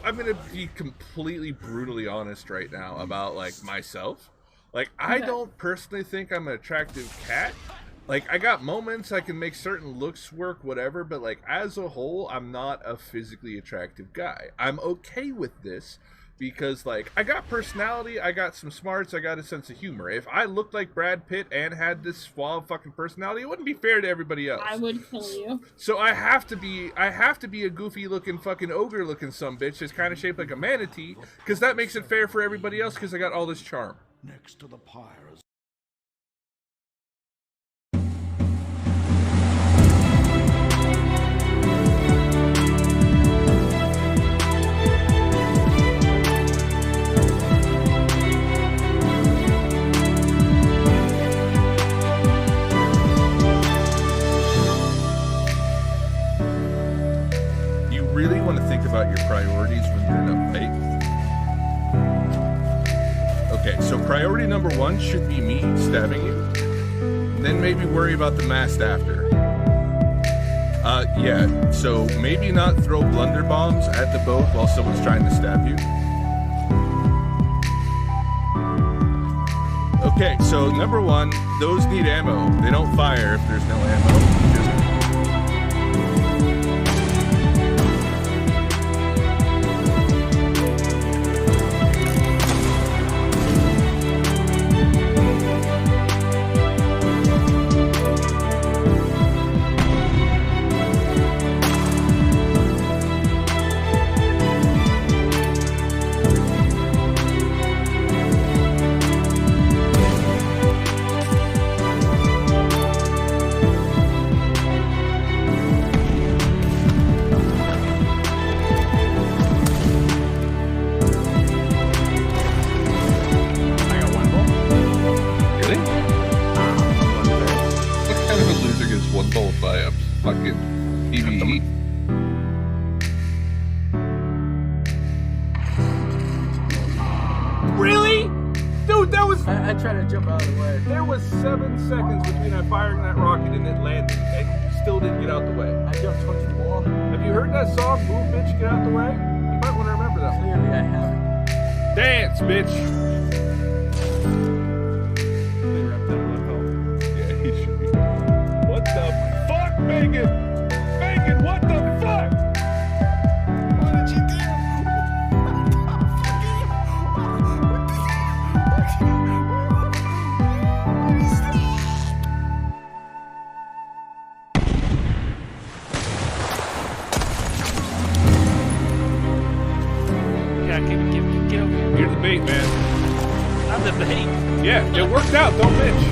I'm gonna be completely brutally honest right now about like myself. Like I don't personally think I'm an attractive cat. Like I got moments I can make certain looks work, whatever, but like as a whole, I'm not a physically attractive guy. I'm okay with this because like I got personality, I got some smarts, I got a sense of humor. If I looked like Brad Pitt and had this suave fucking personality, it wouldn't be fair to everybody else. I would kill you. So I have to be a goofy looking fucking ogre looking sumbitch that's kind of shaped like a manatee, because that makes it fair for everybody else because I got all this charm. Next to the pyres. Really want to think about your priorities when you're in a fight. Okay, so priority number one should be me stabbing you. And then maybe worry about the mast after. Yeah, so maybe not throw blunder bombs at the boat while someone's trying to stab you. Okay, so number one, those need ammo. They don't fire if there's no ammo. Just I tried to jump out of the way. There was 7 seconds between I firing that rocket and it landing, and you still didn't get out the way. I jumped towards the wall. Have you heard that song, Move Bitch, Get Out the Way? You might want to remember that one. Clearly I haven't. Dance, bitch! They wrapped that one up. Yeah, he should be. What the fuck, Megan? Megan, what the fuck? What did you do? Get over here. You're the bait, man. I'm the bait. Yeah, it worked out. Don't bitch.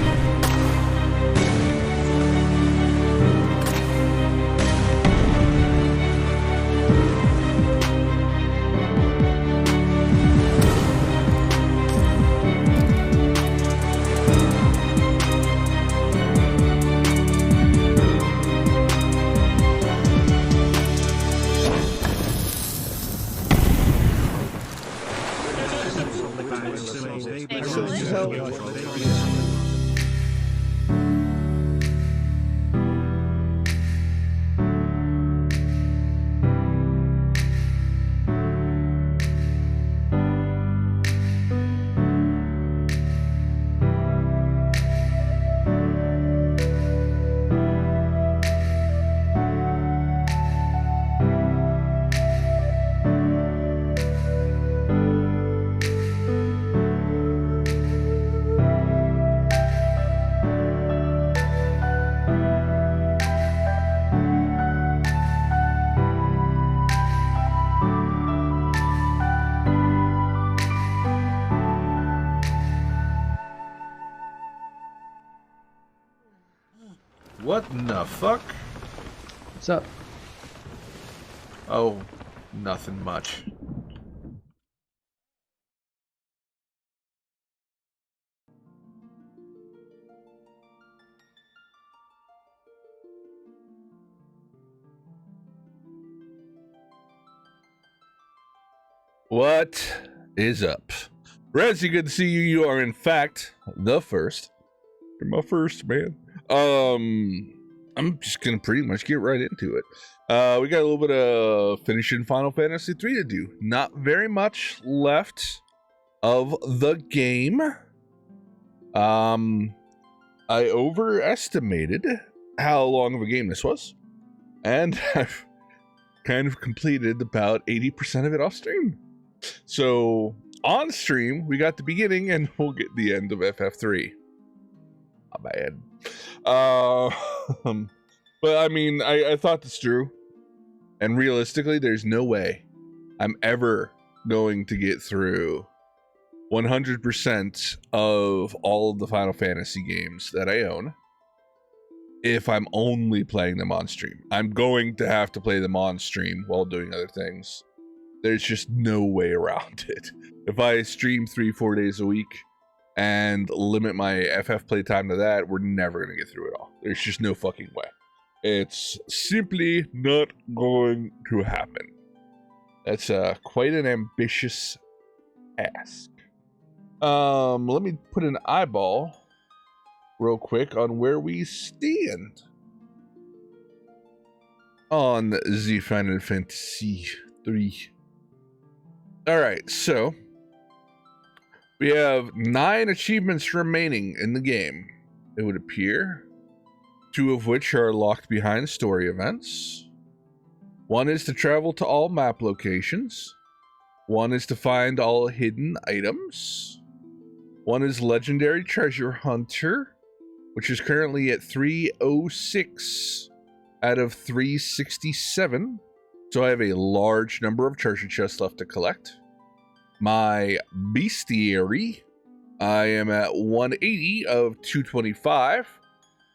What in the fuck? What's up? Oh, nothing much. What is up? Rezzy, good to see you. You are in fact the first. You're my first, man. I'm just gonna pretty much get right into it. We got a little bit of finishing Final Fantasy 3 to do. Not very much left of the game. I overestimated how long of a game this was, and I've kind of completed about 80% of it off stream. So on stream, we got the beginning, and we'll get the end of FF3. Not bad. But I mean, I thought this through, and realistically, there's no way I'm ever going to get through 100% of all of the Final Fantasy games that I own if I'm only playing them on stream. I'm going to have to play them on stream while doing other things. There's just no way around it. If I stream 3-4 days a week and limit my FF playtime to that, we're never going to get through it all. There's just no fucking way. It's simply not going to happen. That's quite an ambitious ask. Let me put an eyeball real quick on where we stand on the Final Fantasy 3. All right, so we have 9 achievements remaining in the game, it would appear, 2 of which are locked behind story events. 1 is to travel to all map locations. 1 is to find all hidden items. 1 is Legendary Treasure Hunter, which is currently at 306 out of 367. So I have a large number of treasure chests left to collect. My Bestiary, I am at 180 of 225.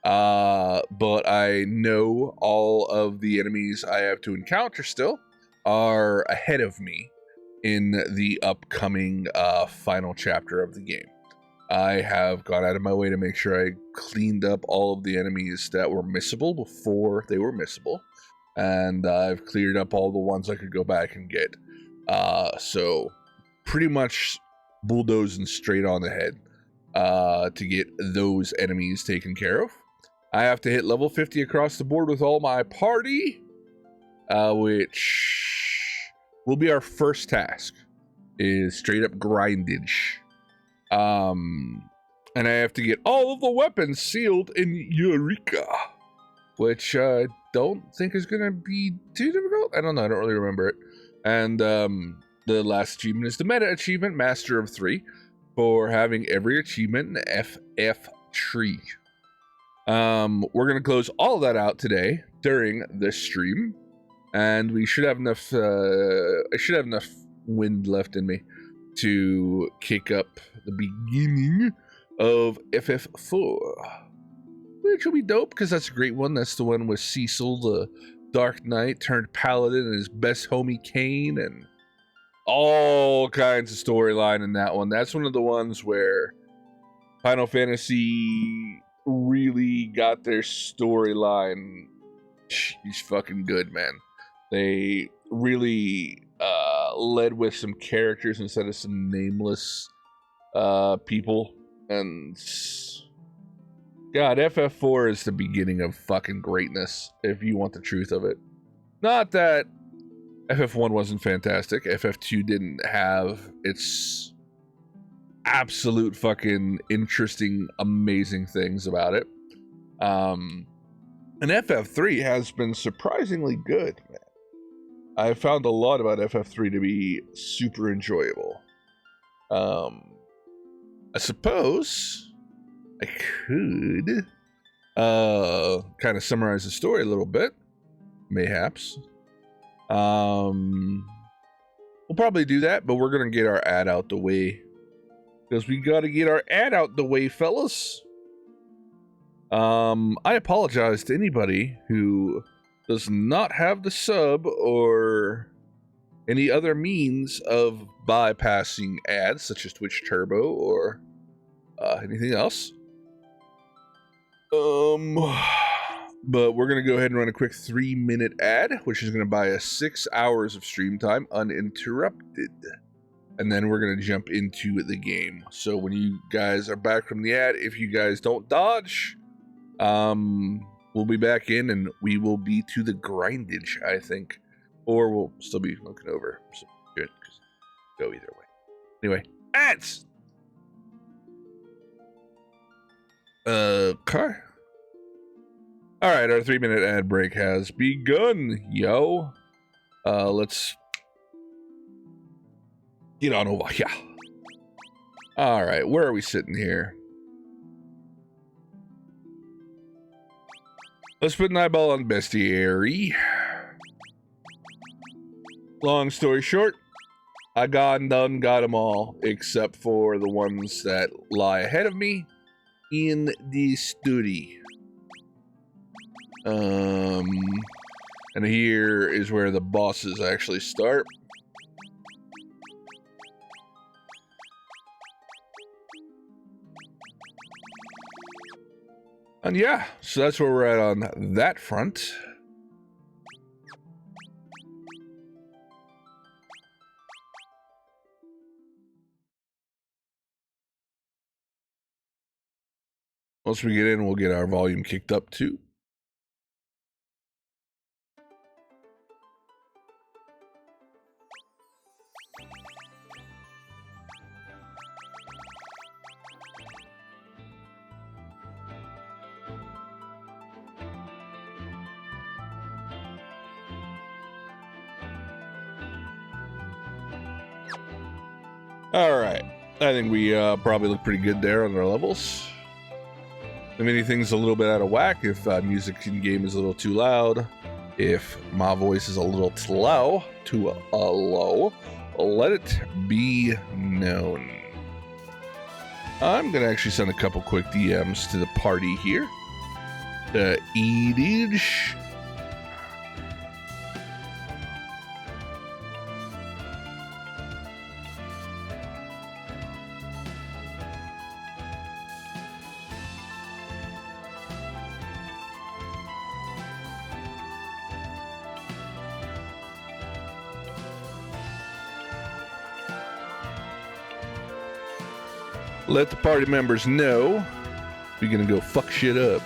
But I know all of the enemies I have to encounter still are ahead of me in the upcoming final chapter of the game. I have gone out of my way to make sure I cleaned up all of the enemies that were missable before they were missable, and I've cleared up all the ones I could go back and get. So pretty much bulldozing straight on the head to get those enemies taken care of. I have to hit level 50 across the board with all my party, which will be our first task, is straight up grindage. And I have to get all of the weapons sealed in Eureka, which I don't think is going to be too difficult. I don't know. I don't really remember it. And the last achievement is the meta achievement, Master of 3, for having every achievement in FF3. We're going to close all of that out today during this stream, and we should have enough, I should have enough wind left in me to kick up the beginning of FF4, which will be dope because that's a great one. That's the one with Cecil, the Dark Knight turned Paladin, and his best homie Kane, and all kinds of storyline in that one. That's one of the ones where Final Fantasy really got their storyline. He's fucking good, man. They really led with some characters instead of some nameless people. And God, FF4 is the beginning of fucking greatness, if you want the truth of it. Not that FF1 wasn't fantastic. FF2 didn't have its absolute fucking interesting, amazing things about it. And FF3 has been surprisingly good, man. I found a lot about FF3 to be super enjoyable. I suppose I could kind of summarize the story a little bit, mayhaps. We'll probably do that, but we're gonna get our ad out the way, because we gotta get our ad out the way, fellas. I apologize to anybody who does not have the sub or any other means of bypassing ads, such as Twitch Turbo or anything else. But we're going to go ahead and run a quick 3-minute ad, which is going to buy us 6 hours of stream time uninterrupted. And then we're going to jump into the game. So when you guys are back from the ad, if you guys don't dodge, we'll be back in and we will be to the grindage, I think. Or we'll still be looking over. So good, because go either way. Anyway, ads! Car. Alright, our 3-minute ad break has begun, yo. Let's get on over here. Alright, where are we sitting here? Let's put an eyeball on bestiary. Long story short, I got them all, except for the ones that lie ahead of me in the study. And here is where the bosses actually start. And yeah, so that's where we're at on that front. Once we get in, we'll get our volume kicked up too. All right, I think we probably look pretty good there on our levels. If anything's a little bit out of whack, if music in game is a little too loud, if my voice is a little too low, let it be known. I'm gonna actually send a couple quick DMs to the party here. Edge. Let the party members know we're gonna go fuck shit up.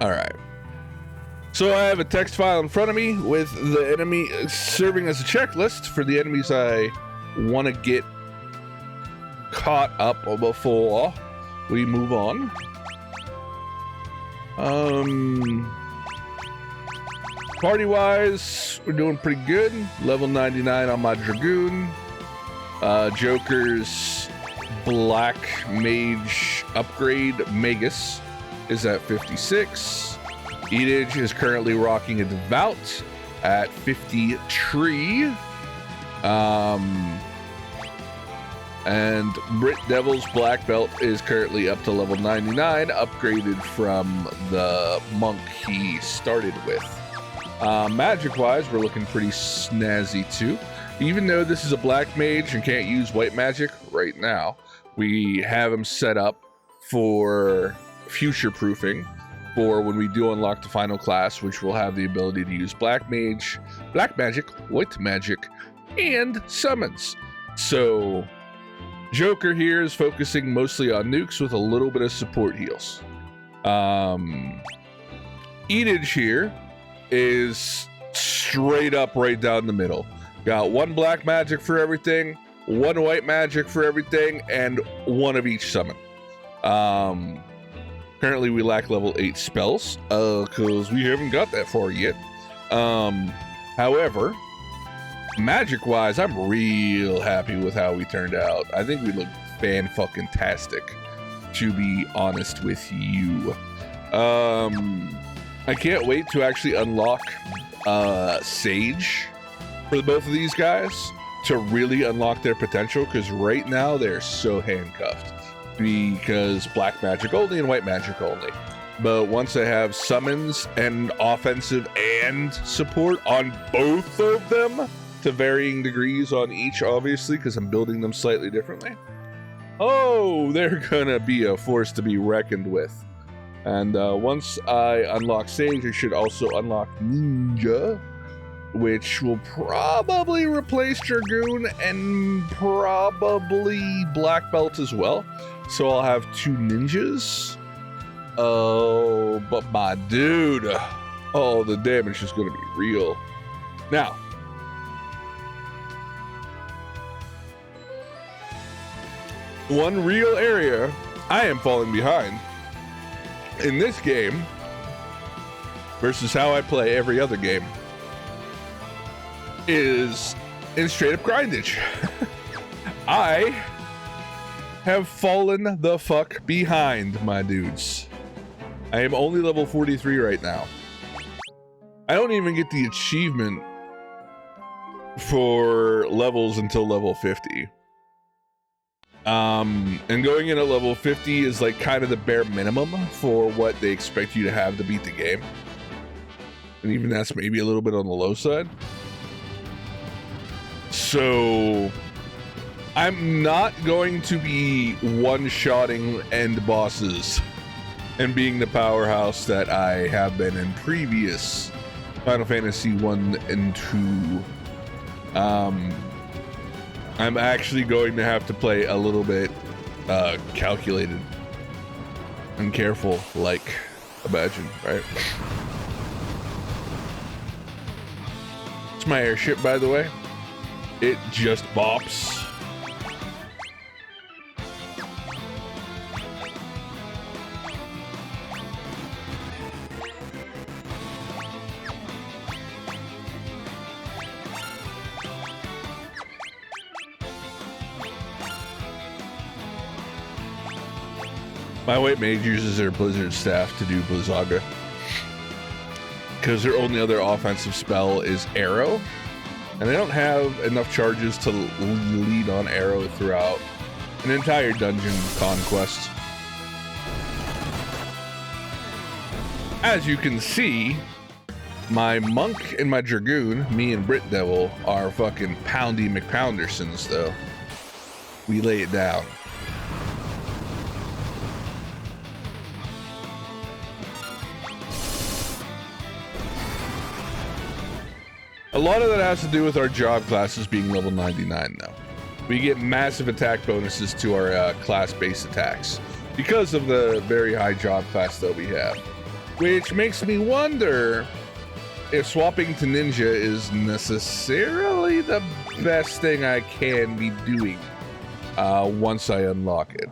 All right. So I have a text file in front of me with the enemy serving as a checklist for the enemies I want to get caught up before we move on. Party-wise, we're doing pretty good. Level 99 on my Dragoon. Joker's Black Mage upgrade, Magus, is at 56. Edge is currently rocking a Devout at 53. And Brit Devil's Black Belt is currently up to level 99, upgraded from the monk he started with. Magic-wise, we're looking pretty snazzy too. Even though this is a black mage and can't use white magic right now, we have him set up for future-proofing for when we do unlock the final class, which will have the ability to use black mage, black magic, white magic, and summons. So Joker here is focusing mostly on nukes with a little bit of support heals. Edge here is straight up right down the middle. Got one black magic for everything, one white magic for everything, and one of each summon. Currently we lack level 8 spells, because we haven't got that far yet. However, magic-wise, I'm real happy with how we turned out. I think we look fan-fucking-tastic, to be honest with you. I can't wait to actually unlock Sage for both of these guys to really unlock their potential, because right now they're so handcuffed because black magic only and white magic only. But once I have summons and offensive and support on both of them, to varying degrees on each, obviously, because I'm building them slightly differently, oh, they're gonna be a force to be reckoned with. And once I unlock Sage, I should also unlock Ninja, which will probably replace Dragoon and probably Black Belt as well. So I'll have 2 ninjas. Oh, but my dude, oh, the damage is going to be real. Now, one real area I am falling behind in this game versus how I play every other game is in straight up grindage. I have fallen the fuck behind, my dudes. I am only level 43 right now. I don't even get the achievement for levels until level 50. And going in at level 50 is like kind of the bare minimum for what they expect you to have to beat the game. And even that's maybe a little bit on the low side. So I'm not going to be one-shotting end bosses and being the powerhouse that I have been in previous Final Fantasy 1 and 2. I'm actually going to have to play a little bit calculated and careful, like Imagine, right? It's my airship, by the way. It just bops. My white mage uses their Blizzard staff to do Blizzaga, because their only other offensive spell is Arrow, and they don't have enough charges to lead on Arrow throughout an entire dungeon conquest. As you can see, my Monk and my Dragoon, me and Brit Devil, are fucking poundy McPoundersons, though. We lay it down. A lot of that has to do with our job classes being level 99 now. We get massive attack bonuses to our class-based attacks because of the very high job class that we have. Which makes me wonder if swapping to Ninja is necessarily the best thing I can be doing once I unlock it.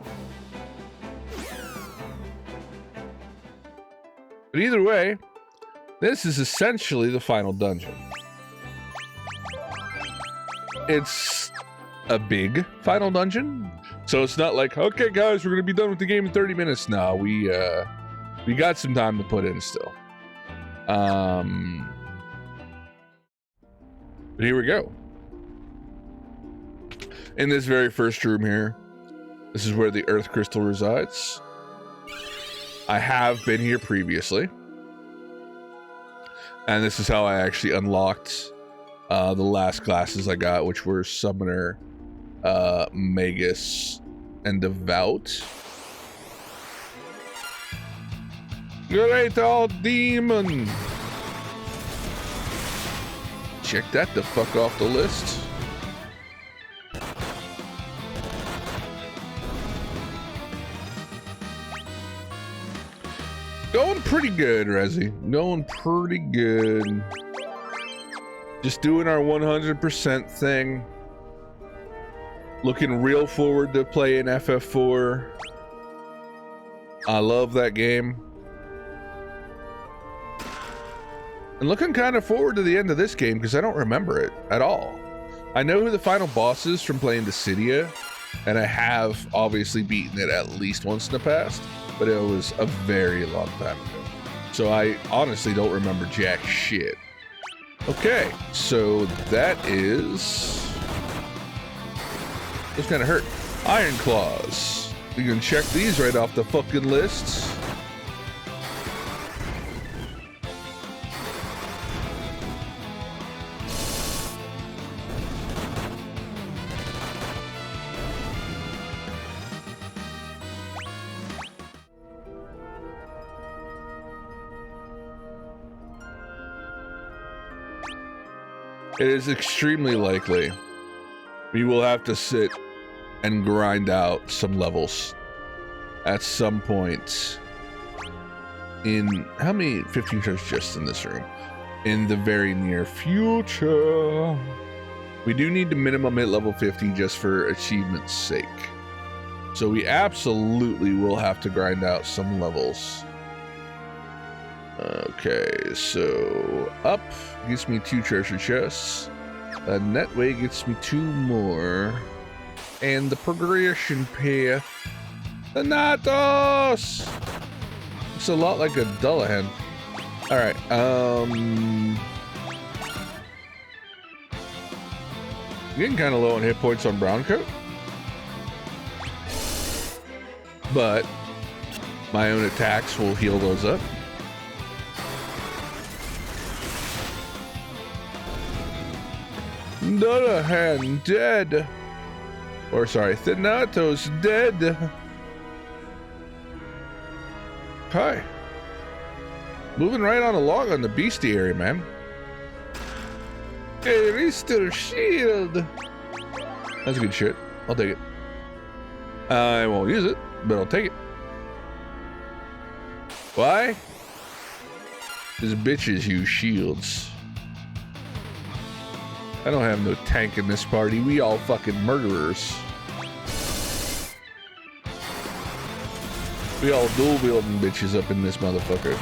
But either way, this is essentially the final dungeon. It's a big final dungeon, so it's not like, okay guys, we're gonna be done with the game in 30 minutes. No, we got some time to put in still. But here we go. In this very first room here, this is where the Earth Crystal resides. I have been here previously, and this is how I actually unlocked the last classes I got, which were Summoner, Magus, and Devout. Great old demon! Check that the fuck off the list. Going pretty good, Resi. Going pretty good. Just doing our 100% thing. Looking real forward to playing FF4. I love that game. And looking kind of forward to the end of this game because I don't remember it at all. I know who the final boss is from playing Dissidia, and I have obviously beaten it at least once in the past, but it was a very long time ago. So I honestly don't remember jack shit. Okay, so that is... It's gonna hurt. Iron Claws. We can check these right off the fucking list. it is extremely likely we will have to sit and grind out some levels at some point in how many 15 treasures just in this room in the very near future. We do need to minimum hit level 50 just for achievement's sake, so we absolutely will have to grind out some levels. Okay, so up gets me 2 treasure chests, and that way gets me 2 more, and the progression path, Thanatos. It's a lot like a Dullahan. All right, getting kind of low on hit points on brown coat, but my own attacks will heal those up. Dullahan dead, or sorry, Thanatos dead. Hi. Moving right on along on the beastie area, man. Hey, Mr. Shield. That's good shit. I'll take it. I won't use it, but I'll take it. Why? Because bitches use shields. I don't have no tank in this party. We all fucking murderers. We all dual wielding bitches up in this motherfucker.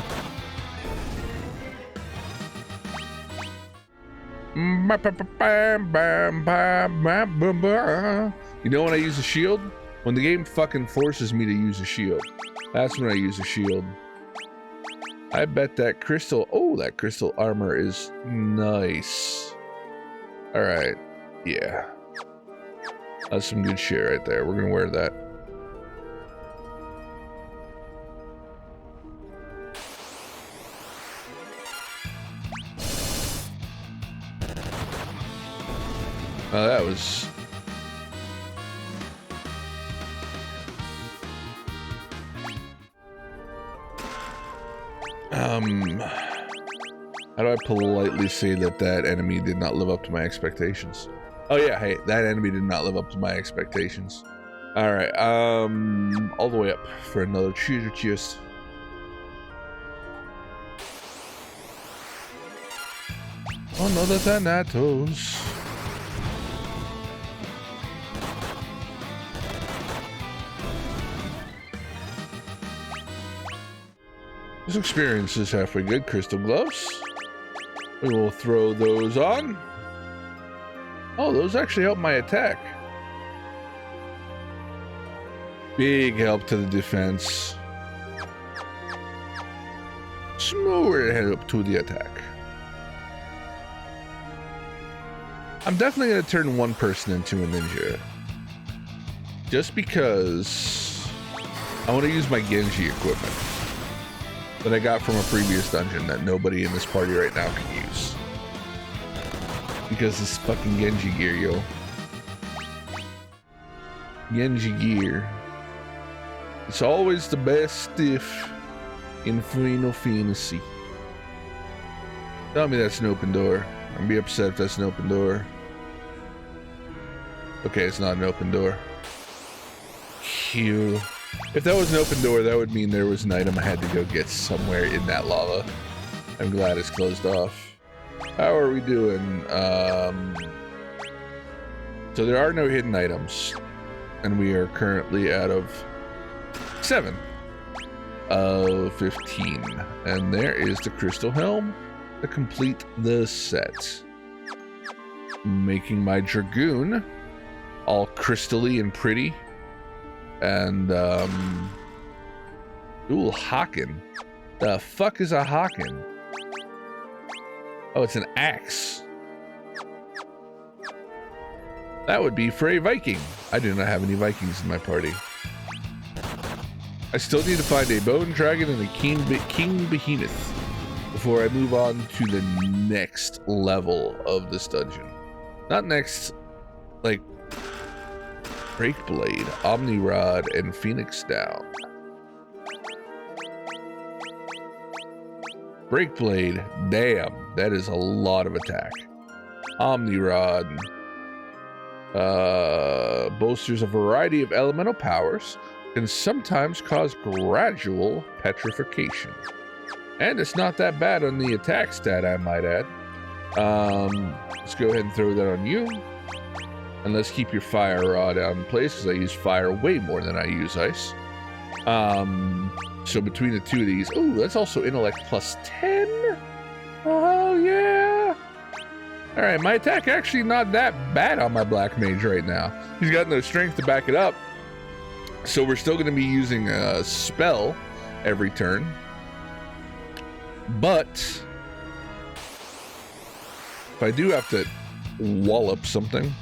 You know when I use a shield? When the game fucking forces me to use a shield. That's when I use a shield. I bet that crystal... Oh, that crystal armor is nice. Alright. Yeah. That's some good shit right there. We're gonna wear that. Oh, that was... How do I politely say that that enemy did not live up to my expectations? Oh yeah, hey, that enemy did not live up to my expectations. Alright, all the way up for another treasure chest. Another Thanatos. This experience is halfway good. Crystal gloves. We will throw those on. Oh, those actually help my attack. Big help to the defense. Smoother help to the attack. I'm definitely going to turn one person into a ninja. Just because I want to use my Genji equipment that I got from a previous dungeon that nobody in this party right now can use. Because it's fucking Genji gear, yo. Genji gear. It's always the best stuff in Final Fantasy. Tell me that's an open door. I'm gonna be upset if that's an open door. Okay, it's not an open door. Phew. If that was an open door, that would mean there was an item I had to go get somewhere in that lava. I'm glad it's closed off. How are we doing? So there are no hidden items. And we are currently out of 7 of 15. And there is the crystal helm to complete the set. Making my dragoon all crystally and pretty. And, ooh, Haken. The fuck is a Haken? Oh, it's an axe. That would be for a Viking. I do not have any Vikings in my party. I still need to find a bone dragon and a king behemoth before I move on to the next level of this dungeon. Not next, like, Breakblade, Omni Rod, and Phoenix down. Breakblade, damn, that is a lot of attack. Omni Rod. Bolsters a variety of elemental powers, can sometimes cause gradual petrification. And it's not that bad on the attack stat, I might add. Let's go ahead and throw that on you. And let's keep your fire rod out in place, because I use fire way more than I use ice. So between the two of these, oh, that's also intellect plus 10. Oh yeah. All right, my attack actually not that bad on my black mage right now. He's got no strength to back it up. So we're still going to be using a spell every turn. But if I do have to wallop something.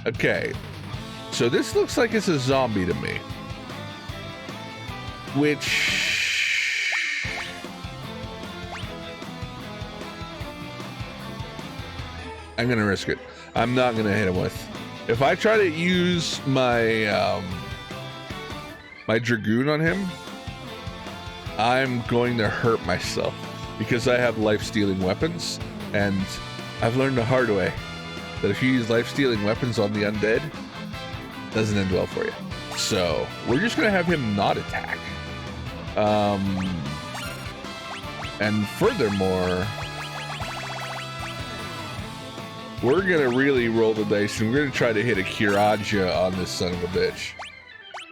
Okay, so this looks like it's a zombie to me. Which... I'm going to risk it. I'm not going to hit him with. If I try to use my my Dragoon on him, I'm going to hurt myself because I have life-stealing weapons, and I've learned the hard way that if you use life-stealing weapons on the undead, it doesn't end well for you. So we're just going to have him not attack. And furthermore, we're going to really roll the dice, and we're going to try to hit a Kiraja on this son of a bitch.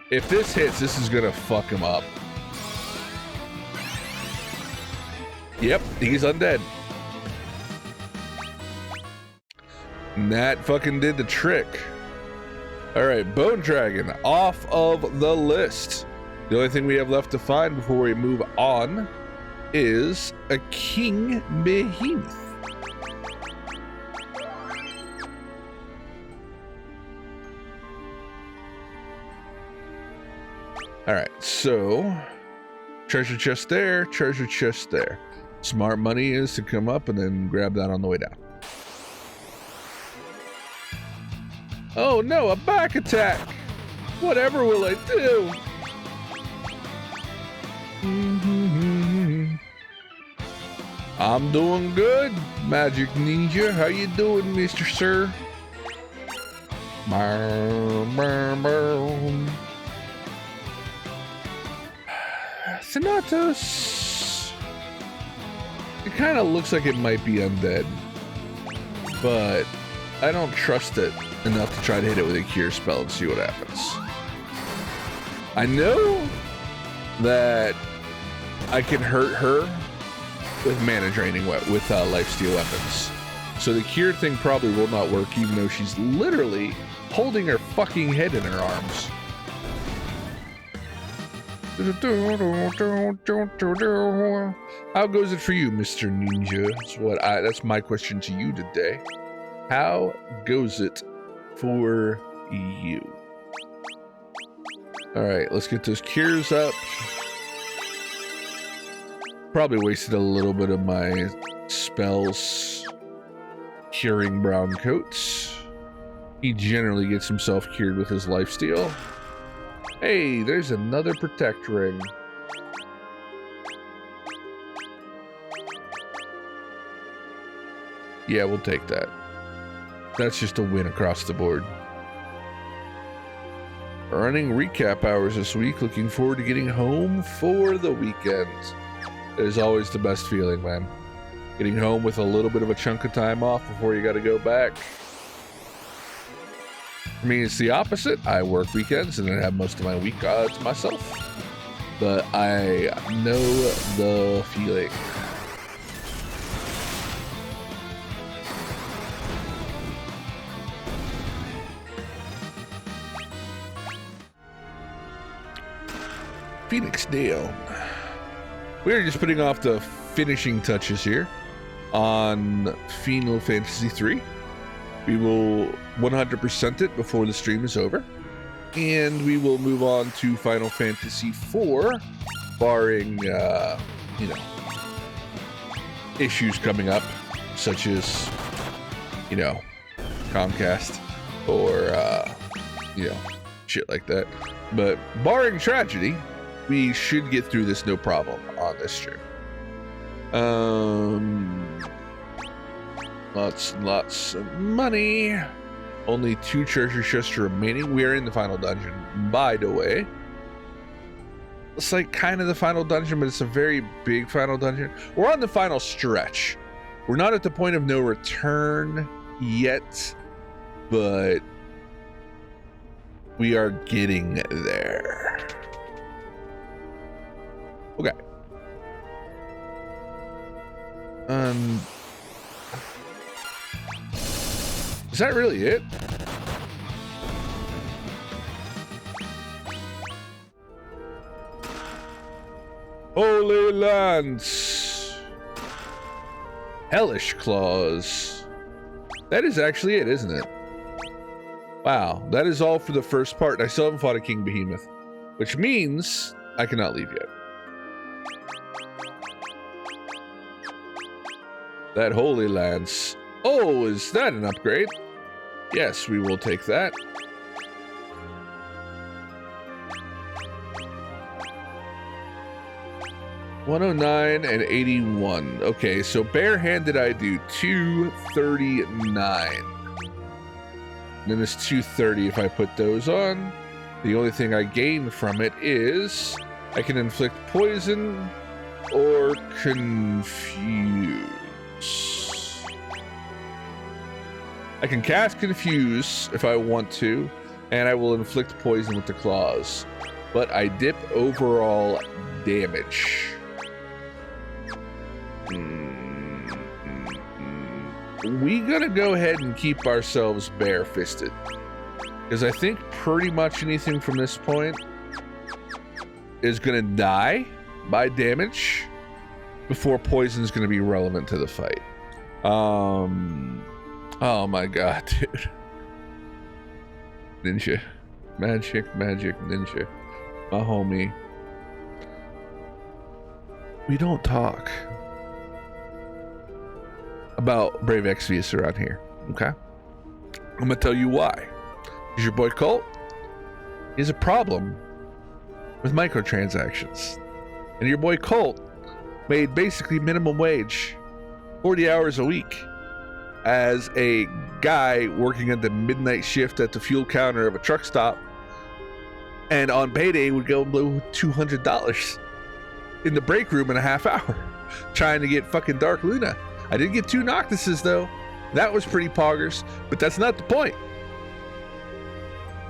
If this hits, this is going to fuck him up. Yep, he's undead. And that fucking did the trick. All right, Bone Dragon off of the list. The only thing we have left to find before we move on is a King Behemoth. All right, so treasure chest there, treasure chest there. Smart money is to come up and then grab that on the way down. Oh no, a back attack! Whatever will I do? I'm doing good, Magic Ninja. How you doing, Mr. Sir? Thanatos. It kind of looks like it might be undead, but I don't trust it enough to try to hit it with a cure spell and see what happens. I know that I can hurt her with mana draining with lifesteal weapons. So the cure thing probably will not work, even though she's literally holding her fucking head in her arms. How goes it for you, Mr. Ninja? That's my question to you today. How goes it for you? All right, let's get those cures up. Probably wasted a little bit of my spells curing brown coats. He generally gets himself cured with his lifesteal. Hey, there's another protect ring. Yeah, we'll take that. That's just a win across the board. Running recap hours this week. Looking forward to getting home for the weekend. It is always the best feeling, man. Getting home with a little bit of a chunk of time off before you got to go back. For me, it's the opposite. I work weekends and then have most of my week to myself. But I know the feeling. Phoenix Dale. We're just putting off the finishing touches here on Final Fantasy 3. We will 100% it before the stream is over. And we will move on to Final Fantasy 4, barring, issues coming up, such as, Comcast or, shit like that. But barring tragedy, we should get through this no problem on this stream. Lots and lots of money. Only 2 treasure chests remaining. We are in the final dungeon, by the way. It's like kind of the final dungeon, but it's a very big final dungeon. We're on the final stretch. We're not at the point of no return yet, but we are getting there. Okay. Is that really it? Holy Lance. Hellish Claws. That is actually it, isn't it? Wow, that is all for the first part. I still haven't fought a King Behemoth, which means I cannot leave yet. That Holy Lance. Oh, is that an upgrade? Yes, we will take that. $109 and 81. Okay, so barehanded I do 239. Then it's 230 if I put those on. The only thing I gain from it is I can inflict poison or confuse. I can cast Confuse if I want to, and I will inflict poison with the claws. But I dip overall damage. We gotta go ahead and keep ourselves bare-fisted. Because I think pretty much anything from this point is gonna die by damage before poison is gonna be relevant to the fight. Oh my god, dude. Ninja. Magic ninja. My homie. We don't talk about Brave Exvius around here, okay? I'm gonna tell you why. Because your boy Colt is a problem with microtransactions. And your boy Colt made basically minimum wage, 40 hours a week, as a guy working at the midnight shift at the fuel counter of a truck stop, and on payday would go below $200 in the break room in a half hour trying to get fucking Dark Luna. I did get 2 Noctises though. That was pretty poggers, but that's not the point.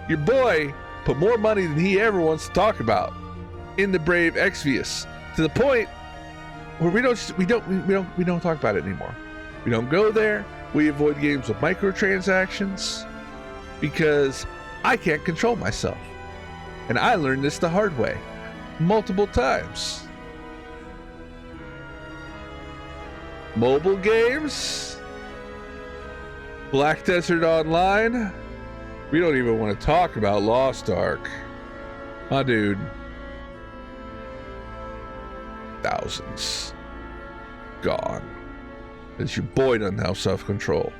Your boy put more money than he ever wants to talk about in the Brave Exvius, to the point where we don't talk about it anymore. We don't go there. We avoid games with microtransactions because I can't control myself. And I learned this the hard way multiple times. Mobile games, Black Desert Online. We don't even want to talk about Lost Ark. My dude. Thousands gone. Because your boy doesn't have self-control.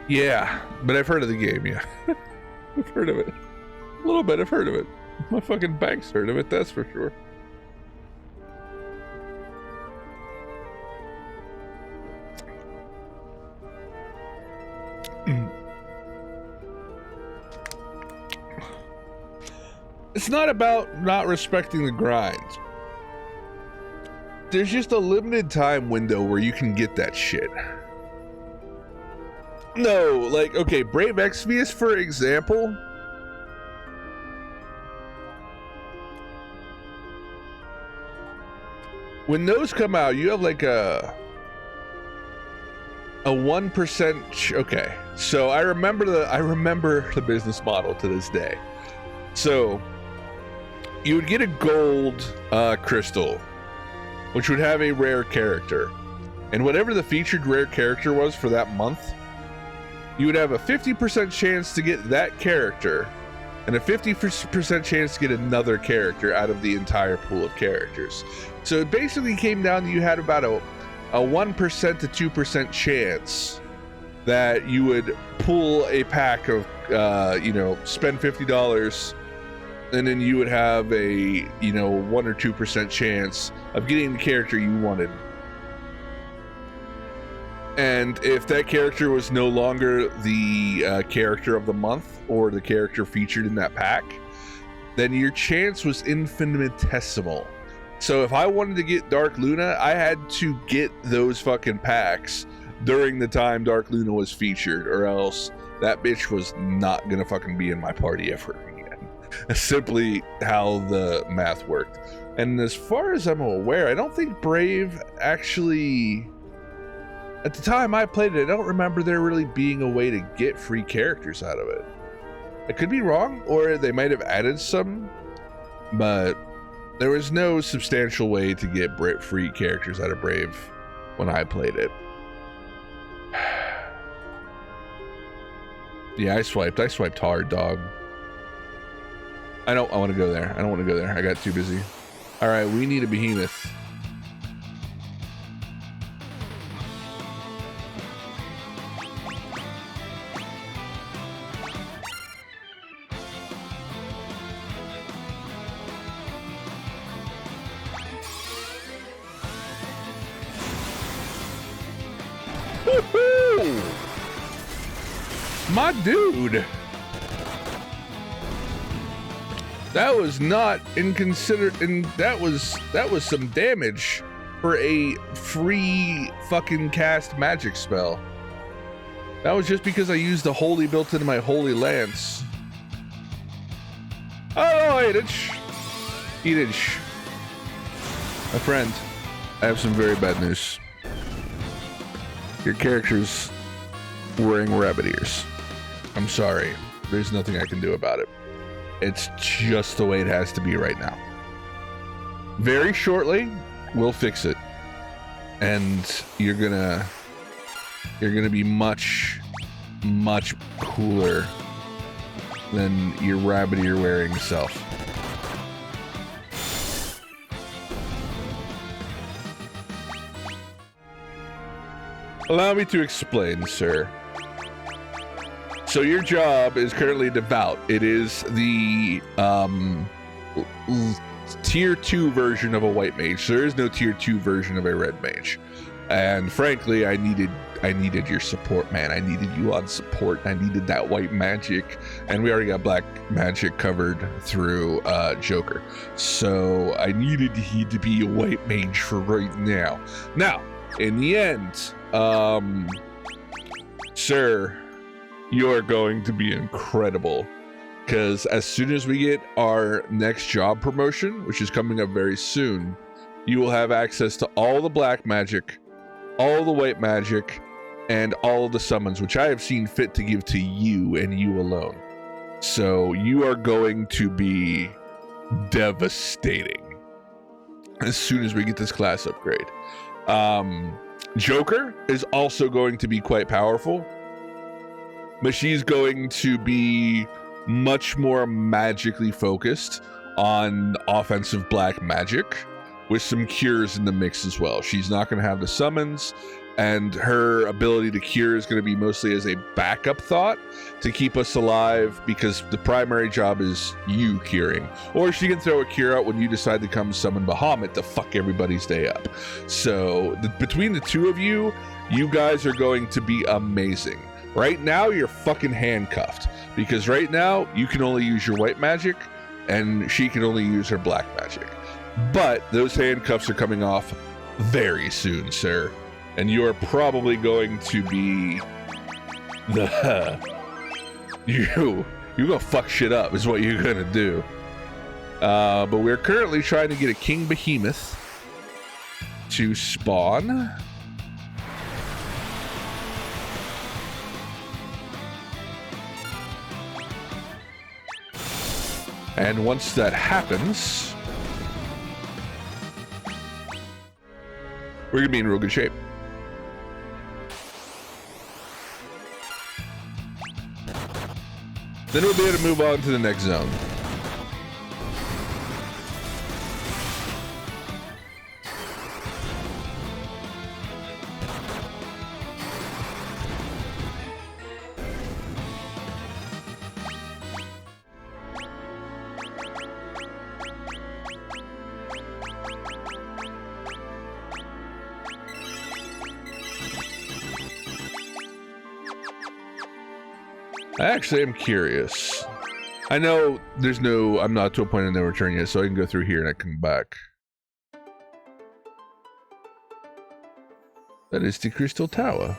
Yeah, but I've heard of the game, yeah. I've heard of it. A little bit, I've heard of it. My fucking bank's heard of it, that's for sure. It's not about not respecting the grind. There's just a limited time window where you can get that shit. No, like, okay, Brave Exvius, for example. When those come out, you have like a 1%. Okay, so I remember the business model to this day. So you would get a gold crystal, which would have a rare character, and whatever the featured rare character was for that month, you would have a 50% chance to get that character and a 50% chance to get another character out of the entire pool of characters. So it basically came down to you had about a 1% to 2% chance that you would pull a pack of spend $50, and then you would have a 1 or 2% chance of getting the character you wanted. And if that character was no longer the character of the month or the character featured in that pack, then your chance was infinitesimal. So if I wanted to get Dark Luna, I had to get those fucking packs during the time Dark Luna was featured, or else that bitch was not gonna fucking be in my party ever again. Simply how the math worked. And as far as I'm aware, I don't think Brave actually... At the time I played it, I don't remember there really being a way to get free characters out of it. I could be wrong, or they might have added some, but there was no substantial way to get free characters out of Brave when I played it. Yeah, I swiped hard, dog. I want to go there. I don't want to go there. I got too busy. All right, we need a behemoth. Woohoo! My dude. That was not inconsiderate, and that was some damage for a free fucking cast magic spell. That was just because I used the holy built into my holy lance. Oh, Edich. Edich. My friend, I have some very bad news. Your character's wearing rabbit ears. I'm sorry. There's nothing I can do about it. It's just the way it has to be right now. Very shortly, we'll fix it. And you're gonna be much, much cooler than your rabbit ear wearing self. Allow me to explain, sir. So your job is currently devout. It is the tier 2 version of a white mage. So there is no tier 2 version of a red mage. And frankly, I needed your support, man. I needed you on support. I needed that white magic. And we already got black magic covered through Joker. So I needed you to be a white mage for right now. Now, in the end, sir, you're going to be incredible, because as soon as we get our next job promotion, which is coming up very soon, you will have access to all the black magic, all the white magic, and all of the summons, which I have seen fit to give to you and you alone. So you are going to be devastating as soon as we get this class upgrade. Joker is also going to be quite powerful, but she's going to be much more magically focused on offensive black magic with some cures in the mix as well. She's not going to have the summons, and her ability to cure is going to be mostly as a backup thought to keep us alive, because the primary job is you curing. Or she can throw a cure out when you decide to come summon Bahamut to fuck everybody's day up. So between the two of you, you guys are going to be amazing. Right now, you're fucking handcuffed, because right now you can only use your white magic and she can only use her black magic. But those handcuffs are coming off very soon, sir. And you are probably going to be you're gonna fuck shit up is what you're gonna do. But we're currently trying to get a King Behemoth to spawn. And once that happens, we're gonna be in real good shape. Then we'll be able to move on to the next zone. I actually am curious. I know I'm not to a point of no return yet, so I can go through here and I come back. That is the Crystal Tower.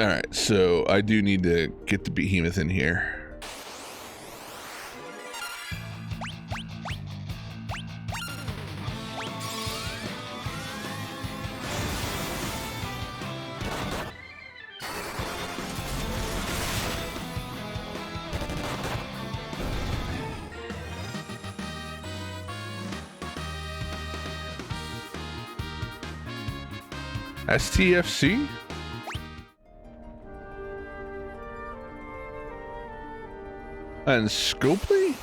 Alright, so I do need to get the behemoth in here. STFC? And Scopely?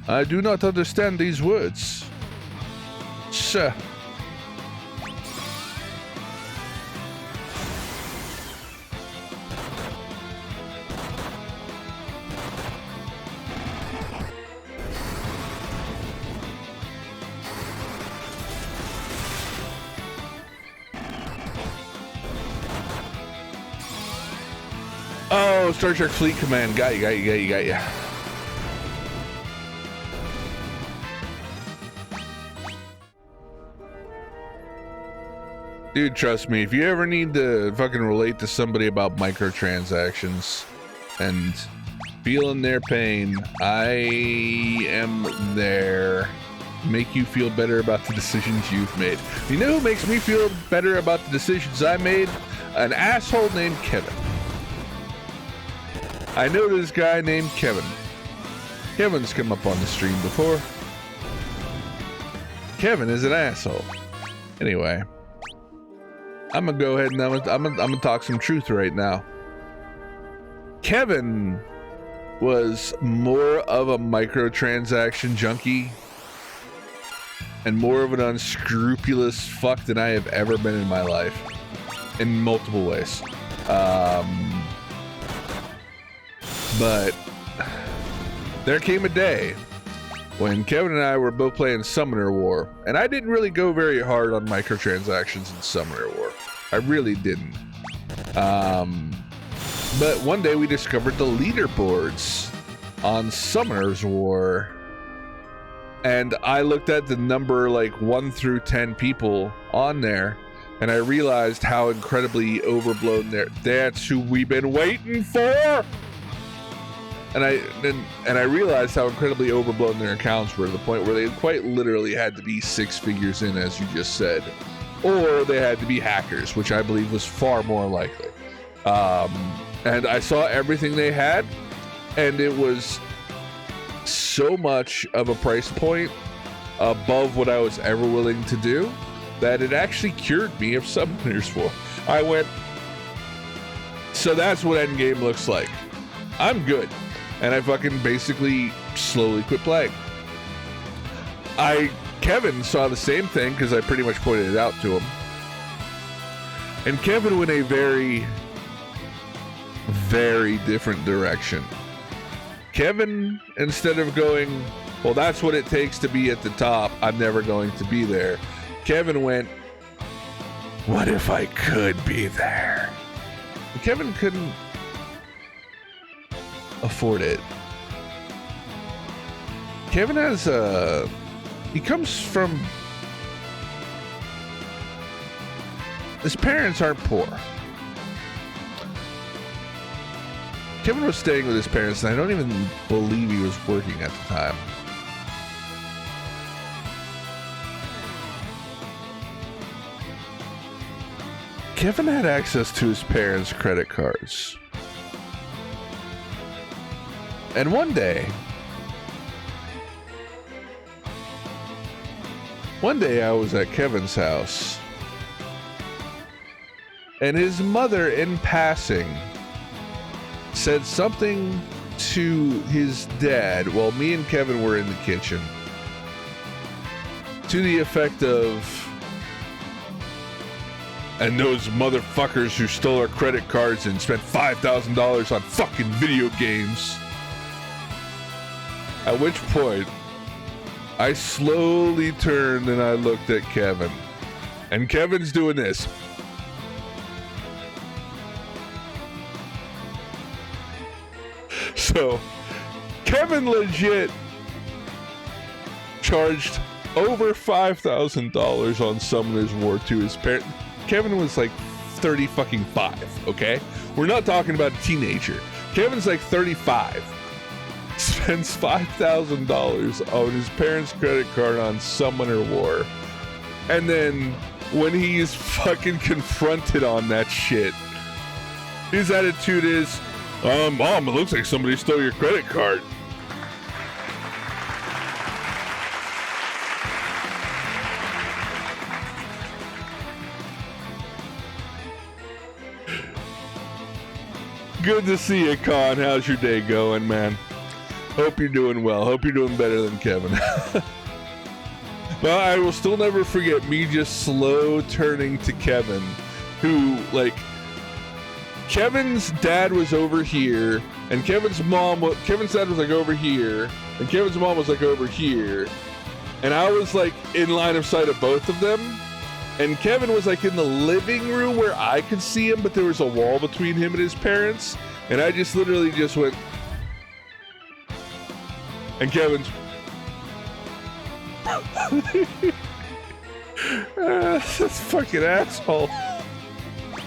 I do not understand these words. Sir. Oh, Star Trek Fleet Command. Got you. Dude, trust me, if you ever need to fucking relate to somebody about microtransactions and feeling their pain, I am there. Make you feel better about the decisions you've made. You know who makes me feel better about the decisions I made? An asshole named Kevin. I know this guy named Kevin. Kevin's come up on the stream before. Kevin is an asshole. Anyway, I'm gonna go ahead and I'm gonna talk some truth right now. Kevin was more of a microtransaction junkie and more of an unscrupulous fuck than I have ever been in my life, in multiple ways. But there came a day when Kevin and I were both playing Summoner War, and I didn't really go very hard on microtransactions in Summoner War. I really didn't. But one day we discovered the leaderboards on Summoner's War, and I looked at the number like 1 through 10 people on there, and I realized how incredibly overblown that's who we've been waiting for. And I realized how incredibly overblown their accounts were, to the point where they quite literally had to be 6 figures in, as you just said, or they had to be hackers, which I believe was far more likely. And I saw everything they had, and it was so much of a price point above what I was ever willing to do that it actually cured me of Summoners War. I went, so that's what Endgame looks like. I'm good. And I fucking basically slowly quit playing. Kevin saw the same thing because I pretty much pointed it out to him. And Kevin went a very, very different direction. Kevin, instead of going, well, that's what it takes to be at the top, I'm never going to be there. Kevin went, what if I could be there? And Kevin couldn't afford it. Kevin has he comes from, his parents aren't poor. Kevin was staying with his parents, and I don't even believe he was working at the time. Kevin had access to his parents' credit cards. And one day I was at Kevin's house, and his mother, in passing, said something to his dad while me and Kevin were in the kitchen, to the effect of, and those motherfuckers who stole our credit cards and spent $5,000 on fucking video games. At which point, I slowly turned and I looked at Kevin. And Kevin's doing this. So, Kevin legit charged over $5,000 on Summoner's War to his parents. Kevin was like 35, okay? We're not talking about a teenager. Kevin's like 35. Spends $5,000 on his parents' credit card on Summoner War. And then when he's fucking confronted on that shit, his attitude is, Mom, it looks like somebody stole your credit card. Good to see you, Con. How's your day going, man? Hope you're doing well. Hope you're doing better than Kevin. But I will still never forget me just slow turning to Kevin, who, like, Kevin's dad was over here, and Kevin's dad was like over here, and Kevin's mom was like over here, and I was like in line of sight of both of them, and Kevin was like in the living room where I could see him, but there was a wall between him and his parents, and I just literally just went, and Kevin's this fucking asshole.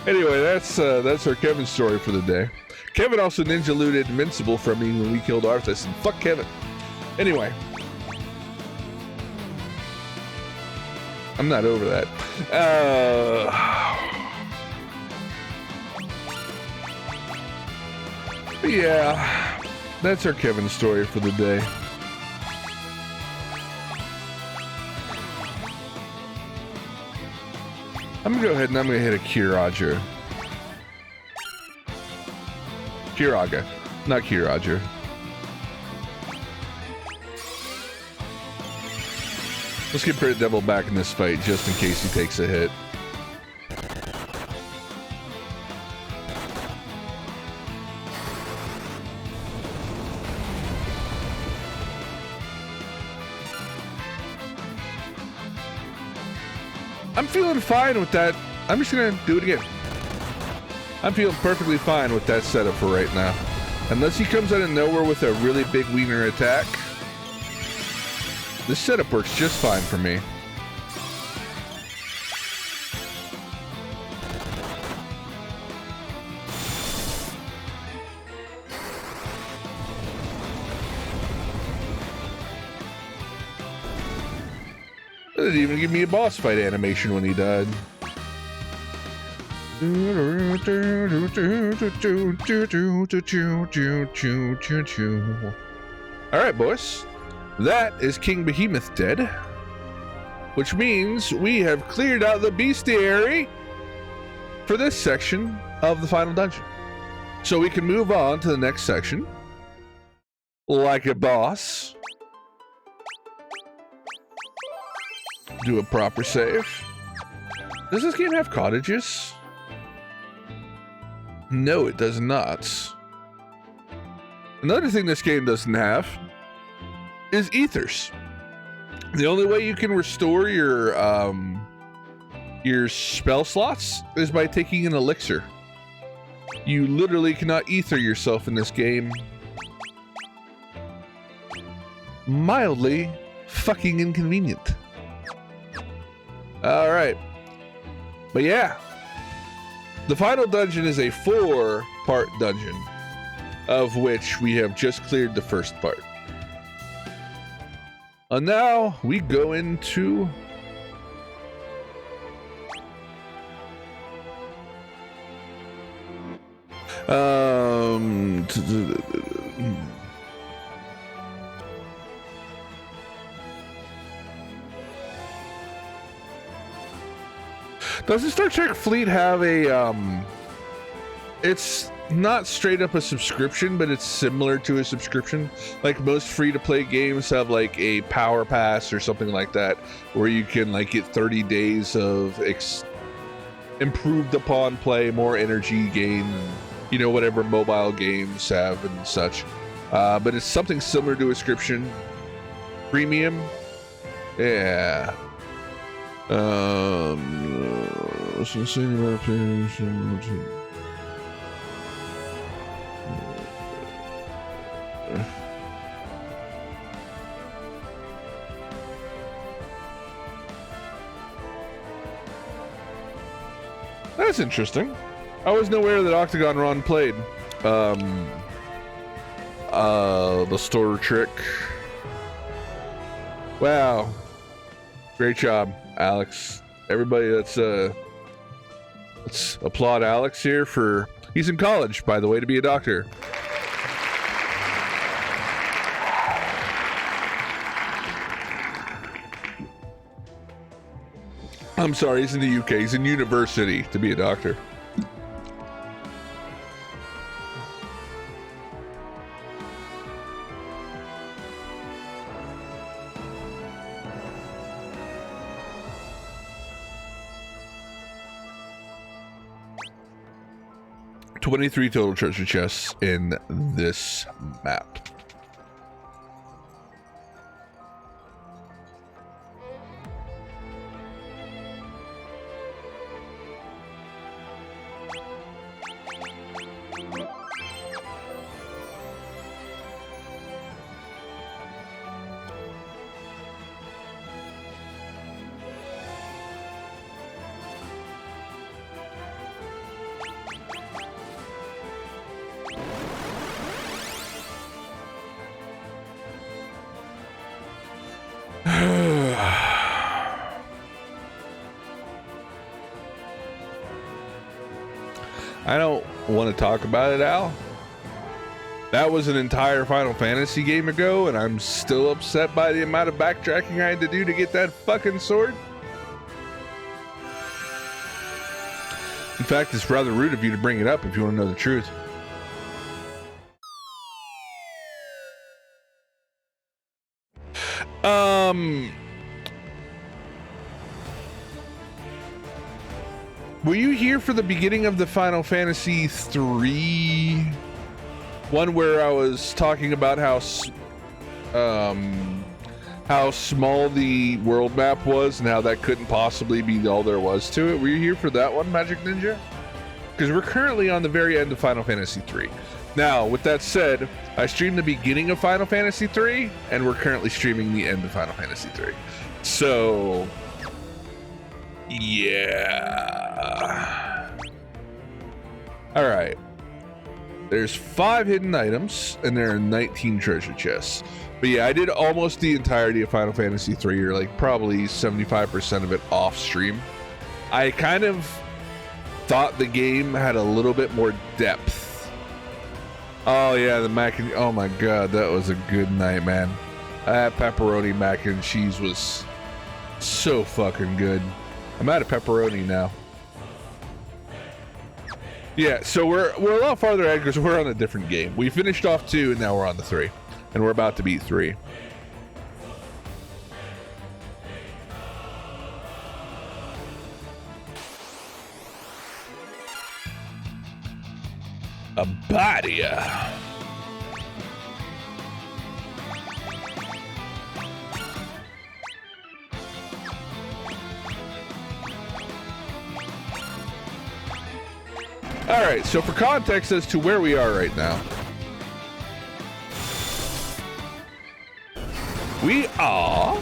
Anyway, that's our Kevin story for the day. Kevin also ninja looted Invincible from me when we killed Arthas, and fuck Kevin. Anyway, I'm not over that. Yeah, that's our Kevin story for the day. I'm gonna go ahead and I'm gonna hit a Kiraja. Kiraga, not Kiraja. Let's get Prit Devil back in this fight just in case he takes a hit. I'm feeling fine with that. I'm just gonna do it again. I'm feeling perfectly fine with that setup for right now. Unless he comes out of nowhere with a really big wiener attack, this setup works just fine for me. It didn't even give me a boss fight animation when he died. Alright, boys. That is King Behemoth dead. Which means we have cleared out the bestiary for this section of the final dungeon. So we can move on to the next section. Like a boss. Do a proper save. Does this game have cottages? No, it does not. Another thing this game doesn't have is ethers. The only way you can restore your spell slots is by taking an elixir. You literally cannot ether yourself in this game. Mildly fucking inconvenient. Alright. But yeah. The final dungeon is a 4-part dungeon, of which we have just cleared the first part. And now we go into does the Star Trek fleet have a it's not straight up a subscription, but it's similar to a subscription. Like most free-to-play games have like a power pass or something like that, where you can like get 30 days of improved upon play, more energy gain, you know, whatever mobile games have and such. But it's something similar to a subscription. Premium, yeah. That's interesting. I wasn't aware that Octagon Ron played the store trick. Wow. Great job, Alex. Everybody, let's applaud Alex here for, he's in college, by the way, to be a doctor. I'm sorry, he's in the UK. He's in university to be a doctor. $23 total treasure chests in this map. I don't want to talk about it, Al. That was an entire Final Fantasy game ago, and I'm still upset by the amount of backtracking I had to do to get that fucking sword. In fact, it's rather rude of you to bring it up if you want to know the truth. Were you here for the beginning of the Final Fantasy 3 one where I was talking about how small the world map was and how that couldn't possibly be all there was to it? Were you here for that one, Magic Ninja? Because we're currently on the very end of Final Fantasy 3. Now, with that said, I streamed the beginning of Final Fantasy 3, and we're currently streaming the end of Final Fantasy 3. So, yeah. All right. There's 5 hidden items, and there are 19 treasure chests. But yeah, I did almost the entirety of Final Fantasy 3, or like probably 75% of it off stream. I kind of thought the game had a little bit more depth. Oh yeah, the mac and, oh my god, that was a good night, man. That pepperoni mac and cheese was so fucking good. I'm out of pepperoni now. Yeah, so we're a lot farther ahead because we're on a different game. We finished off 2 and now we're on the 3. And we're about to beat 3. Abadia. All right, so for context as to where we are right now, we are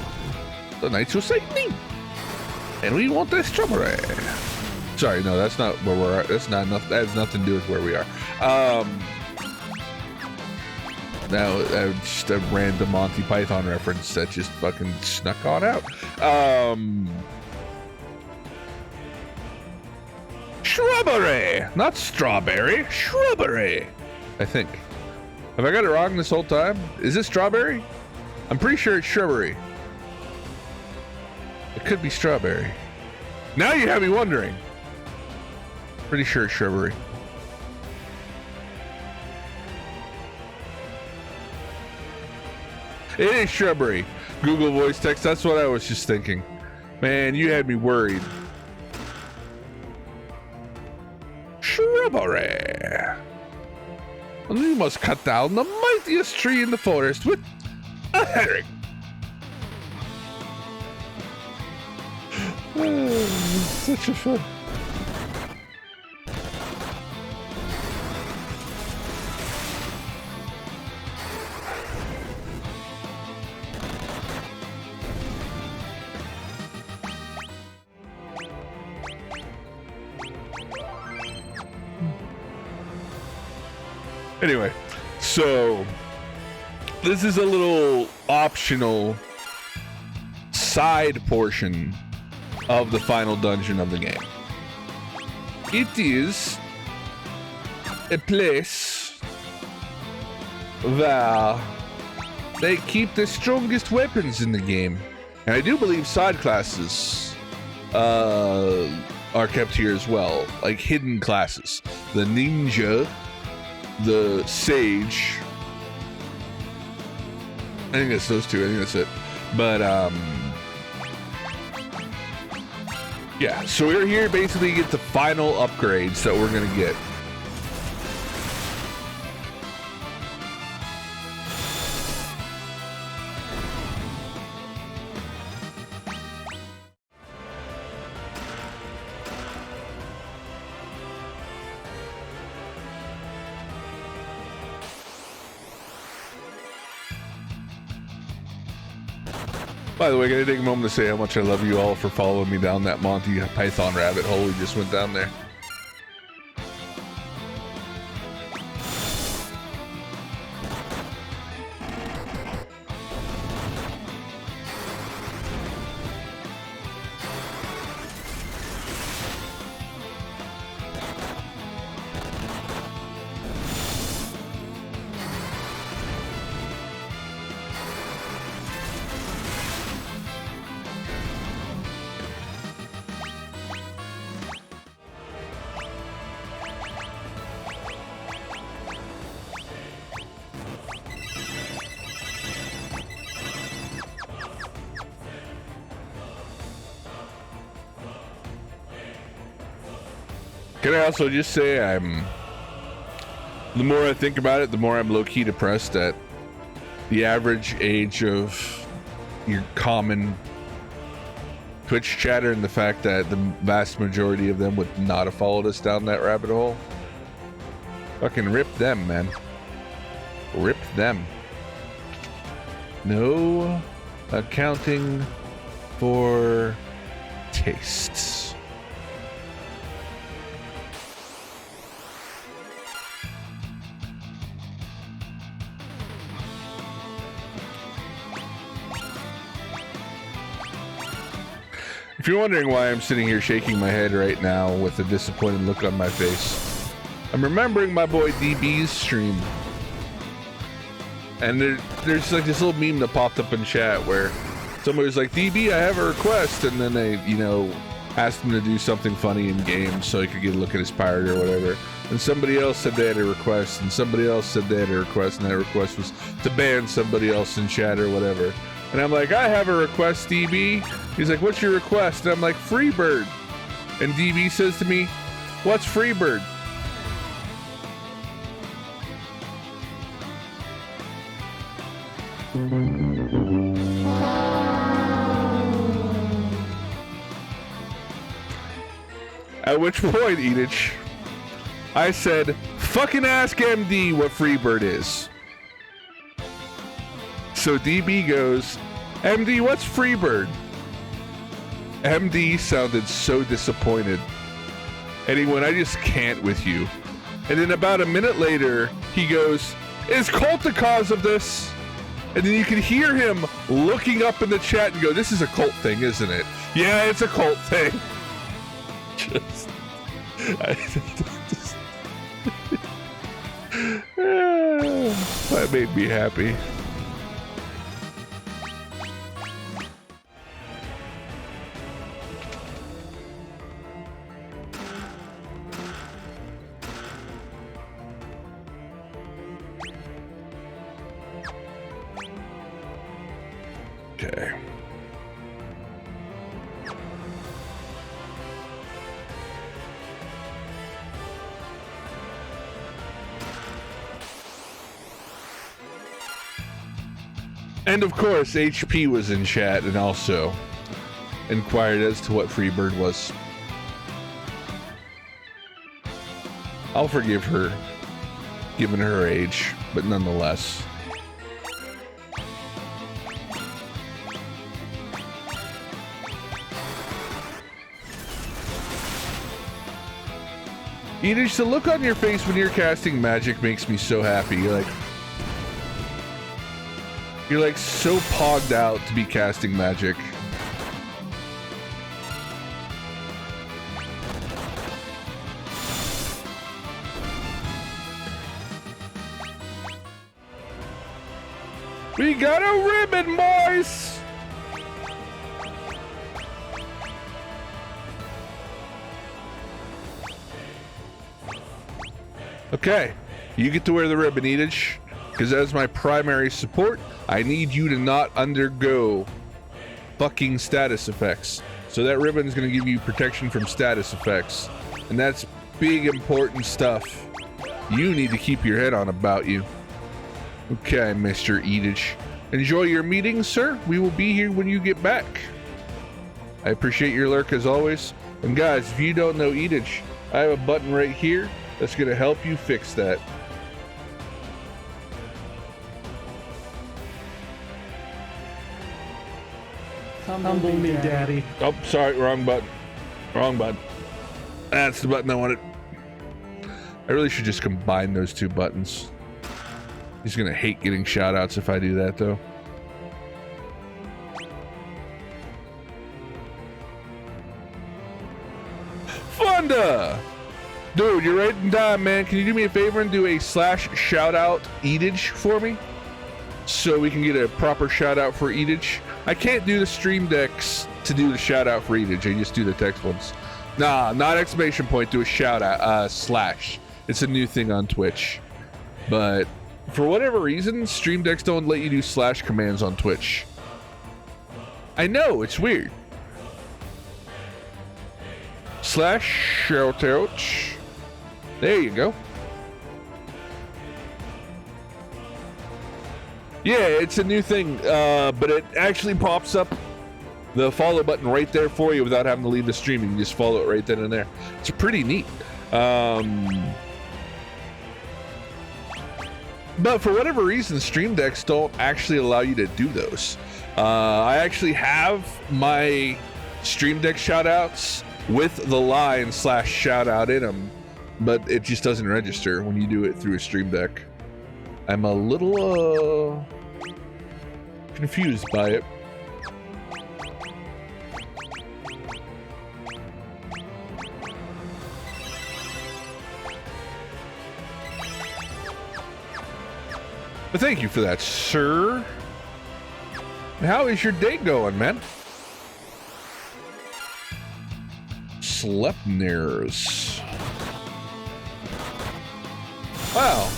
the Knights of Satan, and we want the strawberry. Sorry, no, that's not where we're at. That's not enough. That has nothing to do with where we are. Now, just a random Monty Python reference that just fucking snuck on out. Shrubbery, not strawberry. Shrubbery, I think. Have I got it wrong this whole time? Is it strawberry? I'm pretty sure it's shrubbery. It could be strawberry. Now you have me wondering. Pretty sure it's shrubbery. It is shrubbery. Google voice text. That's what I was just thinking. Man, you had me worried. Shrubbery. And we must cut down the mightiest tree in the forest with a herring. Such a fun. Anyway, so this is a little optional side portion of the final dungeon of the game. It is a place where they keep the strongest weapons in the game. And I do believe side classes are kept here as well, like hidden classes. The ninja, the sage. I think it's those two. I think that's it. But yeah, so we're here basically to get the final upgrades that we're gonna get. By the way, gonna take a moment to say how much I love you all for following me down that Monty Python rabbit hole we just went down there. Can I also just say the more I think about it, the more I'm low-key depressed at the average age of your common Twitch chatter and the fact that the vast majority of them would not have followed us down that rabbit hole. Fucking rip them, man. Rip them. No accounting for tastes. If you're wondering why I'm sitting here shaking my head right now with a disappointed look on my face, I'm remembering my boy DB's stream. And there's like this little meme that popped up in chat where somebody was like, DB, I have a request. And then they, you know, asked him to do something funny in game so he could get a look at his pirate or whatever. And somebody else said they had a request, and somebody else said they had a request, and that request was to ban somebody else in chat or whatever. And I'm like, I have a request, DB. He's like, what's your request? And I'm like, Freebird. And DB says to me, what's Freebird? At which point, Edith, I said, fucking ask MD what Freebird is. So DB goes, MD, what's Freebird? MD sounded so disappointed. And he went, I just can't with you. And then about a minute later, he goes, is cult the cause of this? And then you can hear him looking up in the chat and go, this is a cult thing, isn't it? Yeah, it's a cult thing. That made me happy. Okay. And of course, HP was in chat and also inquired as to what Freebird was. I'll forgive her, given her age, but nonetheless. Edith, the look on your face when you're casting magic makes me so happy. You're like so pogged out to be casting magic. We got a ribbon, boys! Okay, you get to wear the ribbon, Edith, because as my primary support, I need you to not undergo fucking status effects. So that ribbon is going to give you protection from status effects. And that's big, important stuff. You need to keep your head on about you. Okay, Mr. Edith. Enjoy your meeting, sir. We will be here when you get back. I appreciate your lurk as always. And guys, if you don't know Edith, I have a button right here that's going to help you fix that. Humble me, Daddy. Oh, sorry, wrong button. Wrong button. That's the button I wanted. I really should just combine those two buttons. He's gonna hate getting shoutouts if I do that, though. Fonda! Dude, you're right in time, man. Can you do me a favor and do a / shoutout Edith for me? So we can get a proper shout out for Edith. I can't do the stream decks to do the shout out for Edith. I just do the text ones. Nah, not exclamation point, do a shout out, /. It's a new thing on Twitch. But for whatever reason, stream decks don't let you do / commands on Twitch. I know, it's weird. / shout out. There you go. Yeah, it's a new thing, but it actually pops up the follow button right there for you without having to leave the stream. You can just follow it right then and there. It's pretty neat. But for whatever reason, stream decks don't actually allow you to do those. I actually have my stream deck shoutouts with the line / shoutout in them, but it just doesn't register when you do it through a stream deck. I'm a little confused by it. But thank you for that, sir. How is your day going, man? Sleipnirs. Wow.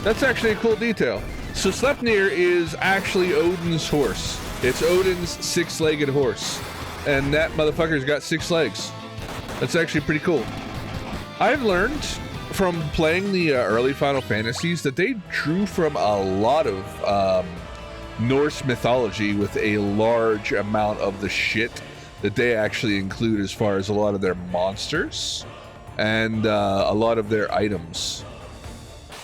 That's actually a cool detail. So Sleipnir is actually Odin's horse. It's Odin's 6-legged horse. And that motherfucker's got 6 legs. That's actually pretty cool. I've learned from playing the early Final Fantasies that they drew from a lot of Norse mythology with a large amount of the shit that they actually include as far as a lot of their monsters and a lot of their items.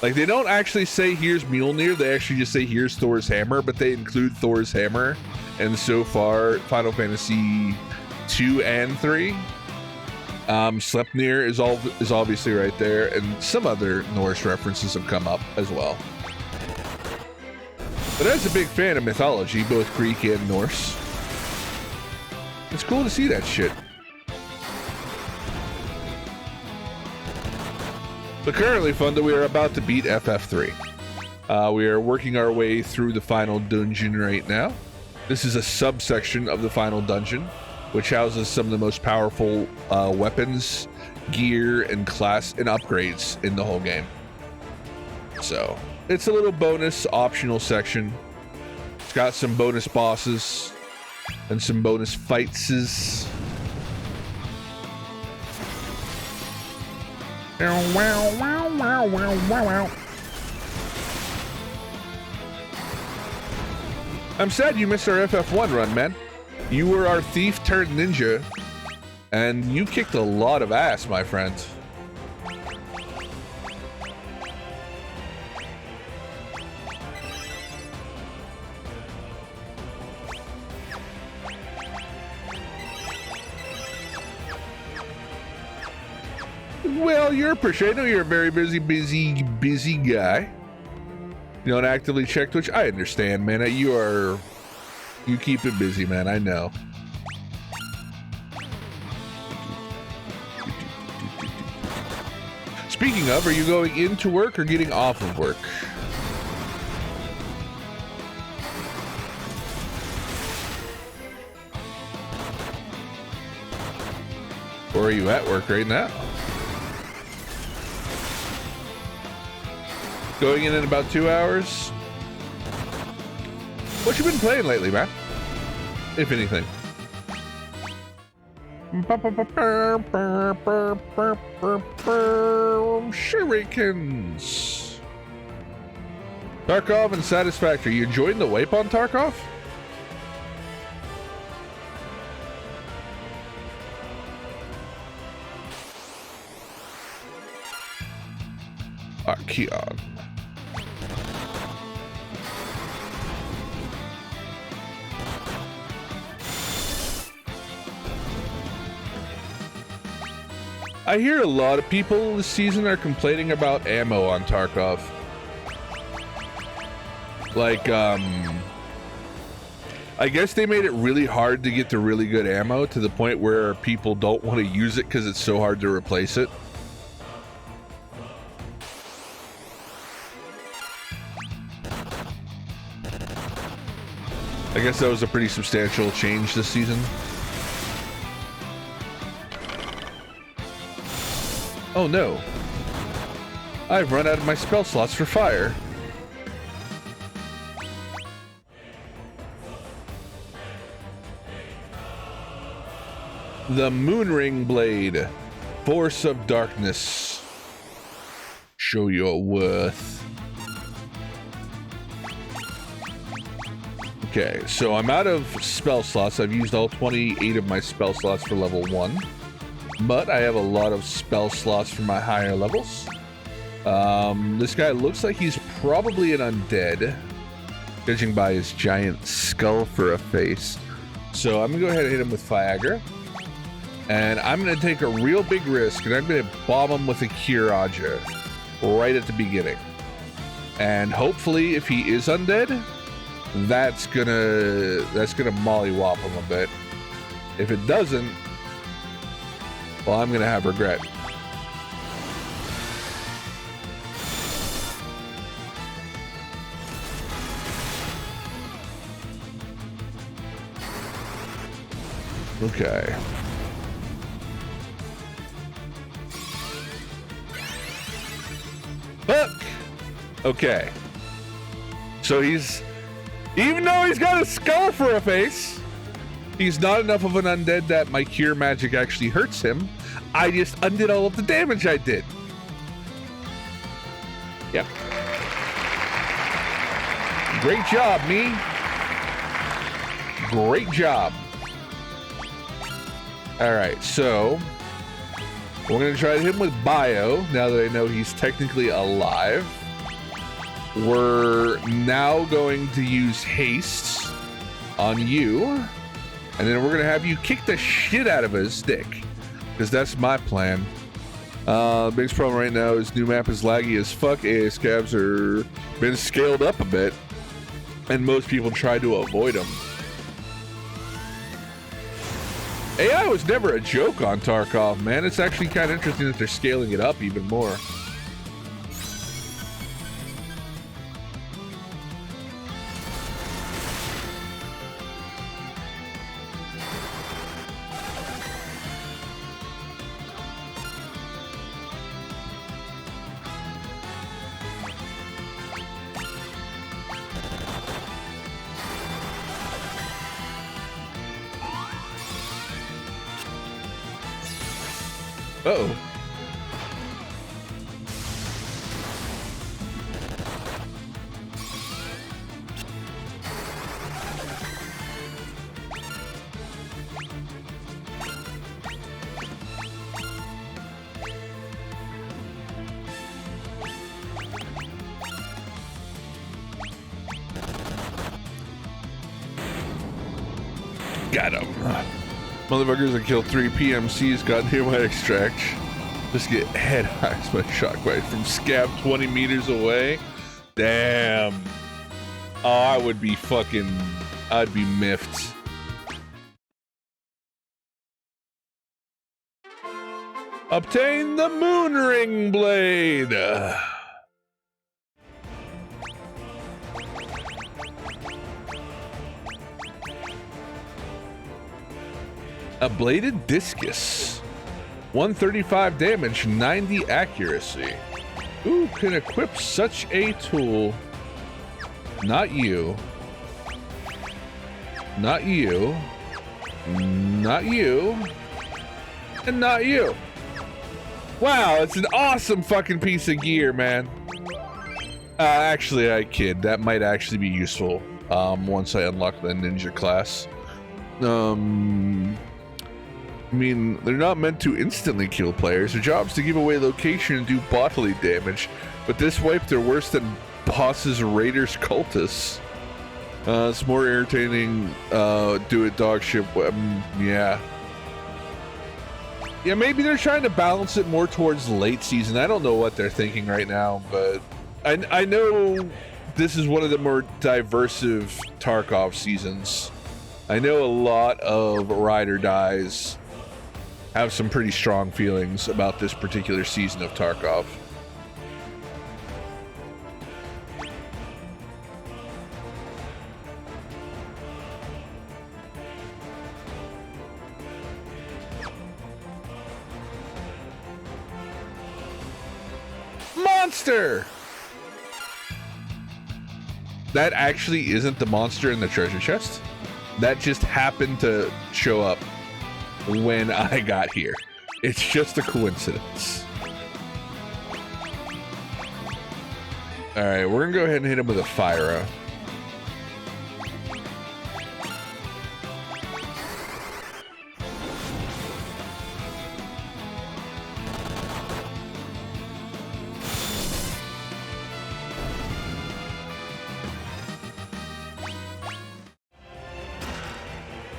Like, they don't actually say here's Mjolnir, they actually just say here's Thor's hammer, but they include Thor's hammer. And so far, Final Fantasy 2 and 3, Sleipnir is obviously right there, and some other Norse references have come up as well. But as a big fan of mythology, both Greek and Norse, it's cool to see that shit. But currently, Funda, we are about to beat FF3. We are working our way through the final dungeon right now. This is a subsection of the final dungeon, which houses some of the most powerful weapons, gear, and class and upgrades in the whole game. So it's a little bonus optional section. got some bonus bosses and some bonus fights. I'm sad you missed our FF1 run, man. You were our thief turned ninja, and you kicked a lot of ass, my friend. Well, you're appreciated. I know you're a very busy guy. You don't actively check Twitch. I understand, man. You keep it busy, man. I know. Speaking of, are you going into work or getting off of work? Or are you at work right now? Going in about 2 hours. What you been playing lately, man? If anything. Shurikens. Tarkov and Satisfactory. You enjoying the wipe on Tarkov? Archeon. I hear a lot of people this season are complaining about ammo on Tarkov. Like, I guess they made it really hard to get the really good ammo to the point where people don't want to use it because it's so hard to replace it. I guess that was a pretty substantial change this season. Oh no. I've run out of my spell slots for fire. The Moonring Blade. Force of Darkness. Show your worth. Okay, so I'm out of spell slots. I've used all 28 of my spell slots for level 1. But I have a lot of spell slots for my higher levels. This guy looks like he's probably an undead, judging by his giant skull for a face. So I'm gonna go ahead and hit him with Viagra. And I'm gonna take a real big risk, and I'm gonna bomb him with a Kiraja right at the beginning. And hopefully, if he is undead, that's gonna mollywop him a bit. If it doesn't, well, I'm gonna have regret. Okay. Fuck! Okay. So even though he's got a skull for a face, he's not enough of an undead that my cure magic actually hurts him. I just undid all of the damage I did. Yep. Great job, me. Great job. Alright, so we're going to try to hit him with Bio, now that I know he's technically alive. We're now going to use Haste on you. And then we're going to have you kick the shit out of his dick. Because that's my plan. Biggest problem right now is new map is laggy as fuck. AS cabs are been scaled up a bit. And most people try to avoid them. AI was never a joke on Tarkov, man. It's actually kind of interesting that they're scaling it up even more. Uh-oh. Got him. Motherfuckers that killed 3 PMCs got near my extract. Just get head eyes by shockwave from scab 20 meters away. Damn. Oh, I would be fucking... I'd be miffed. Obtain the moon ring blade. A bladed discus. 135 damage, 90 accuracy. Who can equip such a tool? Not you. Not you. Not you. And not you. Wow, it's an awesome fucking piece of gear, man. Actually, I kid. That might actually be useful once I unlock the ninja class. I mean, they're not meant to instantly kill players. Their job's to give away location and do bodily damage. But this wipe, they're worse than bosses, raiders, cultists. It's more irritating. Do it, dog shit. Yeah. Yeah, maybe they're trying to balance it more towards late season. I don't know what they're thinking right now, but I know this is one of the more diversive Tarkov seasons. I know a lot of ride or dies have some pretty strong feelings about this particular season of Tarkov. Monster! That actually isn't the monster in the treasure chest. That just happened to show up when I got here. It's just a coincidence. Alright, we're gonna go ahead and hit him with a fire arrow.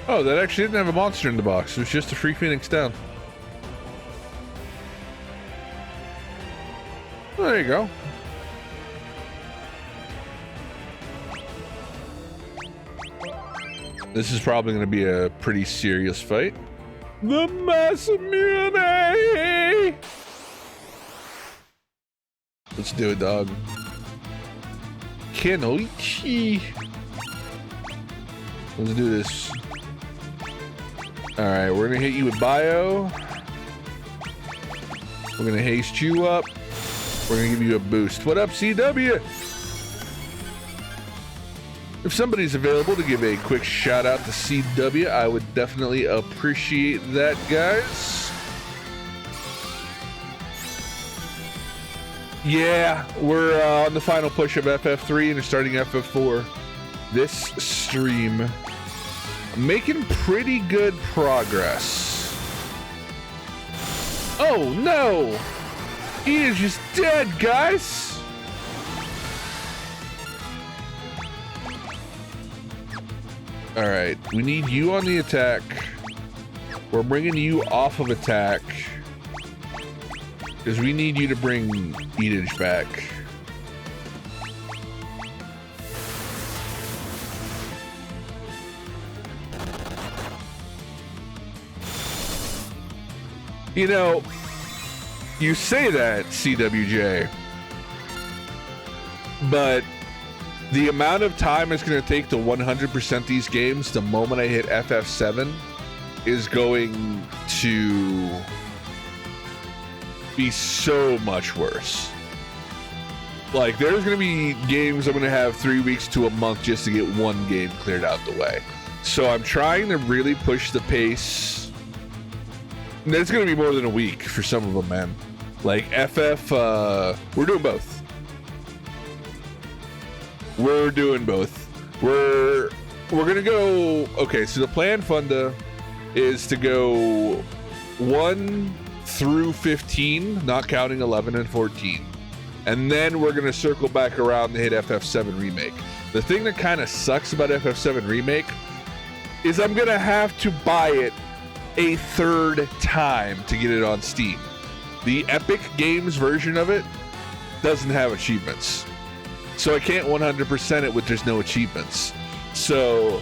Oh, that actually didn't have a monster in the box. It was just a free Phoenix down. Well, there you go. This is probably going to be a pretty serious fight. The Masamune! Let's do it, dog. Kenoichi. Let's do this. Alright, we're gonna hit you with bio. We're gonna haste you up. We're gonna give you a boost. What up, CW? If somebody's available to give a quick shout out to CW, I would definitely appreciate that, guys. Yeah, we're on the final push of FF3 and starting FF4 this stream. Making pretty good progress. Oh no! He is just dead, guys! Alright, we need you on the attack. We're bringing you off of attack. Because we need you to bring Edage back. You know, you say that, CWJ, but the amount of time it's going to take to 100% these games the moment I hit FF7 is going to be so much worse. Like, there's going to be games I'm going to have 3 weeks to a month just to get one game cleared out the way. So I'm trying to really push the pace It's gonna be more than a week for some of them, man. Like FF, we're doing both. We're doing both. We're gonna go. Okay, so the plan, Funda, is to go 1 through 15, not counting 11 and 14, and then we're gonna circle back around and hit FF7 remake. The thing that kind of sucks about FF7 remake is I'm gonna have to buy it a third time to get it on Steam. The Epic Games version of it doesn't have achievements, so I can't 100% it with there's no achievements. So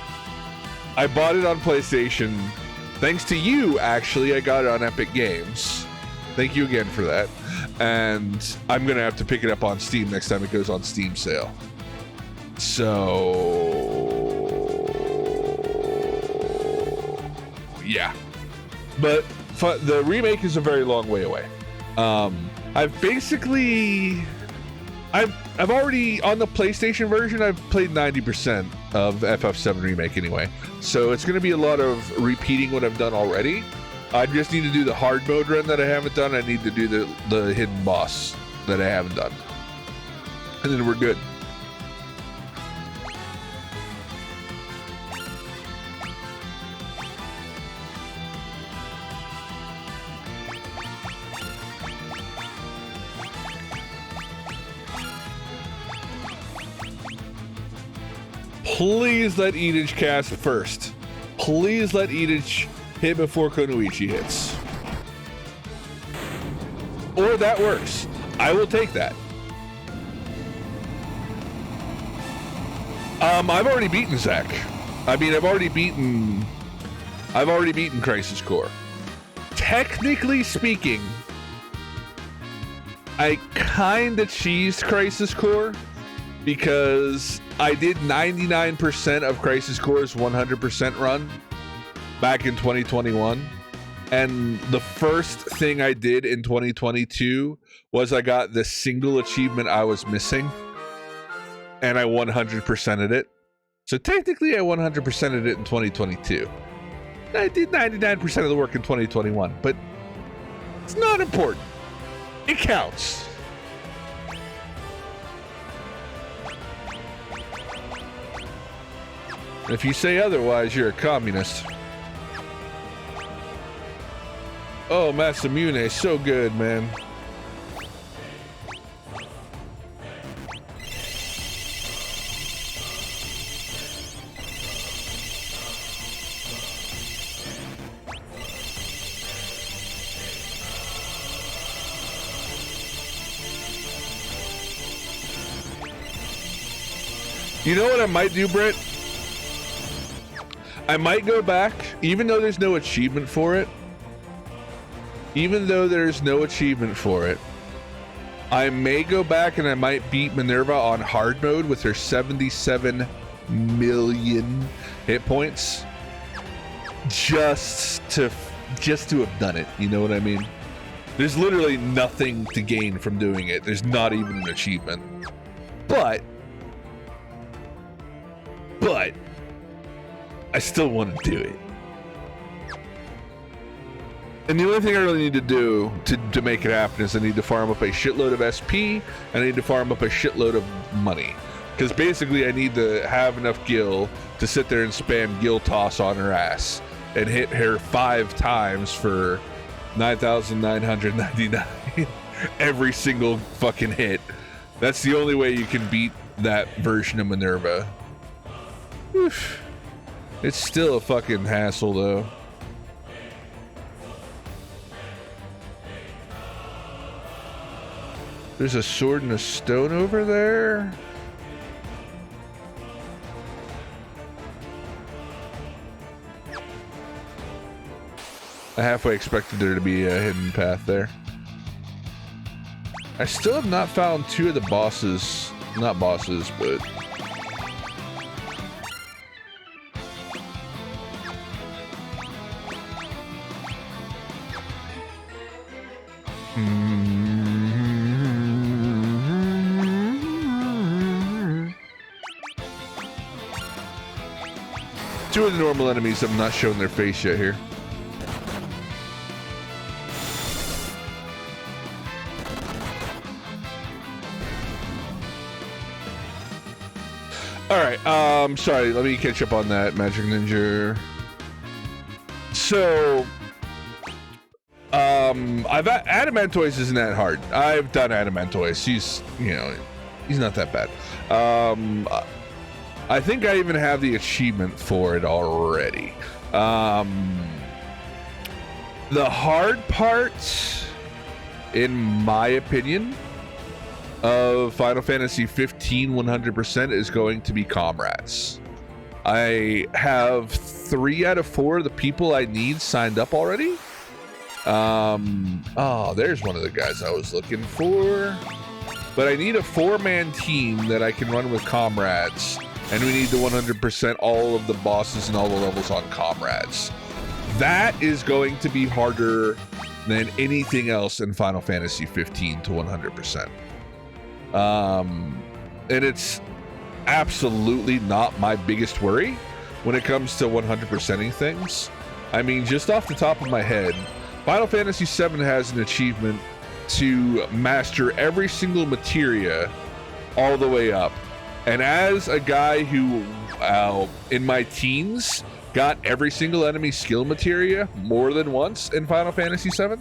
I bought it on PlayStation. Thanks to you, actually, I got it on Epic Games. Thank you again for that. And I'm gonna have to pick it up on Steam next time it goes on Steam sale. So yeah. But the remake is a very long way away. I've already, on the PlayStation version, I've played 90% of FF7 remake anyway. So it's going to be a lot of repeating what I've done already. I just need to do the hard mode run that I haven't done. I need to do the hidden boss that I haven't done. And then we're good. Please let Edich cast first. Please let Edich hit before Konoichi hits. Or that works. I will take that. I've already beaten Zack. I mean, I've already beaten Crisis Core. Technically speaking, I kinda cheesed Crisis Core because I did 99% of Crisis Core's 100% run back in 2021. And the first thing I did in 2022 was I got the single achievement I was missing. And I 100%ed it. So technically I 100%ed it in 2022. I did 99% of the work in 2021, but it's not important. It counts. If you say otherwise, you're a communist. Oh, Masamune, so good, man. You know what I might do, Britt? I might go back, even though there's no achievement for it. I may go back and I might beat Minerva on hard mode with her 77 million hit points. Just to have done it, you know what I mean? There's literally nothing to gain from doing it. There's not even an achievement. But I still want to do it. And the only thing I really need to do to make it happen is I need to farm up a shitload of SP, and I need to farm up a shitload of money. Because basically I need to have enough gil to sit there and spam gil toss on her ass and hit her 5 times for 9,999 every single fucking hit. That's the only way you can beat that version of Minerva. Oof. It's still a fucking hassle though. There's a sword and a stone over there. I halfway expected there to be a hidden path there. I still have not found 2 of the bosses. Not bosses, but... Two of the normal enemies have not shown their face yet here. All right. Sorry. Let me catch up on that, Magic Ninja. So, Adamantoise isn't that hard. I've done Adamantoise. He's not that bad. I think I even have the achievement for it already. The hard part, in my opinion, of Final Fantasy 15 100% is going to be comrades. I have 3 out of 4 of the people I need signed up already. Oh, there's one of the guys I was looking for. But I need a 4-man team that I can run with comrades. And we need to 100% all of the bosses and all the levels on comrades. That is going to be harder than anything else in Final Fantasy 15 to 100%. And it's absolutely not my biggest worry when it comes to 100%ing things. I mean, just off the top of my head, Final Fantasy 7 has an achievement to master every single materia all the way up. And as a guy who, in my teens, got every single enemy skill materia more than once in Final Fantasy 7,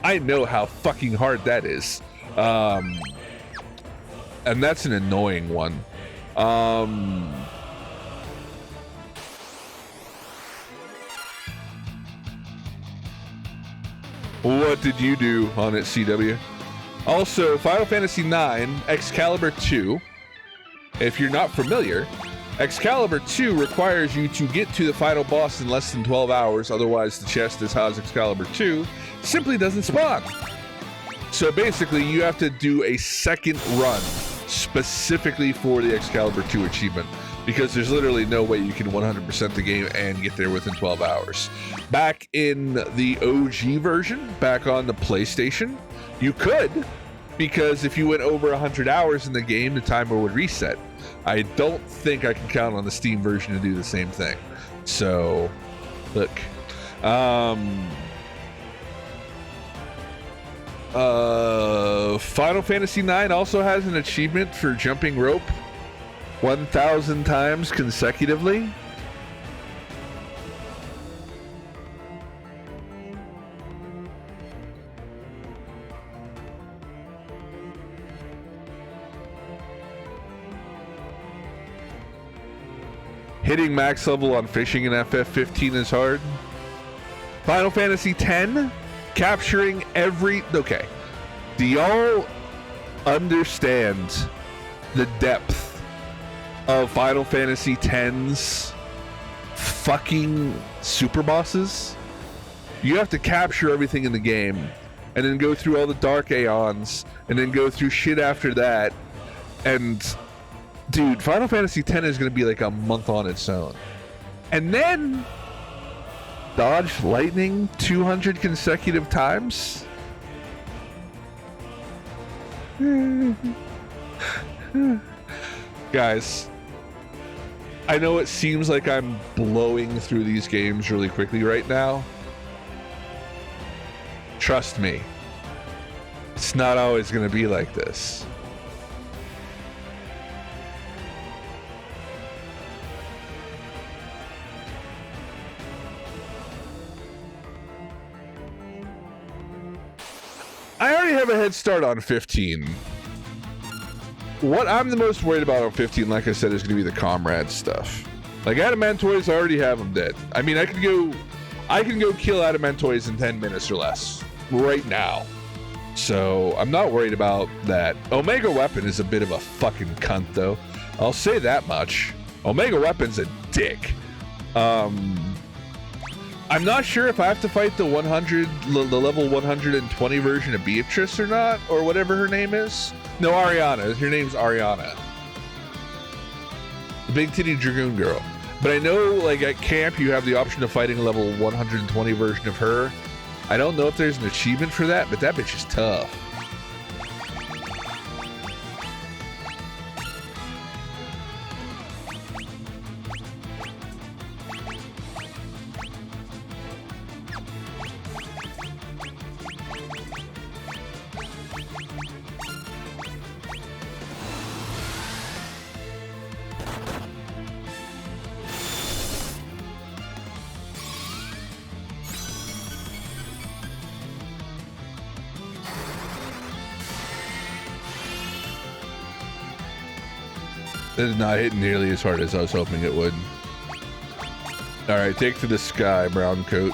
I know how fucking hard that is. And that's an annoying one. What did you do on it, CW? Also, Final Fantasy 9 Excalibur 2. If you're not familiar, Excalibur 2 requires you to get to the final boss in less than 12 hours, otherwise the chest that has Excalibur 2 simply doesn't spawn. So basically, you have to do a second run specifically for the Excalibur 2 achievement, because there's literally no way you can 100% the game and get there within 12 hours. Back in the OG version, back on the PlayStation, you could, because if you went over 100 hours in the game, the timer would reset. I don't think I can count on the Steam version to do the same thing. So, look. Final Fantasy 9 also has an achievement for jumping rope 1,000 times consecutively. Hitting max level on fishing in FF3 is hard. Final Fantasy 10, capturing every... Okay. Do y'all understand the depth of Final Fantasy X's fucking super bosses? You have to capture everything in the game, and then go through all the Dark Aeons, and then go through shit after that, and... Dude, Final Fantasy X is going to be like a month on its own. And then dodge lightning 200 consecutive times? Guys, I know it seems like I'm blowing through these games really quickly right now. Trust me, it's not always going to be like this. I already have a head start on 15. What I'm the most worried about on 15, like I said, is going to be the comrade stuff. Like Adamantoise, I already have them dead. I mean, I can go kill Adamantoise in 10 minutes or less right now. So I'm not worried about that. Omega Weapon is a bit of a fucking cunt, though. I'll say that much. Omega Weapon's a dick. I'm not sure if I have to fight the level 120 version of Beatrice or not, or whatever her name is. No, Ariana. Her name's Ariana. The big titty Dragoon girl. But I know, like, at camp, you have the option of fighting a level 120 version of her. I don't know if there's an achievement for that, but that bitch is tough. It's not hitting nearly as hard as I was hoping it would. Alright, take to the sky, brown coat.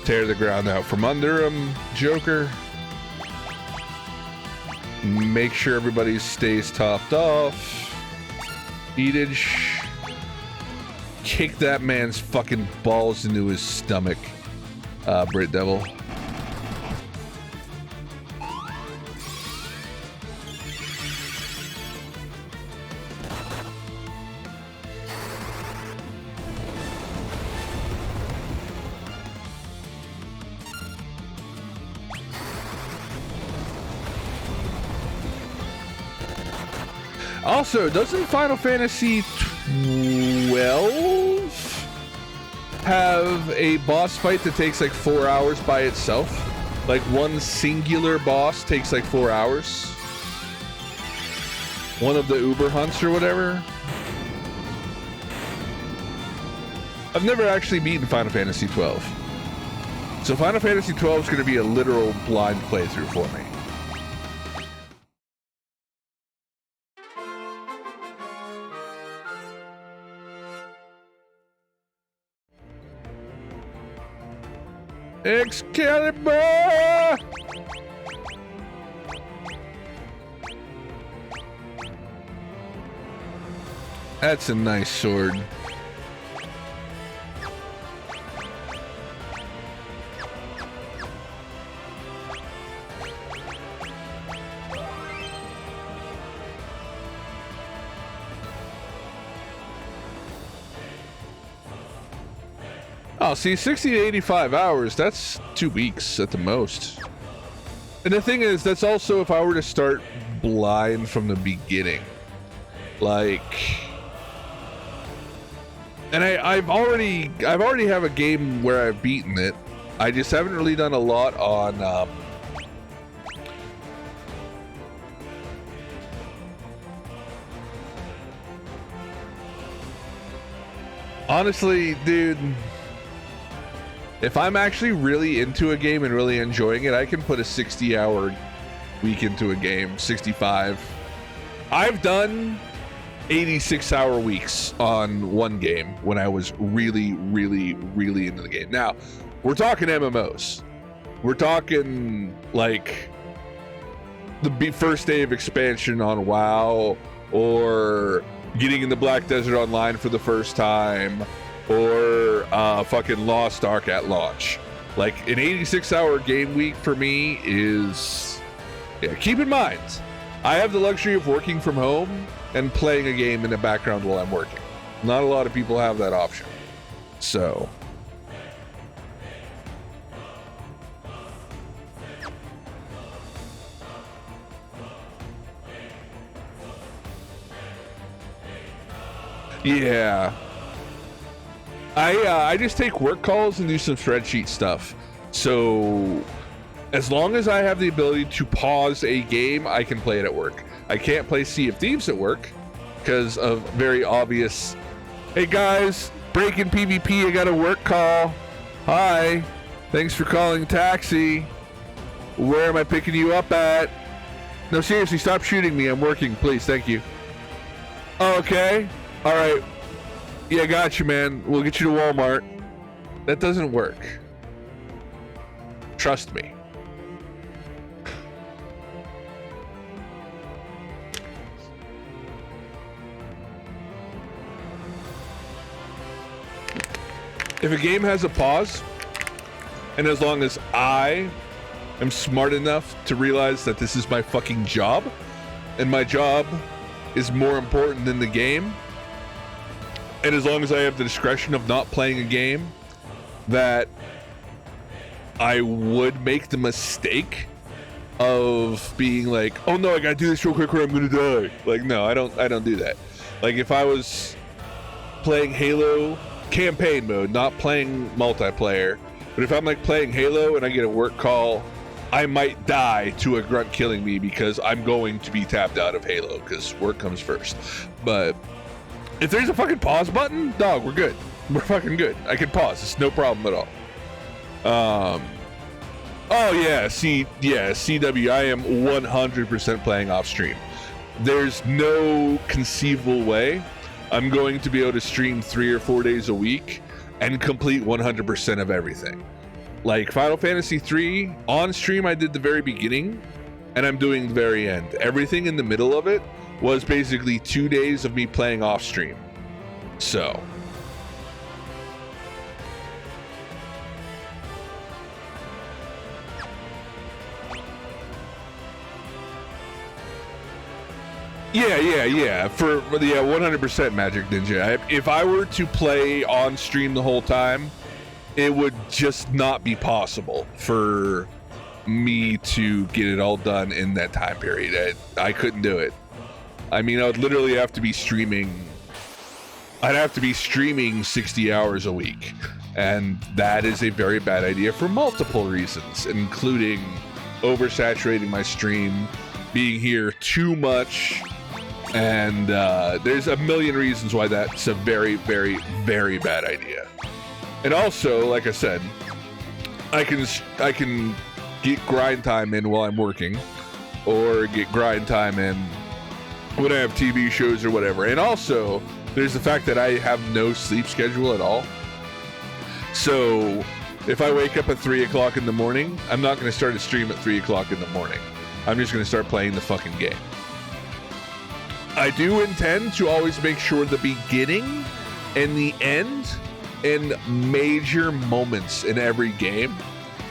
Tear the ground out from under him, Joker. Make sure everybody stays topped off. Eatage. Kick that man's fucking balls into his stomach, Brit Devil. Also, doesn't Final Fantasy 12 have a boss fight that takes like 4 hours by itself? Like one singular boss takes like 4 hours? One of the Uber hunts or whatever? I've never actually beaten Final Fantasy 12. So Final Fantasy 12 is going to be a literal blind playthrough for me. Excalibur! That's a nice sword. Oh, see, 60 to 85 hours, that's 2 weeks at the most. And the thing is, that's also if I were to start blind from the beginning. Like... And I've already have a game where I've beaten it. I just haven't really done a lot on, honestly, dude... If I'm actually really into a game and really enjoying it, I can put a 60-hour week into a game, 65. I've done 86-hour weeks on one game when I was really, really, really into the game. Now, we're talking MMOs. We're talking, like, the first day of expansion on WoW, or getting in the Black Desert Online for the first time, or fucking Lost Ark at launch. Like, an 86-hour game week for me is... Yeah, keep in mind, I have the luxury of working from home and playing a game in the background while I'm working. Not a lot of people have that option. So... Yeah. I just take work calls and do some spreadsheet stuff. So as long as I have the ability to pause a game, I can play it at work. I can't play Sea of Thieves at work because of very obvious, hey guys, breaking PvP, I got a work call. Hi, thanks for calling taxi. Where am I picking you up at? No, seriously, stop shooting me. I'm working, please, thank you. Okay, all right. Yeah, got you, man. We'll get you to Walmart. That doesn't work. Trust me. If a game has a pause, and as long as I am smart enough to realize that this is my fucking job, and my job is more important than the game, and as long as I have the discretion of not playing a game that I would make the mistake of being like, oh no, I gotta do this real quick or I'm gonna die. Like, no, I don't do that. Like, if I was playing Halo campaign mode, not playing multiplayer, but if I'm like playing Halo and I get a work call, I might die to a grunt killing me because I'm going to be tapped out of Halo because work comes first. But if there's a fucking pause button, dog, we're good. We're fucking good. I can pause. It's no problem at all. Oh yeah, CW. I am 100% playing off stream. there's no conceivable way I'm going to be able to stream 3 or 4 days a week and complete 100% of everything. Like Final Fantasy 3 on stream, I did the very beginning, and I'm doing the very end. Everything in the middle of it was basically 2 days of me playing off stream. So yeah. For 100% Magic Ninja. If I were to play on stream the whole time, it would just not be possible for me to get it all done in that time period. I couldn't do it. I mean, I would literally have to be streaming. I'd have to be streaming 60 hours a week. And that is a very bad idea for multiple reasons, including oversaturating my stream, being here too much, and there's a million reasons why that's a very, very, very bad idea. And also, like I said, I can get grind time in while I'm working, or get grind time in when I have TV shows or whatever. And also, there's the fact that I have no sleep schedule at all. So if I wake up at 3 o'clock in the morning, I'm not going to start a stream at 3 o'clock in the morning. I'm just going to start playing the fucking game. I do intend to always make sure the beginning and the end and major moments in every game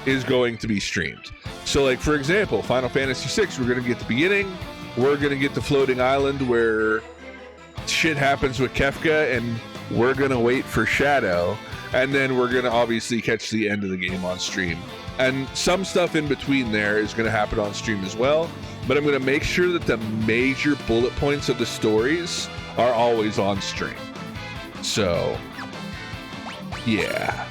is going to be streamed. So like, for example, Final Fantasy VI, we're going to get the beginning, we're going to get the floating island where shit happens with Kefka, and we're going to wait for Shadow, and then we're going to obviously catch the end of the game on stream. And some stuff in between there is going to happen on stream as well, but I'm going to make sure that the major bullet points of the stories are always on stream. So, yeah.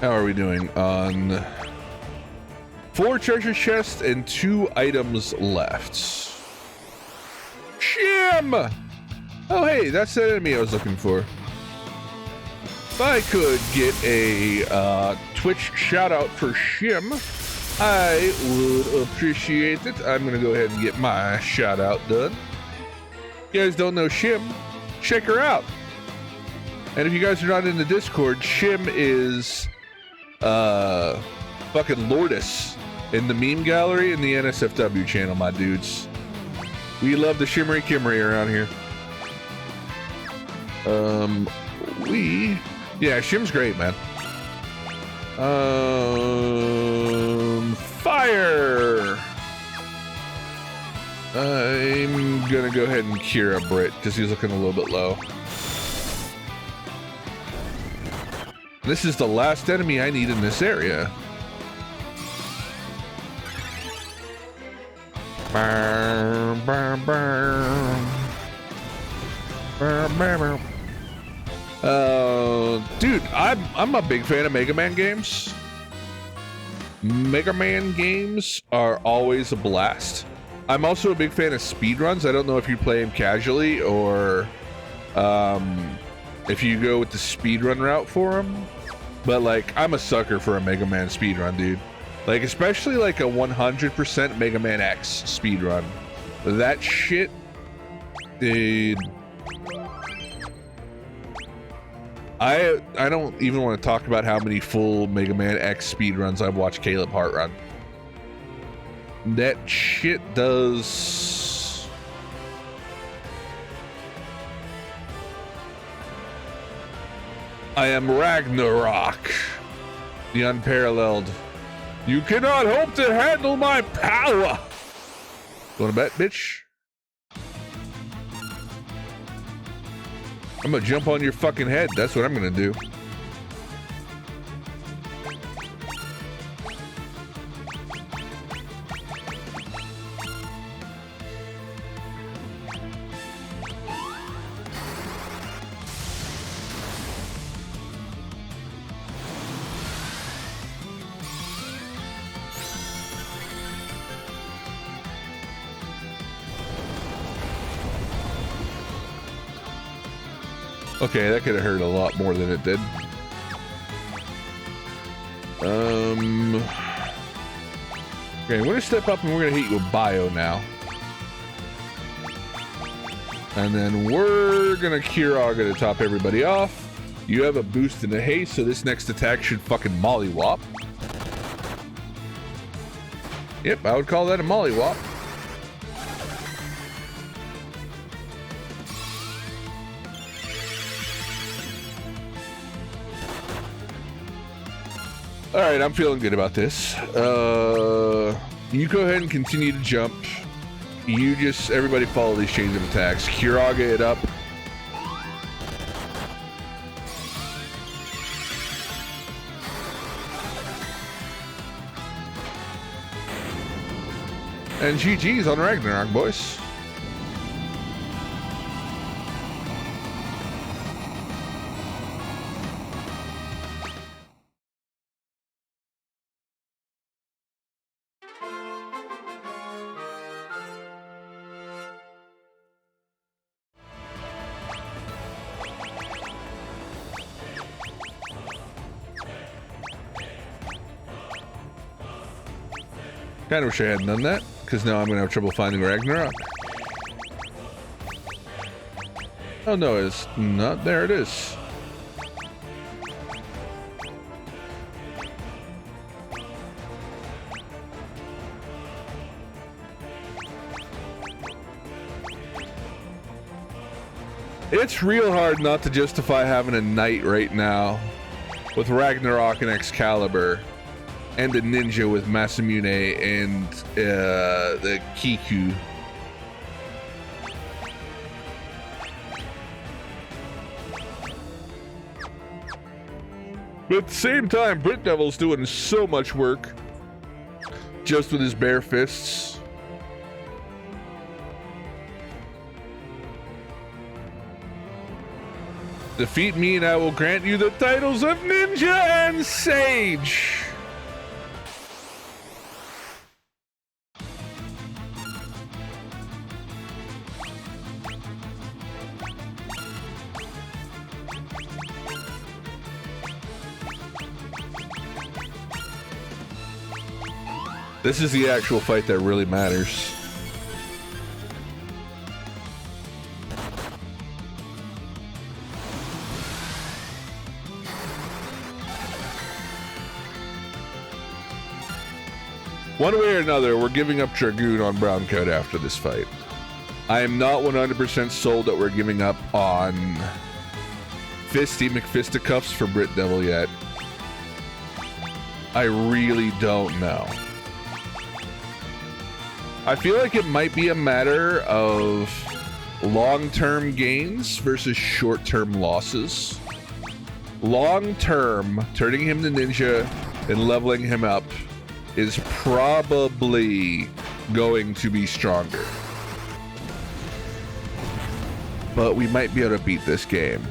How are we doing on 4 treasure chests and 2 items left? Shim! Oh, hey, that's the enemy I was looking for. If I could get a Twitch shout out for Shim, I would appreciate it. I'm going to go ahead and get my shout out done. If you guys don't know Shim, check her out. And if you guys are not in the Discord, Shim is fucking Lourdes in the meme gallery and the NSFW channel, my dudes. We love the shimmery kimmery around here. Yeah, Shim's great, man. Fire! I'm gonna go ahead and cure up Brit because he's looking a little bit low. This is the last enemy I need in this area. Dude, I'm a big fan of Mega Man games. Mega Man games are always a blast. I'm also a big fan of speedruns. I don't know if you play them casually or if you go with the speedrun route for them, but like, I'm a sucker for a Mega Man speedrun, dude. Like, especially like a 100% Mega Man X speedrun. That shit, dude. I don't even want to talk about how many full Mega Man X speedruns I've watched Caleb Hart run. That shit does... I am Ragnarok, the unparalleled. You cannot hope to handle my power. Wanna bet, bitch? I'm gonna jump on your fucking head. That's what I'm gonna do. Okay, that could have hurt a lot more than it did. Okay, we're gonna step up and we're gonna hit you with bio now. And then we're gonna Kiraga to top everybody off. You have a boost in the haste, so this next attack should fucking mollywop. Yep, I would call that a mollywop. Alright, I'm feeling good about this. You go ahead and continue to jump. You just, everybody follow these chains of attacks. Kiraga it up. And GG's on Ragnarok, boys. Kinda wish I hadn't done that, because now I'm gonna have trouble finding Ragnarok. Oh no, it's not. There it is. It's real hard not to justify having a knight right now with Ragnarok and Excalibur, and a ninja with Masamune and the Kiku. But at the same time, Brit Devil's doing so much work just with his bare fists. Defeat me and I will grant you the titles of Ninja and Sage. This is the actual fight that really matters. One way or another, we're giving up Dragoon on Brown Coat after this fight. I am not 100% sold that we're giving up on Fisty McFisticuffs for Brit Devil yet. I really don't know. I feel like it might be a matter of long-term gains versus short-term losses. Long-term, turning him to ninja and leveling him up is probably going to be stronger. But we might be able to beat this game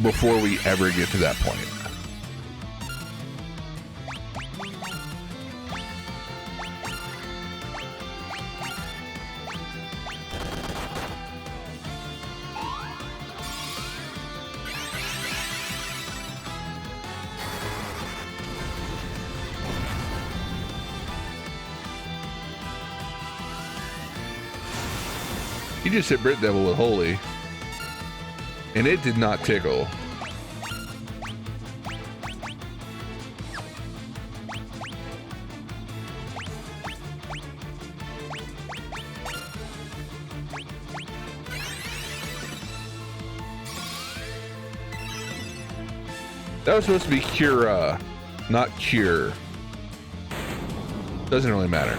before we ever get to that point. He just hit Brit Devil with Holy, and it did not tickle. That was supposed to be Cura, not Cure. Doesn't really matter.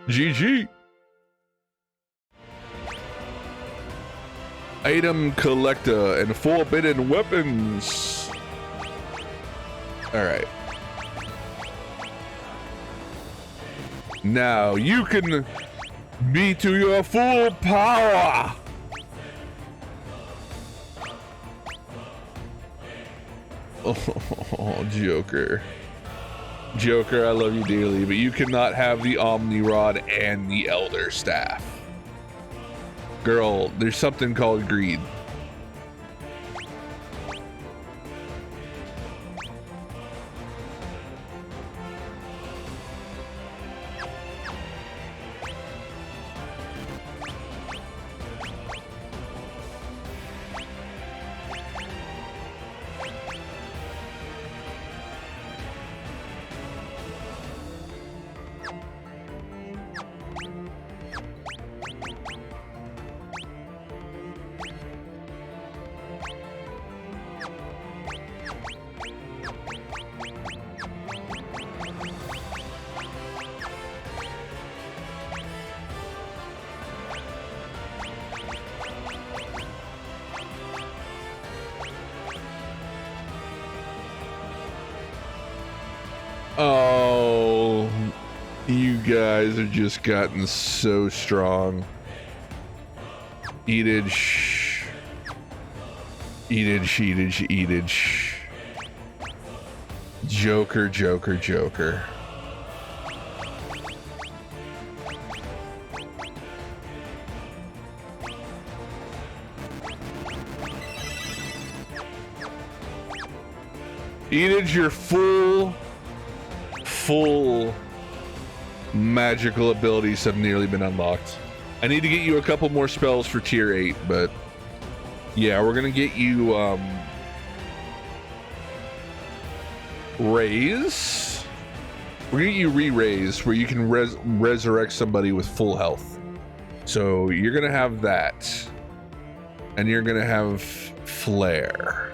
GG. Item collector and forbidden weapons. All right. Now you can be to your full power. Oh, Joker. Joker, I love you dearly, but you cannot have the Omni Rod and the Elder Staff. Girl, there's something called greed. Oh, you guys have just gotten so strong. Eatage. Joker, Joker, Joker. Eatage, your full magical abilities have nearly been unlocked. I need to get you a couple more spells for tier 8, but yeah, we're gonna get you raise. We're gonna get you re-raise, where you can resurrect somebody with full health. So you're gonna have that, and you're gonna have Flare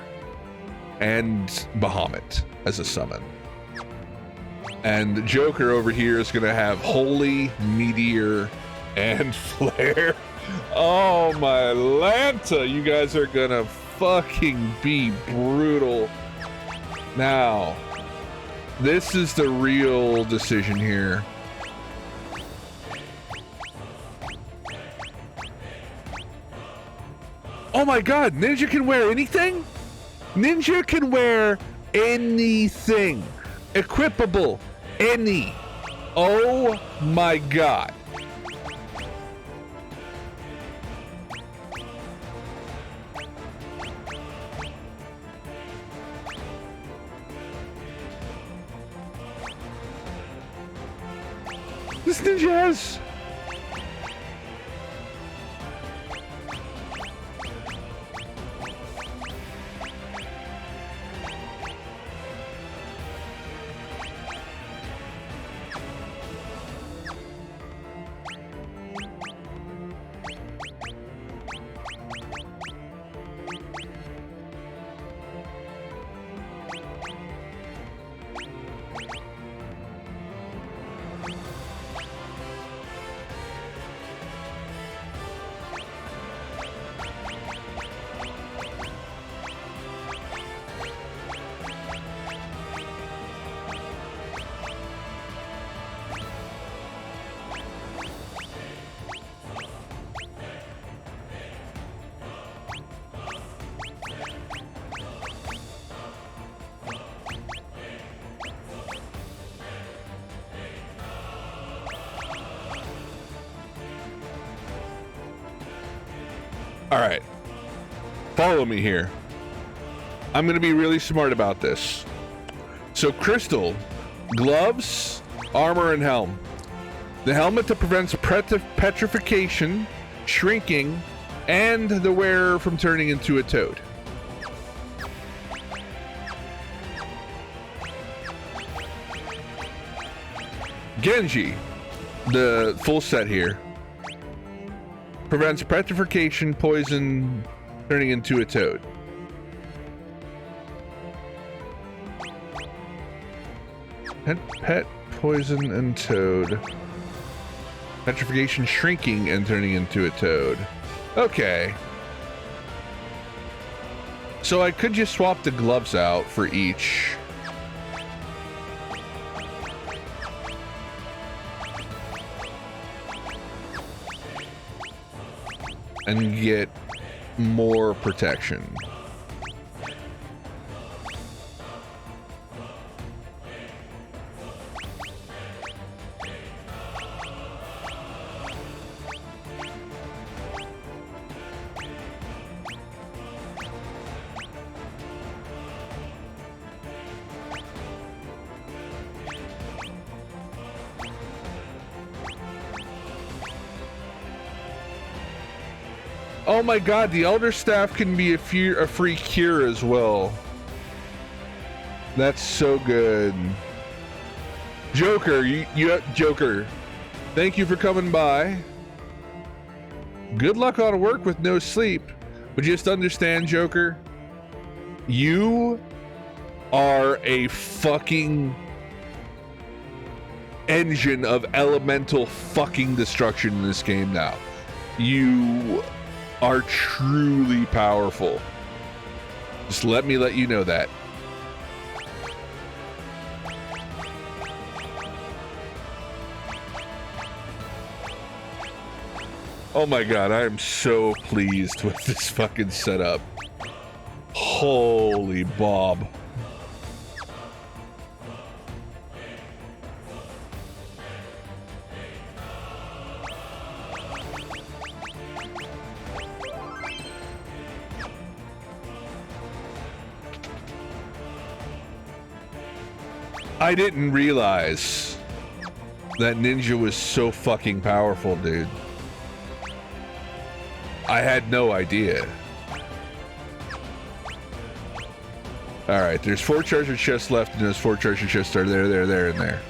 and Bahamut as a summon. And Joker over here is gonna have Holy, Meteor, and Flare. Oh my Lanta, you guys are gonna fucking be brutal. Now, this is the real decision here. Oh my god, Ninja can wear anything? Ninja can wear anything. Equipable. Any. Oh my god. This ninja has... All right, follow me here. I'm gonna be really smart about this. So Crystal, gloves, armor, and helm. The helmet that prevents petrification, shrinking, and the wearer from turning into a toad. Genji, the full set here. Prevents petrification, poison, turning into a toad. Pet, poison, and toad. Petrification, shrinking, and turning into a toad. Okay. So I could just swap the gloves out for each. and get more protection. Oh my god, the Elder Staff can be a free cure as well. That's so good. Joker, Joker, thank you for coming by. Good luck on work with no sleep. But just understand, Joker, you are a fucking engine of elemental fucking destruction in this game now. You are truly powerful. Just let me let you know that. Oh my god, I am so pleased with this fucking setup. Holy Bob. I didn't realize that Ninja was so fucking powerful, dude. I had no idea. Alright, there's 4 treasure chests left, and those 4 treasure chests are there, and there.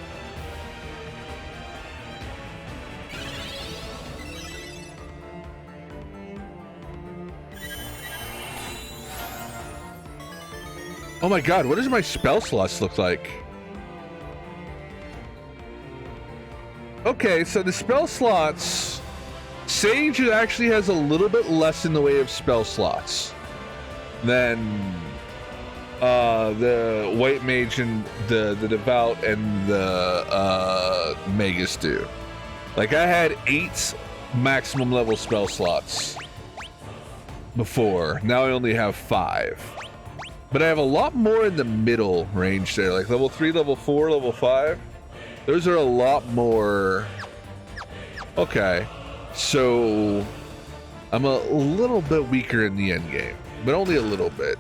Oh my god, what does my spell slots look like? Okay, so the spell slots... Sage actually has a little bit less in the way of spell slots than the White Mage and the Devout and the Magus do. Like, I had 8 maximum level spell slots before. Now I only have 5. But I have a lot more in the middle range there. Like level 3, level 4, level 5. Those are a lot more... Okay. So, I'm a little bit weaker in the end game, but only a little bit.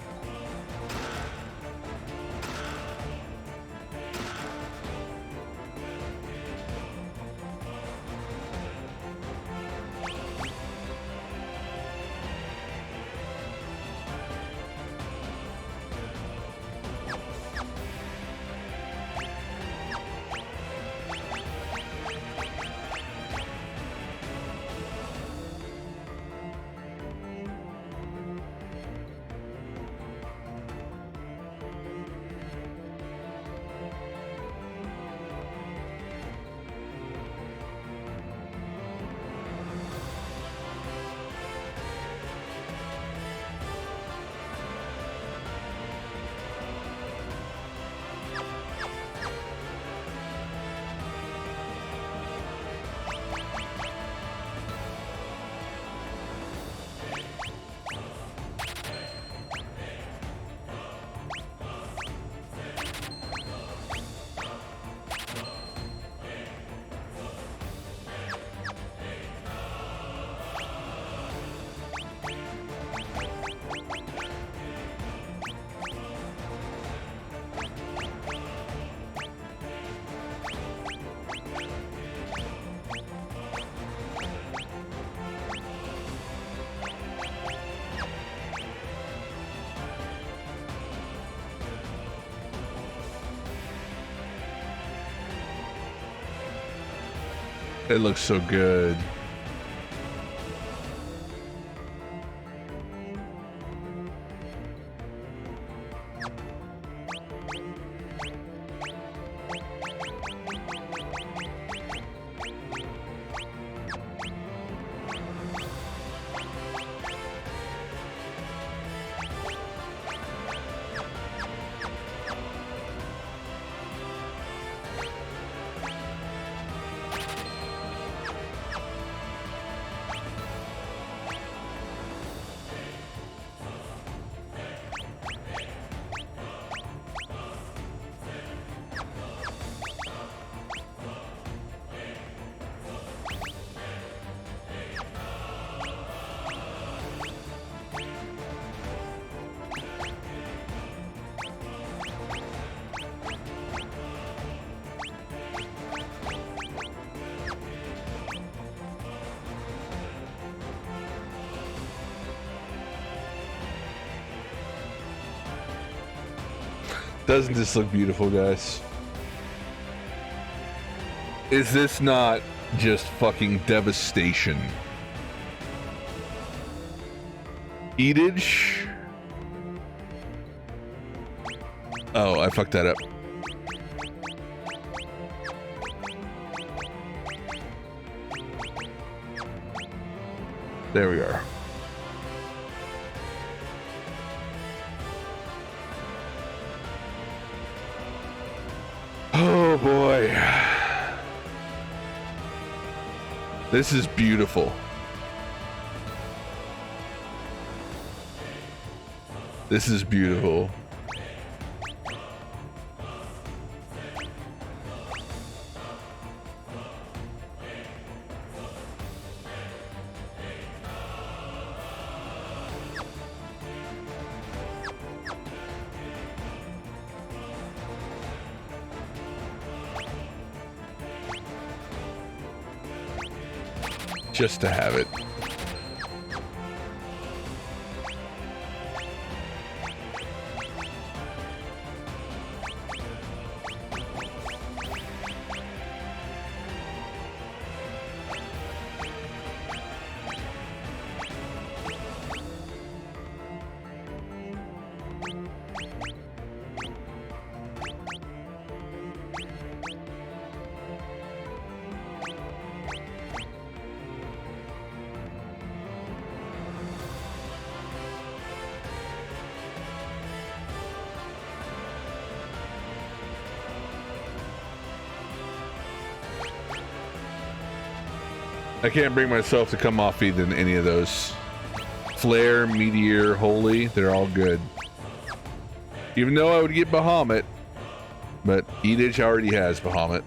It looks so good. Doesn't this look beautiful, guys? Is this not just fucking devastation? Eatage. Oh, I fucked that up. There we are. Oh boy. This is beautiful. This is beautiful. Just to have it. I can't bring myself to come off either any of those. Flare, Meteor, Holy, they're all good. Even though I would get Bahamut, but Eatage already has Bahamut.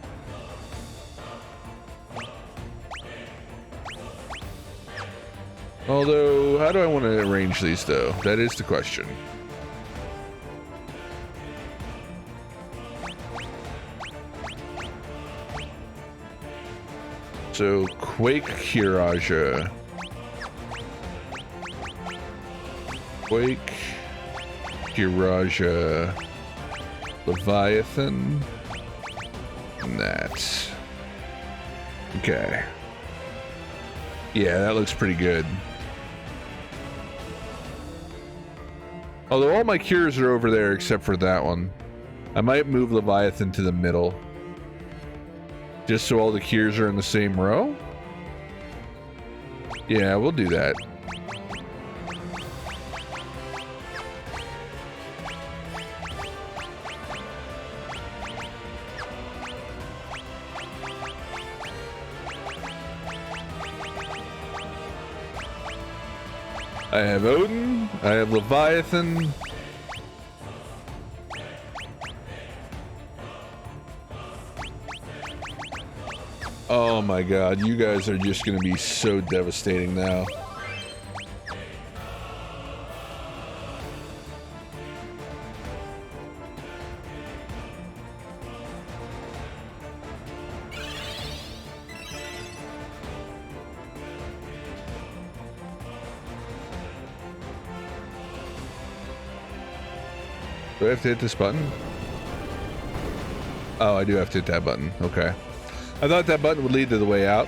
Although, how do I want to arrange these though? That is the question. So, Quake Kiraja. Quake Kiraja. Leviathan. And that. Okay. Yeah, that looks pretty good. Although all my cures are over there except for that one. I might move Leviathan to the middle. Just so all the cures are in the same row? Yeah, we'll do that. I have Odin, I have Leviathan. Oh my god, you guys are just gonna be so devastating now. Do I have to hit this button? Oh, I do have to hit that button. Okay. I thought that button would lead to the way out.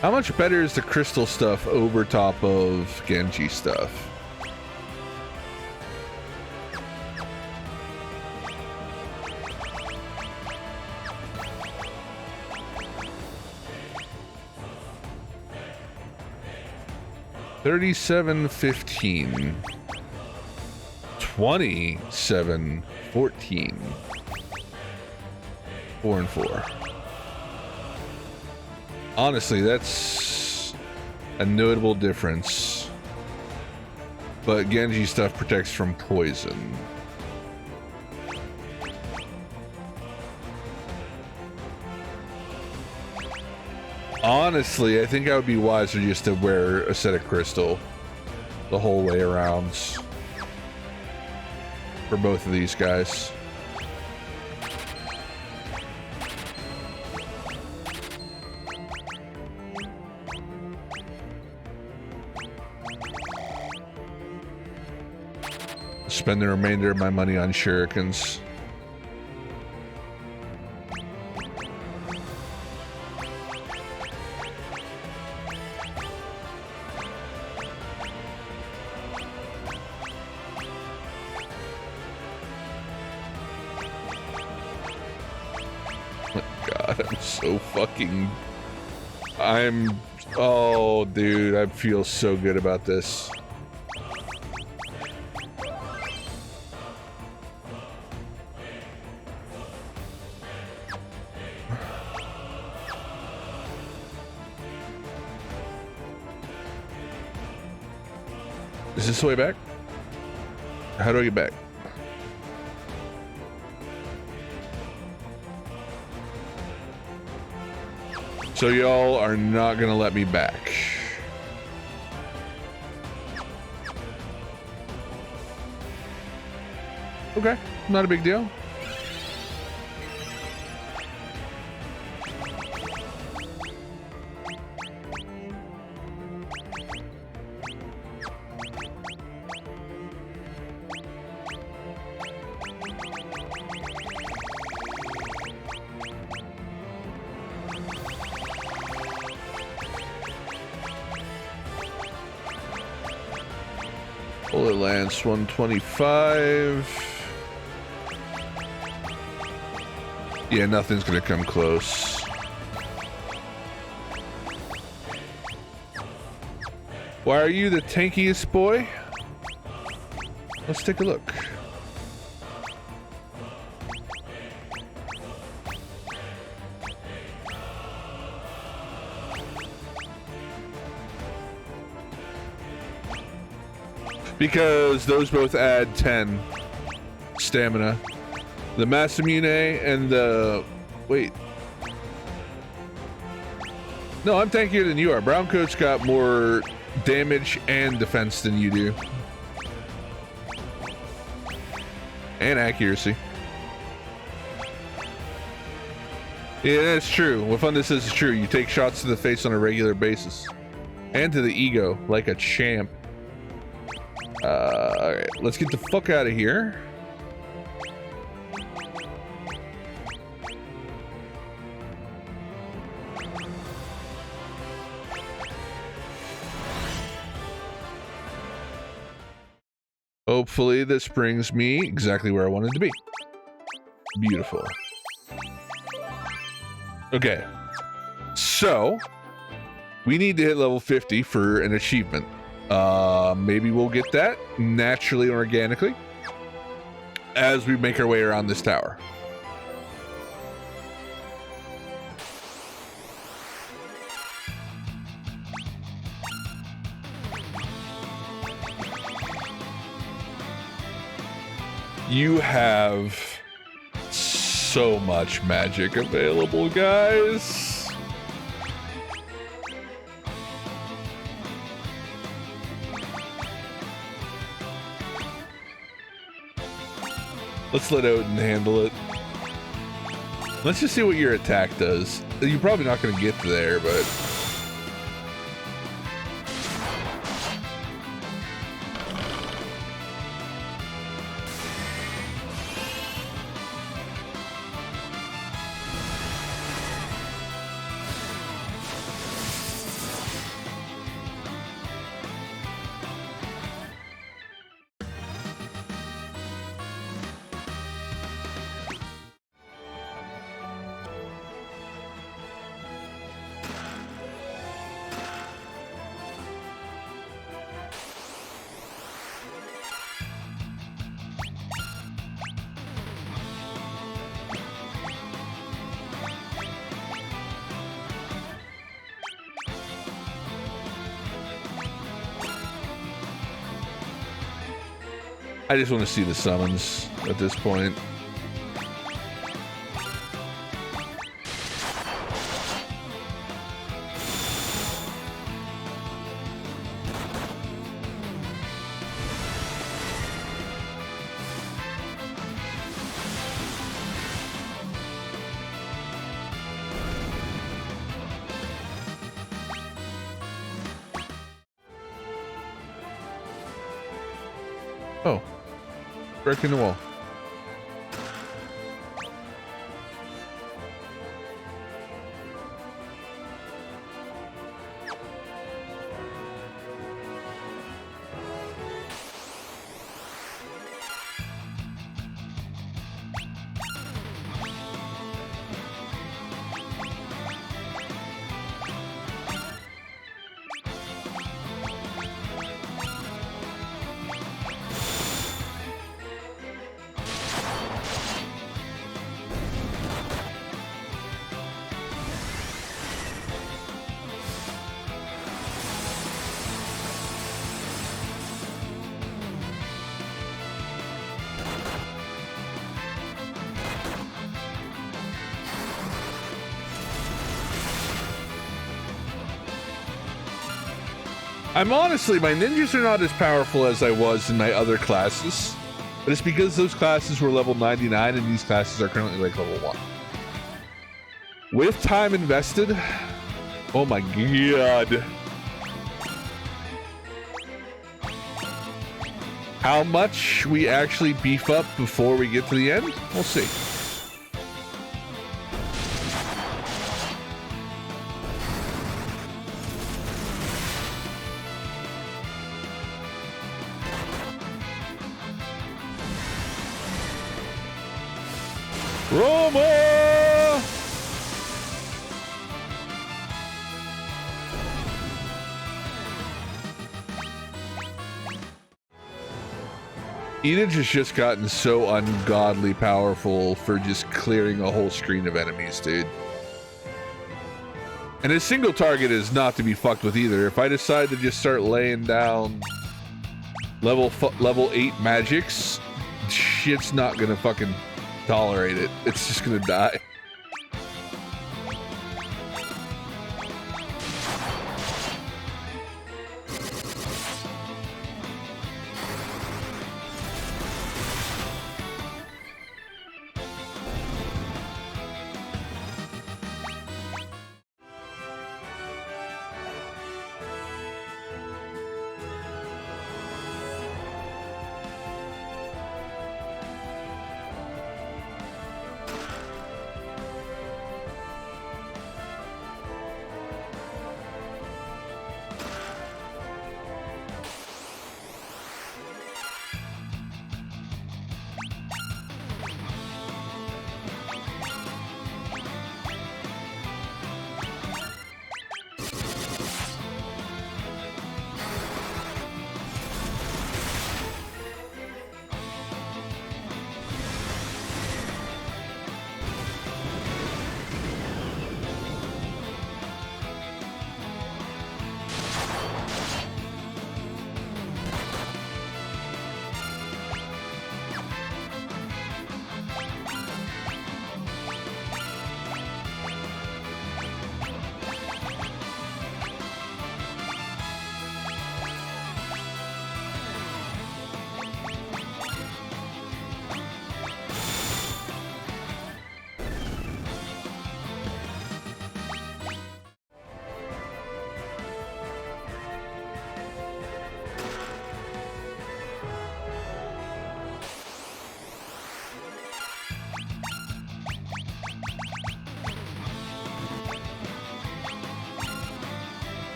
How much better is the crystal stuff over top of Genji stuff? $37.15. $27.14. 4 and 4. Honestly, that's a notable difference. But Genji stuff protects from poison. Honestly, I think I would be wiser just to wear a set of crystal the whole way around for both of these guys. Spend the remainder of my money on shurikens. Oh, dude, I feel so good about this. Is this the way back? How do I get back? So y'all are not gonna let me back. Okay, not a big deal. Bullet Lance 125. Yeah, nothing's gonna come close. Why are you the tankiest boy? Let's take a look. Because those both add 10 stamina. The Masamune and the... Wait. No, I'm tankier than you are. Brown Coat's got more damage and defense than you do. And accuracy. Yeah, that's true. What fun this is true. You take shots to the face on a regular basis. And to the ego, like a champ. Alright, let's get the fuck out of here. Hopefully this brings me exactly where I wanted to be. Beautiful. Okay. So, we need to hit level 50 for an achievement. Maybe we'll get that naturally or organically as we make our way around this tower. You have so much magic available, guys. Let's let Odin handle it. Let's just see what your attack does. You're probably not going to get there, but... I just want to see the summons at this point. Oh, breaking the wall. I'm honestly, my ninjas are not as powerful as I was in my other classes, but it's because those classes were level 99 and these classes are currently like level 1. With time invested, oh my god. How much we actually beef up before we get to the end, we'll see. Roma! Edith has just gotten so ungodly powerful for just clearing a whole screen of enemies, dude. And his single target is not to be fucked with either. If I decide to just start laying down level 8 magics, shit's not gonna fucking tolerate it. It's just gonna die.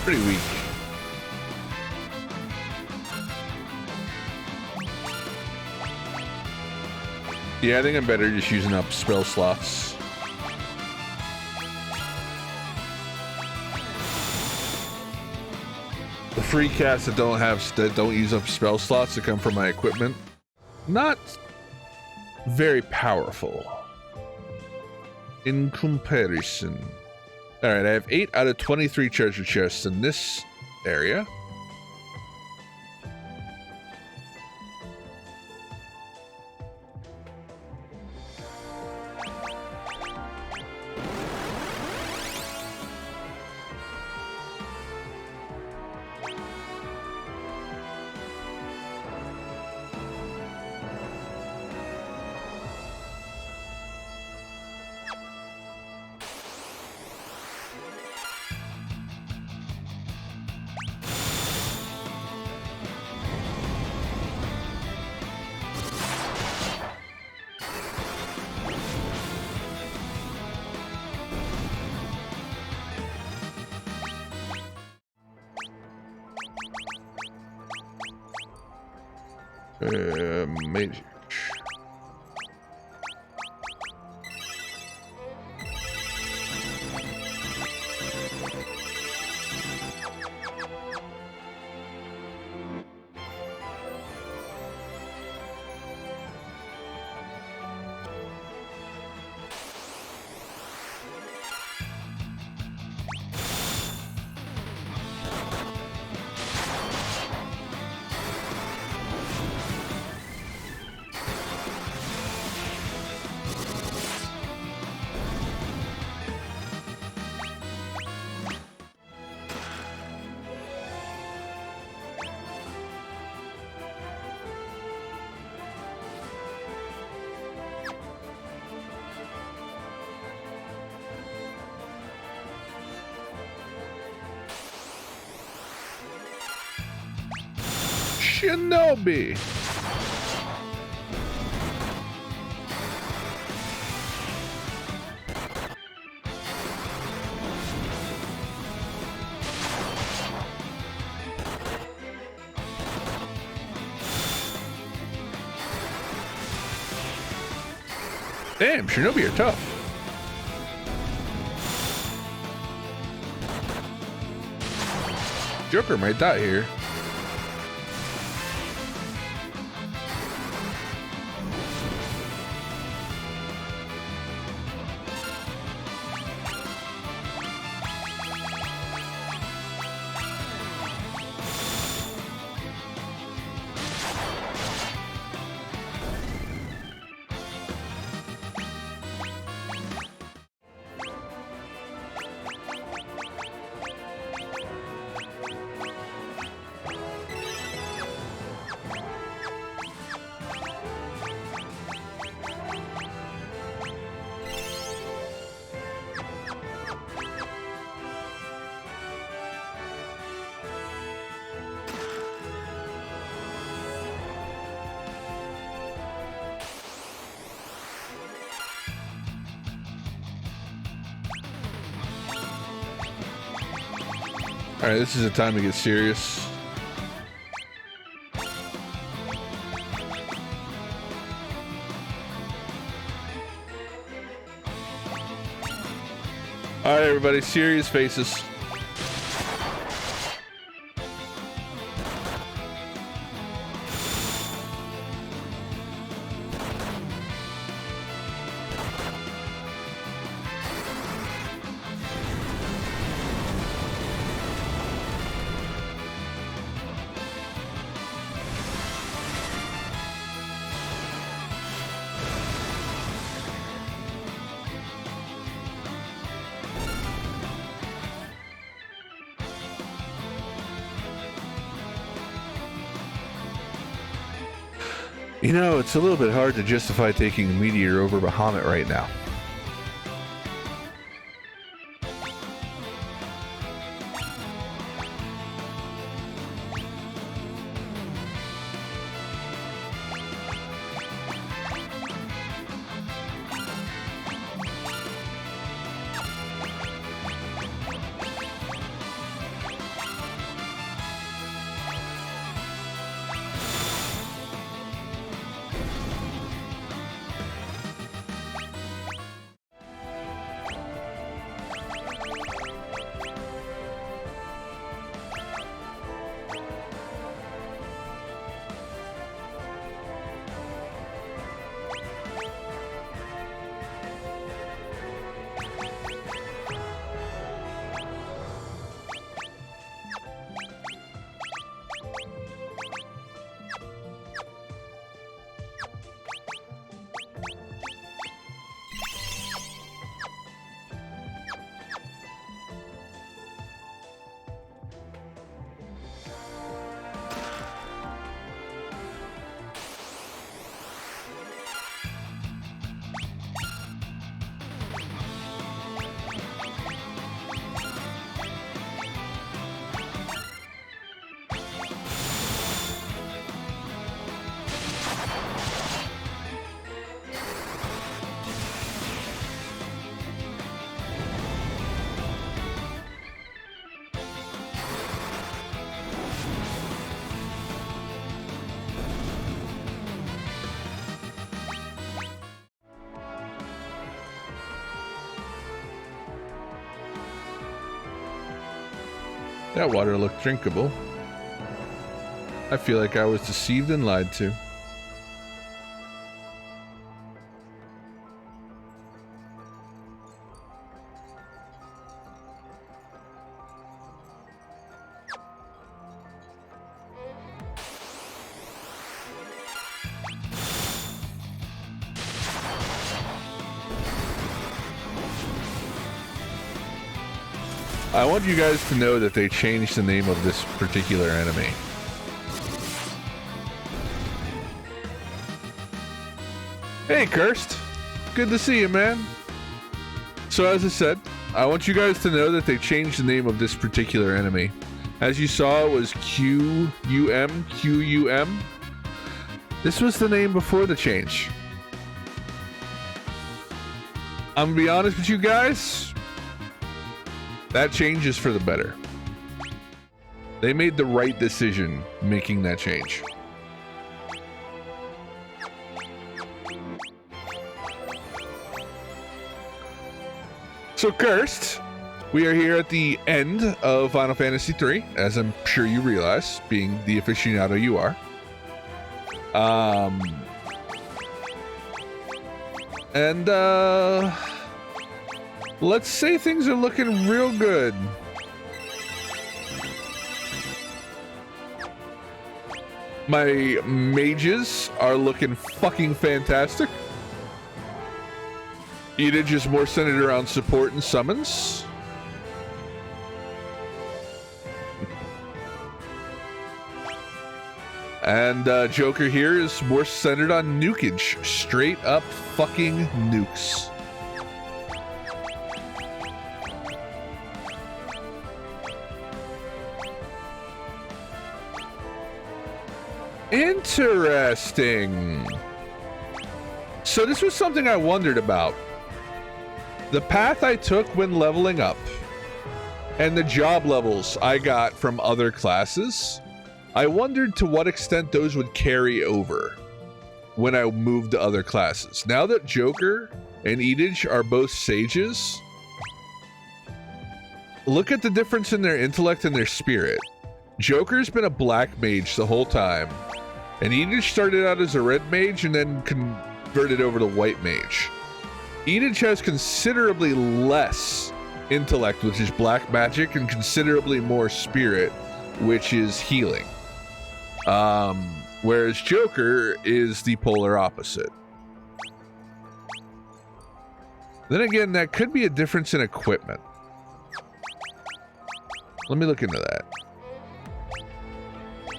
Pretty weak. Yeah, I think I'm better just using up spell slots. The free casts that don't use up spell slots that come from my equipment, not very powerful in comparison. All right, I have 8 out of 23 treasure chests in this area. Mage. Shinobi. Damn, Shinobi are tough. Joker might die here. All right, this is the time to get serious. All right, everybody, serious faces. You know, it's a little bit hard to justify taking Meteor over Bahamut right now. That water looked drinkable. I feel like I was deceived and lied to. I want you guys to know that they changed the name of this particular enemy. Hey, Cursed. Good to see you, man. So as I said, I want you guys to know that they changed the name of this particular enemy. As you saw, it was QUM. This was the name before the change. I'm gonna be honest with you guys. That change is for the better. They made the right decision making that change. So Cursed, we are here at the end of Final Fantasy 3, as I'm sure you realize, being the aficionado you are. Let's say things are looking real good. My mages are looking fucking fantastic. Edge is more centered around support and summons. And Joker here is more centered on nukage. Straight up fucking nukes. Interesting. So this was something I wondered about. The path I took when leveling up and the job levels I got from other classes, I wondered to what extent those would carry over when I moved to other classes. Now that Joker and Edge are both sages, look at the difference in their intellect and their spirit. Joker's been a black mage the whole time, and Edge started out as a red mage and then converted over to white mage. Edge has considerably less intellect, which is black magic, and considerably more spirit, which is healing. Whereas Joker is the polar opposite. Then again, that could be a difference in equipment. Let me look into that.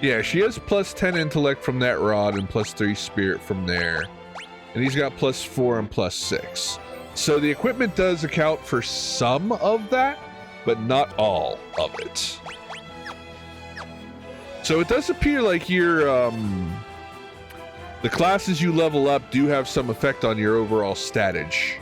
Yeah, she has plus 10 intellect from that rod and plus 3 spirit from there. And he's got plus 4 and plus 6. So the equipment does account for some of that, but not all of it. So it does appear like your the classes you level up do have some effect on your overall statage.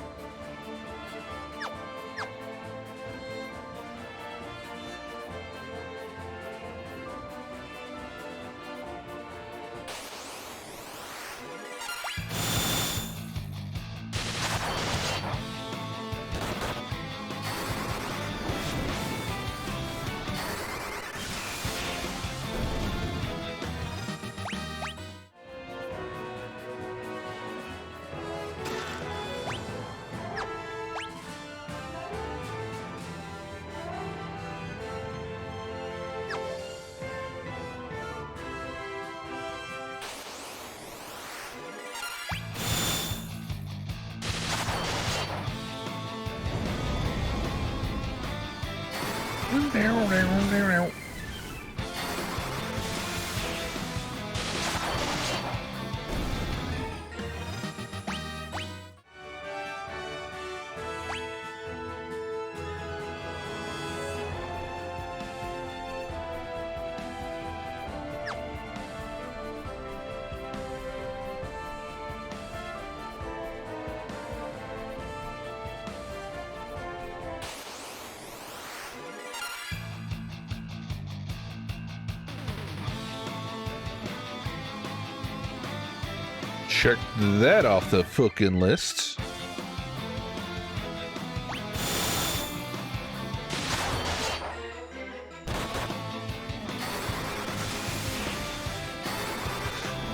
Check that off the fucking list.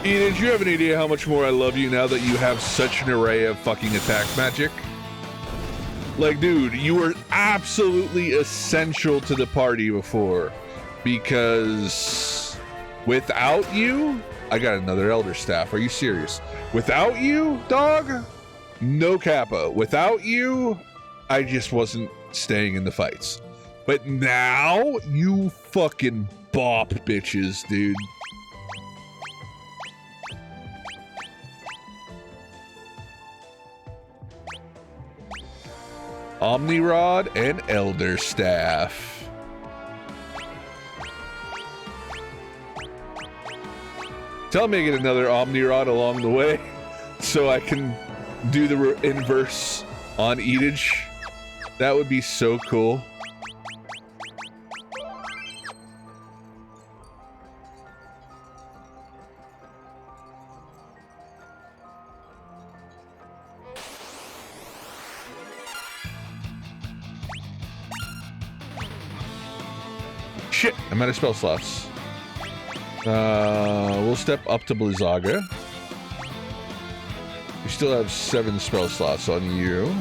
Edith, you have an idea how much more I love you now that you have such an array of fucking attack magic? Like, dude, you were absolutely essential to the party before. Because without you, I got another Elder Staff. Are you serious? Without you, dog, no kappa. Without you, I just wasn't staying in the fights. But now, you fucking bop bitches, dude. Omni Rod and Elder Staff. Tell me I get another Omni Rod along the way so I can do the inverse on Edith. That would be so cool. Shit, I'm out of spell slots. We'll step up to Blizzaga. We still have 7 spell slots on you.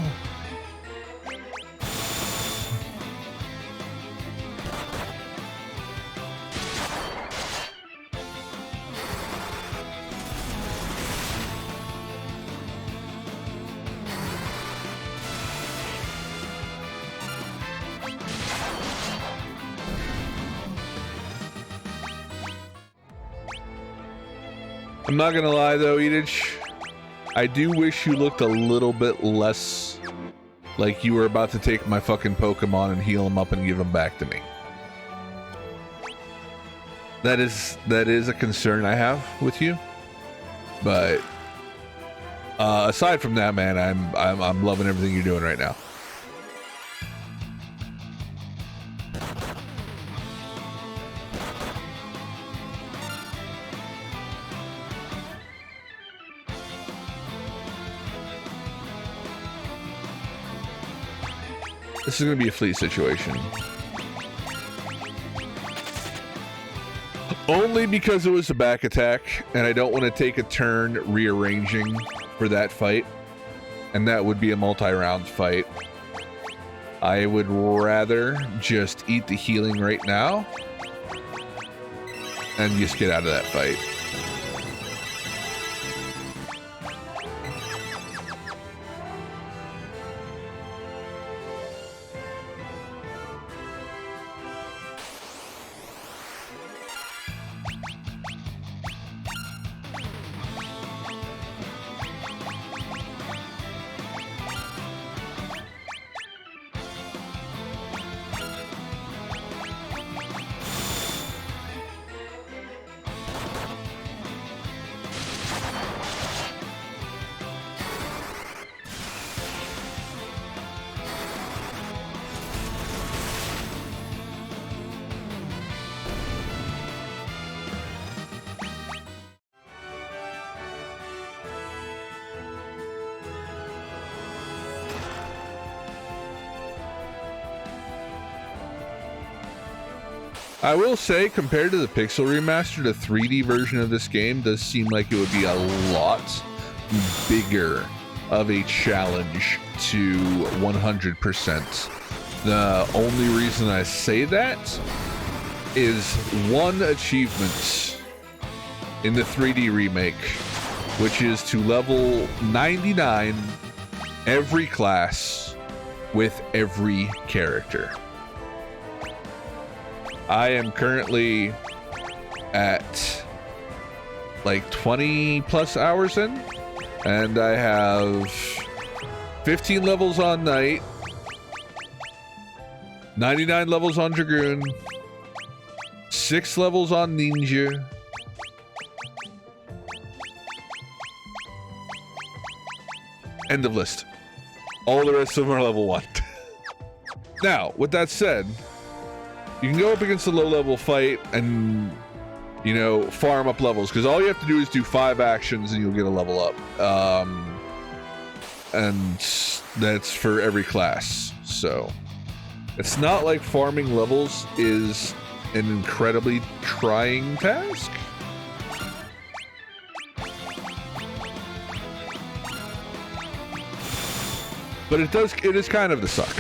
I'm not gonna lie though, Edith. I do wish you looked a little bit less like you were about to take my fucking Pokemon and heal them up and give them back to me. That is a concern I have with you. But aside from that, man, I'm loving everything you're doing right now. This is going to be a fleet situation. Only because it was a back attack, and I don't want to take a turn rearranging for that fight. And that would be a multi-round fight. I would rather just eat the healing right now and just get out of that fight. I will say, compared to the Pixel Remaster, the 3D version of this game does seem like it would be a lot bigger of a challenge to 100%. The only reason I say that is one achievement in the 3D remake, which is to level 99 every class with every character. I am currently at like 20 plus hours in, and I have 15 levels on Knight, 99 levels on Dragoon, 6 levels on Ninja, end of list. All the rest of them are level 1. Now, with that said, you can go up against a low-level fight and, you know, farm up levels, because all you have to do is do 5 actions and you'll get a level up. And that's for every class. So it's not like farming levels is an incredibly trying task. But it is kind of the suck.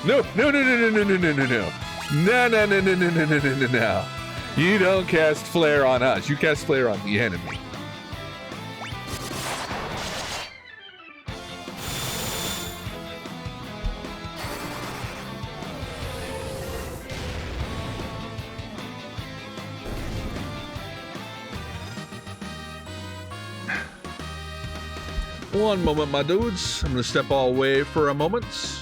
No. You don't cast flare on us. You cast flare on the enemy. One moment, my dudes. I'm gonna step all away for a moment.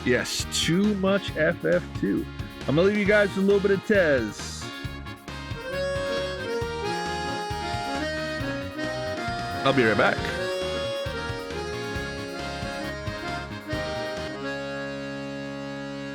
Yes, too much FF2. I'm gonna leave you guys with a little bit of Tez. I'll be right back.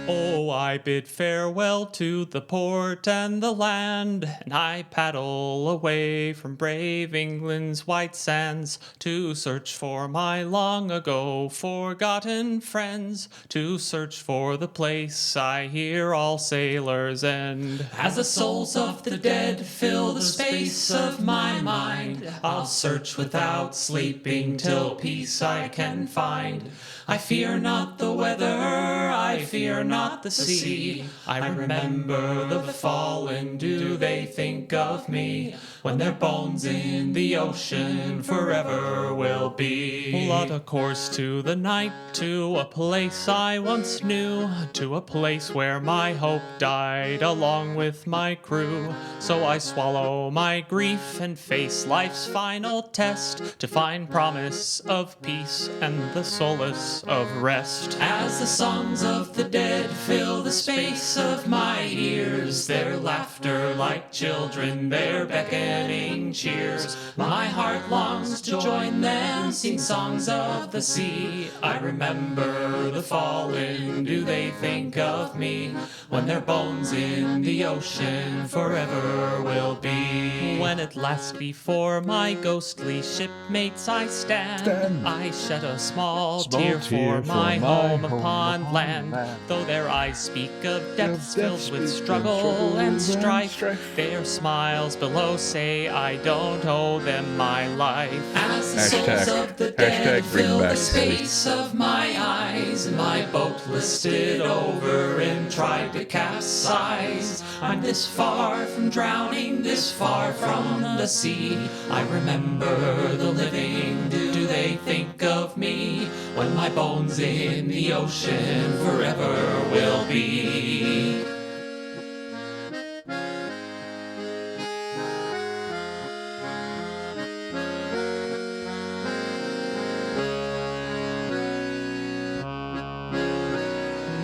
Oh, I bid farewell to the port and the land, and I paddle away from brave England's white sands to search for my long ago forgotten friends, to search for the place I hear all sailors end. As the souls of the dead fill the space of my mind, I'll search without sleeping till peace I can find. I fear not the weather, I fear not the sea. I remember the fallen, do they think of me? When their bones in the ocean forever will be. Plot a course to the night, to a place I once knew, to a place where my hope died along with my crew. So I swallow my grief and face life's final test, to find promise of peace and the solace of rest. As the songs of the dead fill the space of my ears, their laughter like children, their beckoning cheers, my heart longs to join them, sing songs of the sea. I remember the fallen, do they think of me? When their bones in the ocean forever will be. When at last before my ghostly shipmates I stand, I shed a small tear for my home upon land. Though their eyes speak of depths filled with struggle and strife, their smiles below say I don't owe them my life. As the souls of the dead fill the space of my eyes, and my boat listed over and tried to capsize, I'm this far from drowning, this far from the sea. I remember the living, do they think of me? When my bones in the ocean forever will be.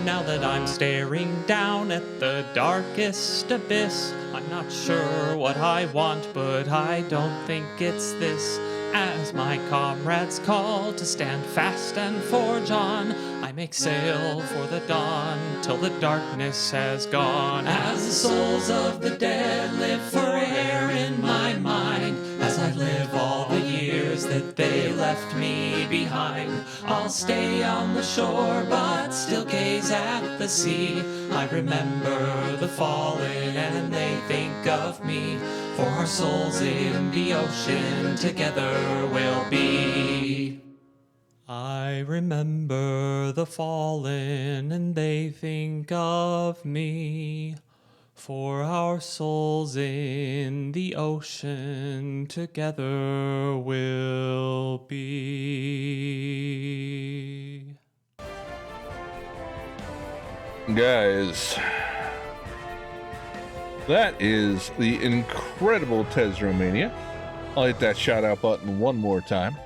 Now that I'm staring down at the darkest abyss, I'm not sure what I want, but I don't think it's this. As my comrades call to stand fast and forge on, I make sail for the dawn till the darkness has gone. As the souls of the dead live for air in my mind, as I live all the years that they left me behind, I'll stay on the shore but still gaze at the sea. I remember the fallen and they think of me, for our souls in the ocean together will be. I remember the fallen and they think of me, for our souls in the ocean together will be. Guys, that is the incredible Tez Romania. I'll hit that shout out button one more time.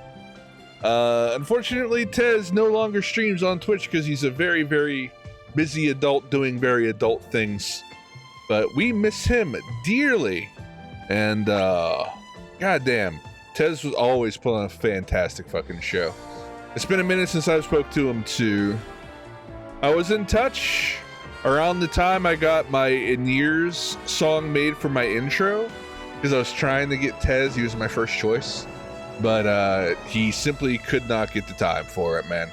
Unfortunately, Tez no longer streams on Twitch because he's a very, very busy adult doing very adult things. But we miss him dearly. And, goddamn, Tez was always putting on a fantastic fucking show. It's been a minute since I spoke to him too. I was in touch Around the time I got my In-Years song made for my intro, because I was trying to get Tez, he was my first choice, but he simply could not get the time for it, man.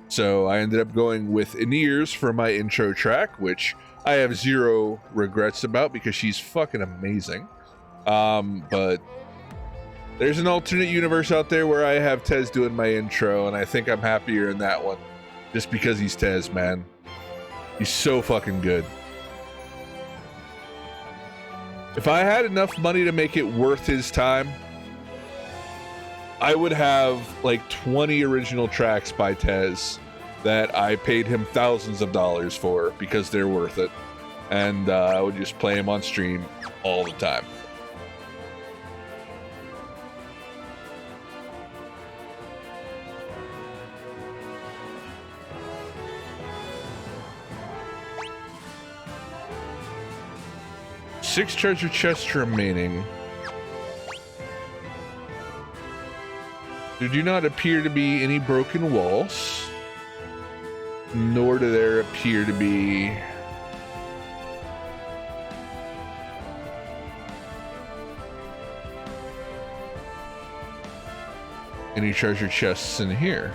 So I ended up going with In-Years for my intro track, which I have zero regrets about because she's fucking amazing. But there's an alternate universe out there where I have Tez doing my intro, and I think I'm happier in that one. Just because he's Tez, man. He's so fucking good. If I had enough money to make it worth his time, I would have like 20 original tracks by Tez that I paid him thousands of dollars for because they're worth it. And I would just play him on stream all the time. Six treasure chests remaining. There do not appear to be any broken walls, nor do there appear to be any treasure chests in here.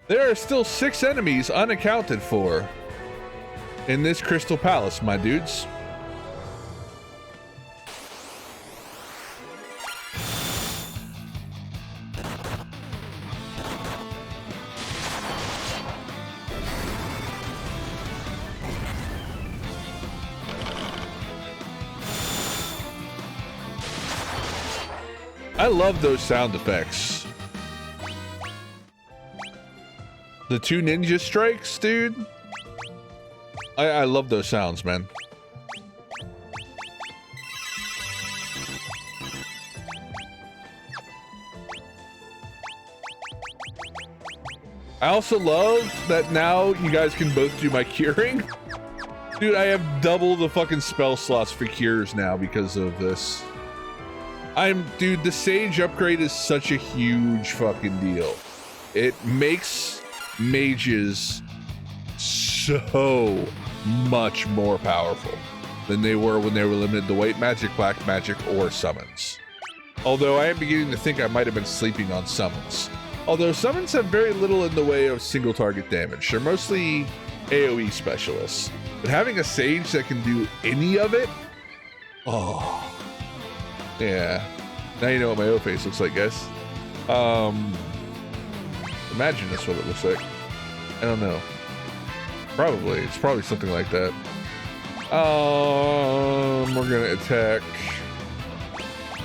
There are still 6 enemies unaccounted for in this Crystal Palace, my dudes. I love those sound effects. The 2 ninja strikes, dude. I love those sounds, man. I also love that now you guys can both do my curing. Dude, I have double the fucking spell slots for cures now because of this. Dude, the Sage upgrade is such a huge fucking deal. It makes mages so much more powerful than they were when they were limited to white magic, black magic, or summons. Although I am beginning to think I might have been sleeping on summons. Although summons have very little in the way of single target damage. They're mostly AoE specialists. But having a Sage that can do any of it, oh, yeah. Now you know what my O-face looks like, guys. Imagine that's what it looks like. I don't know. Probably. It's probably something like that. We're gonna attack.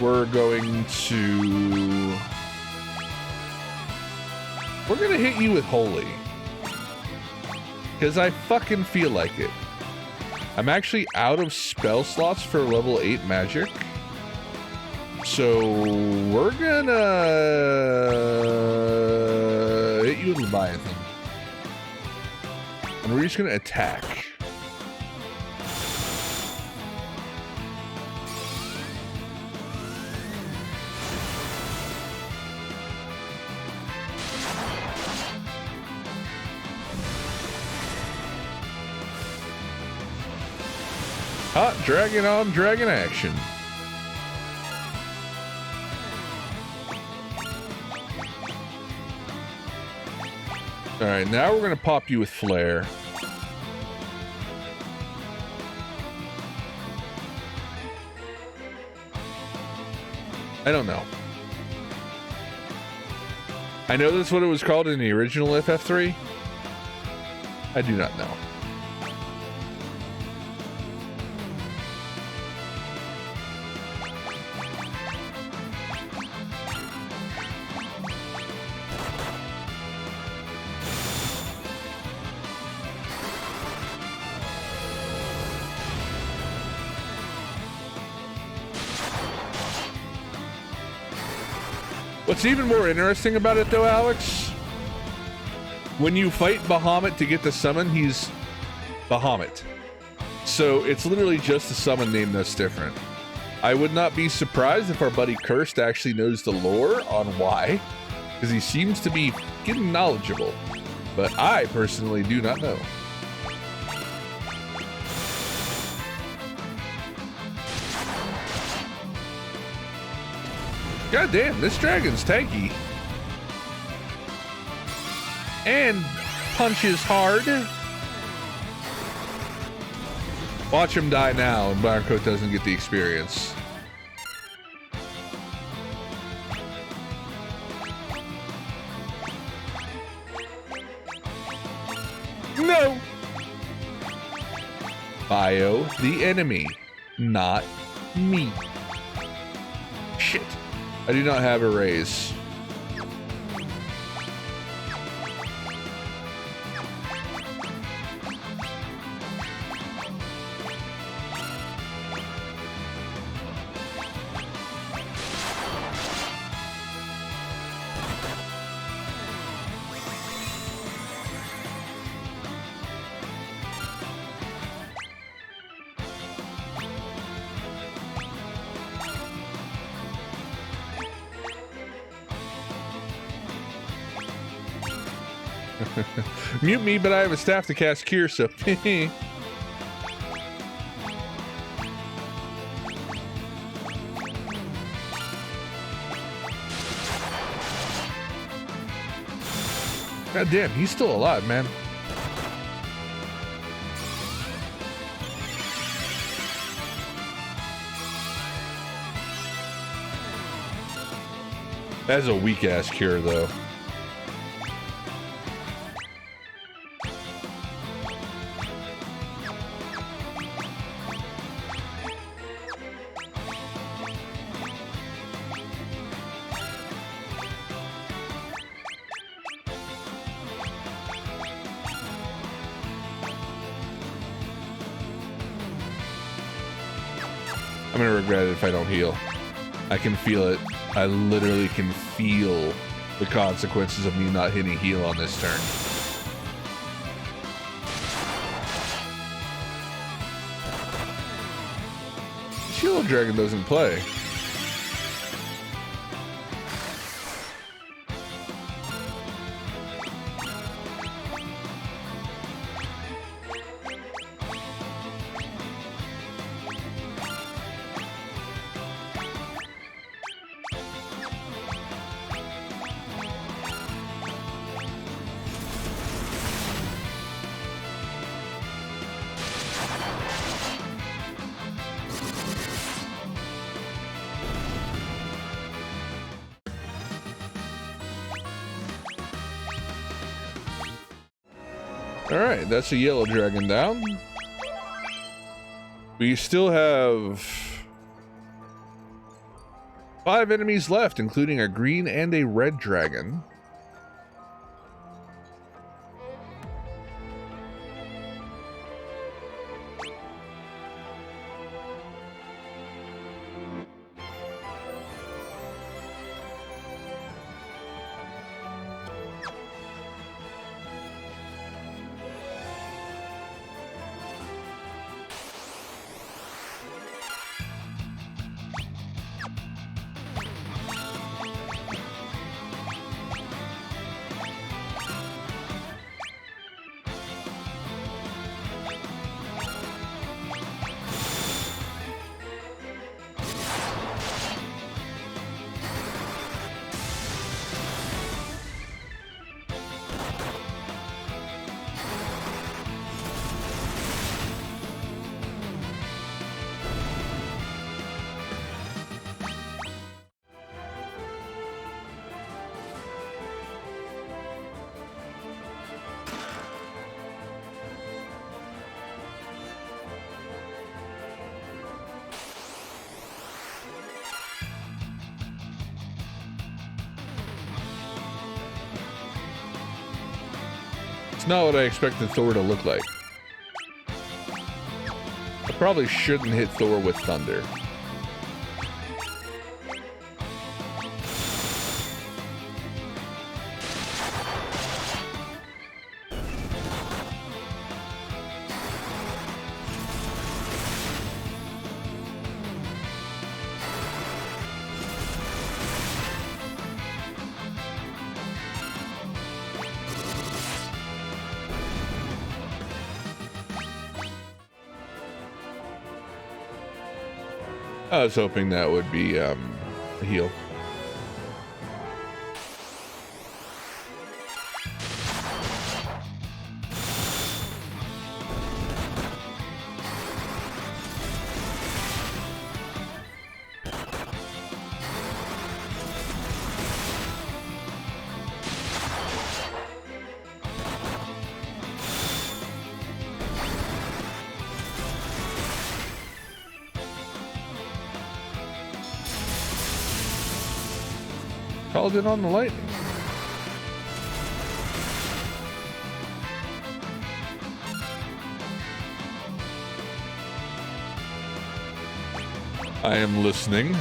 We're gonna hit you with Holy. Because I fucking feel like it. I'm actually out of spell slots for level 8 magic. So we're gonna hit you with Leviathan. And we're just gonna attack. Hot dragon on dragon action. All right, now we're gonna pop you with flare. I don't know. I know that's what it was called in the original FF3. I do not know. What's even more interesting about it, though, Alex, when you fight Bahamut to get the summon, he's Bahamut. So it's literally just the summon name that's different. I would not be surprised if our buddy Cursed actually knows the lore on why, because he seems to be getting knowledgeable. But I personally do not know. God damn, this dragon's tanky. And punches hard. Watch him die now, and Ironcoat doesn't get the experience. No! Bio the enemy, not me. Shit. I do not have a raise. Mute me, but I have a staff to cast Cure, so... God damn, he's still alive, man. That's a weak-ass Cure, though. I'm gonna regret it if I don't heal. I can feel it. I literally can feel the consequences of me not hitting heal on this turn. Shield Dragon doesn't play. Alright, that's a yellow dragon down. We still have 5 enemies left, including a green and a red dragon. It's not what I expected Thor to look like. I probably shouldn't hit Thor with thunder. I was hoping that would be a heal. Called in on the lightning. I am listening.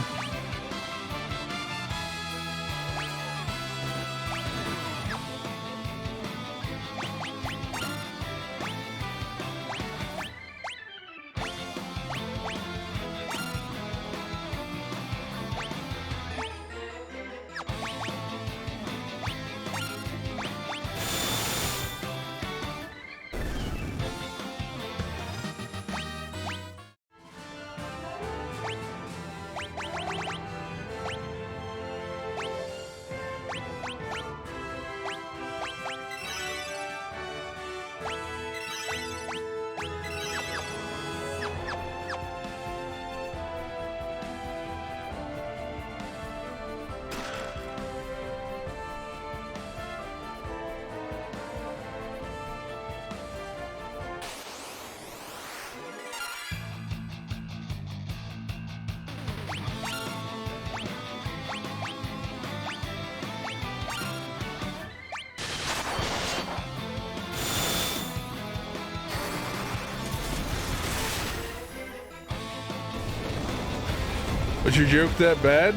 Was your joke that bad?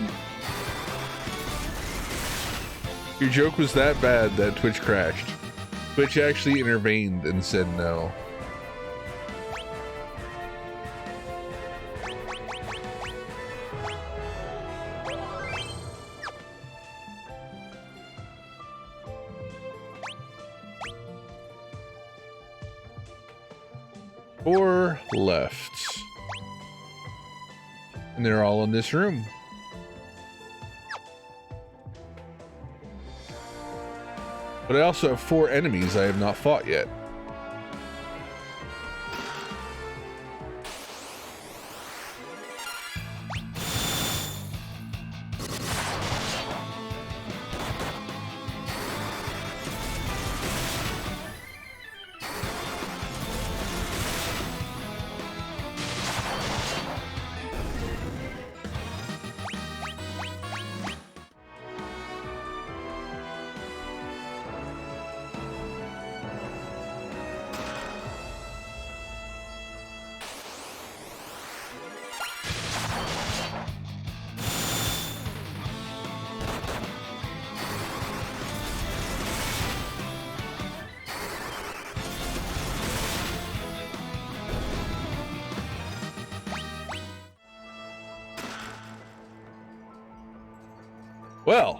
Your joke was that bad that Twitch crashed. Twitch actually intervened and said no. Four left. And they're all in this room. But I also have 4 enemies I have not fought yet. Well,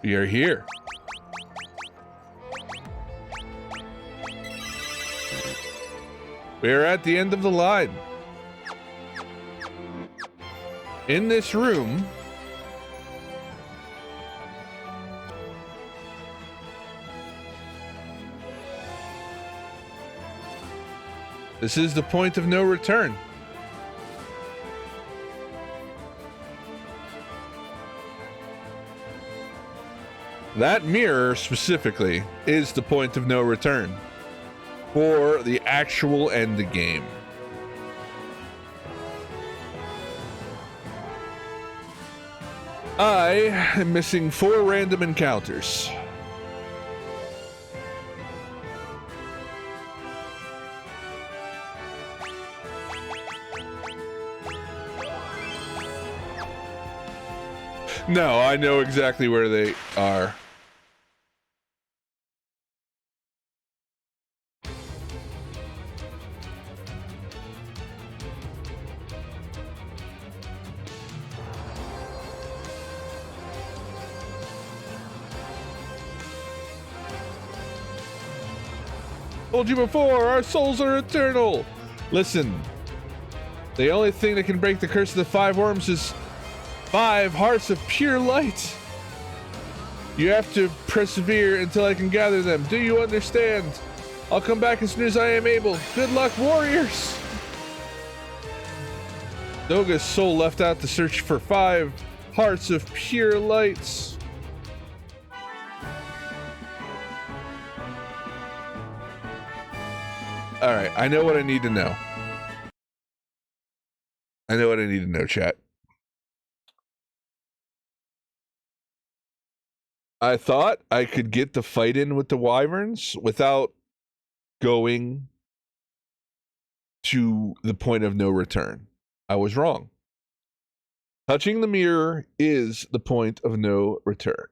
we are here. We are at the end of the line. In this room, this is the point of no return. That mirror specifically is the point of no return for the actual end game. I am missing 4 random encounters. No, I know exactly where they are. Told you before, our souls are eternal. Listen, the only thing that can break the curse of the 5 worms is 5 hearts of pure light. You have to persevere until I can gather them. Do you understand? I'll come back as soon as I am able. Good luck, warriors! Doga's soul left out to search for 5 hearts of pure lights. Alright, I know what I need to know. I know what I need to know, chat. I thought I could get the fight in with the wyverns without going to the point of no return. I was wrong. Touching the mirror is the point of no return.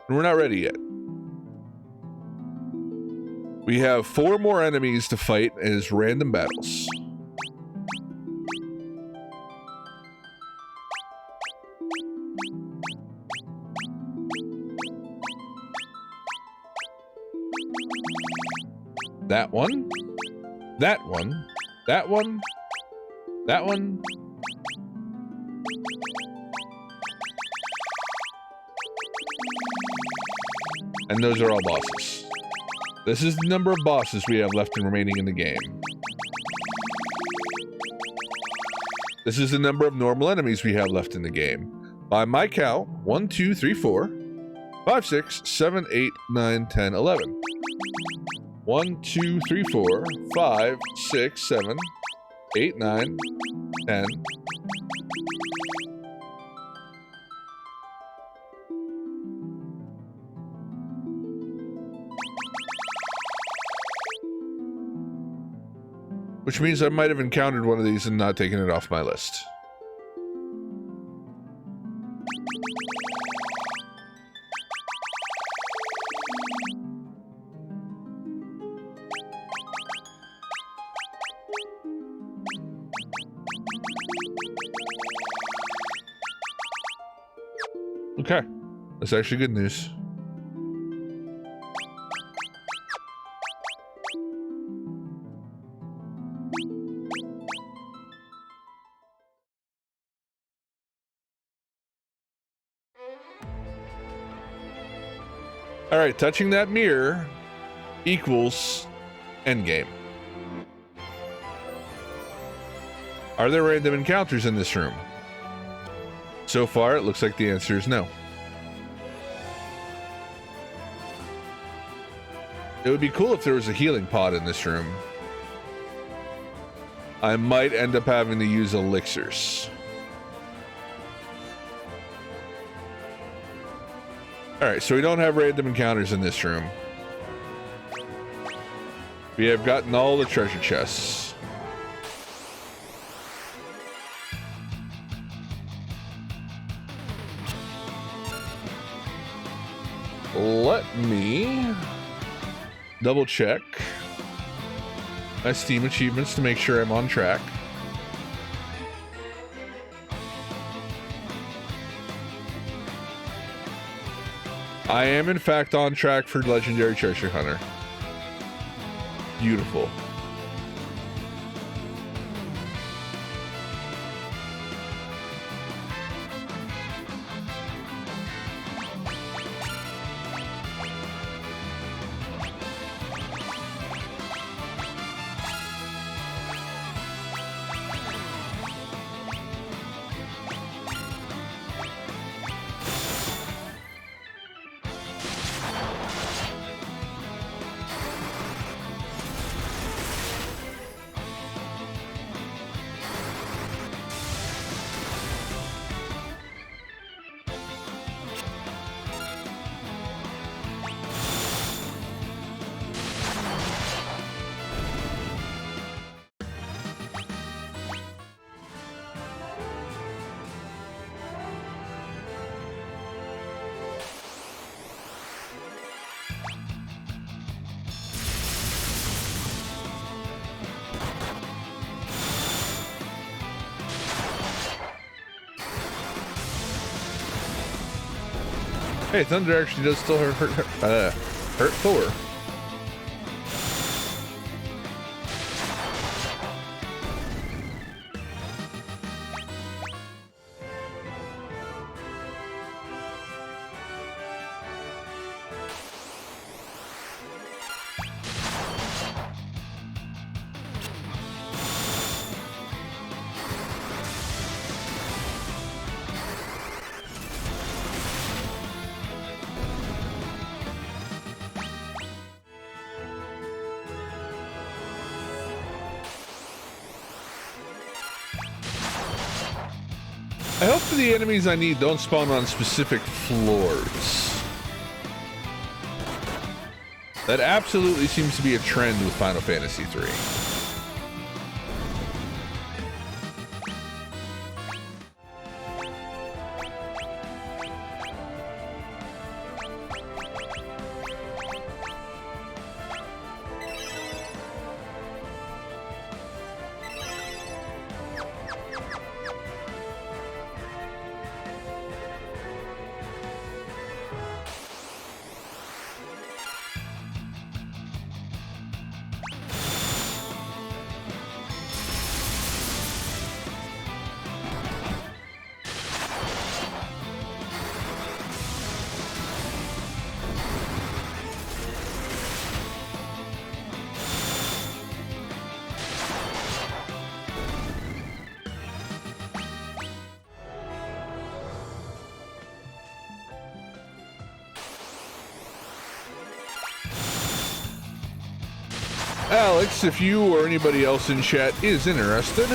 We're not ready yet. We have 4 more enemies to fight as random battles. That one. That one. That one. That one. And those are all bosses. This is the number of bosses we have left and remaining in the game. This is the number of normal enemies we have left in the game. By my count, 1, 2, 3, 4, 5, 6, 7, 8, 9, 10, 11. 1, 2, 3, 4, 5, 6, 7, 8, 9, 10. Which means I might have encountered one of these and not taken it off my list. Okay, that's actually good news. All right, touching that mirror equals endgame. Are there random encounters in this room? So far, it looks like the answer is no. It would be cool if there was a healing pod in this room. I might end up having to use elixirs. Alright, so we don't have random encounters in this room. We have gotten all the treasure chests. Let me double check my Steam achievements to make sure I'm on track. I am in fact on track for Legendary Treasure Hunter. Beautiful. Hey, thunder actually does still hurt Thor. I hope that the enemies I need don't spawn on specific floors. That absolutely seems to be a trend with Final Fantasy 3. Alex, if you or anybody else in chat is interested,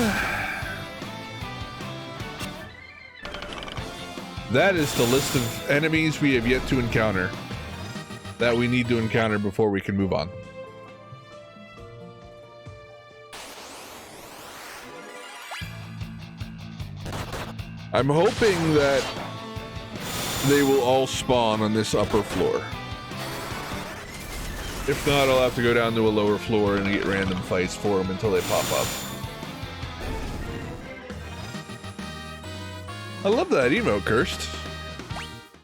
that is the list of enemies we have yet to encounter that we need to encounter before we can move on. I'm hoping that they will all spawn on this upper floor. If not, I'll have to go down to a lower floor and get random fights for them until they pop up. I love that emote, Cursed.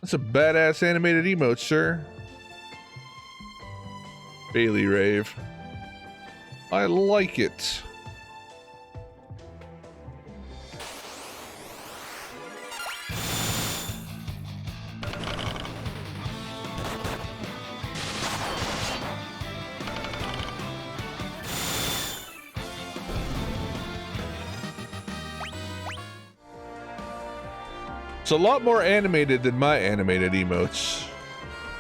That's a badass animated emote, sir. Bailey Rave. I like it. It's a lot more animated than my animated emotes.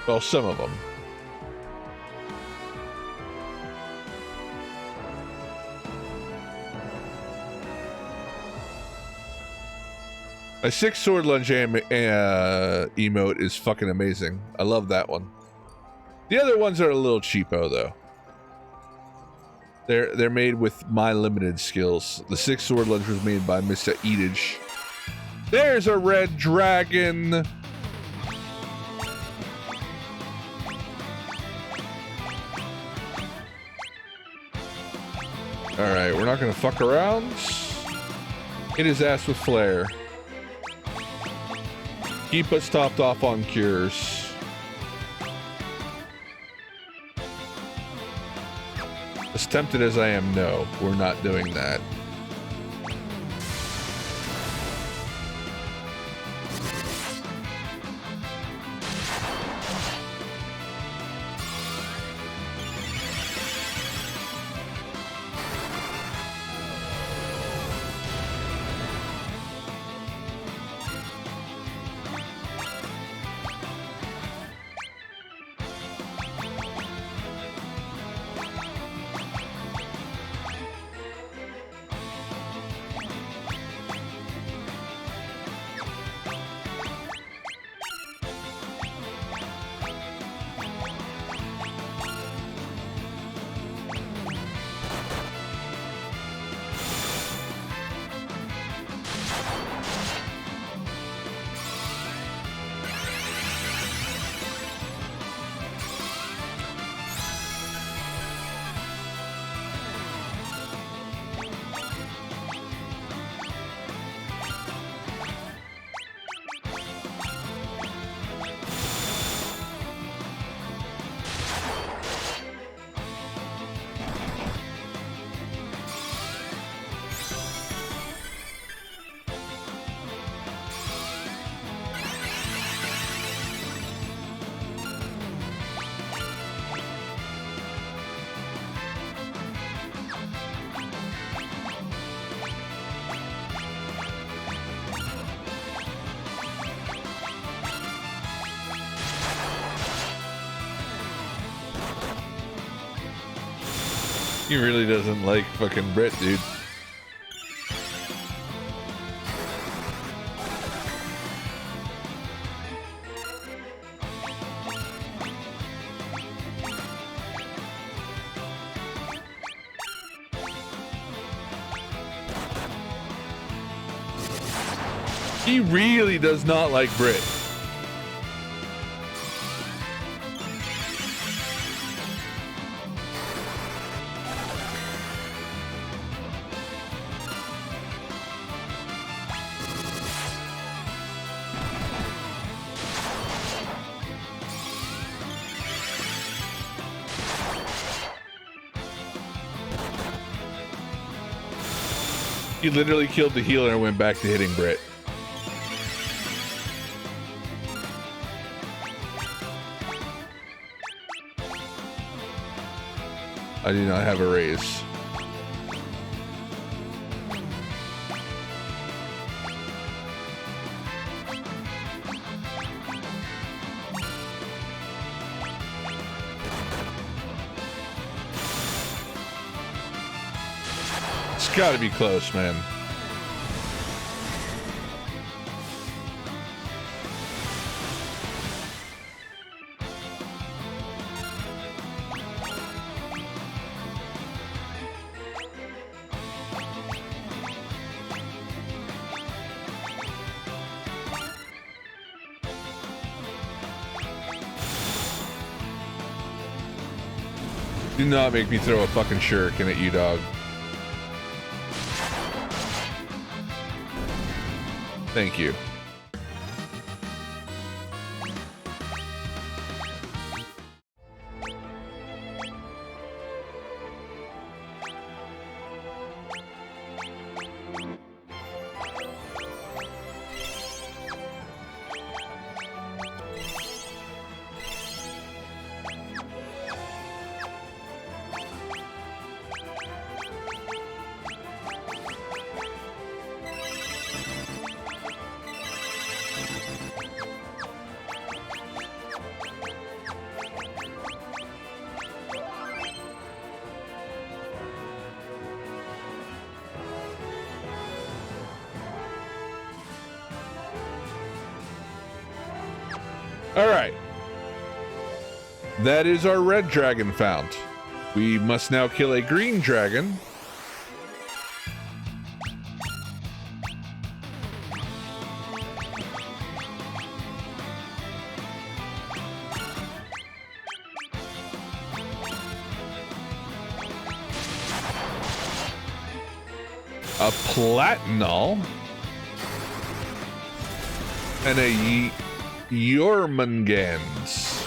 Well, some of them. A 6 sword lunge emote is fucking amazing. I love that one. The other ones are a little cheapo though. They're made with my limited skills. The 6 sword lunge was made by Mr. Edage. There's a red dragon. All right, we're not gonna fuck around. Hit his ass with flare. Keep us topped off on cures. As tempted as I am, no, we're not doing that. He really doesn't like fucking Brit, dude. He really does not like Brit. He literally killed the healer and went back to hitting Brit. I do not have a raise. It's got to be close, man. Do not make me throw a fucking shuriken at you, dog. Thank you. All right. That is our red dragon found. We must now kill a green dragon. A platinol. And a Jormungand's.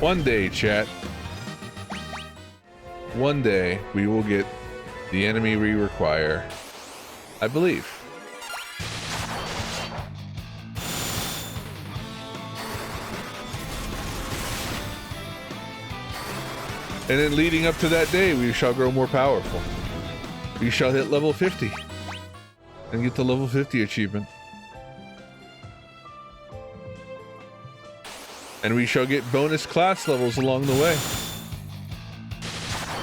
One day, chat. one day we will get the enemy we require. I believe. And then leading up to that day, we shall grow more powerful. We shall hit level 50 and get the level 50 achievement. And we shall get bonus class levels along the way,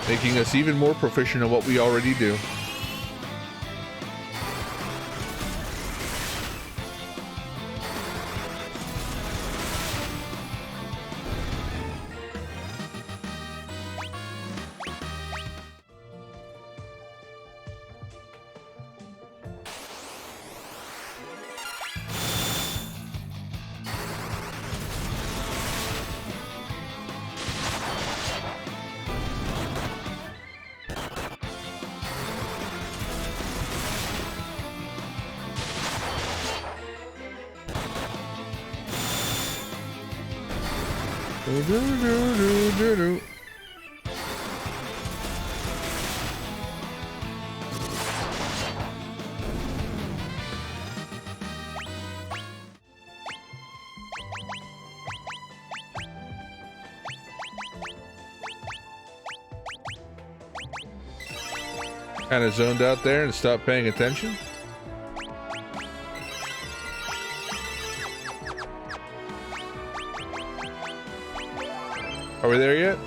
making us even more proficient at what we already do. Kind of zoned out there and stopped paying attention. Are we there yet?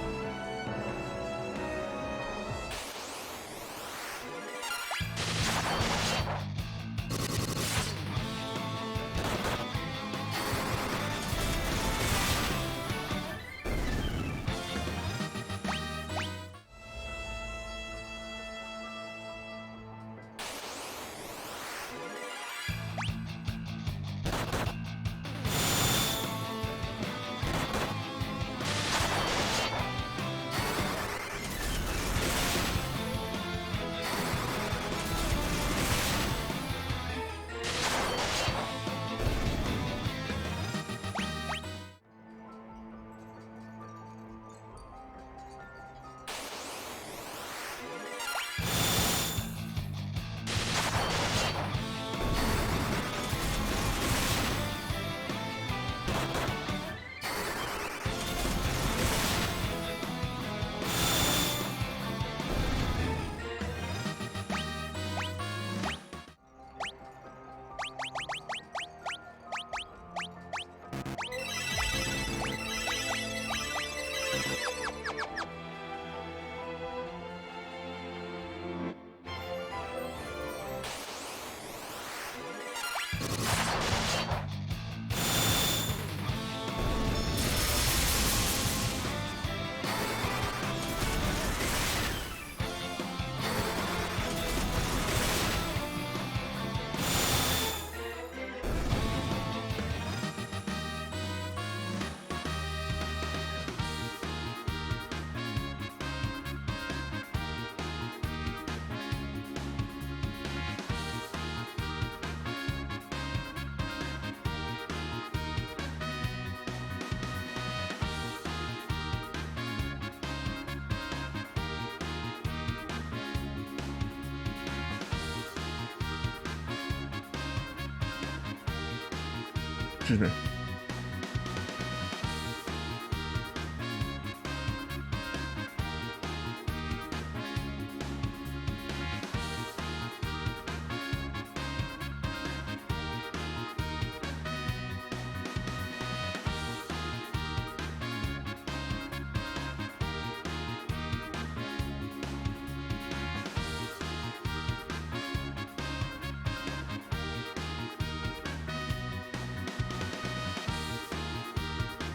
Excuse me.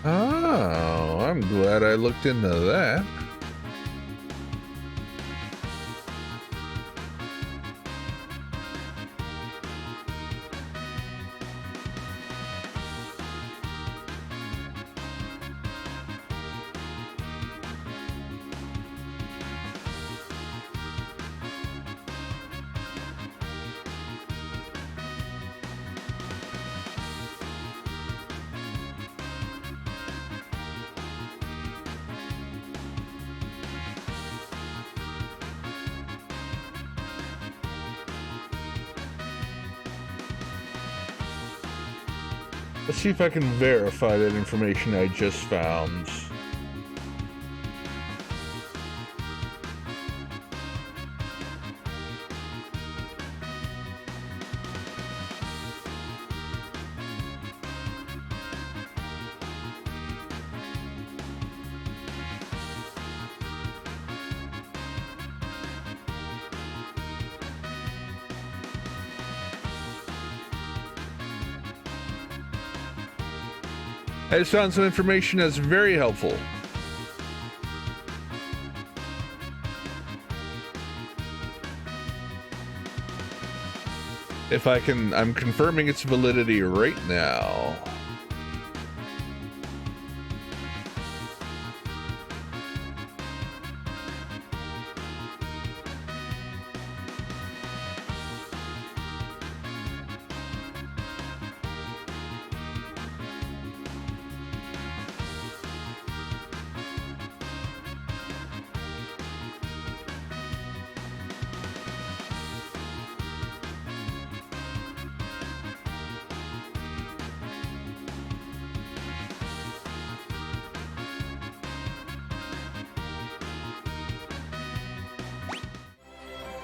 Oh, I'm glad I looked into that. Let's see if I can verify that information I just found. I just found some information that's very helpful. If I can, I'm confirming its validity right now.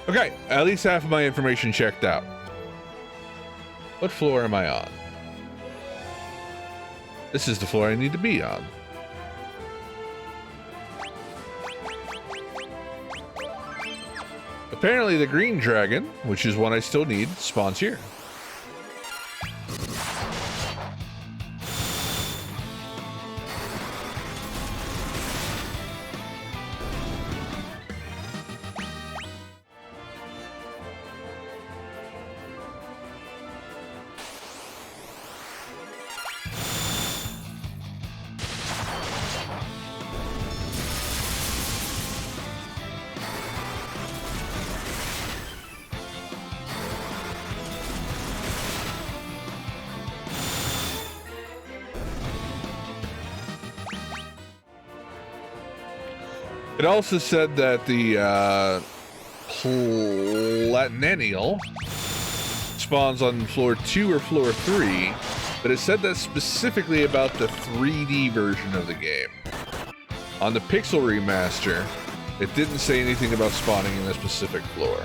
Okay, at least half of my information checked out. What floor am I on? This is the floor I need to be on. Apparently the green dragon, which is one I still need, spawns here. It also said that the Platinennial spawns on floor 2 or floor 3, but it said that specifically about the 3D version of the game. On the Pixel Remaster, it didn't say anything about spawning in a specific floor.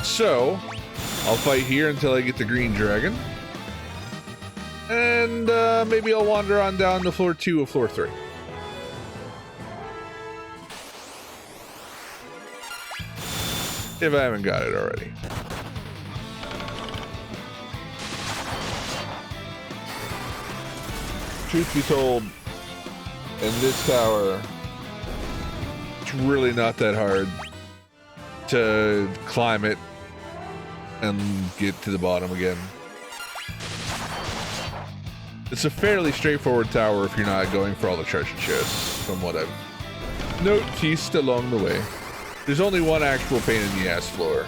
So, I'll fight here until I get the green dragon, and maybe I'll wander on down to floor 2 or floor 3. If I haven't got it already. Truth be told, in this tower, it's really not that hard to climb it and get to the bottom again. It's a fairly straightforward tower if you're not going for all the treasure chests, from what I've noticed along the way. There's only one actual pain in the ass floor.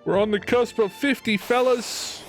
We're on the cusp of 50, fellas.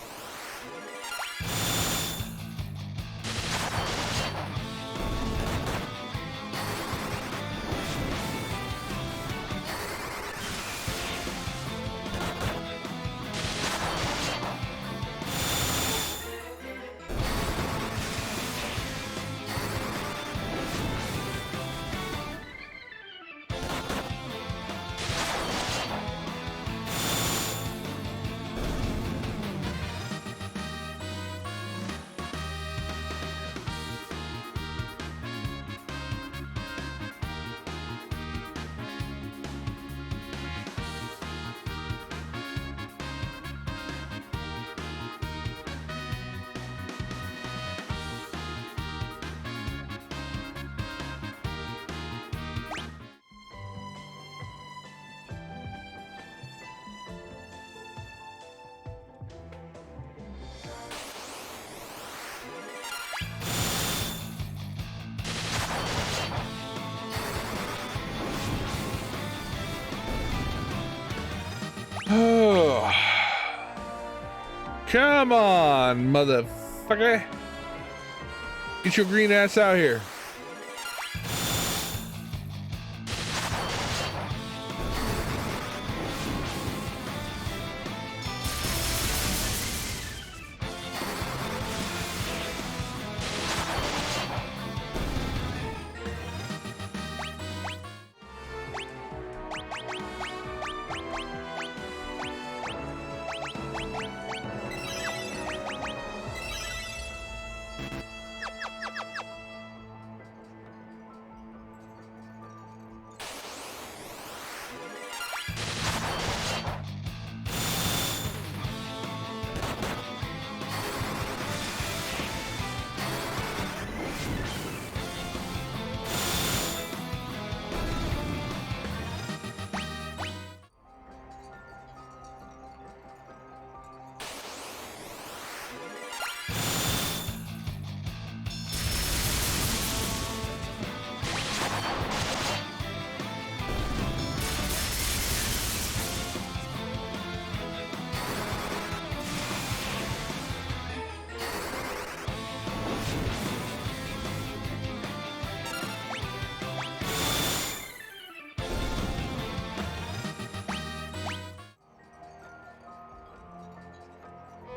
Oh. Come on, motherfucker. Get your green ass out here.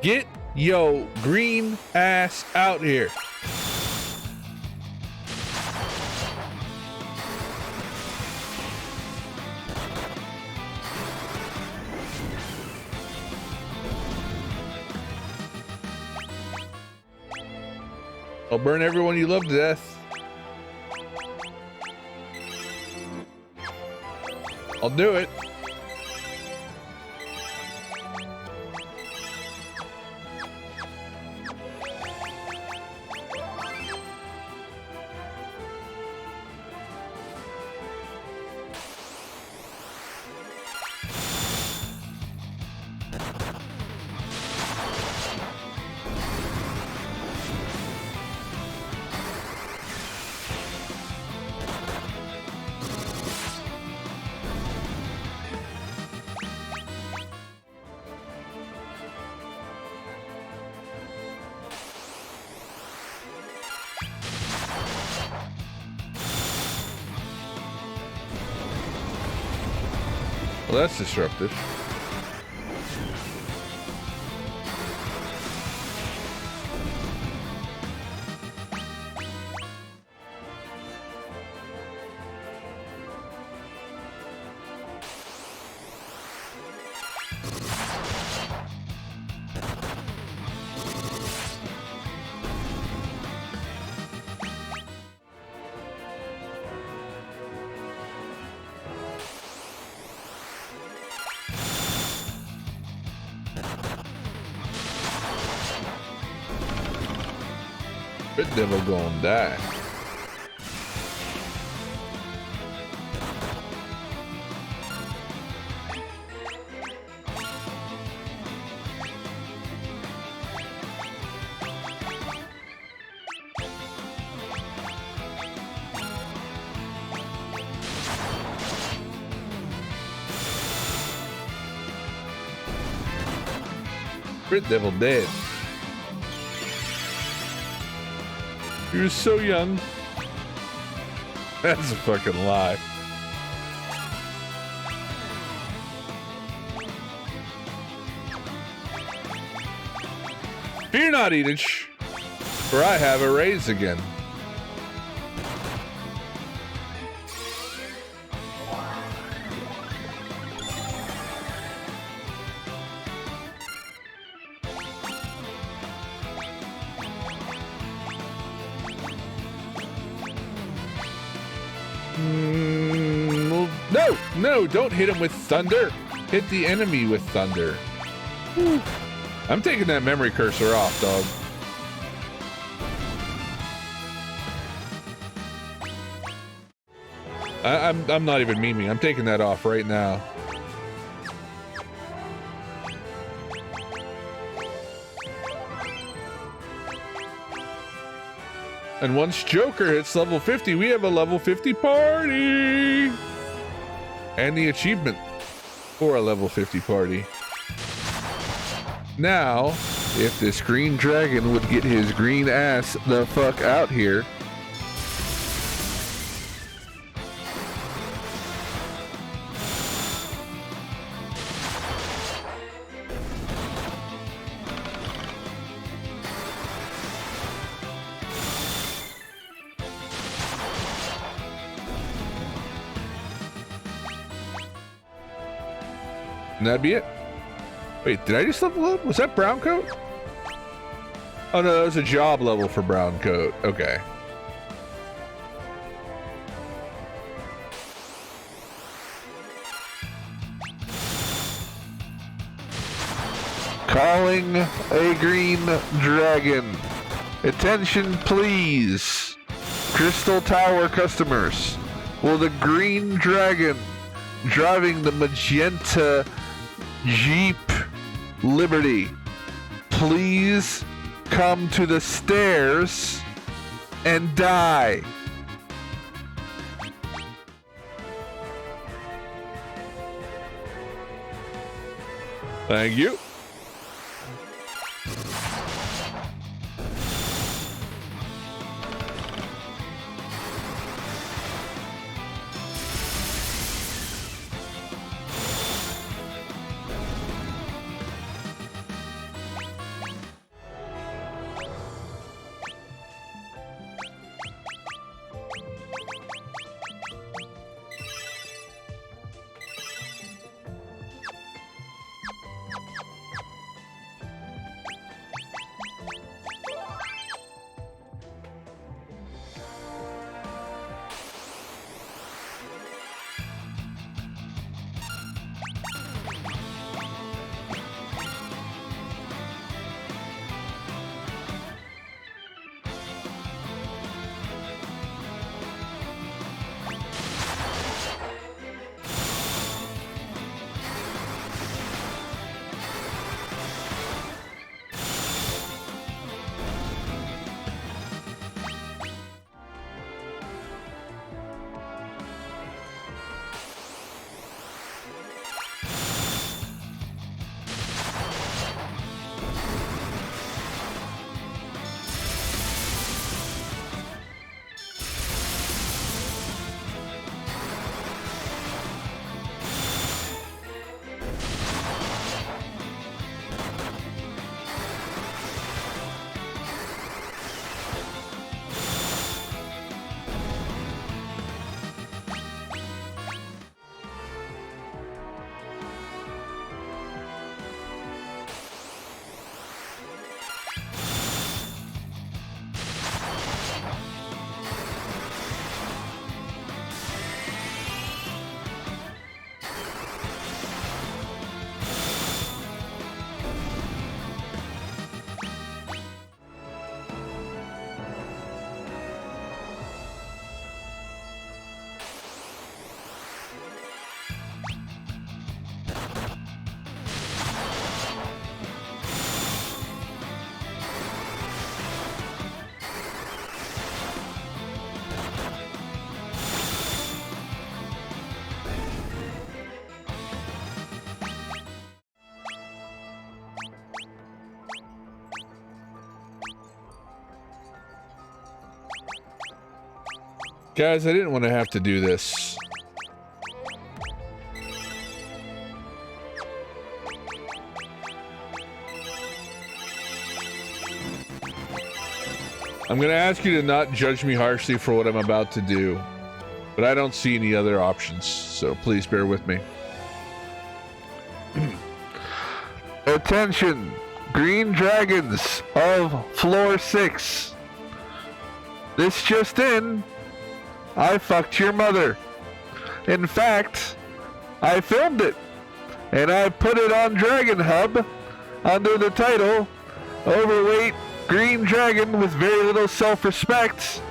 Get yo green ass out here. I'll burn everyone you love to death. I'll do it. Well, that's disruptive. Bit devil gonna die. Crit Devil dead. You're so young. That's a fucking lie. Fear not, Edith, for I have a raise again. No, no, don't hit him with thunder. Hit the enemy with thunder. Whew. I'm taking that memory cursor off, dog. I'm not even memeing. I'm taking that off right now. And once Joker hits level 50, we have a level 50 party! And the achievement for a level 50 party. Now, if this green dragon would get his green ass the fuck out here. And that'd be it. Wait, did I just level up? Was that brown coat? Oh no, that was a job level for brown coat. Okay. Calling a green dragon. Attention please. Crystal Tower customers. Will the green dragon driving the magenta Jeep Liberty please come to the stairs and die? Thank you. Guys, I didn't want to have to do this. I'm gonna ask you to not judge me harshly for what I'm about to do, but I don't see any other options, so please bear with me. Attention, green dragons of floor 6. This just in, I fucked your mother. In fact, I filmed it, and I put it on Dragon Hub under the title, Overweight Green Dragon with Very Little Self-Respect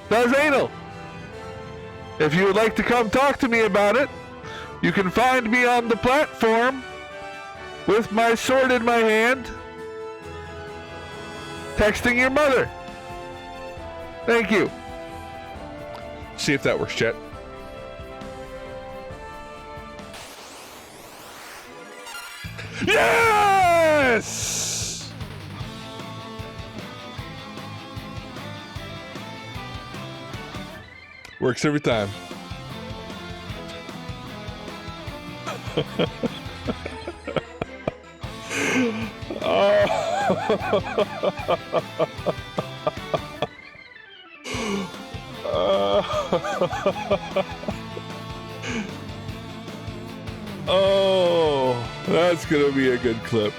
Does Anal. If you would like to come talk to me about it, you can find me on the platform with my sword in my hand, texting your mother. Thank you. See if that works, chat. Yes! Works every time. Oh, that's gonna be a good clip.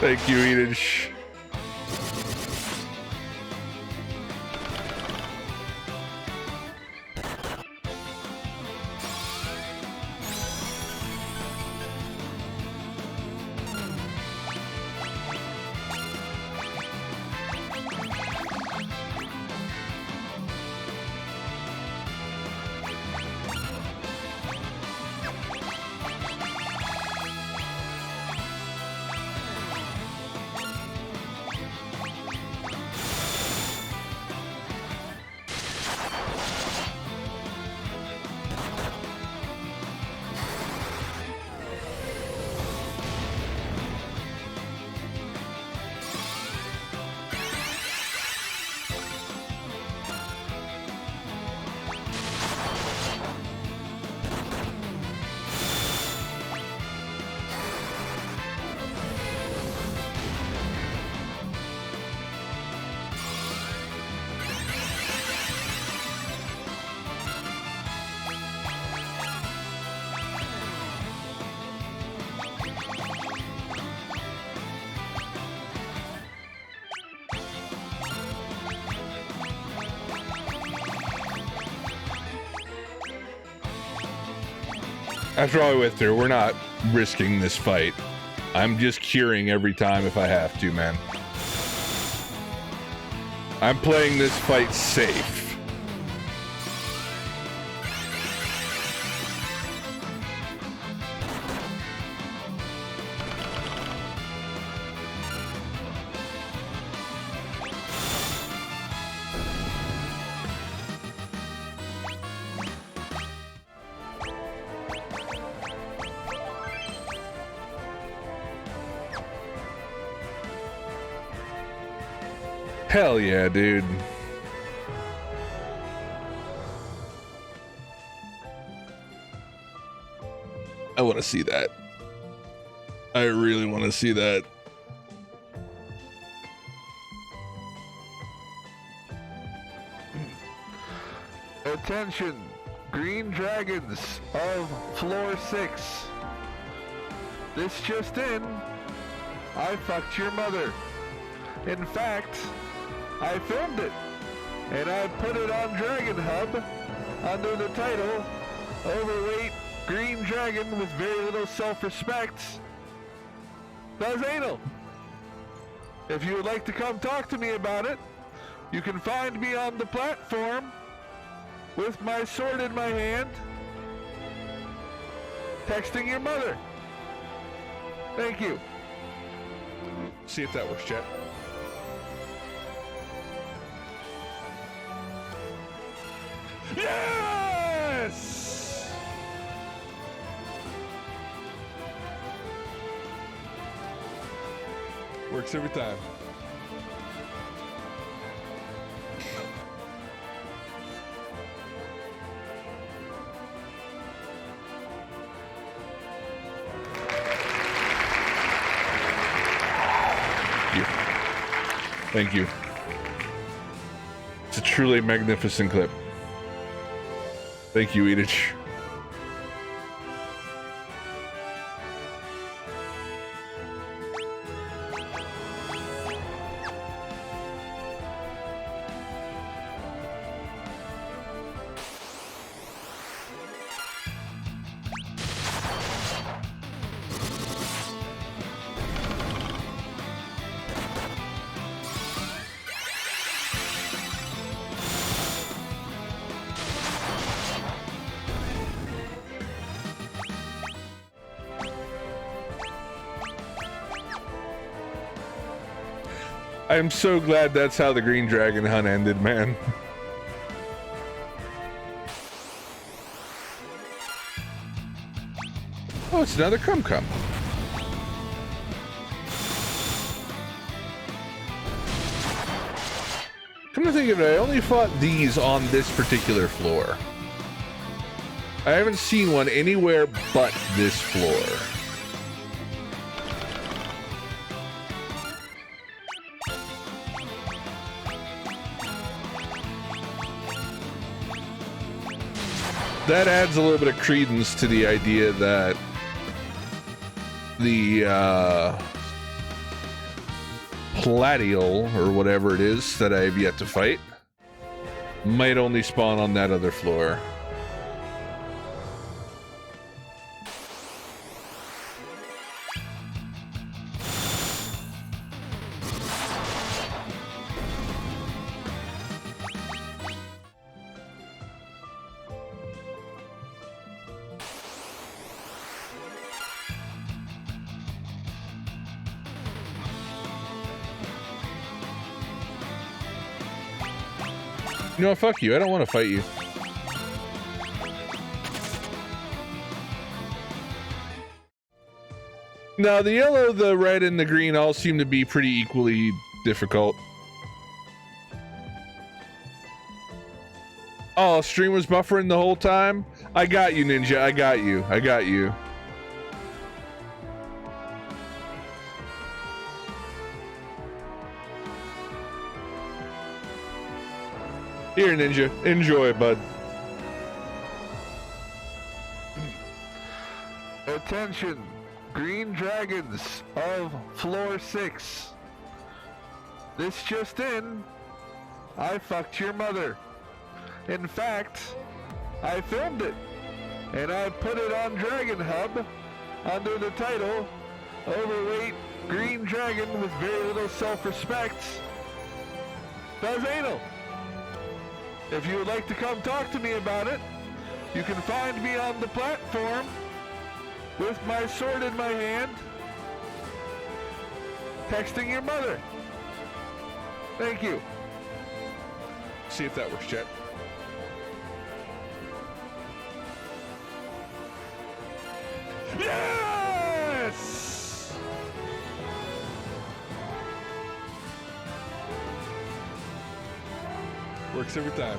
Thank you, Eden. After all we went through, we're not risking this fight. I'm just curing every time if I have to, man. I'm playing this fight safe. Hell yeah, dude. I want to see that. I really want to see that. Attention, green dragons of floor 6. This just in, I fucked your mother. In fact, I filmed it, and I put it on Dragon Hub under the title, Overweight Green Dragon with Very Little Self-Respect does anal. If you would like to come talk to me about it, you can find me on the platform with my sword in my hand, texting your mother. Thank you. See if that works, chat. Yes! Works every time. Thank you. It's a truly magnificent clip. Thank you, Edith. I'm so glad that's how the Green Dragon hunt ended, man. Oh, it's another cum-cum. Come to think of it, I only fought these on this particular floor. I haven't seen one anywhere but this floor. That adds a little bit of credence to the idea that the Platial, or whatever it is that I have yet to fight, might only spawn on that other floor. No, fuck you. I don't want to fight you. Now, the yellow, the red, and the green all seem to be pretty equally difficult. Oh, stream was buffering the whole time? I got you, Ninja. I got you. I got you. Here, Ninja. Enjoy, bud. Attention, green dragons of floor 6. This just in, I fucked your mother. In fact, I filmed it, and I put it on Dragon Hub under the title, Overweight Green Dragon with Very Little Self-Respect does anal. If you would like to come talk to me about it, you can find me on the platform with my sword in my hand, texting your mother. Thank you. See if that works, chat. Yes! Works every time.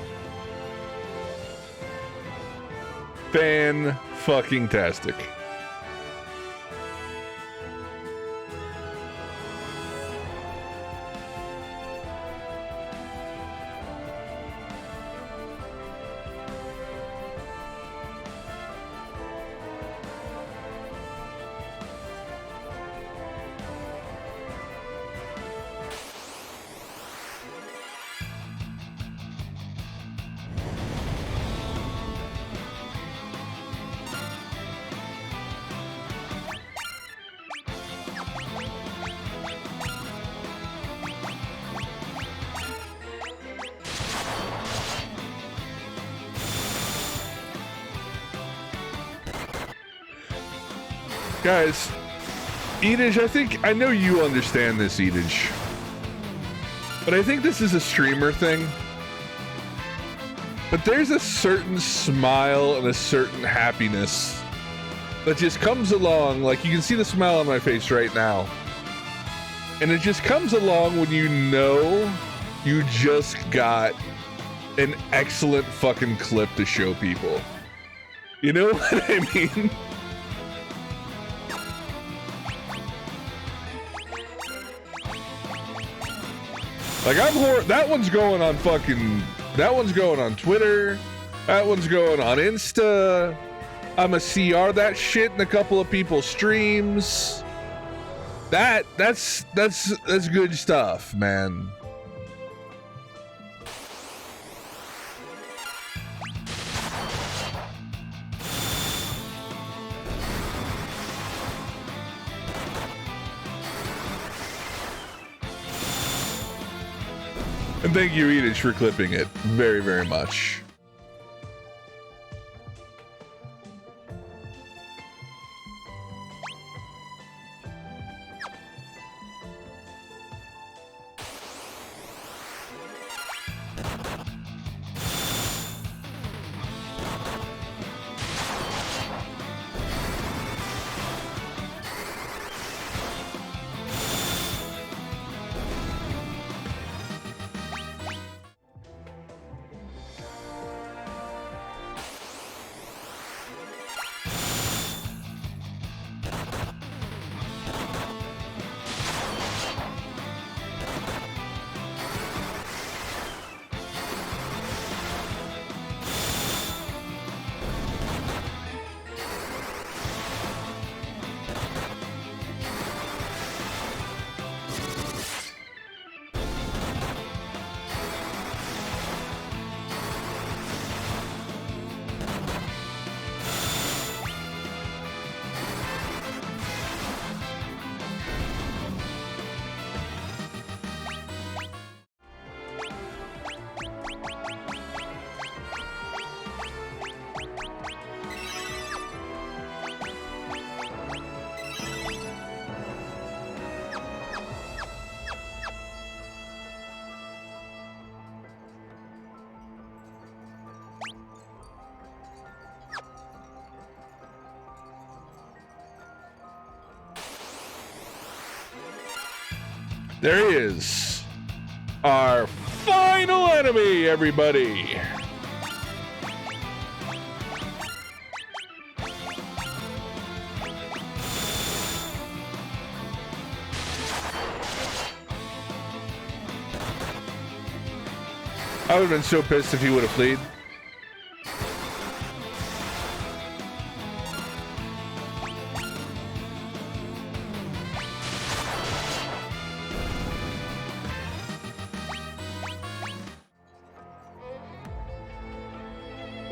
Fan-fucking-tastic. Guys, Edage, I know you understand this, Edage. But I think this is a streamer thing. But there's a certain smile and a certain happiness that just comes along. Like, you can see the smile on my face right now. And it just comes along when you know you just got an excellent fucking clip to show people. You know what I mean? Like, that one's going on fucking, that one's going on Twitter, that one's going on Insta. I'ma CR that shit in a couple of people's streams. That's good stuff, man. And thank you, Edith, for clipping it very, very much. There he is. Our final enemy, everybody. I would have been so pissed if he would have fleed.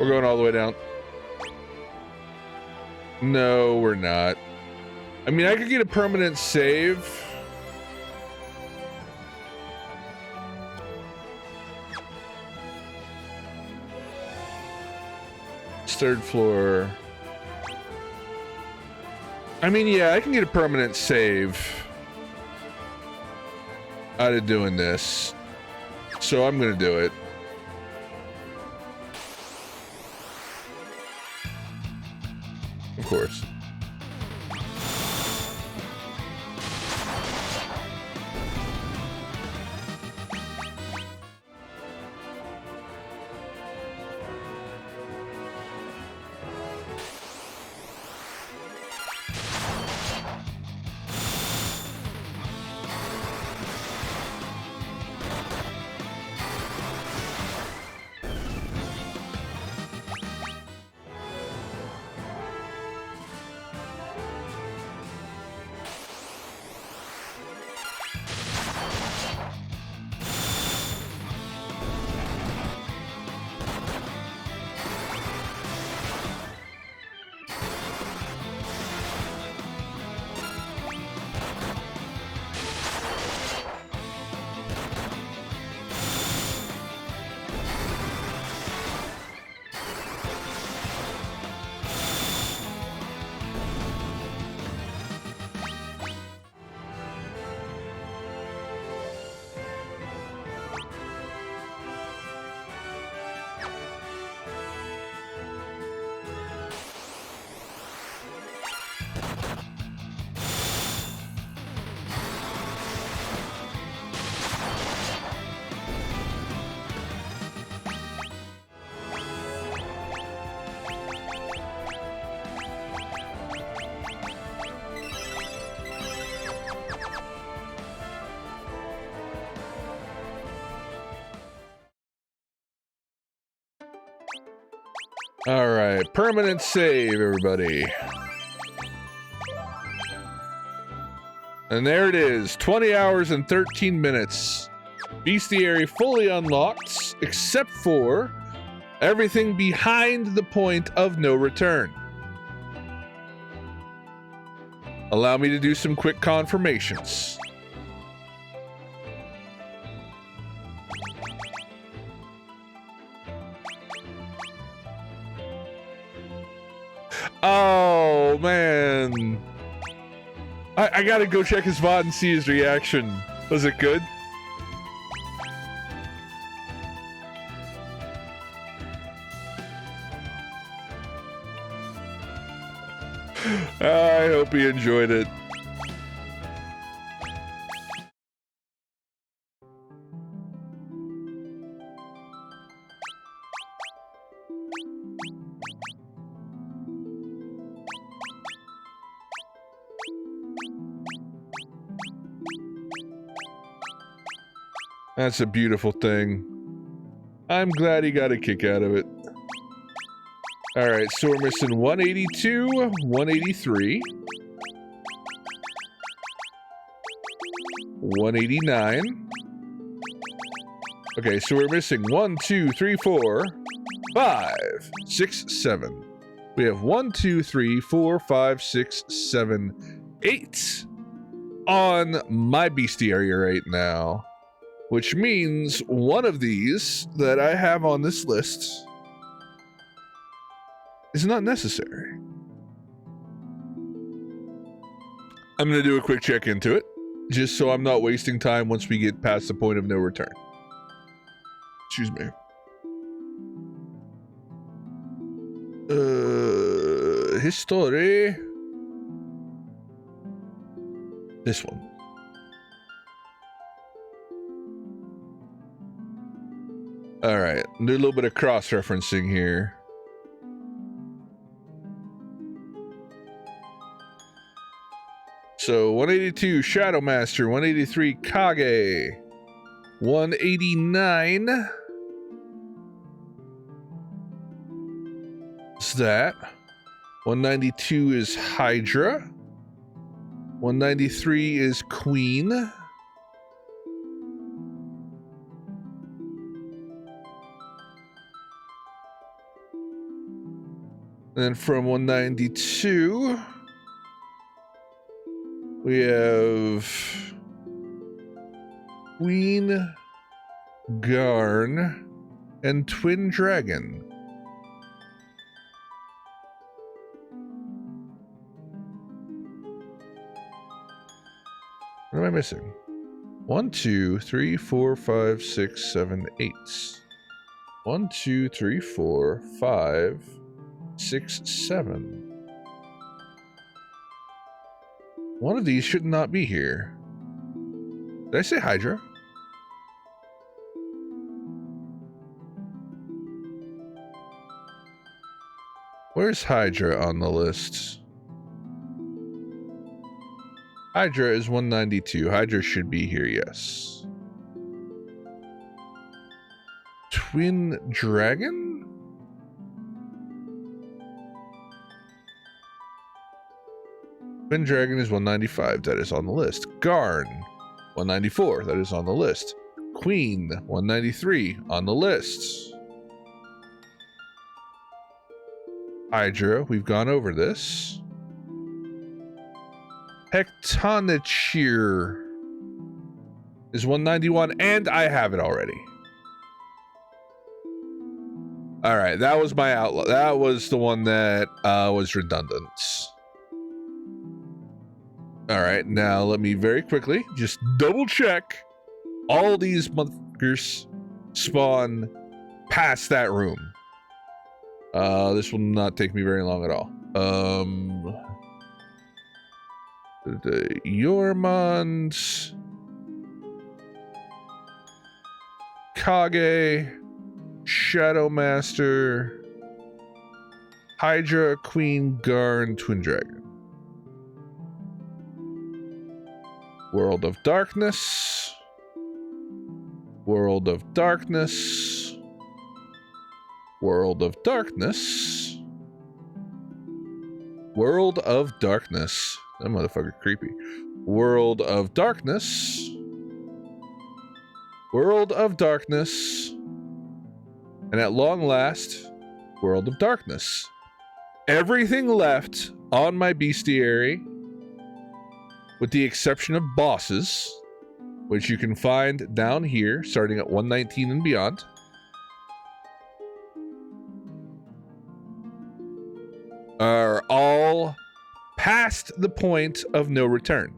We're going all the way down. No, we're not. I mean, I could get a permanent save. It's third floor. I mean, yeah, I can get a permanent save out of doing this. So I'm gonna do it. Of course. All right, permanent save, everybody. And there it is, 20 hours and 13 minutes. Bestiary fully unlocked, except for everything behind the point of no return. Allow me to do some quick confirmations. Oh, man. I gotta go check his VOD and see his reaction. Was it good? I hope he enjoyed it. That's a beautiful thing. I'm glad he got a kick out of it. All right, so we're missing 182, 183, 189. Okay, so we're missing 1, 2, 3, 4, 5, 6, 7. We have 1, 2, 3, 4, 5, 6, 7, 8 on my bestiary right now, which means one of these that I have on this list is not necessary. I'm going to do a quick check into it, just so I'm not wasting time once we get past the point of no return. Excuse me. History. This one. All right, do a little bit of cross-referencing here. So 182 Shadow Master, 183 Kage, 189 is that. 192 is Hydra. 193 is Queen. And then from 192, we have Queen, Garn, and Twin Dragon. What am I missing? 1, 2, 3, 4, 5, 6, 7, 8. 1, 2, 3, 4, 5, 6, 7. One of these should not be here. Did I say Hydra? Where's Hydra on the list? Hydra is 192. Hydra should be here, yes. Twin Dragon? Twin Dragon is 195. That is on the list. Garn, 194. That is on the list. Queen, 193. On the list. Hydra, we've gone over this. Hectonicheer is 191, and I have it already. All right, that was my outlaw. That was the one that was redundant. All right, now let me very quickly just double check all these motherfuckers spawn past that room. This will not take me very long at all. The Yormond, Kage, Shadow Master, Hydra, Queen, Garn, Twin Dragon. World of Darkness. World of Darkness. World of Darkness. World of Darkness. That motherfucker creepy. World of Darkness. World of Darkness. And at long last, World of Darkness. Everything left on my bestiary, with the exception of bosses, which you can find down here, starting at 119 and beyond. Are all past the point of no return.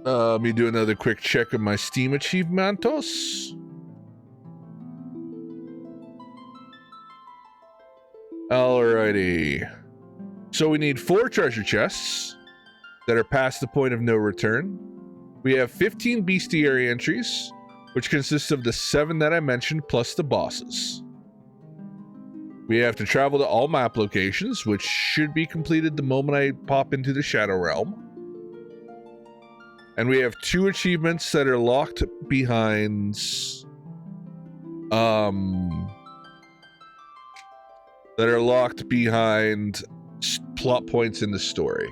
Let me do another quick check of my Steam achievements. Alrighty. So we need 4 treasure chests that are past the point of no return. We have 15 bestiary entries, which consists of the 7 that I mentioned plus the bosses. We have to travel to all map locations, which should be completed the moment I pop into the Shadow Realm. And we have 2 achievements that are locked behind plot points in the story.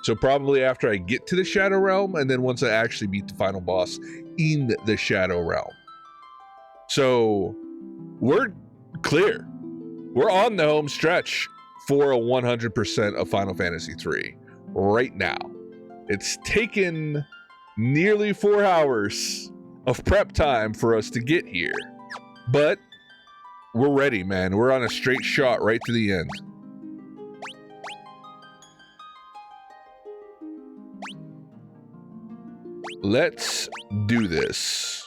So probably after I get to the Shadow Realm, and then once I actually beat the final boss in the Shadow Realm. So we're clear. We're on the home stretch for a 100% of Final Fantasy 3 right now. It's taken nearly 4 hours of prep time for us to get here, but we're ready, man. We're on a straight shot right to the end. Let's do this.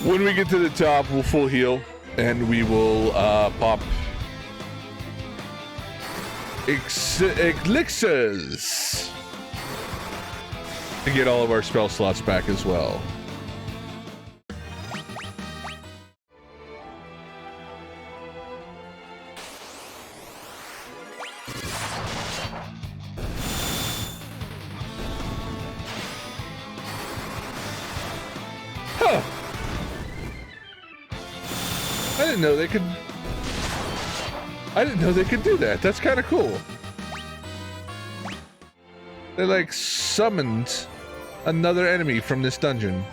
When we get to the top, we'll full heal, and we will pop elixirs to get all of our spell slots back as well. Huh. I didn't know they could do that. That's kind of cool. They like summoned another enemy from this dungeon.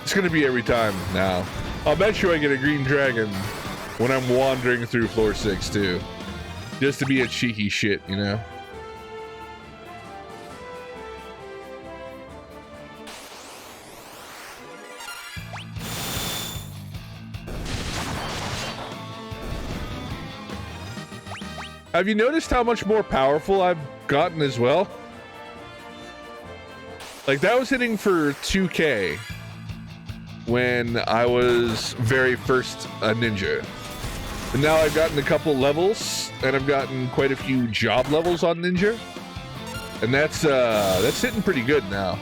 It's gonna be every time now. I'll bet you I get a green dragon when I'm wandering through floor 6 too. Just to be a cheeky shit, you know? Have you noticed how much more powerful I've gotten as well? Like, that was hitting for 2K when I was very first a ninja. And now I've gotten a couple levels, and I've gotten quite a few job levels on ninja. And that's hitting pretty good now.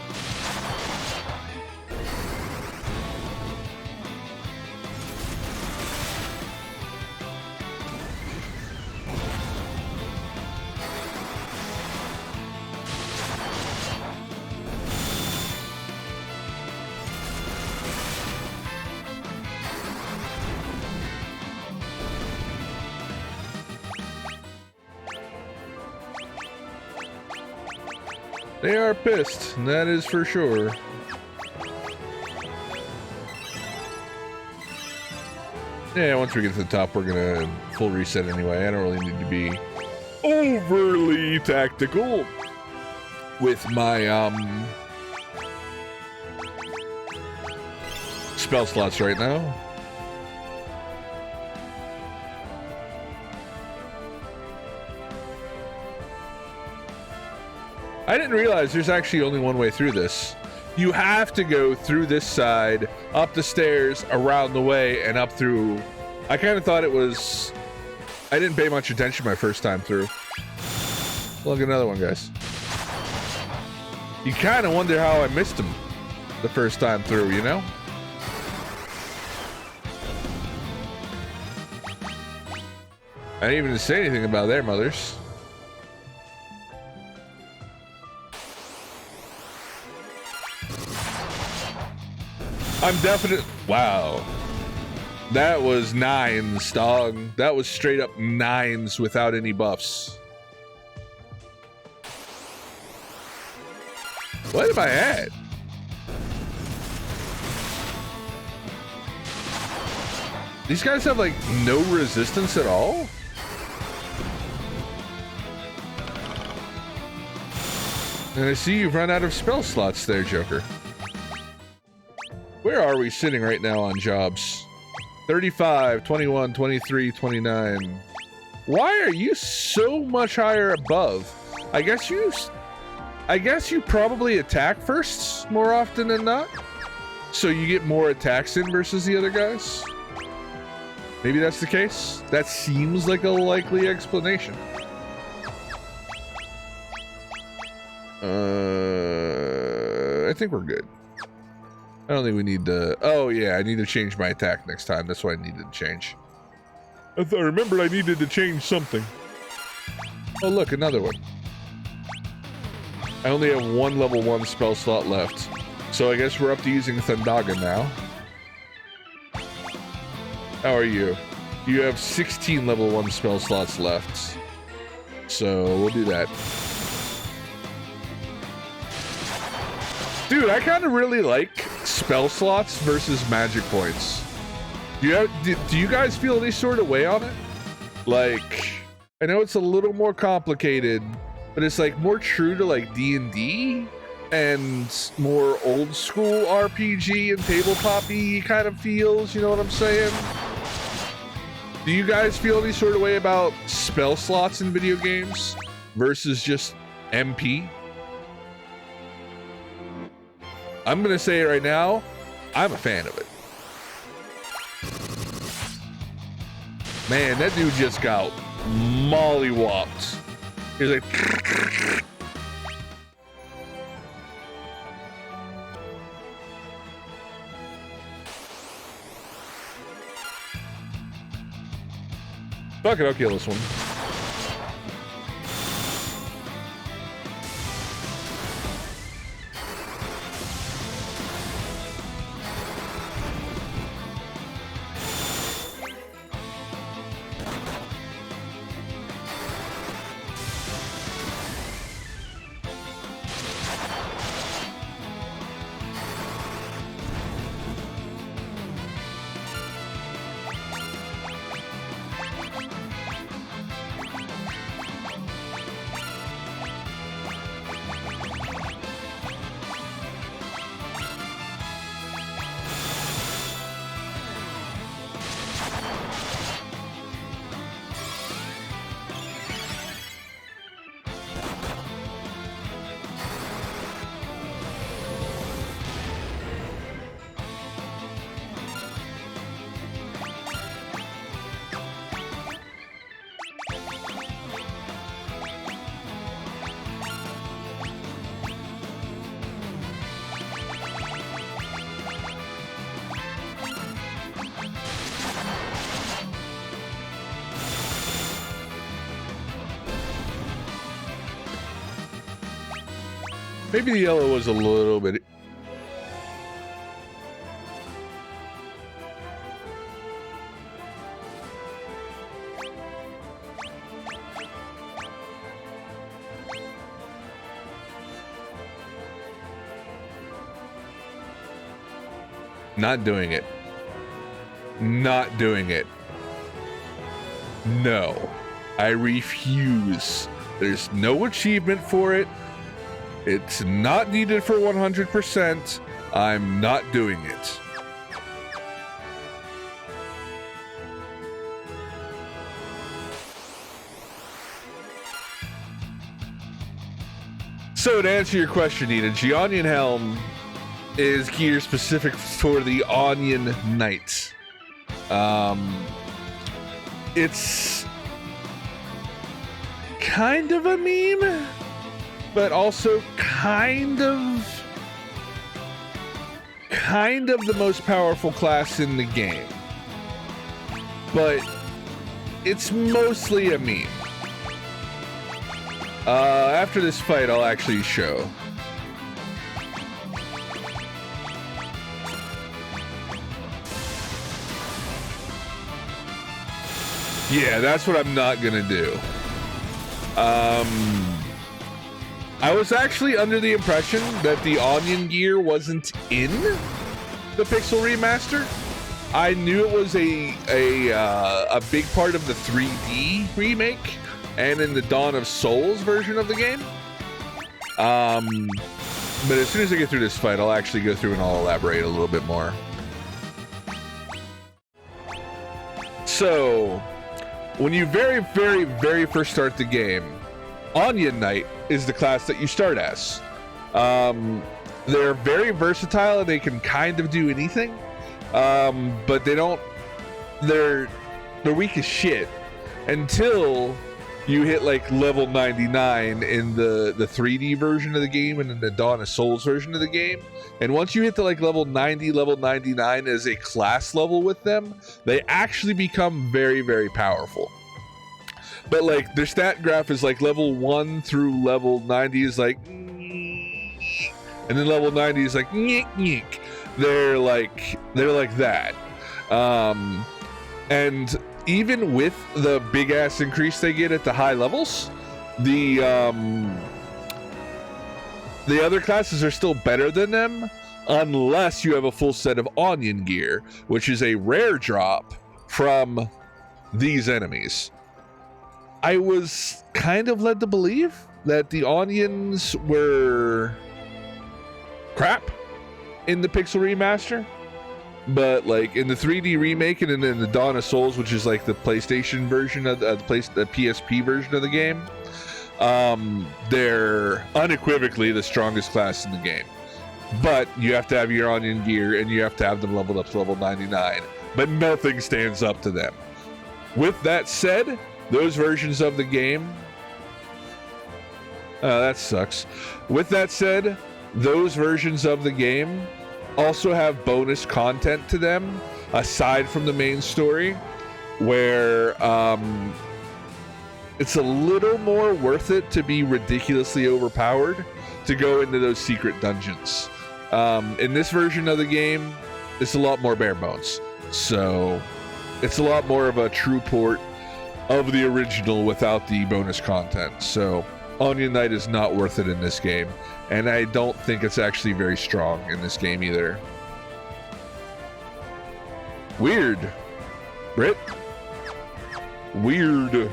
They are pissed, and that is for sure. Yeah, once we get to the top, we're gonna full reset anyway. I don't really need to be overly tactical with my spell slots right now. I didn't realize there's actually only one way through this. You have to go through this side, up the stairs, around the way, and up through. I kind of thought it was. I didn't pay much attention my first time through. Look, another one, guys. You kind of wonder how I missed him the first time through, you know? I didn't even say anything about their mothers. I'm definitely. Wow. That was 9s, dog. That was straight up 9s without any buffs. What am I at? These guys have like no resistance at all? And I see you've run out of spell slots there, Joker. Where are we sitting right now on jobs? 35, 21, 23, 29. Why are you so much higher above? I guess you probably attack first more often than not. So you get more attacks in versus the other guys. Maybe that's the case. That seems like a likely explanation. I think we're good. I don't think we need to. Oh yeah, I need to change my attack next time. That's what I needed to change. I remembered I needed to change something. Oh look, another one. I only have one level 1 spell slot left. So I guess we're up to using Thundaga now. How are you? You have 16 level 1 spell slots left. So we'll do that. Dude, I kind of really like spell slots versus magic points. Do you guys feel any sort of way on it? Like, I know it's a little more complicated, but it's like more true to like D&D and more old school RPG and tabletop-y kind of feels, you know what I'm saying? Do you guys feel any sort of way about spell slots in video games versus just MP? I'm gonna say it right now, I'm a fan of it. Man, that dude just got mollywopped. He's like... Fuck it, I'll kill this one. Maybe the yellow was a little bit... Not doing it. Not doing it. No. I refuse. There's no achievement for it. It's not needed for 100%. I'm not doing it. So to answer your question, Nina, the Onion Helm is gear specific for the Onion Knight. It's kind of a meme, but also kind of the most powerful class in the game. But it's mostly a meme. After this fight, I'll actually show. Yeah, that's what I'm not gonna do. I was actually under the impression that the Onion gear wasn't in the Pixel remaster. I knew it was a big part of the 3D remake and in the Dawn of Souls version of the game. But as soon as I get through this fight, I'll actually go through and I'll elaborate a little bit more. So, when you very first start the game, Onion Knight is the class that you start as. They're very versatile and they can kind of do anything, but they're weak as shit until you hit like level 99 in the 3D version of the game and in the Dawn of Souls version of the game. And once you hit the like level 90, level 99 as a class level with them, they actually become very powerful. But like their stat graph is like level 1 through level 90 is like, and then level 90 is like, they're like that. And even with the big ass increase they get at the high levels, the other classes are still better than them unless you have a full set of Onion gear, which is a rare drop from these enemies. I was kind of led to believe that the Onions were crap in the Pixel remaster, but like in the 3D remake and in the Dawn of Souls, which is like the PlayStation version of the PSP version of the game, they're unequivocally the strongest class in the game. But you have to have your Onion gear and you have to have them leveled up to level 99, but nothing stands up to them. With that said, those versions of the game, that sucks. With that said, those versions of the game also have bonus content to them aside from the main story, where it's a little more worth it to be ridiculously overpowered to go into those secret dungeons. In this version of the game, it's a lot more bare bones, so it's a lot more of a true port of the original without the bonus content. So Onion Knight is not worth it in this game, and I don't think it's actually very strong in this game either. Weird. Brit? Weird.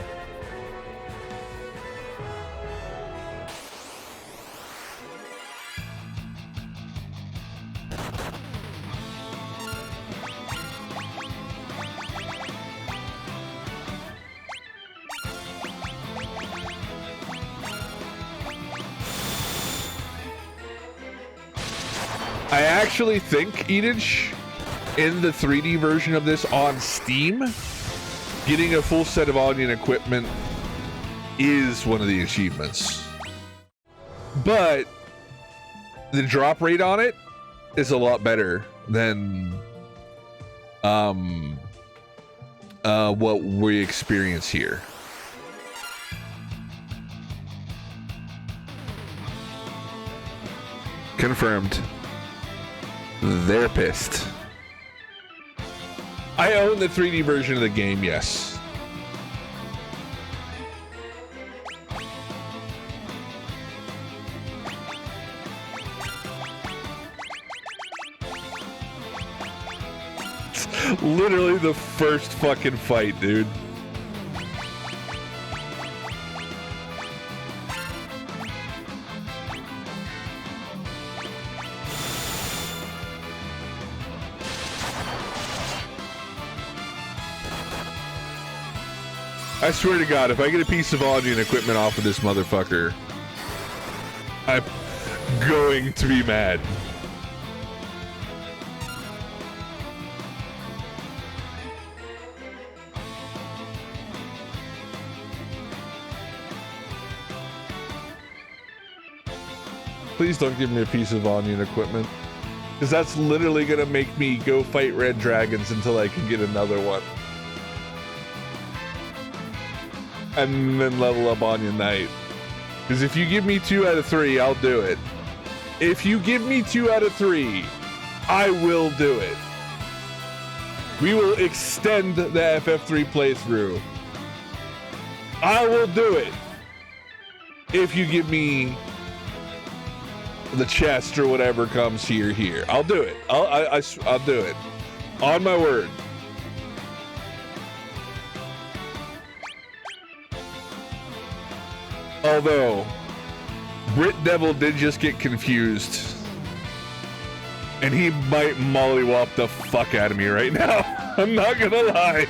I actually think, Edich, in the 3D version of this on Steam, getting a full set of Onion equipment is one of the achievements. But the drop rate on it is a lot better than what we experience here. Confirmed. They're pissed. I own the 3D version of the game, yes. Literally the first fucking fight, dude. I swear to God, if I get a piece of audio and equipment off of this motherfucker, I'm going to be mad. Please don't give me a piece of onion equipment, because that's literally gonna make me go fight red dragons until I can get another one. And then level up Onion Knight. Because if you give me 2 out of 3, I'll do it. If you give me 2 out of 3, I will do it. We will extend the FF3 playthrough. I will do it. If you give me the chest or whatever comes here. I'll do it. I'll do it. On my word. Although, Brit Devil did just get confused. And he might mollywop the fuck out of me right now. I'm not gonna lie.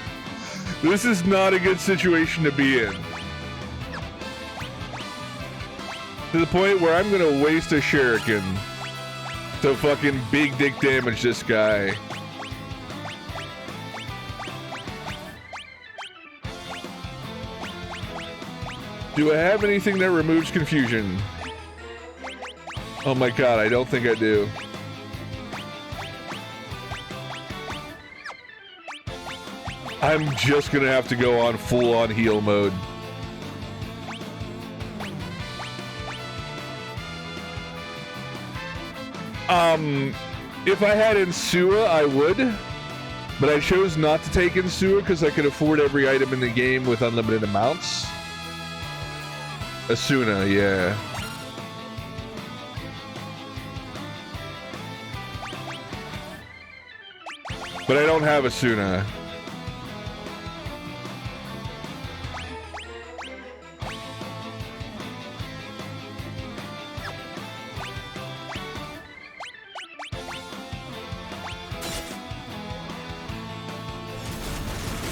This is not a good situation to be in. To the point where I'm gonna waste a shuriken to fucking big dick damage this guy. Do I have anything that removes confusion? Oh my god, I don't think I do. I'm just gonna have to go on full-on heal mode. If I had Insua, I would. But I chose not to take Insua because I could afford every item in the game with unlimited amounts. Asuna, yeah. But I don't have Asuna.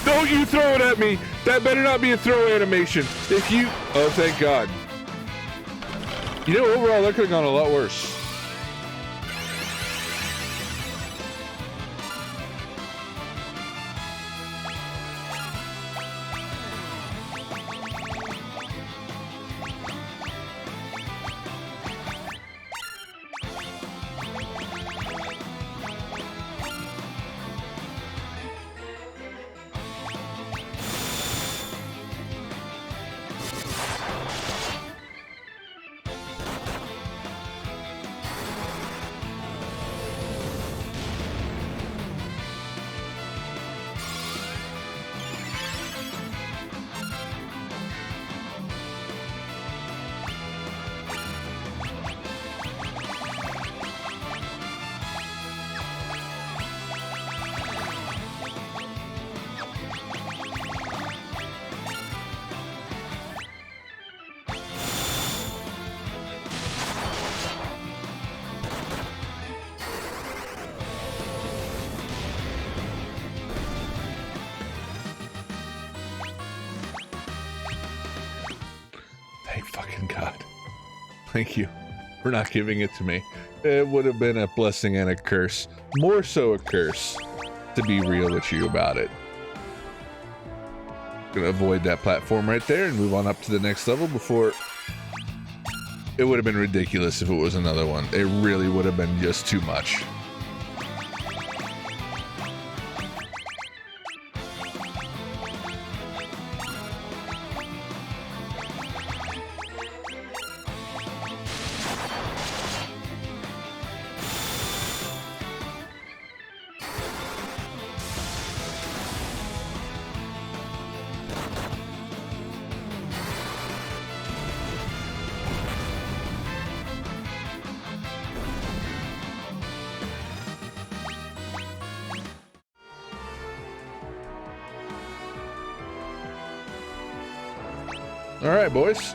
Don't you throw it at me! That better not be a throw animation. If you... Oh, thank God. You know, overall, that could have gone a lot worse. Thank you for not giving it to me. It would have been a blessing and a curse. More so a curse, to be real with you about it. Gonna avoid that platform right there and move on up to the next level before... It would have been ridiculous if it was another one. It really would have been just too much. All right, boys.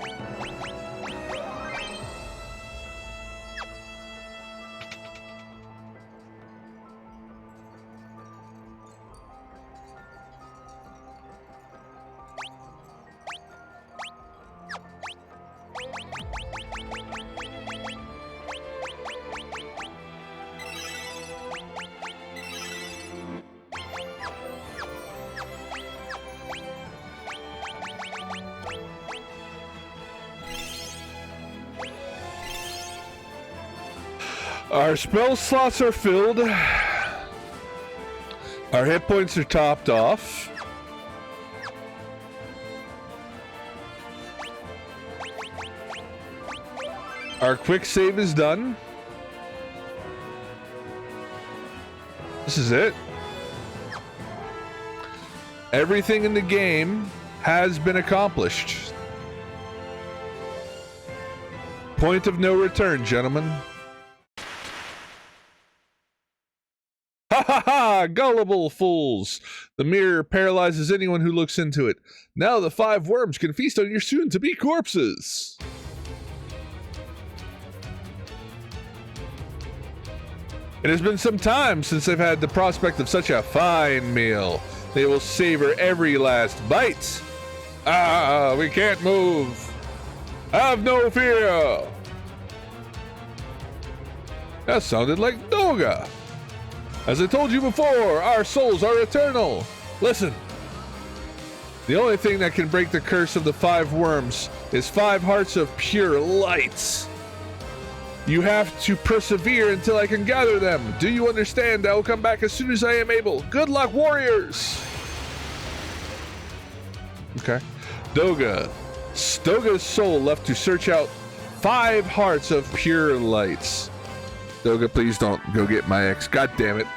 Our spell slots are filled. Our hit points are topped off. Our quick save is done. This is it. Everything in the game has been accomplished. Point of no return, gentlemen. Ha ha ha! Gullible fools! The mirror paralyzes anyone who looks into it. Now the 5 worms can feast on your soon-to-be corpses. It has been some time since I've had the prospect of such a fine meal. They will savor every last bite. Ah, we can't move. Have no fear. That sounded like Doga. As I told you before, our souls are eternal. Listen. The only thing that can break the curse of the 5 worms is 5 hearts of pure light. You have to persevere until I can gather them. Do you understand? I will come back as soon as I am able. Good luck, warriors! Okay. Doga's soul left to search out 5 hearts of pure lights. Doga, please don't go get my ex. God damn it.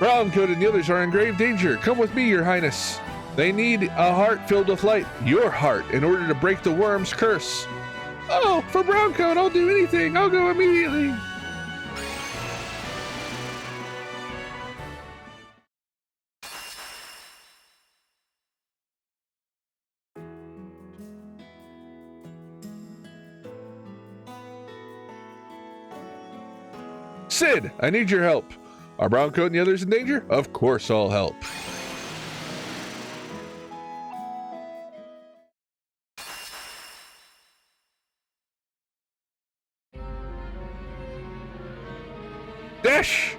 Browncoat and the others are in grave danger. Come with me, Your Highness. They need a heart filled with light. Your heart, in order to break the worm's curse. Oh, for Browncoat, I'll do anything. I'll go immediately. Sid, I need your help. Are Browncoat and the others in danger? Of course I'll help. Dash!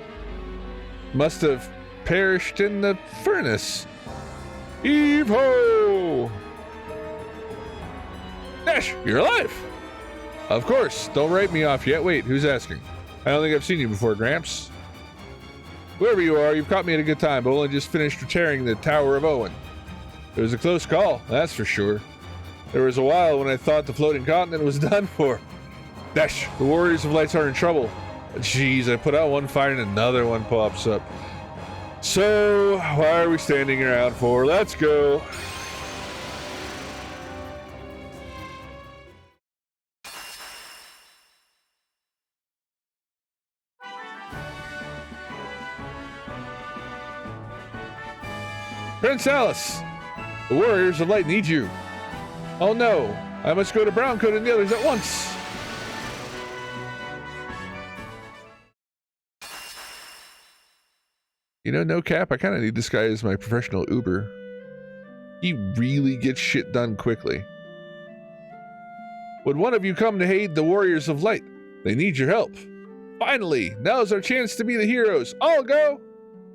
Must have perished in the furnace. Heave-ho! Dash, you're alive! Of course, don't write me off yet. Wait, who's asking? I don't think I've seen you before, Gramps. Whoever you are, you've caught me at a good time, but only just finished repairing the Tower of Owen. It was a close call, that's for sure. There was a while when I thought the floating continent was done for. Dash, the Warriors of Lights are in trouble. Jeez, I put out one fire and another one pops up. So, why are we standing around for? Let's go. Prince Alice, the Warriors of Light need you. Oh no, I must go to Browncoat and the others at once. You know, no cap, I kind of need this guy as my professional Uber. He really gets shit done quickly. Would one of you come to aid the Warriors of Light? They need your help. Finally, now's our chance to be the heroes. I'll go.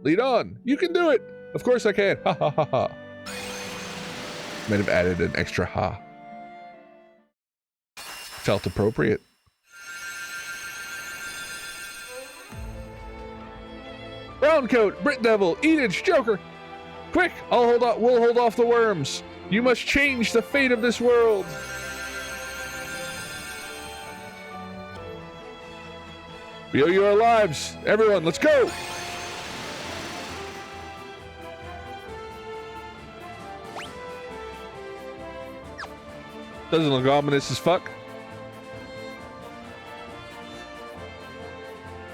Lead on. You can do it. Of course I can. Ha ha ha ha. Might have added an extra ha. Felt appropriate. Browncoat, Brit Devil, Edith, Joker. Quick, we'll hold off the worms. You must change the fate of this world. We owe you our lives. Everyone, let's go. Doesn't look ominous as fuck.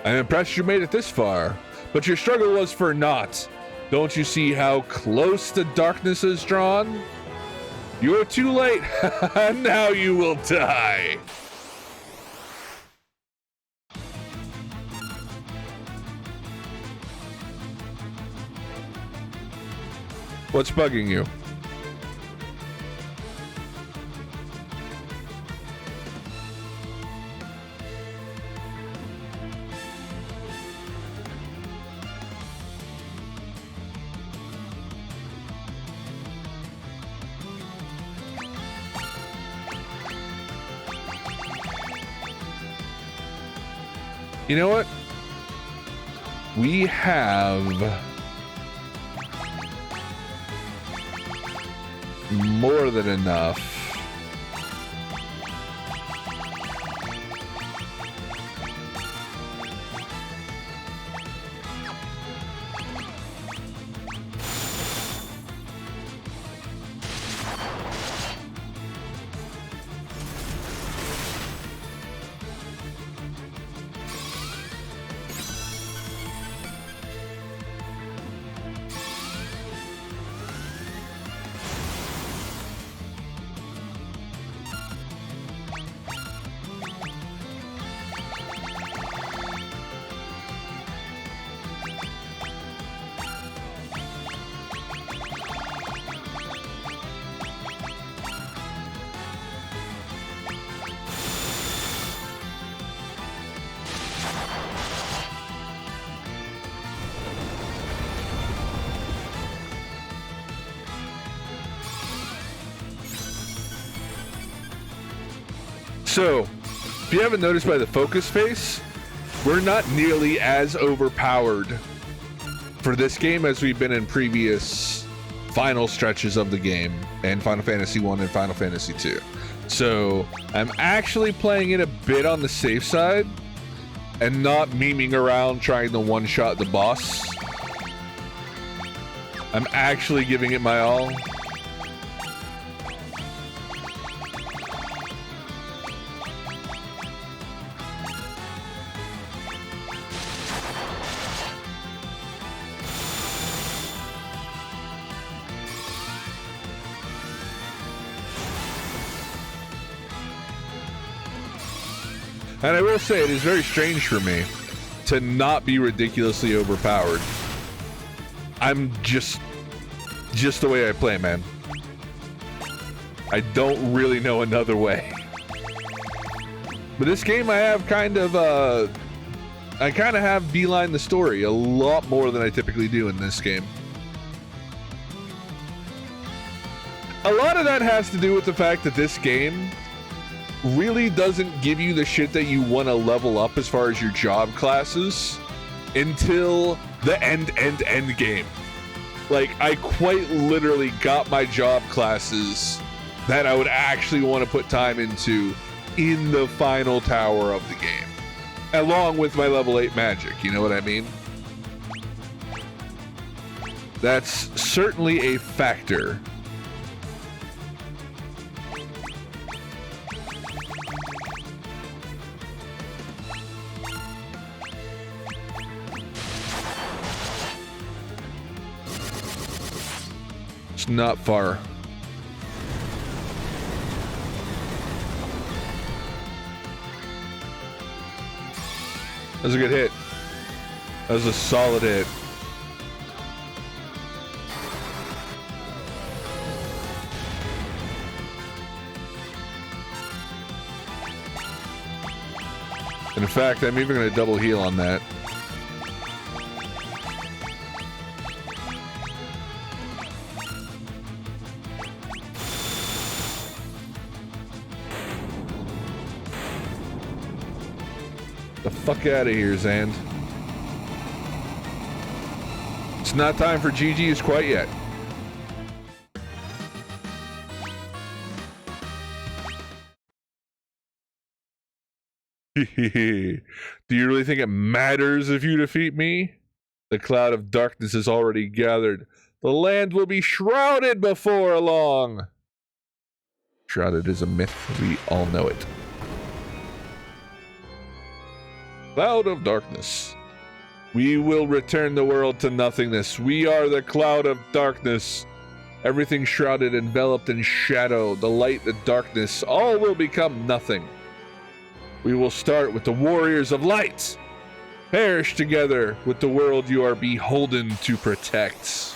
I'm impressed you made it this far, but your struggle was for naught. Don't you see how close the darkness is drawn? You're too late. Now you will die. What's bugging you? You know what? We have more than enough. So, if you haven't noticed by the focus face, we're not nearly as overpowered for this game as we've been in previous final stretches of the game and Final Fantasy 1 and Final Fantasy 2. So, I'm actually playing it a bit on the safe side and not memeing around trying to one-shot the boss. I'm actually giving it my all. And I will say, it is very strange for me to not be ridiculously overpowered. I'm just the way I play, man. I don't really know another way. But this game, I have kind of have beeline the story a lot more than I typically do in this game. A lot of that has to do with the fact that this game really doesn't give you the shit that you want to level up as far as your job classes until the end game. Like, I quite literally got my job classes that I would actually want to put time into in the final tower of the game, along with my level 8 magic, you know what I mean? That's certainly a factor. Not far. That was a good hit. That was a solid hit. And in fact, I'm even going to double heal on that. Fuck out of here, Zand. It's not time for GG's quite yet. Do you really think it matters if you defeat me? The cloud of darkness is already gathered. The land will be shrouded before long. Shrouded is a myth. We all know it. Cloud of darkness. We will return the world to nothingness. We are the cloud of darkness. Everything shrouded, enveloped in shadow, the light, the darkness, all will become nothing. We will start with the warriors of light. Perish together with the world you are beholden to protect.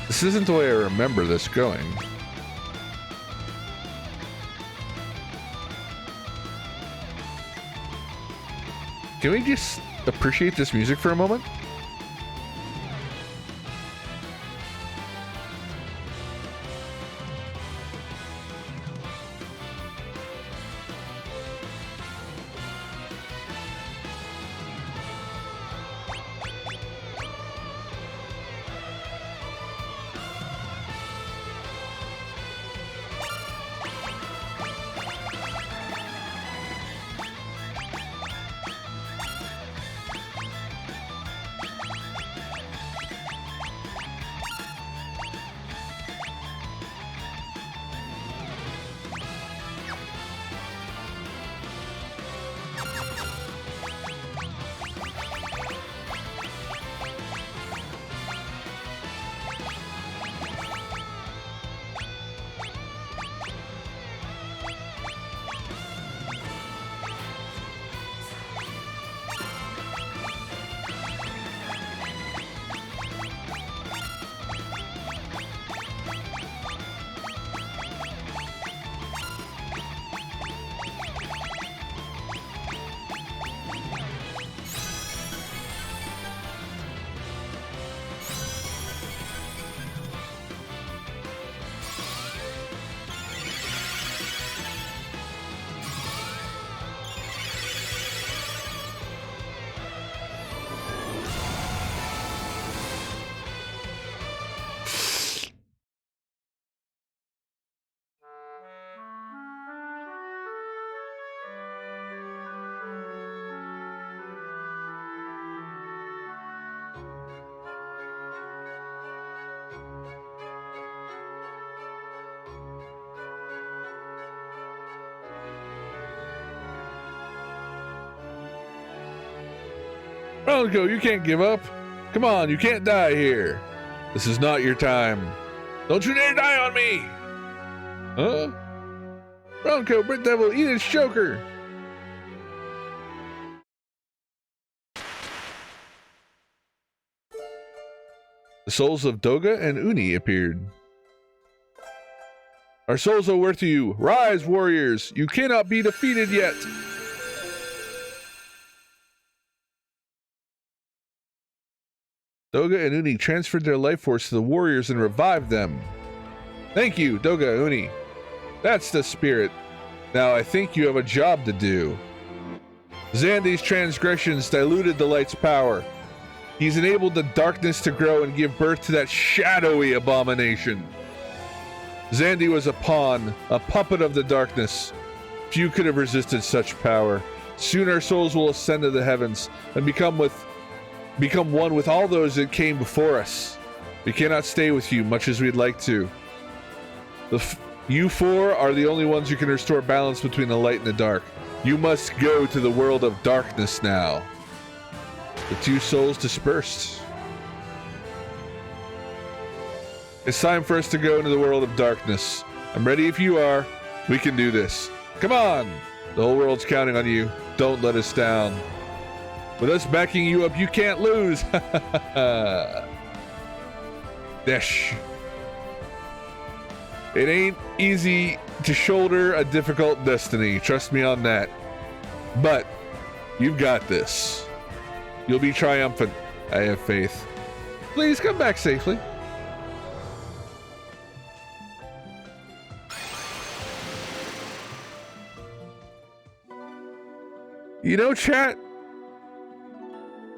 This isn't the way I remember this going. Can we just appreciate this music for a moment? Bronco, you can't give up. Come on, you can't die here. This is not your time. Don't you dare die on me! Huh? Bronco, Brit Devil, eat its choker! The souls of Doga and Uni appeared. Our souls are worth you. Rise, warriors! You cannot be defeated yet! Doga and Uni transferred their life force to the warriors and revived them. Thank you, Doga and Uni. That's the spirit. Now I think you have a job to do. Zandy's transgressions diluted the light's power. He's enabled the darkness to grow and give birth to that shadowy abomination. Zandy was a pawn, a puppet of the darkness. Few could have resisted such power. Soon our souls will ascend to the heavens and become one with all those that came before us. We cannot stay with you much as we'd like to. You four are the only ones who can restore balance between the light and the dark. You must go to the world of darkness now. The two souls dispersed. It's time for us to go into the world of darkness. I'm ready if you are. We can do this. Come on! The whole world's counting on you. Don't let us down. With us backing you up, you can't lose. Dash. It ain't easy to shoulder a difficult destiny. Trust me on that. But you've got this. You'll be triumphant. I have faith. Please come back safely. You know, chat,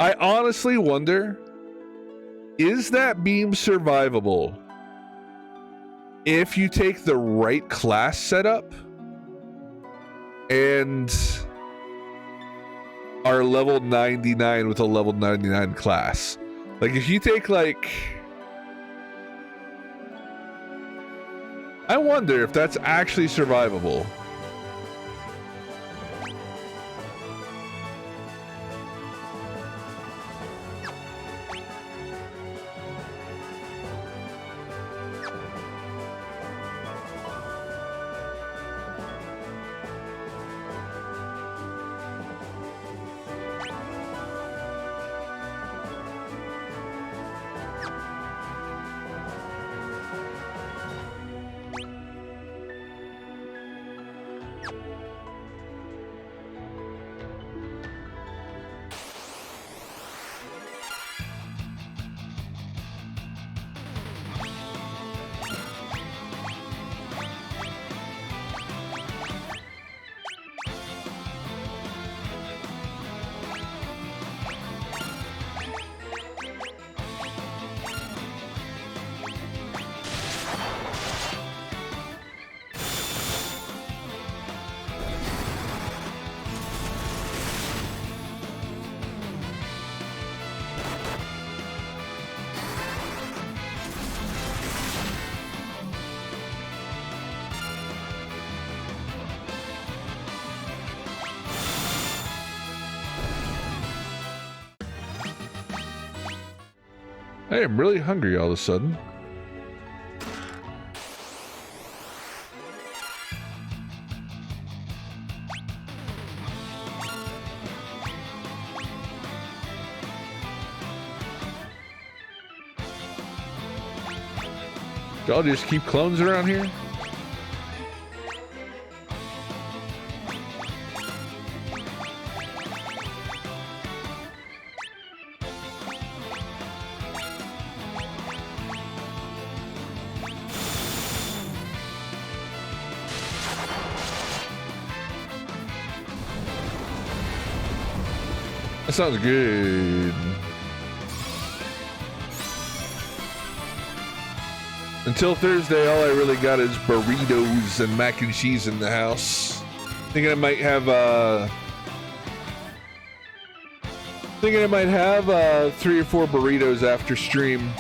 I honestly wonder, is that beam survivable if you take the right class setup and are level 99 with a level 99 class? Like, if you take, like, I wonder if that's actually survivable. I am really hungry all of a sudden. Y'all just keep clones around here? That sounds good. Until Thursday, all I really got is burritos and mac and cheese in the house. Thinking I might have 3 or 4 burritos after stream.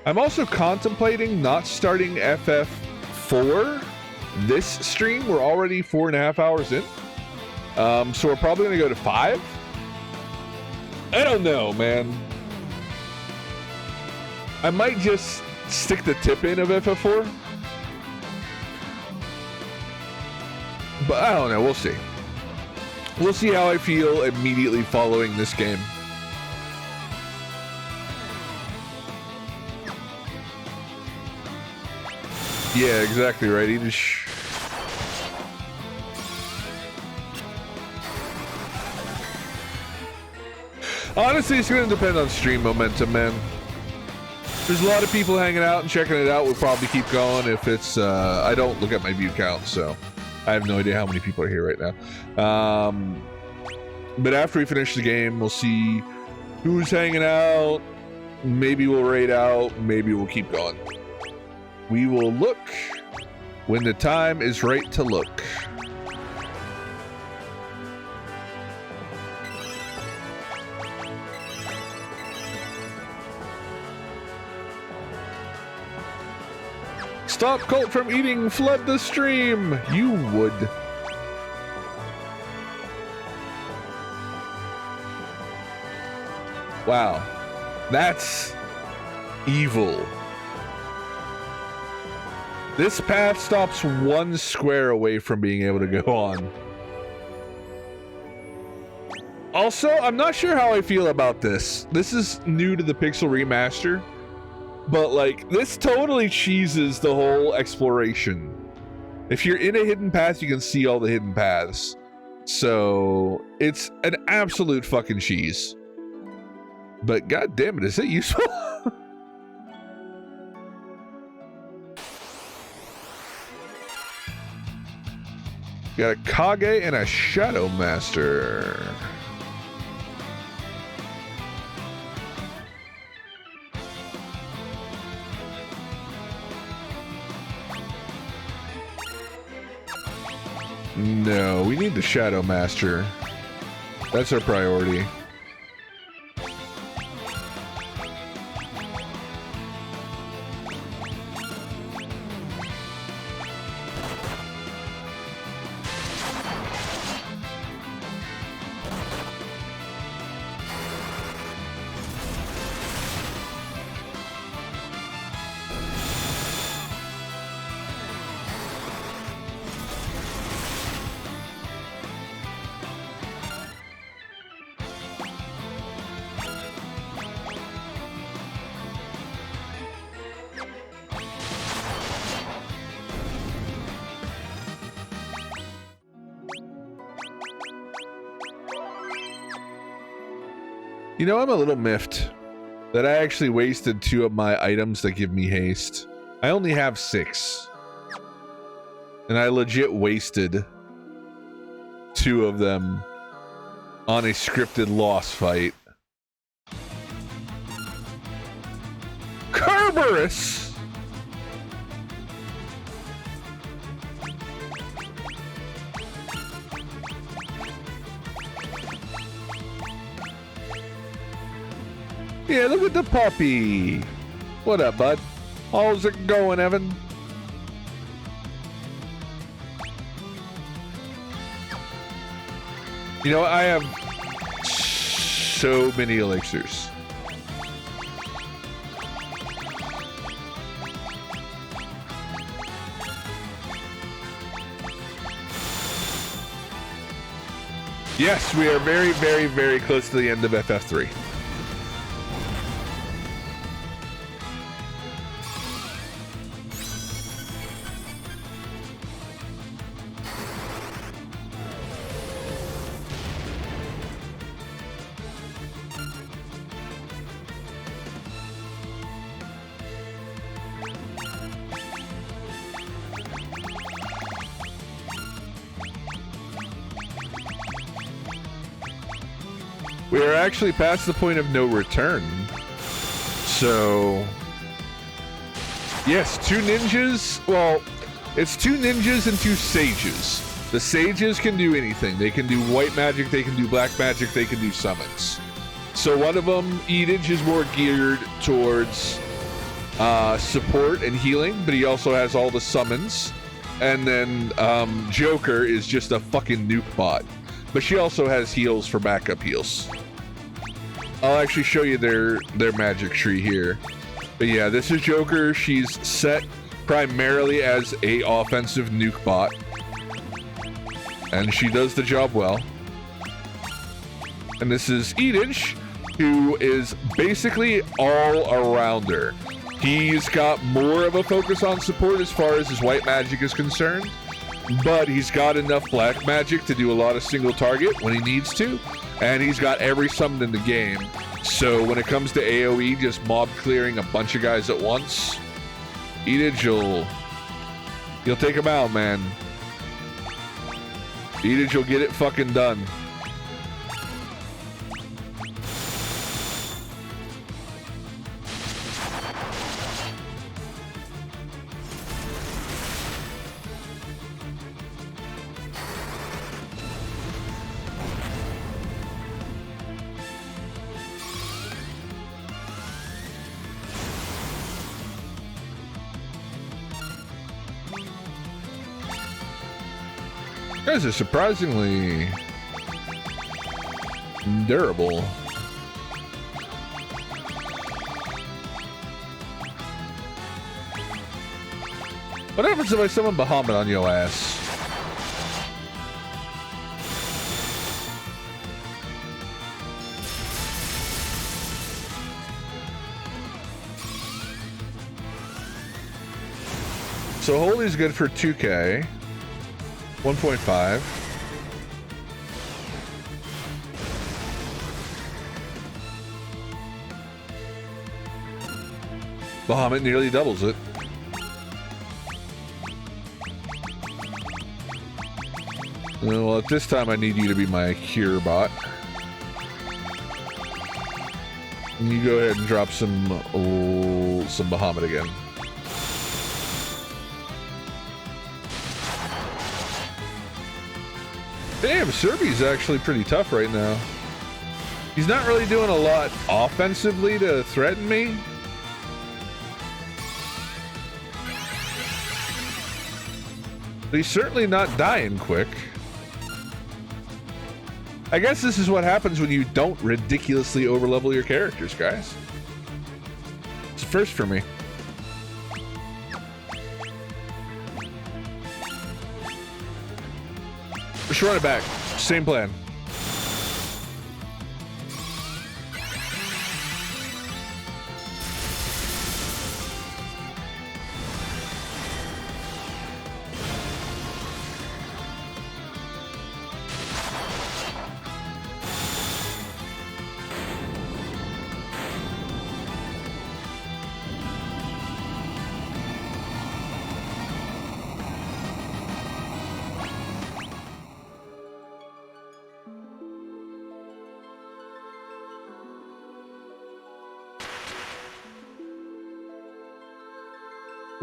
I'm also contemplating not starting FF4 this stream. We're already 4.5 hours in. So we're probably gonna go to 5. I don't know, man. I might just stick the tip in of FF4. But I don't know, we'll see. We'll see how I feel immediately following this game. Yeah, exactly right. Honestly, it's going to depend on stream momentum, man. There's a lot of people hanging out and checking it out. We'll probably keep going if it's... I don't look at my view count, so I have no idea how many people are here right now. But after we finish the game, we'll see who's hanging out. Maybe we'll raid out. Maybe we'll keep going. We will look when the time is right to look. Stop Colt from eating, flood the stream. You would. Wow. That's evil. This path stops 1 square away from being able to go on. Also, I'm not sure how I feel about this. This is new to the Pixel Remaster. But, like, this totally cheeses the whole exploration. If you're in a hidden path, you can see all the hidden paths. So, it's an absolute fucking cheese. But, god damn it, is it useful? Got a Kage and a Shadow Master. No, we need the Shadow Master. That's our priority. You know, I'm a little miffed that I actually wasted 2 of my items that give me haste. I only have 6. And I legit wasted 2 of them on a scripted loss fight. Kerberos! Yeah, look at the puppy. What up, bud? How's it going, Evan? You know, I have so many elixirs. Yes, we are very, very, very close to the end of FF3. We are actually past the point of no return. So, yes, 2 ninjas. Well, it's 2 ninjas and 2 sages. The sages can do anything. They can do white magic, they can do black magic, they can do summons. So one of them, Edage, is more geared towards support and healing, but he also has all the summons. And then Joker is just a fucking nuke bot. But she also has heals for backup heals. I'll actually show you their magic tree here. But yeah, this is Joker. She's set primarily as a offensive nuke bot. And she does the job well. And this is Edage, who is basically all arounder. He's got more of a focus on support as far as his white magic is concerned. But he's got enough black magic to do a lot of single target when he needs to, and he's got every summon in the game. So when it comes to AoE, just mob clearing a bunch of guys at once, Edage, you'll take him out, man. Edage will get it fucking done. You guys are surprisingly durable. What happens if I summon Bahamut on your ass? So Holy's good for 2k. 1.5. Bahamut nearly doubles it. Well, at this time I need you to be my cure bot. And you go ahead and drop some Bahamut again. Damn, Serby's actually pretty tough right now. He's not really doing a lot offensively to threaten me. But he's certainly not dying quick. I guess this is what happens when you don't ridiculously overlevel your characters, guys. It's a first for me. Just run it back. Same plan.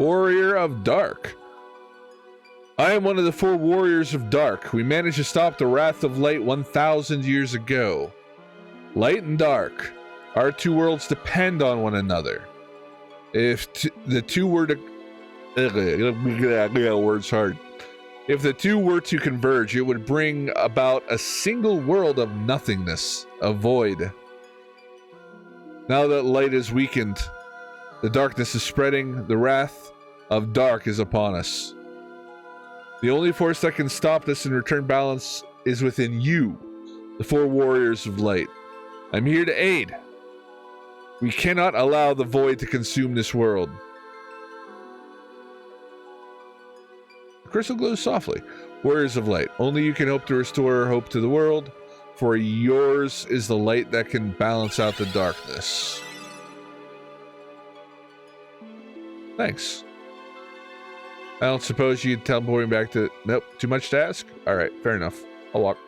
Warrior of Dark. I am one of the 4 warriors of dark. We managed to stop the wrath of light 1,000 years ago. Light and dark. Our 2 worlds depend on one another. If the 2 were to... words hard. If the 2 were to converge, it would bring about a single world of nothingness, a void. Now that light is weakened, the darkness is spreading, the wrath of dark is upon us. The only force that can stop this and return balance is within you, the 4 warriors of light. I'm here to aid. We cannot allow the void to consume this world. The crystal glows softly. Warriors of light, only you can hope to restore hope to the world, for yours is the light that can balance out the darkness. Thanks. I don't suppose you'd teleport me back to... Nope, too much to ask? Alright, fair enough. I'll walk.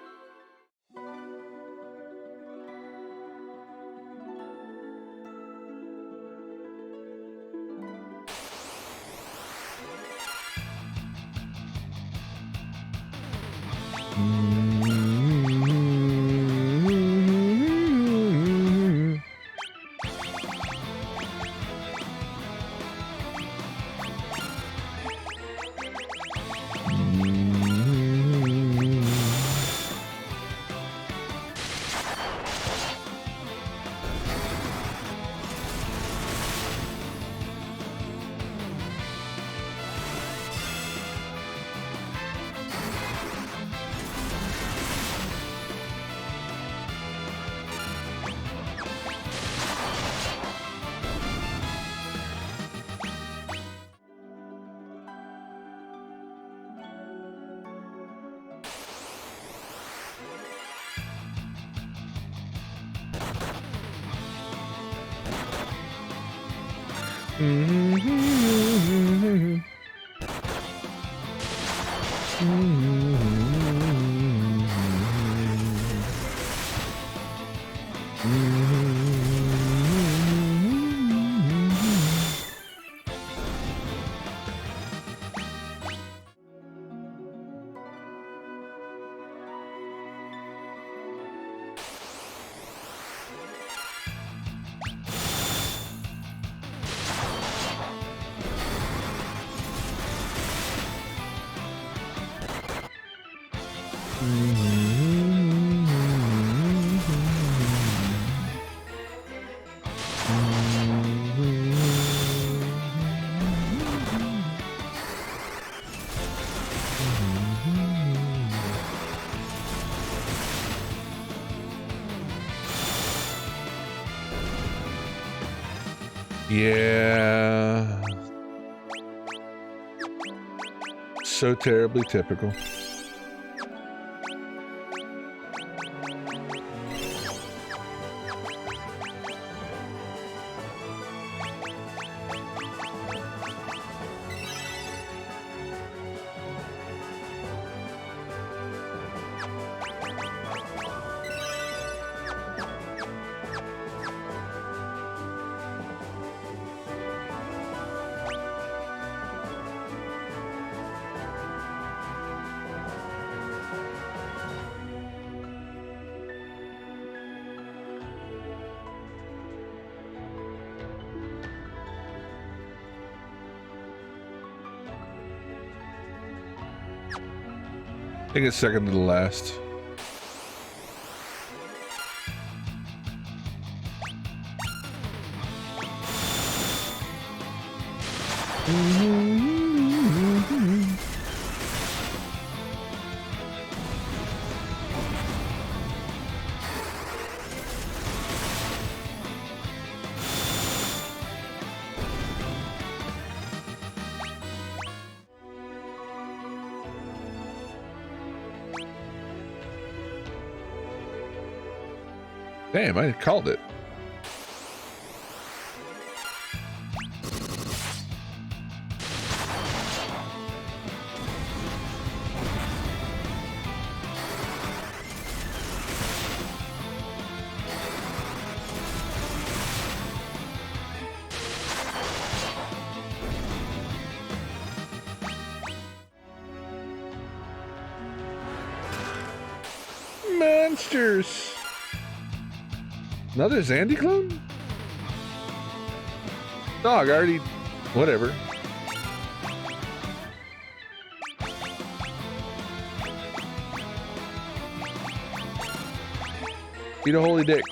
Yeah. So terribly typical. I think it's second to the last. Damn, I called it. boosters. Another Zandy clone? Dog, I already... Whatever. Eat a holy dick.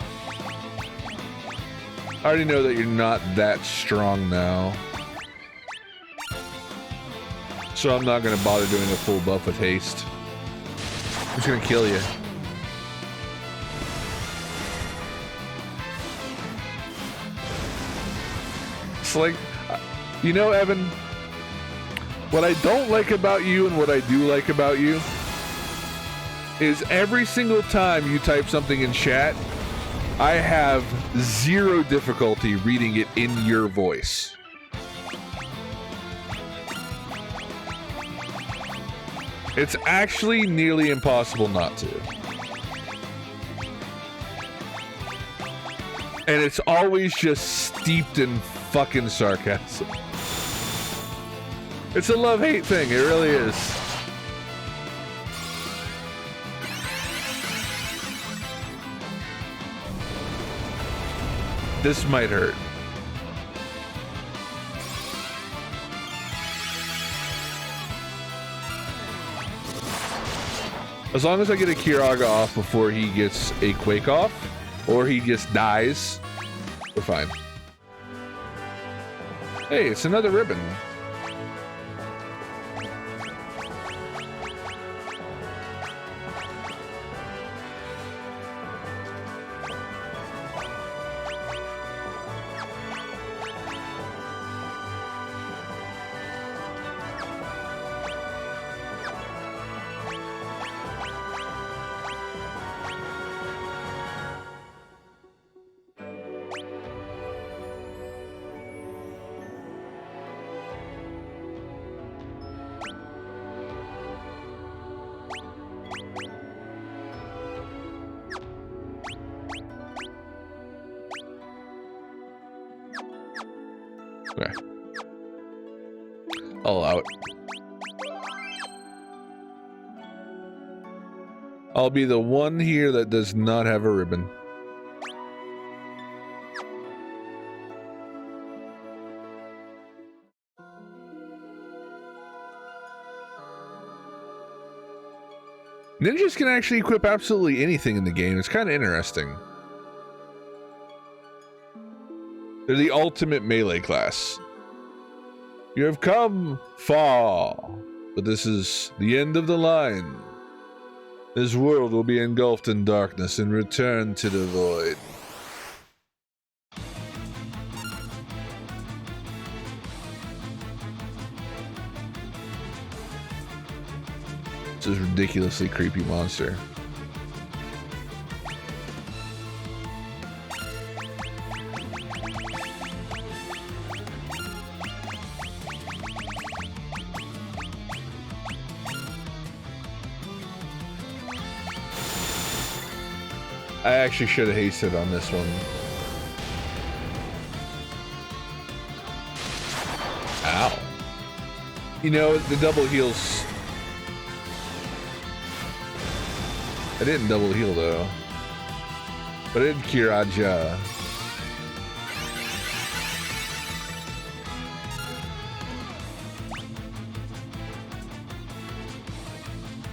I already know that you're not that strong now. So I'm not going to bother doing a full buff with haste. I'm just going to kill you. It's like, you know, Evan, what I don't like about you and what I do like about you is every single time you type something in chat, I have zero difficulty reading it in your voice. It's actually nearly impossible not to. And it's always just steeped in fucking sarcasm. It's a love-hate thing, it really is. This might hurt. As long as I get a Kiraga off before he gets a Quake off, or he just dies, we're fine. Hey, it's another ribbon. Okay. I'll allow it. I'll be the one here that does not have a ribbon. Ninjas can actually equip absolutely anything in the game. It's kind of interesting. They're the ultimate melee class. You have come far, but this is the end of the line. This world will be engulfed in darkness and return to the void. It's this ridiculously creepy monster. I actually should have hasted on this one. Ow. You know, the double heals. I didn't double heal though. But I did Kiraja.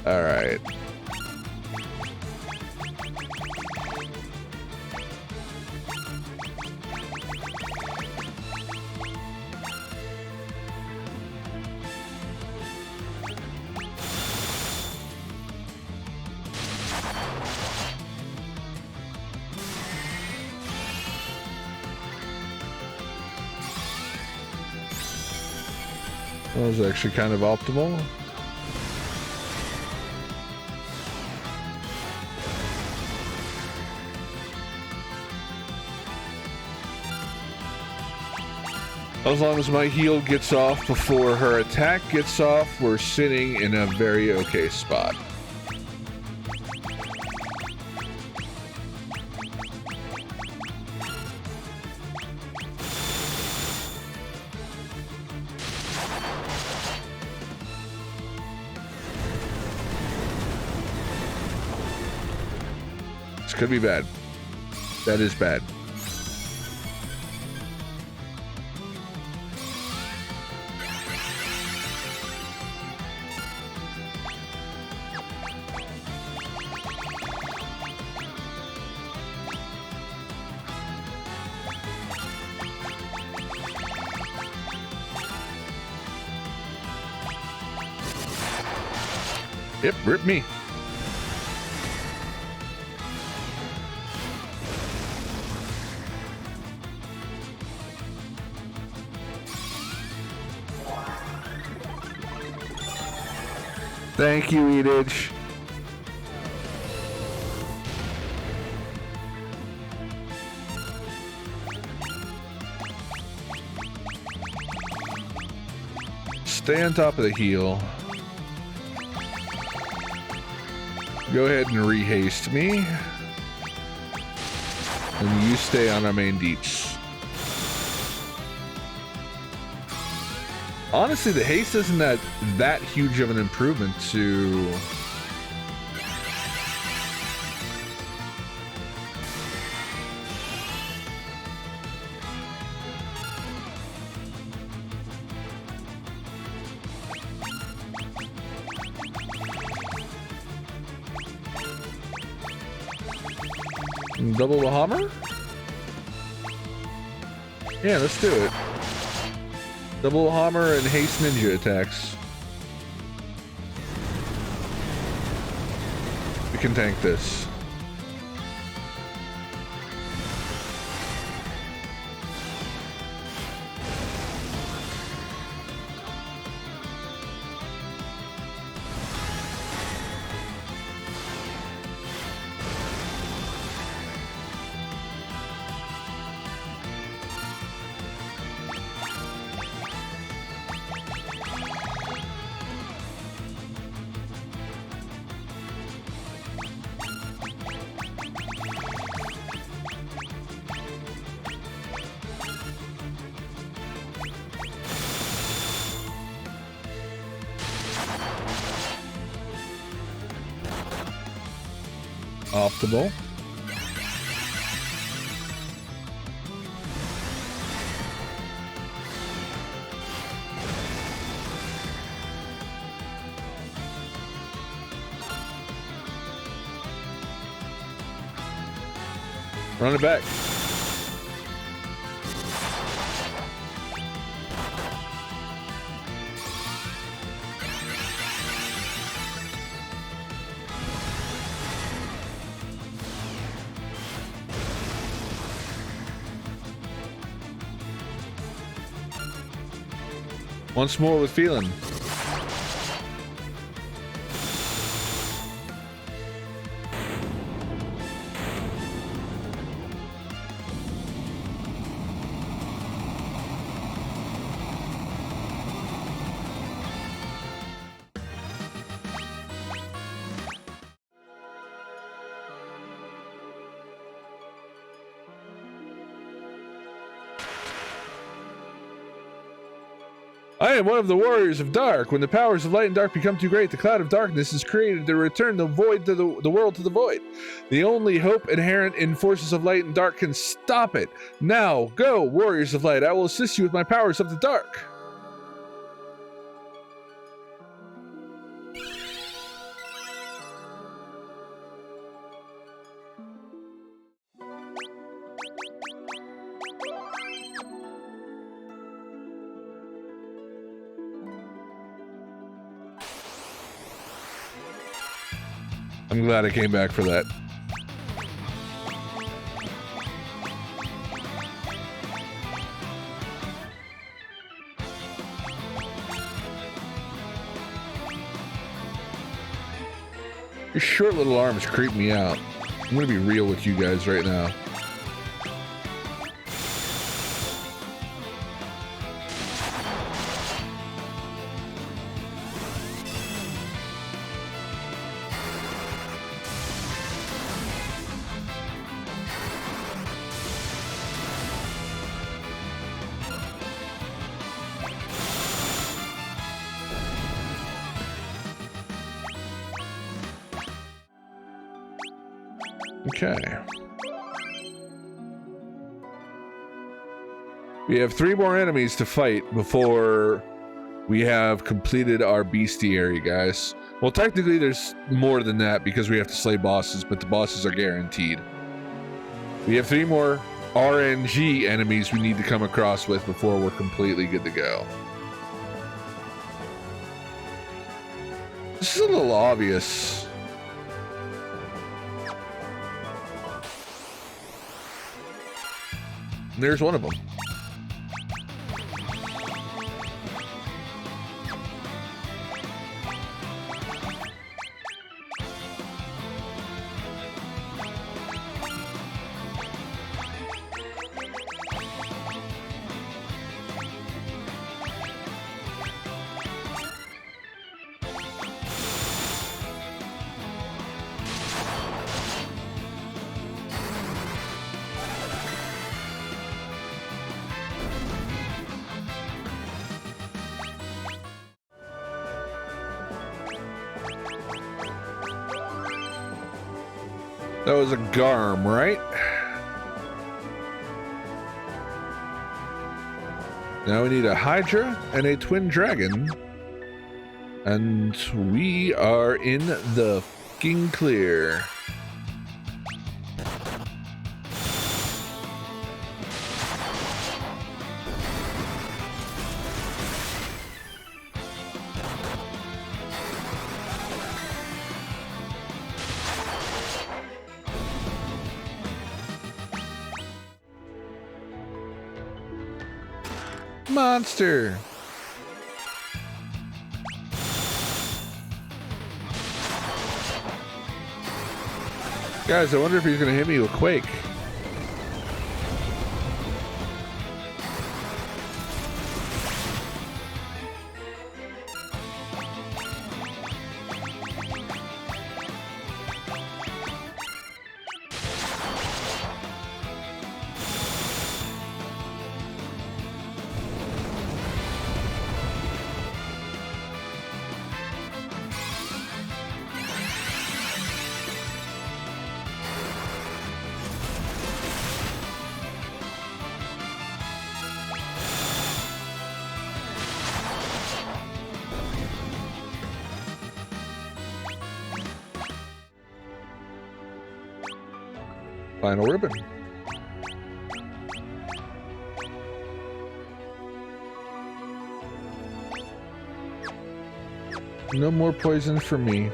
Alright. That was actually kind of optimal. As long as my heal gets off before her attack gets off, we're sitting in a very okay spot. could be bad. That is bad. Yep, rip me. Thank you, Edith. Stay on top of the heel. Go ahead and rehaste me. And you stay on our main deeps. Honestly, the haste isn't that huge of an improvement to... Double the hammer? Yeah, let's do it. Double hammer and haste ninja attacks. We can tank this. Optimal. Run it back. Once more with feeling. I am one of the warriors of dark. When the powers of light and dark become too great, the cloud of darkness is created to return the void to the world to the void. The only hope inherent in forces of light and dark can stop it. Now, go, warriors of light. I will assist you with my powers of the dark. I'm glad I came back for that. Your short little arms creep me out. I'm gonna be real with you guys right now. Okay. We have 3 more enemies to fight before we have completed our bestiary, guys. Well, technically there's more than that because we have to slay bosses, but the bosses are guaranteed. We have 3 more RNG enemies we need to come across with before we're completely good to go. This is a little obvious. There's one of them. That was a Garm, right? Now we need a Hydra and a Twin Dragon. And we are in the fucking clear. Monster. Guys, I wonder if he's gonna hit me with Quake. Final ribbon. No more poison for me.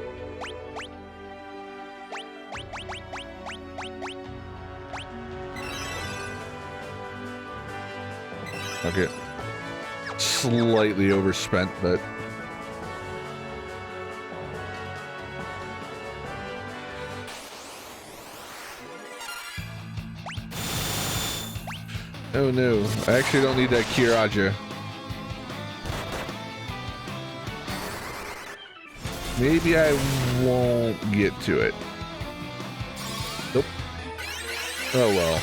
Okay. Slightly overspent, but oh no, I actually don't need that Kiraja. Maybe I won't get to it. Nope. Oh well.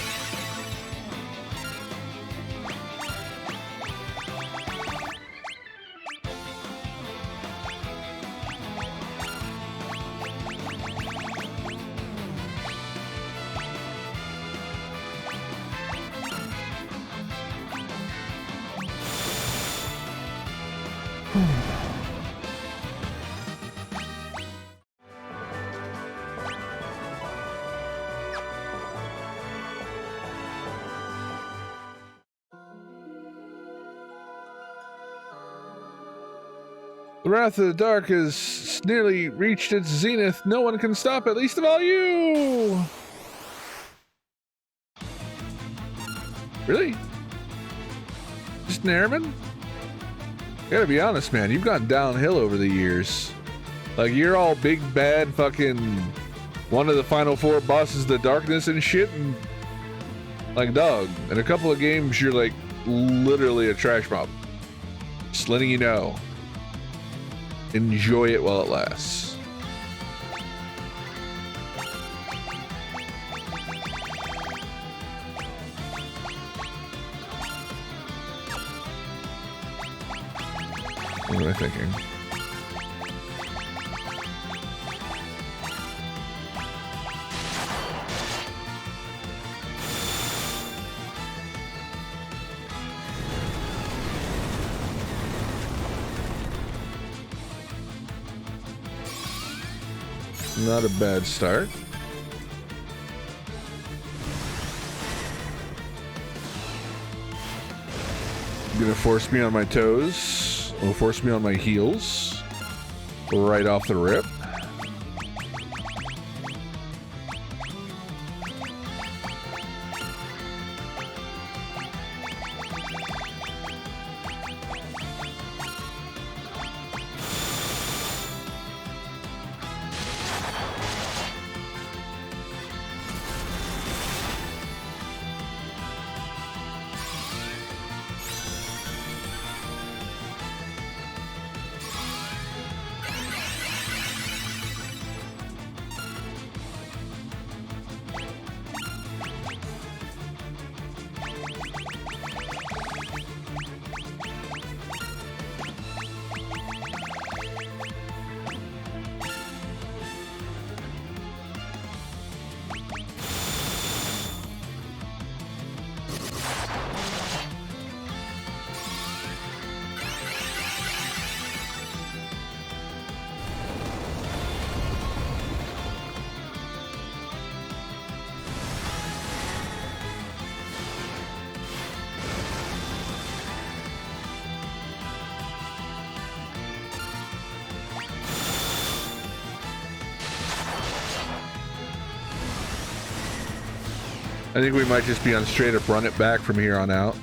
The Wrath of the Dark has nearly reached its zenith. No one can stop it, least of all you! Really? Just an airman? Gotta be honest, man, you've gone downhill over the years. Like, you're all big, bad, fucking one of the final 4 bosses of the darkness and shit, and like, dog, in a couple of games, you're like literally a trash mob. Just letting you know. Enjoy it while it lasts. What am I thinking? Not a bad start. Gonna force me on my toes. Will force me on my heels. Right off the rip. I think we might just be on straight up run it back from here on out. In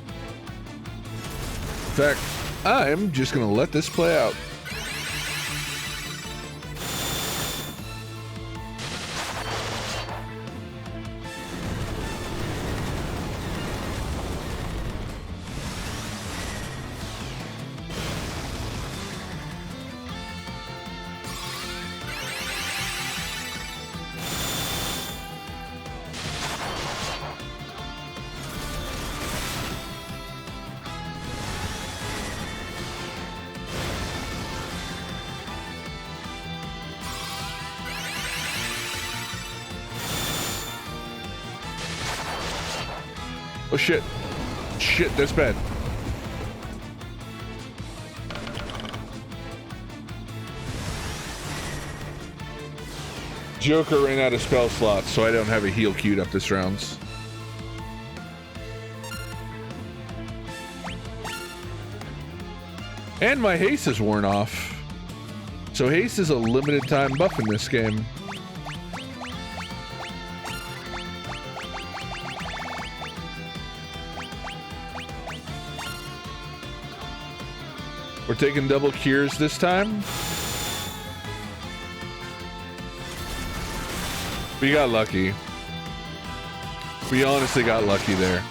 fact, I'm just gonna let this play out. Oh shit. Shit, that's bad. Joker ran out of spell slots, so I don't have a heal queued up this round. And my haste is worn off. So haste is a limited time buff in this game. We're taking double cures this time. We got lucky. We honestly got lucky there.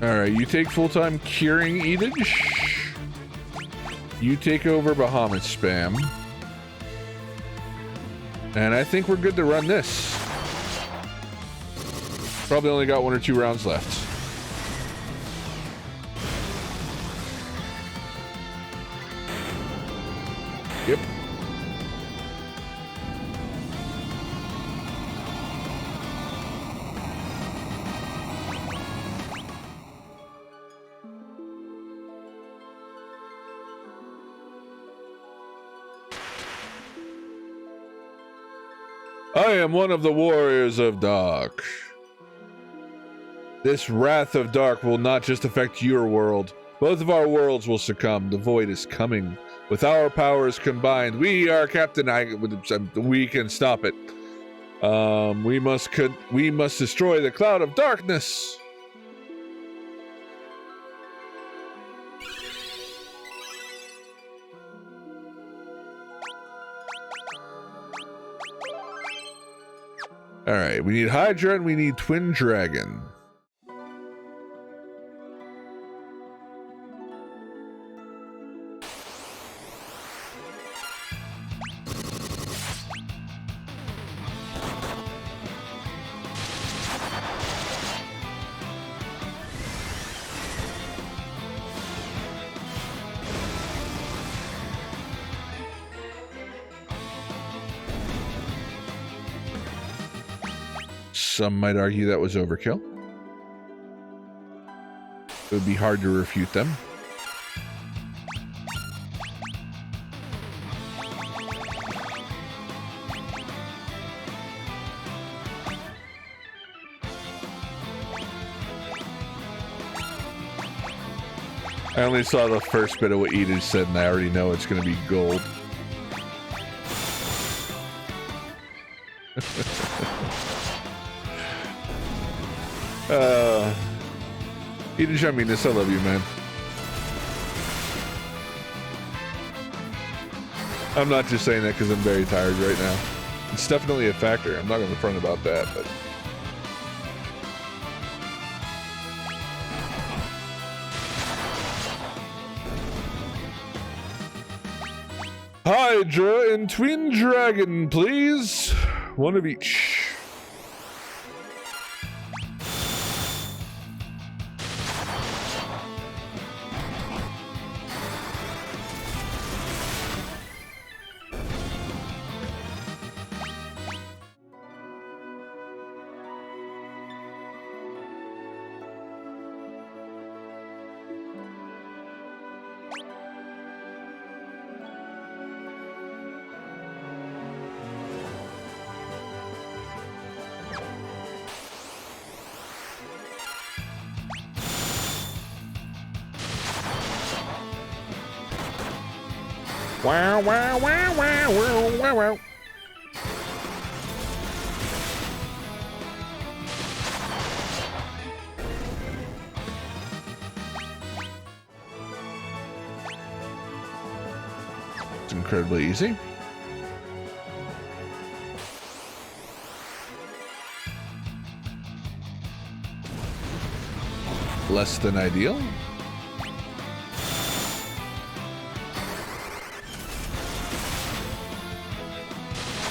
Alright, you take full-time curing Edage. You take over Bahamut spam. And I think we're good to run this. Probably only got 1 or 2 rounds left. Yep. I am one of the warriors of Dark. This wrath of Dark will not just affect your world. Both of our worlds will succumb. The void is coming. With our powers combined, we are Captain. We can stop it. We must destroy the cloud of darkness. All right, we need Hydra and we need Twin Dragon. Some might argue that was overkill. It would be hard to refute them. I only saw the first bit of what Edith said, and I already know it's going to be gold. Edith, I mean this. I love you, man. I'm not just saying that because I'm very tired right now. It's definitely a factor. I'm not going to front about that, but. Hydra and Twin Dragon, please. One of each. Wow, wow, wow, wow, wow, wow, wow. It's incredibly easy. Less than ideal.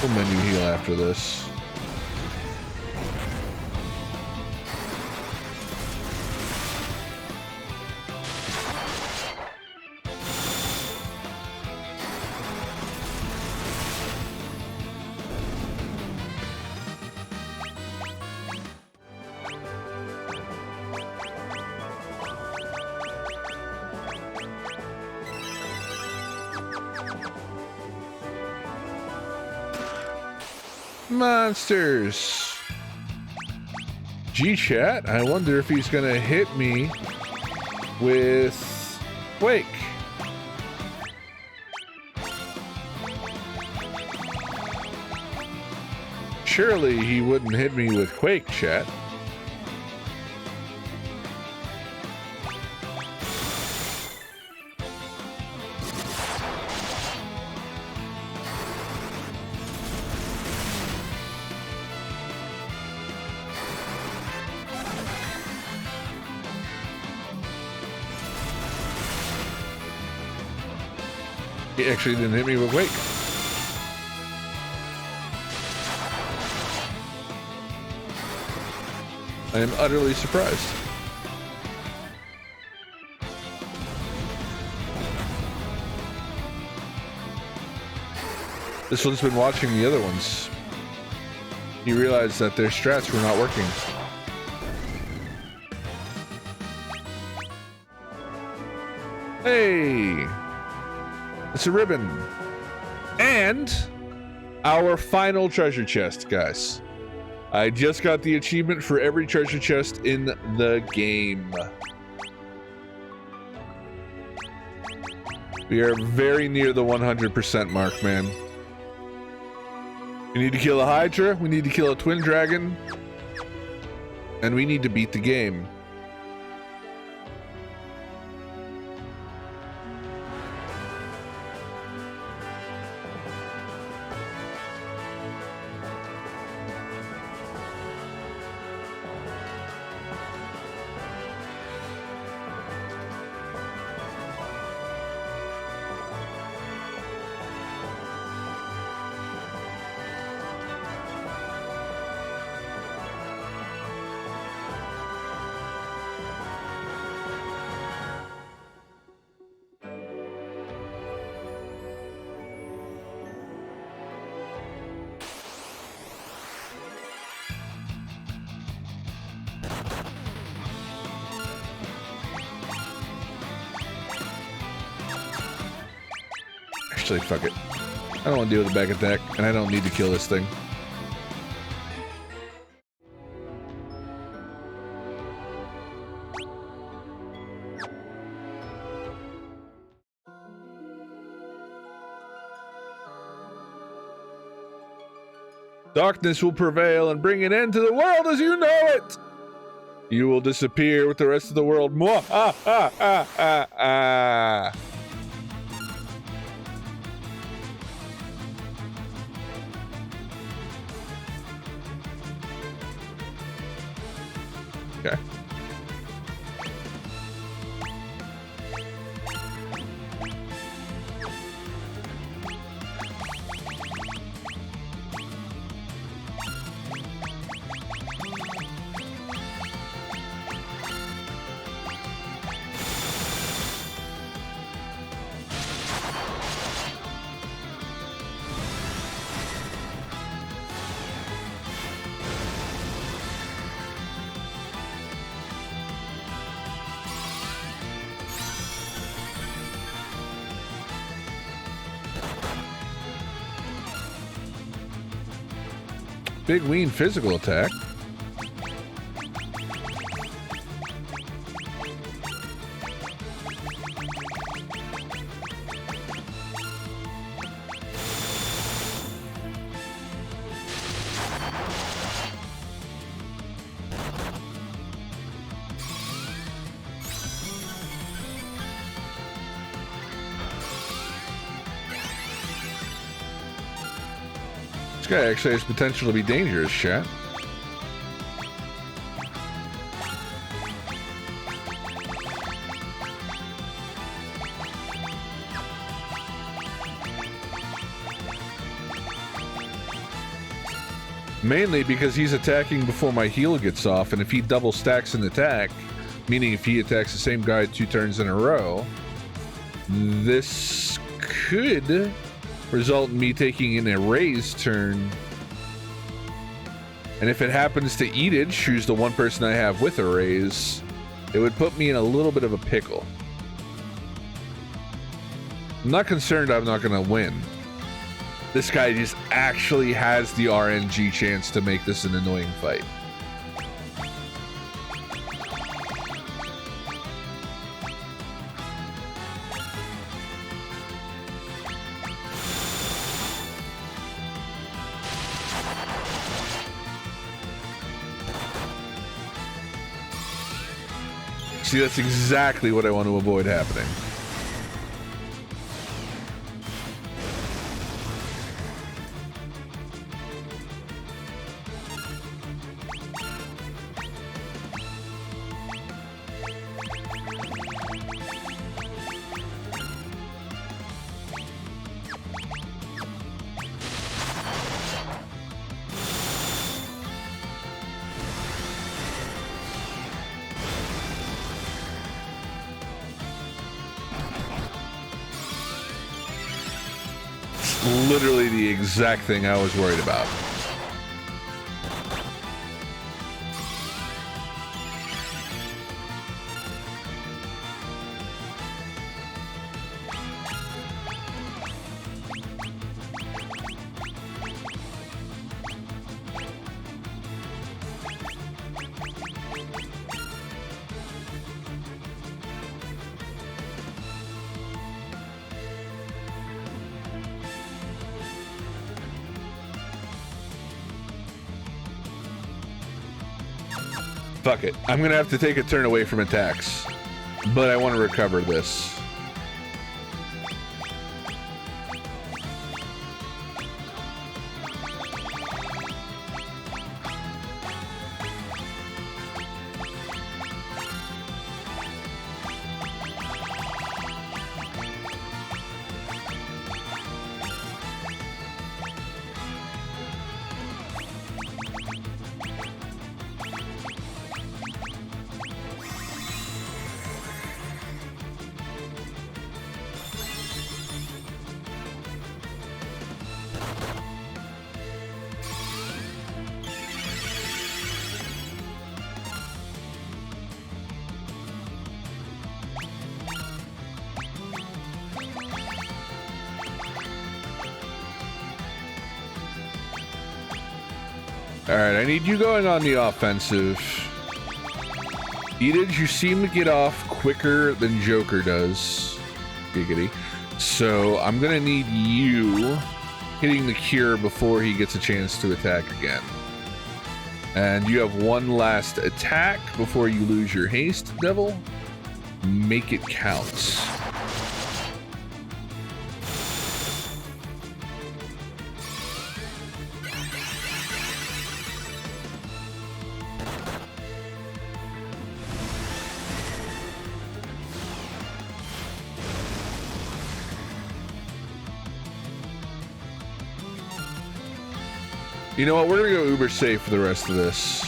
We'll menu heal after this. Monsters. G-Chat, I wonder if he's gonna hit me with Quake. Surely he wouldn't hit me with Quake, chat. He actually didn't hit me with Wake. I am utterly surprised. This one's been watching the other ones. He realized that their strats were not working. Hey! It's a ribbon. And our final treasure chest, guys. I just got the achievement for every treasure chest in the game. We are very near the 100% mark, man. We need to kill a Hydra, we need to kill a Twin Dragon, and we need to beat the game. Actually, fuck it. I don't want to deal with the back attack, and I don't need to kill this thing. Darkness will prevail and bring an end to the world as you know it. You will disappear with the rest of the world. Mwah, ah, ah, ah, ah, ah. Okay. Big ween physical attack. This guy actually has potential to be dangerous, chat. Mainly because he's attacking before my heal gets off, and if he double stacks an attack, meaning if he attacks the same guy 2 turns in a row, this could result in me taking an erase turn. And if it happens to Edith, who's the one person I have with a raise, it would put me in a little bit of a pickle. I'm not concerned I'm not going to win. This guy just actually has the RNG chance to make this an annoying fight. See, that's exactly what I want to avoid happening. Literally the exact thing I was worried about. Fuck it. I'm gonna have to take a turn away from attacks, but I want to recover this. All right, I need you going on the offensive. Edith, you seem to get off quicker than Joker does. Giggity. So I'm gonna need you hitting the cure before he gets a chance to attack again. And you have one last attack before you lose your haste, Devil. Make it count. You know what? We're gonna go uber safe for the rest of this.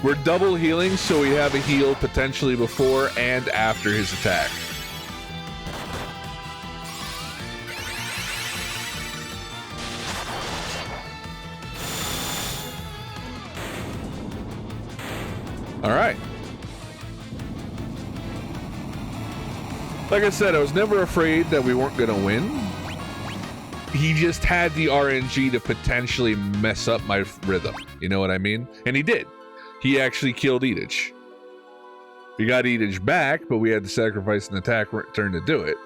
We're double healing, so we have a heal potentially before and after his attack. All right. Like I said, I was never afraid that we weren't going to win. He just had the RNG to potentially mess up my rhythm. You know what I mean? And he did. He actually killed Edith. We got Edith back, but we had to sacrifice an attack turn to do it.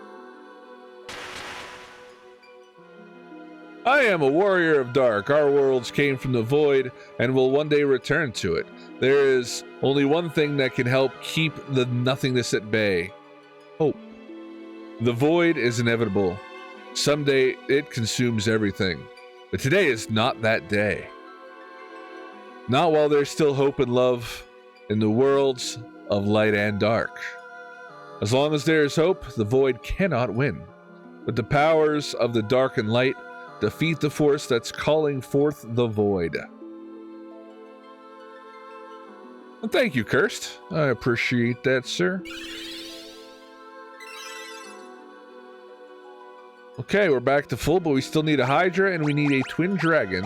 I am a warrior of dark. Our worlds came from the void and will one day return to it. There is only one thing that can help keep the nothingness at bay. Hope. The void is inevitable. Someday it consumes everything. But today is not that day. Not while there's still hope and love in the worlds of light and dark. As long as there is hope, the void cannot win. But the powers of the dark and light defeat the force that's calling forth the void. Well, thank you, Cursed. I appreciate that, sir. Okay, we're back to full, but we still need a Hydra and we need a Twin Dragon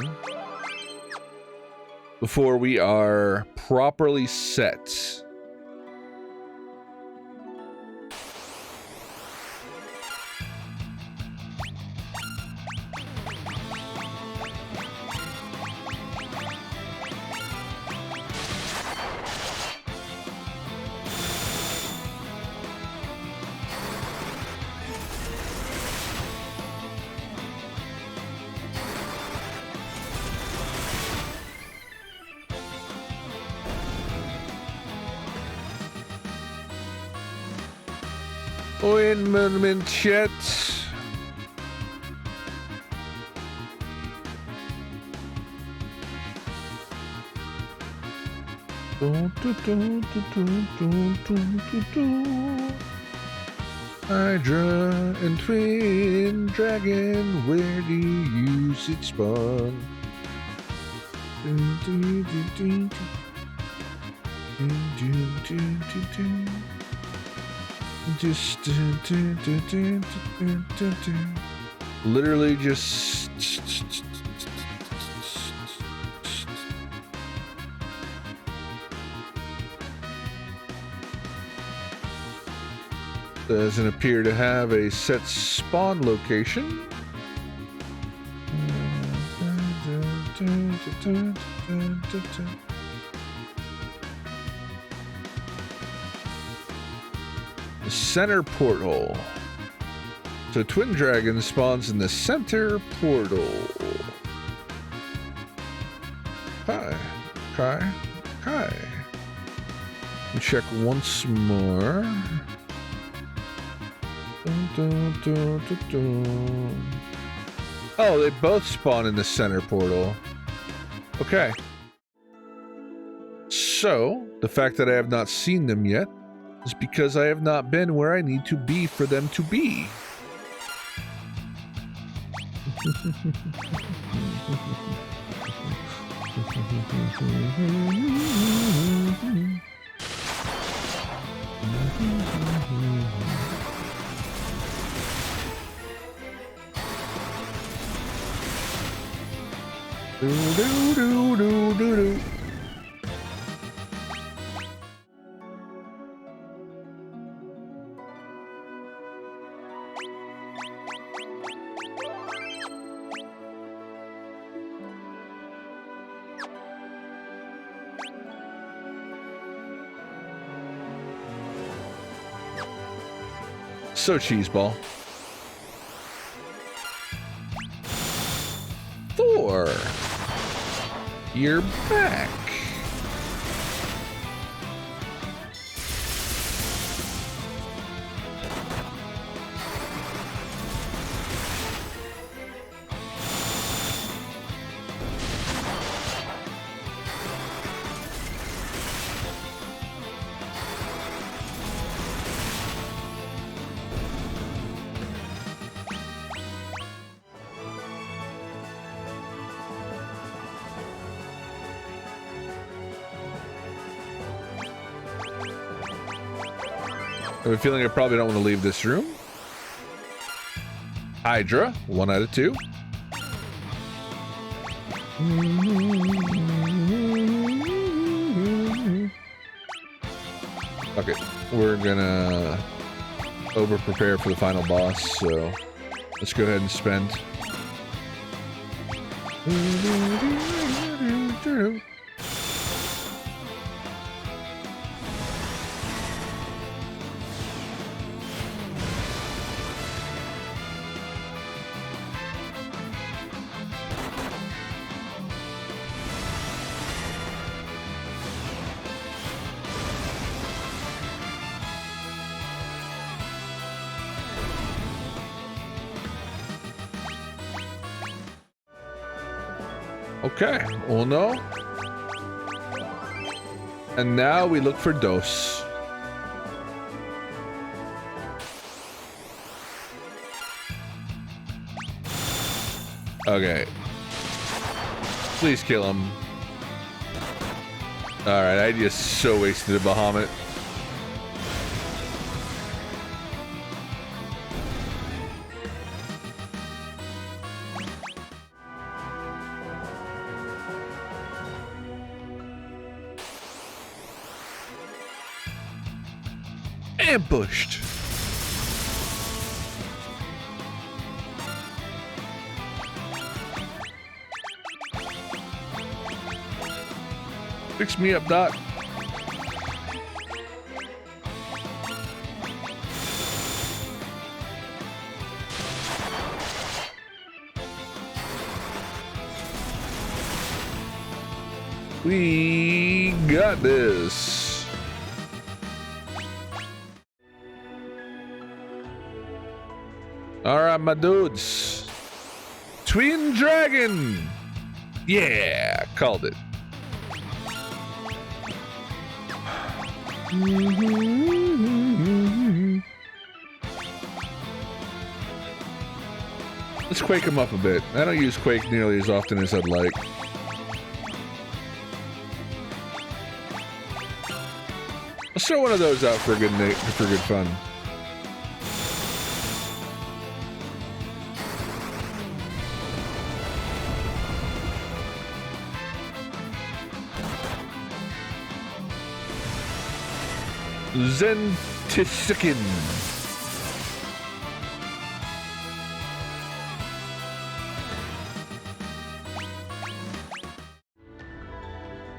before we are properly set. Ointment chat. Hydra and Twin Dragon, where do you use it spawn? Just literally just doesn't appear to have a set spawn location. The center portal. So Twin Dragon spawns in the center portal. Hi. Check once more. Oh, they both spawn in the center portal. Okay. So, the fact that I have not seen them yet is because I have not been where I need to be for them to be. So cheeseball. 4. You're back. I have a feeling I probably don't want to leave this room. Hydra, 1 out of 2. Okay, we're gonna over prepare for the final boss, so let's go ahead and spend. Okay, uno. And now we look for dos. Okay. Please kill him. Alright, I just so wasted a Bahamut. Ambushed. Fix me up, Doc. We got this. All right, my dudes. Twin Dragon. Yeah, called it. Let's quake him up a bit. I don't use quake nearly as often as I'd like. Let's throw one of those out for good fun. Zentisikin.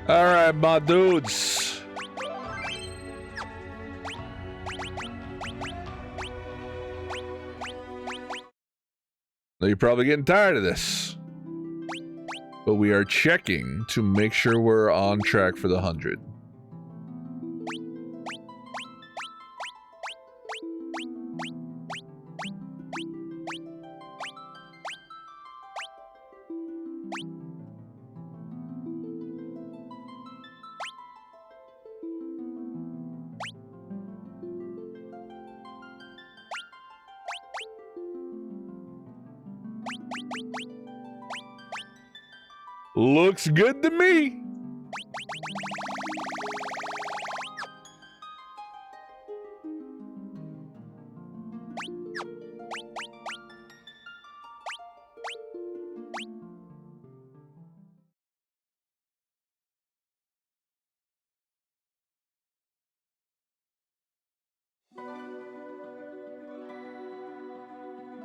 All right, my dudes. Now you're probably getting tired of this, but we are checking to make sure we're on track for the 100. Looks good to me.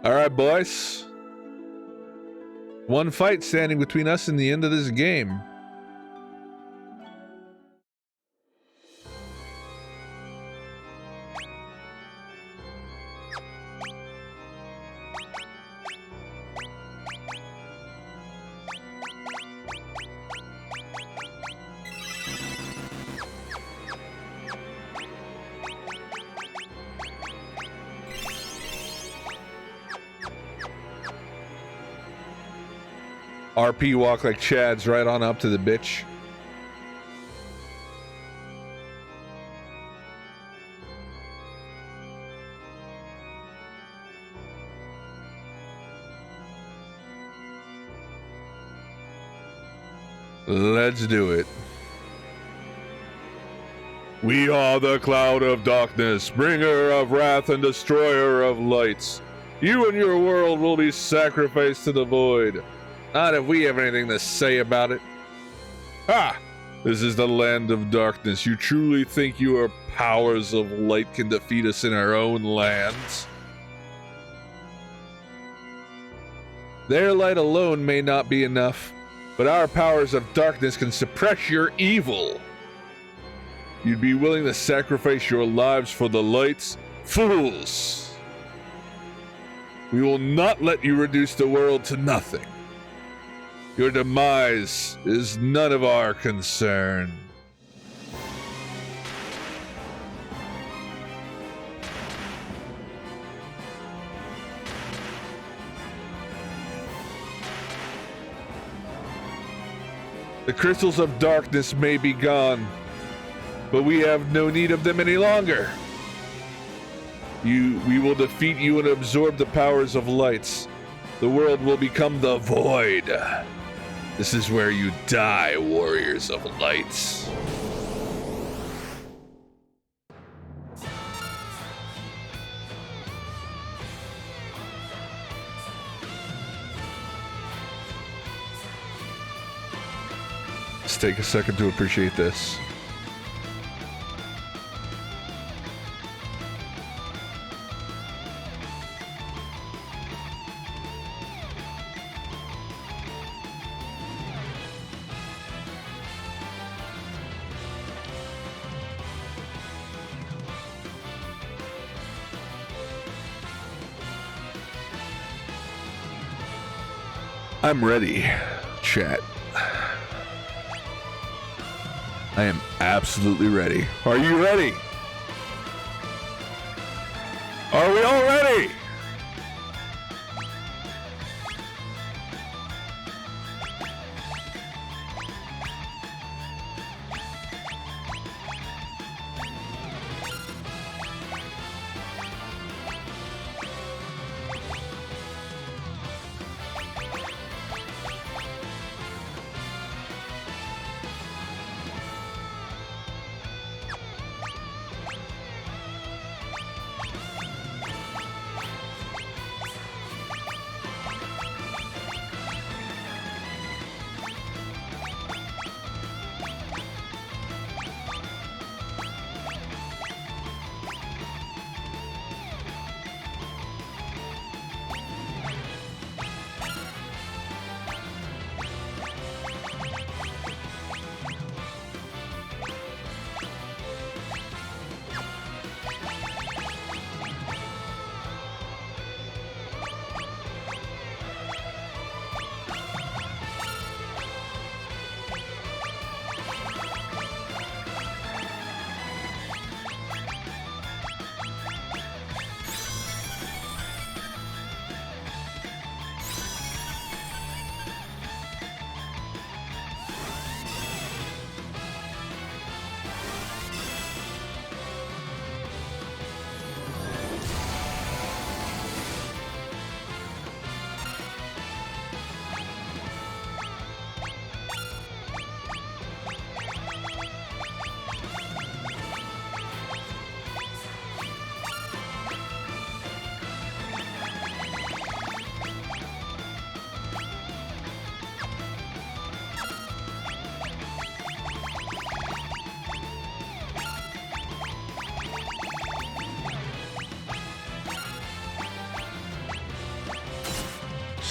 All right, boys. One fight standing between us and the end of this game. RP walk like Chad's right on up to the bitch. Let's do it. We are the cloud of darkness, bringer of wrath and destroyer of lights. You and your world will be sacrificed to the void. Not if we have anything to say about it. Ha! This is the land of darkness. You truly think your powers of light can defeat us in our own lands? Their light alone may not be enough, but our powers of darkness can suppress your evil. You'd be willing to sacrifice your lives for the lights? Fools! We will not let you reduce the world to nothing. Your demise is none of our concern. The crystals of darkness may be gone, but we have no need of them any longer. We will defeat you and absorb the powers of lights. The world will become the void. This is where you die, warriors of lights. Let's take a second to appreciate this. I'm ready, chat. I am absolutely ready. Are you ready? Are we all ready?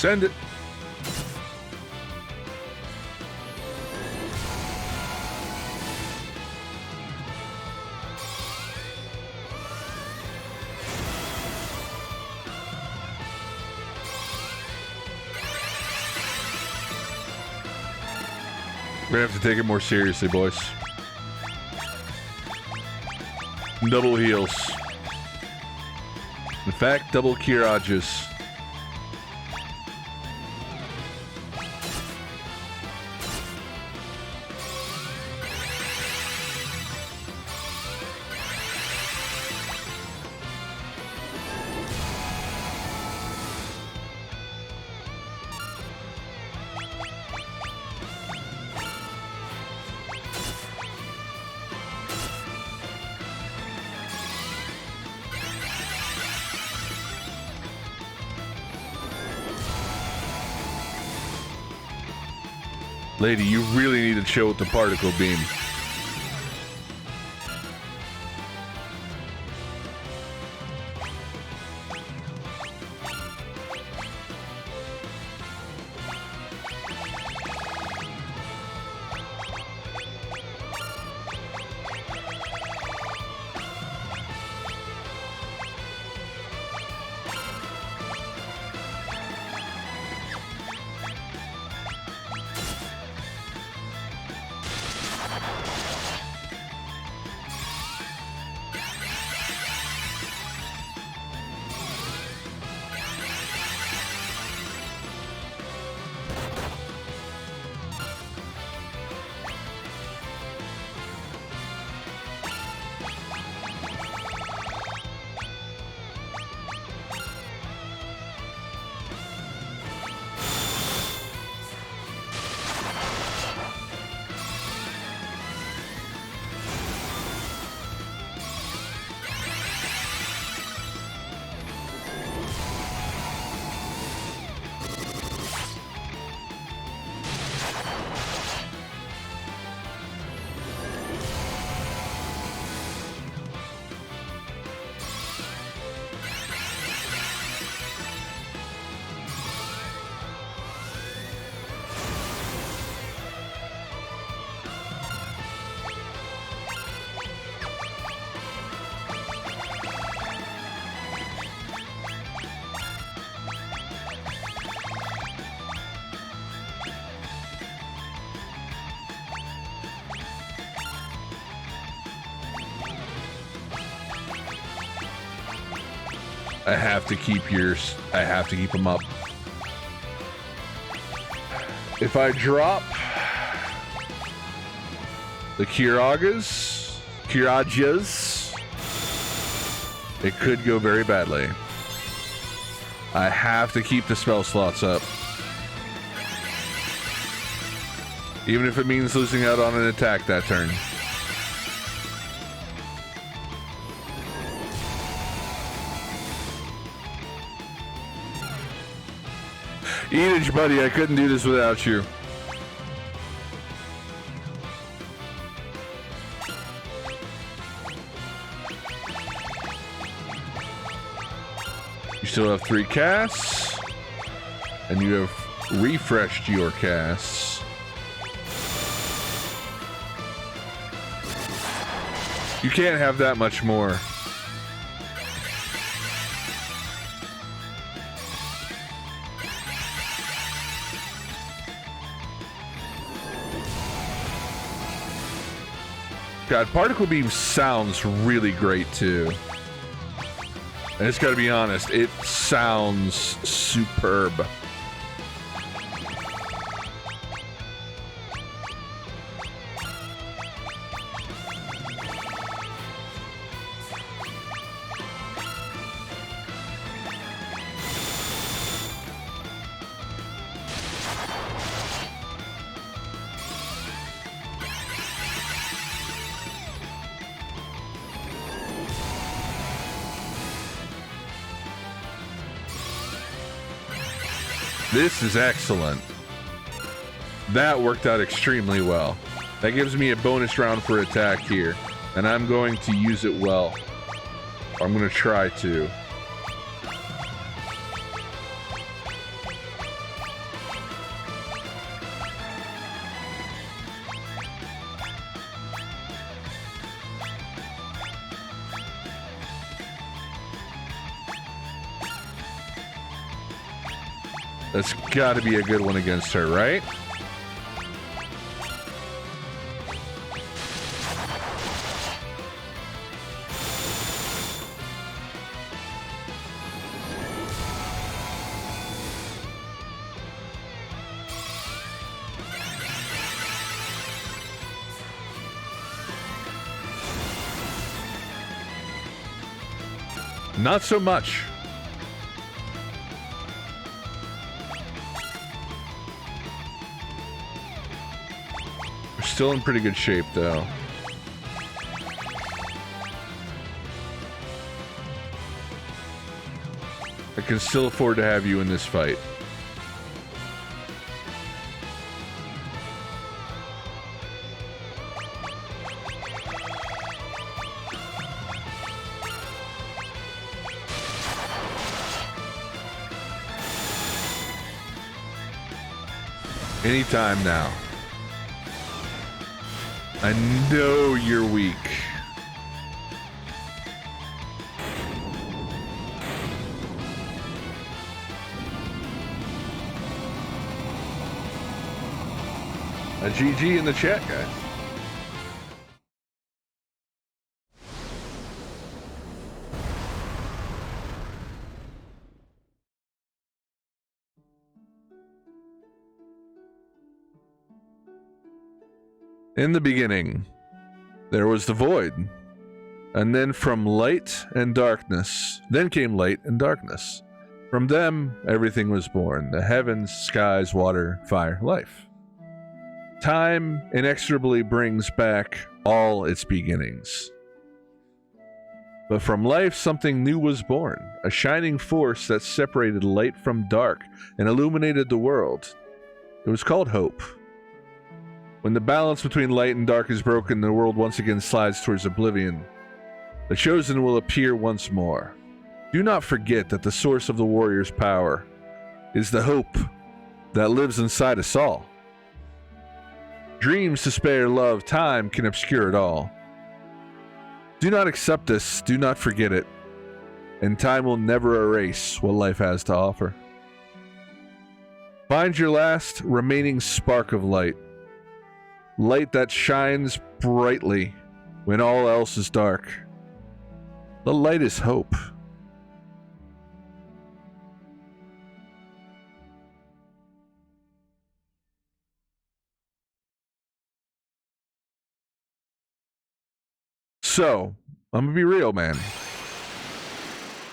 Send it. We're gonna have to take it more seriously, boys. Double heals. In fact, double Kirages. Lady, you really need to chill with the particle beam. I have to keep yours. I have to keep them up. If I drop the Kiragas, it could go very badly. I have to keep the spell slots up. Even if it means losing out on an attack that turn. Eatage, buddy, I couldn't do this without you. You still have 3 casts, and you have refreshed your casts. You can't have that much more. God, Particle Beam sounds really great too. And it's gotta be honest, it sounds superb. This is excellent. That worked out extremely well. That gives me a bonus round for attack here, and I'm going to use it well. I'm going to try to. That's got to be a good one against her, right? Not so much. Still in pretty good shape, though. I can still afford to have you in this fight. Anytime now. I know you're weak. A GG in the chat, guys. In the beginning, there was the void, and then from light and darkness, then came light and darkness. From them, everything was born, the heavens, skies, water, fire, life. Time inexorably brings back all its beginnings. But from life, something new was born, a shining force that separated light from dark and illuminated the world. It was called hope. When the balance between light and dark is broken, the world once again slides towards oblivion. The chosen will appear once more. Do not forget that the source of the warrior's power is the hope that lives inside us all. Dreams, despair, love, time can obscure it all. Do not accept this, do not forget it, and time will never erase what life has to offer. Find your last remaining spark of light. Light that shines brightly when all else is dark. The light is hope. So, I'm gonna be real, man.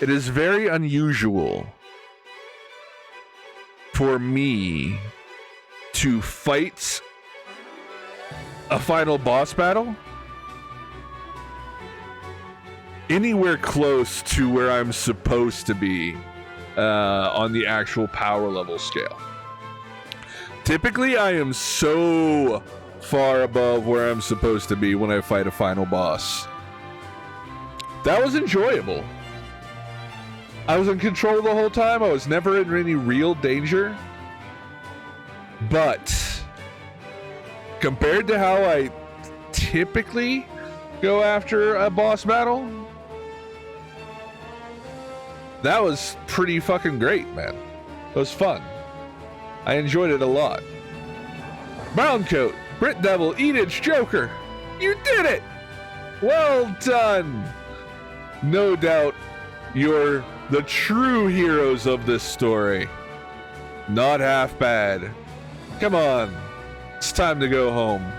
It is very unusual for me to fight a final boss battle anywhere close to where I'm supposed to be on the actual power level scale. Typically, I am so far above where I'm supposed to be when I fight a final boss. That was enjoyable. I was in control the whole time. I was never in any real danger. But compared to how I typically go after a boss battle, that was pretty fucking great, man. It was fun. I enjoyed it a lot. Brown Coat, Brit Devil, Edith, Joker, you did it! Well done! No doubt you're the true heroes of this story. Not half bad. Come on, it's time to go home.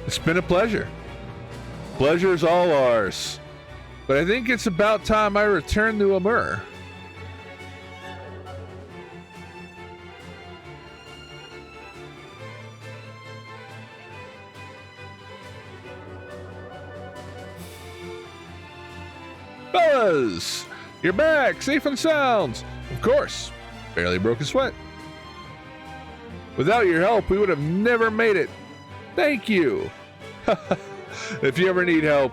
It's been a pleasure. Pleasure is all ours. But I think it's about time I return to Amur. Fellas, you're back, safe and sound. Of course, barely broke a sweat. Without your help, we would have never made it. Thank you. If you ever need help,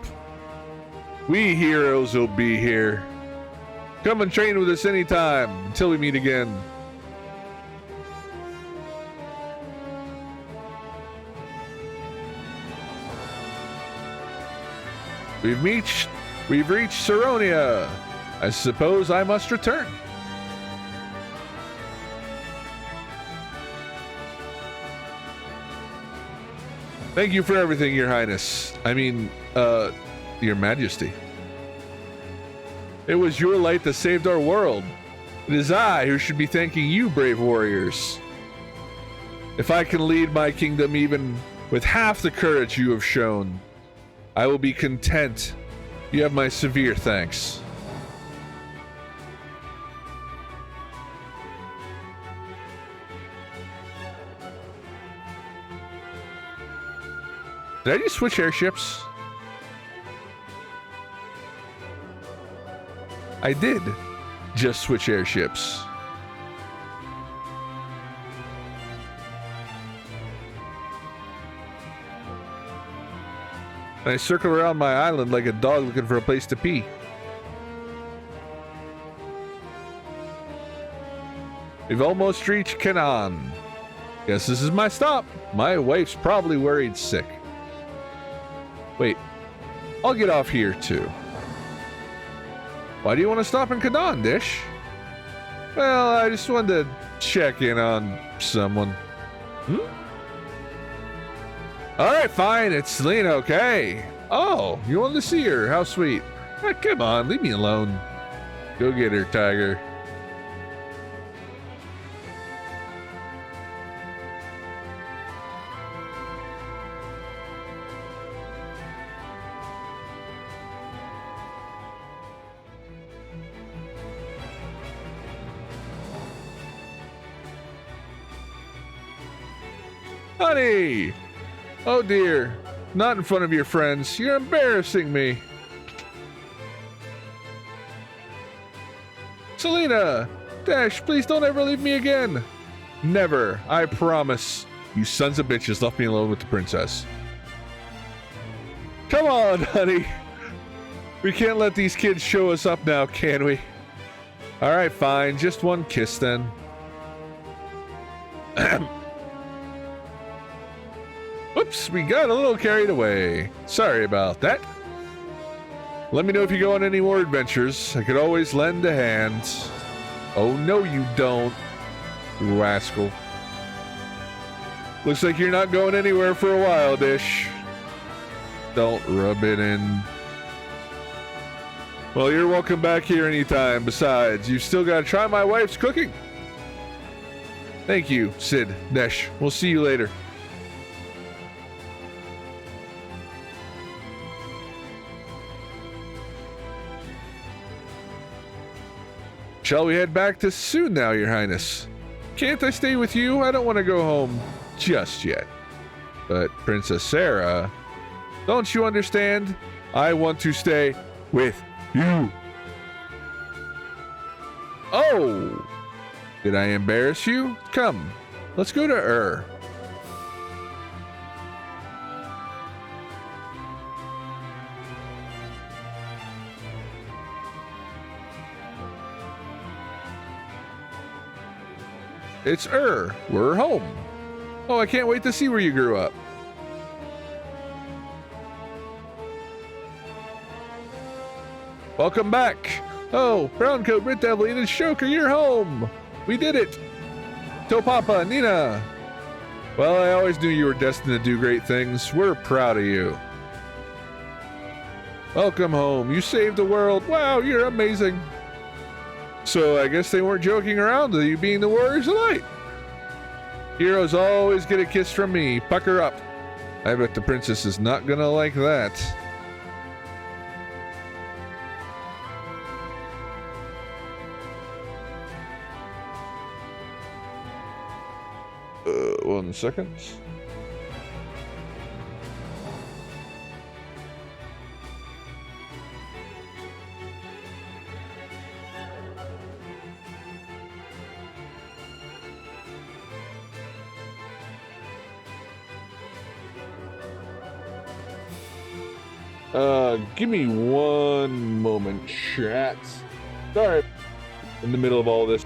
we heroes will be here. Come and train with us anytime until we meet again. We've reached Saronia. I suppose I must return. Thank you for everything, Your Highness. I mean, Your Majesty. It was your light that saved our world. It is I who should be thanking you, brave warriors. If I can lead my kingdom even with half the courage you have shown, I will be content. You have my severe thanks. Did I just switch airships? I did just switch airships. And I circle around my island like a dog looking for a place to pee. We've almost reached Canaan. Guess this is my stop. My wife's probably worried sick. Wait, I'll get off here too. Why do you want to stop in Canaan, Dish? Well, I just wanted to check in on someone. Alright, fine, it's Selena, okay. Oh, you wanted to see her, how sweet. Come on, leave me alone. Go get her, Tiger. Honey! Oh dear, not in front of your friends. You're embarrassing me. Selena! Dash, please don't ever leave me again. Never, I promise. You sons of bitches left me alone with the princess. Come on, honey. We can't let these kids show us up now, can we? Alright, fine. Just one kiss then. Whoops, we got a little carried away. Sorry about that. Let me know if you go on any more adventures. I could always lend a hand. Oh, no, you don't, you rascal. Looks like you're not going anywhere for a while, Dish. Don't rub it in. Well, you're welcome back here anytime. Besides, you've still got to try my wife's cooking. Thank you, Sid, Dash. We'll see you later. Shall we head back to soon now, Your Highness? Can't I stay with you? I don't want to go home just yet. But Princess Sarah, don't you understand? I want to stay with you. Oh! Did I embarrass you? Come, let's go to It's We're home. Oh, I can't wait to see where you grew up. Welcome back. Oh, Browncoat, Red Devil, and Shoker, you're home. We did it. Topapa, Nina. Well, I always knew you were destined to do great things. We're proud of you. Welcome home. You saved the world. Wow, you're amazing. So I guess they weren't joking around with you being the Warriors of Light. Heroes always get a kiss from me. Pucker up. I bet the princess is not gonna like that. One second. Give me one moment, chat. Sorry, in the middle of all this.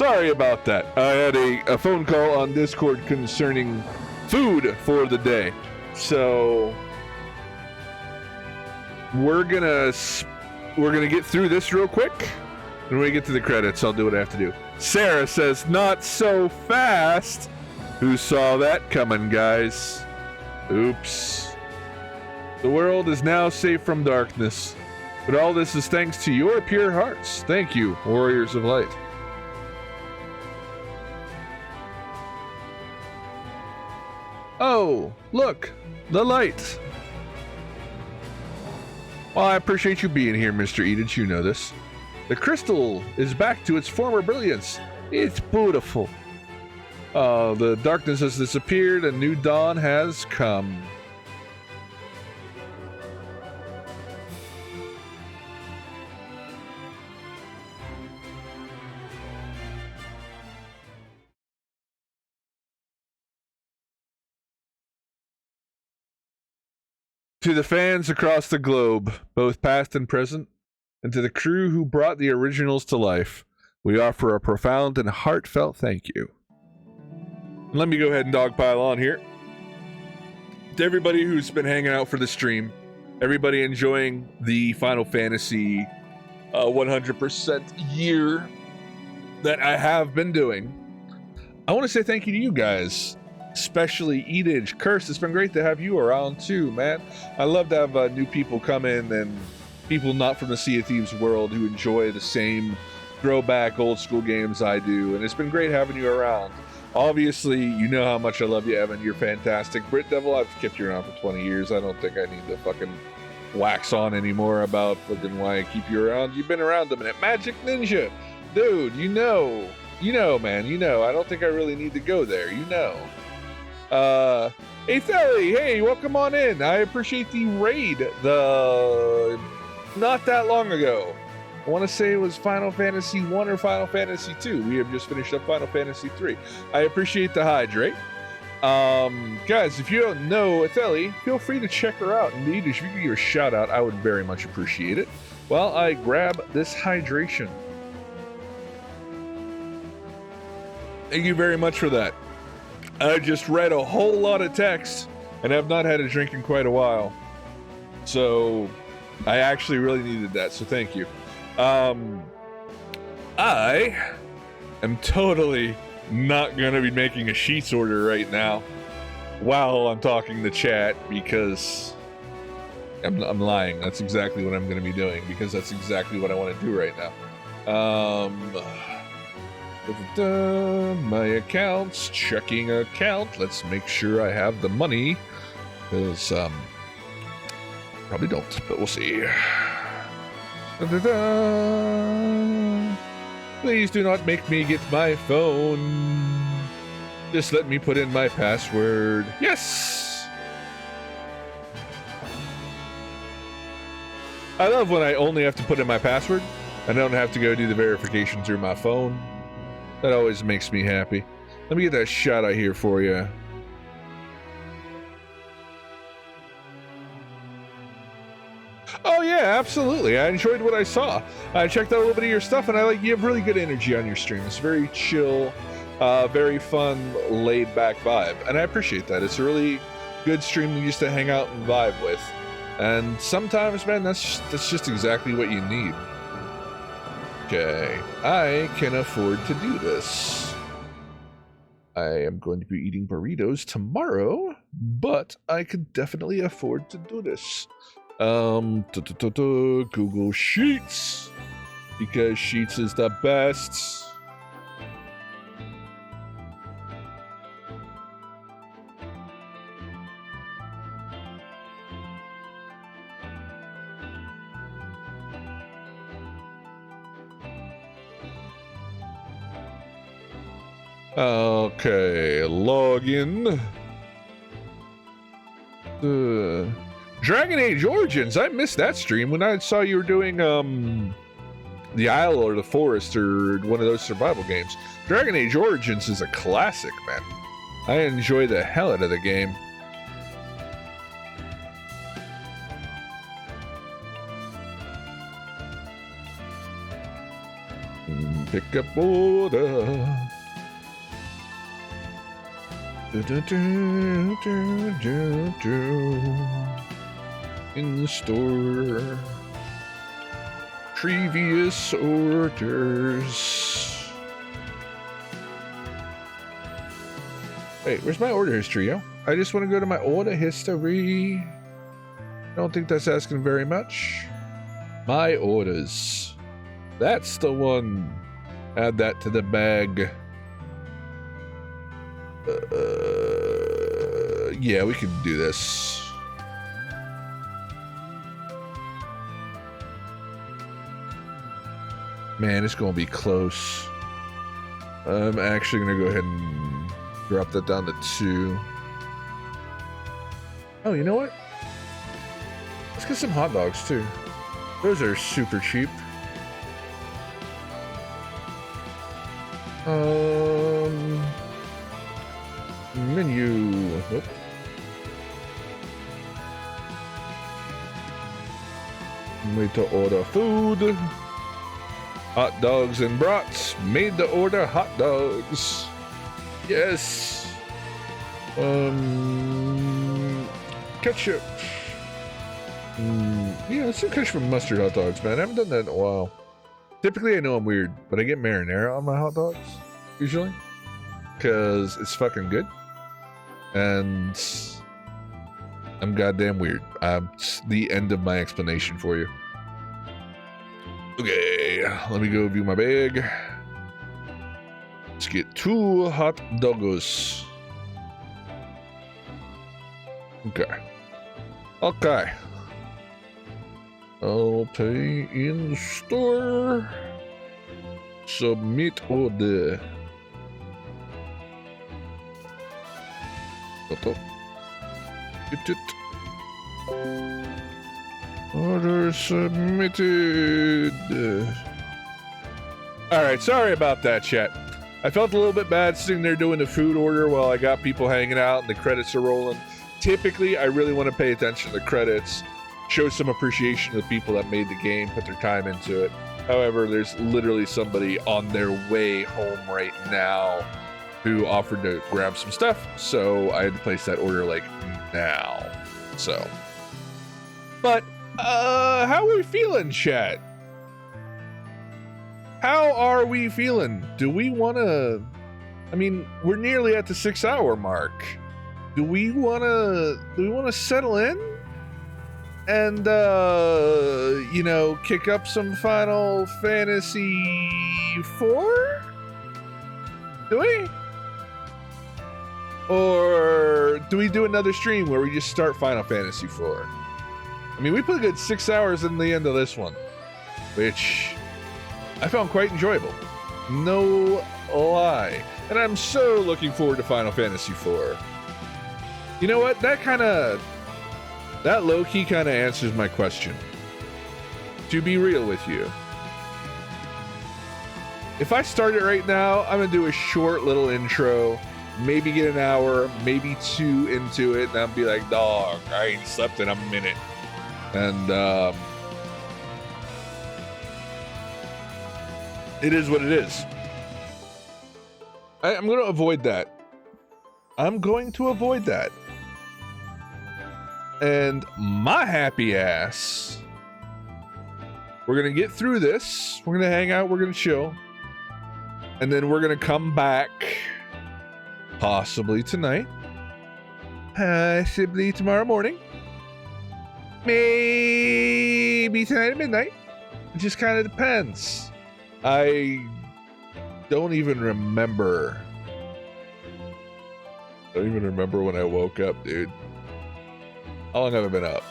Sorry about that. I had a phone call on Discord concerning food for the day. So we're gonna get through this real quick. And when we get to the credits, I'll do what I have to do. Sarah says, "Not so fast." Who saw that coming, guys? Oops. The world is now safe from darkness. But all this is thanks to your pure hearts. Thank you, Warriors of Light. Oh, look, the light. Well, I appreciate you being here, Mr. Edith. You know this. The crystal is back to its former brilliance. It's beautiful. The darkness has disappeared. A new dawn has come. To the fans across the globe, both past and present, and to the crew who brought the originals to life, we offer a profound and heartfelt thank you. Let me go ahead and dogpile on here. To everybody who's been hanging out for the stream, everybody enjoying the Final Fantasy 100% year that I have been doing, I want to say thank you to you guys. Especially Edith, Curse, it's been great to have you around too, man. I love to have new people come in and people not from the Sea of Thieves world who enjoy the same throwback old school games I do, and it's been great having you around. Obviously, you know how much I love you, Evan. You're fantastic. Brit Devil, I've kept you around for 20 years. I don't think I need to fucking wax on anymore about fucking why I keep you around. You've been around a minute. Magic Ninja, dude, you know, man, you know. I don't think I really need to go there, you know. Hey Thelly, hey, welcome on in. I appreciate the raid not that long ago. I want to say it was Final Fantasy 1 or Final Fantasy 2. We have just finished up Final Fantasy 3. I appreciate the hydrate. Guys, if you don't know Thelly, feel free to check her out. Indeed, if you could give her a shout out, I would very much appreciate it. While I grab this hydration. Thank you very much for that. I just read a whole lot of text and have not had a drink in quite a while. So I actually really needed that, so thank you. I am totally not going to be making a sheets order right now while I'm talking to chat because I'm lying. That's exactly what I'm going to be doing because that's exactly what I want to do right now. My accounts, checking account. Let's make sure I have the money. Because, probably don't, but we'll see. Please do not make me get my phone. Just let me put in my password. Yes! I love when I only have to put in my password. I don't have to go do the verification through my phone. That always makes me happy. Let me get that shot out here for you. Oh yeah, absolutely. I enjoyed what I saw. I checked out a little bit of your stuff, and you have really good energy on your stream. It's very chill, very fun, laid-back vibe, and I appreciate that. It's a really good stream just to hang out and vibe with. And sometimes, man, that's just exactly what you need. Okay, I can afford to do this. I am going to be eating burritos tomorrow, but I could definitely afford to do this. Google Sheets, because Sheets is the best. Okay, login. Dragon Age Origins. I missed that stream when I saw you were doing the Isle or the Forest or one of those survival games. Dragon Age Origins is a classic, man. I enjoy the hell out of the game. Pick up order. Do, do, do, do, do, do. In the store. Previous orders. Wait, where's my order history, yo? I just want to go to my order history. I don't think that's asking very much. My orders. That's the one. Add that to the bag. Yeah, we can do this. Man, it's gonna be close. I'm actually gonna go ahead and drop that down to 2. Oh, you know what? Let's get some hot dogs too. Those are super cheap. Menu. Nope. Wait to order food. Hot dogs and brats. Made to order hot dogs. Yes. Ketchup. Yeah, let's do ketchup and mustard hot dogs, man. I haven't done that in a while. Typically, I know I'm weird, but I get marinara on my hot dogs, usually. Because it's fucking good. And I'm goddamn weird. It's the end of my explanation for you. Okay, let me go view my bag. Let's get 2 hot doggos. Okay. Okay. I'll pay in the store. Submit order. Get it. Order submitted. Alright, sorry about that, chat. I felt a little bit bad sitting there doing the food order while I got people hanging out and the credits are rolling. Typically, I really want to pay attention to the credits, show some appreciation to the people that made the game, put their time into it. However, there's literally somebody on their way home right now who offered to grab some stuff, so I had to place that order like now. So, but how are we feeling, chat? How are we feeling? Do we want to? I mean, we're nearly at the 6-hour mark. Do we want to settle in and you know, kick up some Final Fantasy 4? Do we? Or do we do another stream where we just start Final Fantasy 4? I mean, we put a good 6 hours in the end of this one, which I found quite enjoyable. No lie. And I'm so looking forward to Final Fantasy 4. You know what? That low-key kind of answers my question. To be real with you. If I start it right now, I'm going to do a short little intro. Maybe get an hour, maybe 2 into it, and I'll be like, dog, I ain't slept in a minute. And it is what it is. I'm going to avoid that. I'm going to avoid that. And my happy ass, we're going to get through this. We're going to hang out. We're going to chill. And then we're going to come back. Possibly tonight. Possibly tomorrow morning. Maybe tonight at midnight. It just kind of depends. I don't even remember. I don't even remember when I woke up, dude. How long have I been up?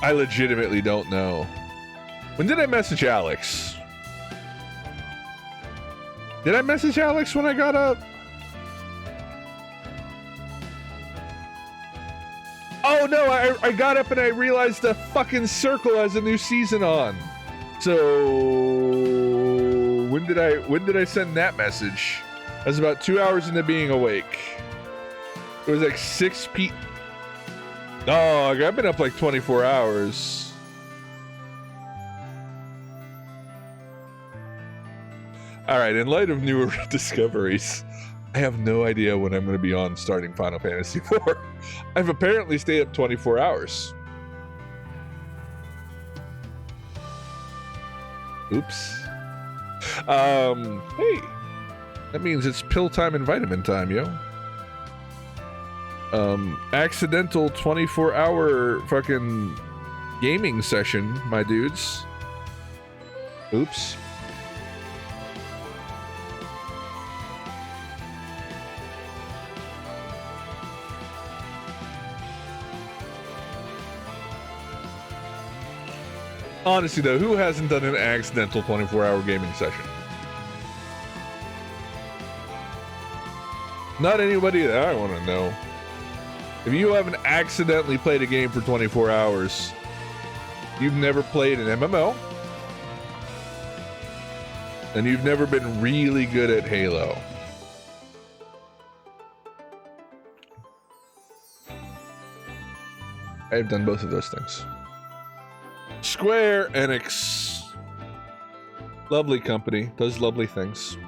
I legitimately don't know. When did I message Alex? Did I message Alex when I got up? Oh no, I got up and I realized the fucking Circle has a new season on. So when did I send that message? I was about 2 hours into being awake. It was like 6 p. Dog, I've been up like 24 hours. All right, in light of newer discoveries, I have no idea when I'm going to be on starting Final Fantasy IV. I've apparently stayed up 24 hours. Oops. Hey, that means it's pill time and vitamin time, yo. Accidental 24-hour fucking gaming session, my dudes. Oops. Honestly though, who hasn't done an accidental 24-hour gaming session? Not anybody that I want to know. If you haven't accidentally played a game for 24 hours, you've never played an MMO, and you've never been really good at Halo. I've done both of those things. Square Enix. Lovely company, does lovely things.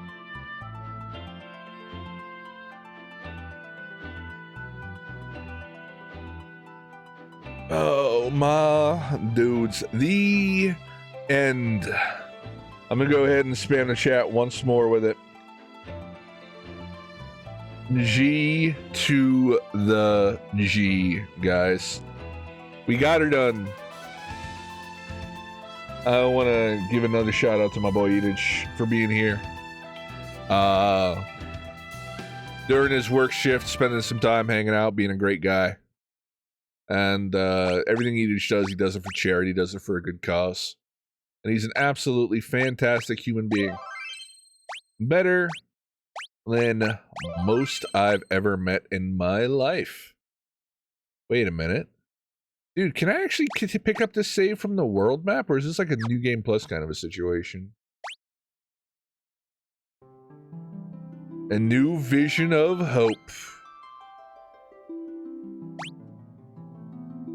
Oh my dudes, the end. I'm gonna go ahead and spam the chat once more with it. G to the G, guys. We got her done. I want to give another shout out to my boy Edich for being here. During his work shift, spending some time hanging out, being a great guy. And everything Edich does, he does it for charity, he does it for a good cause. And he's an absolutely fantastic human being. Better than most I've ever met in my life. Wait a minute. Dude, can I actually pick up this save from the world map, or is this like a New Game Plus kind of a situation? A new vision of hope.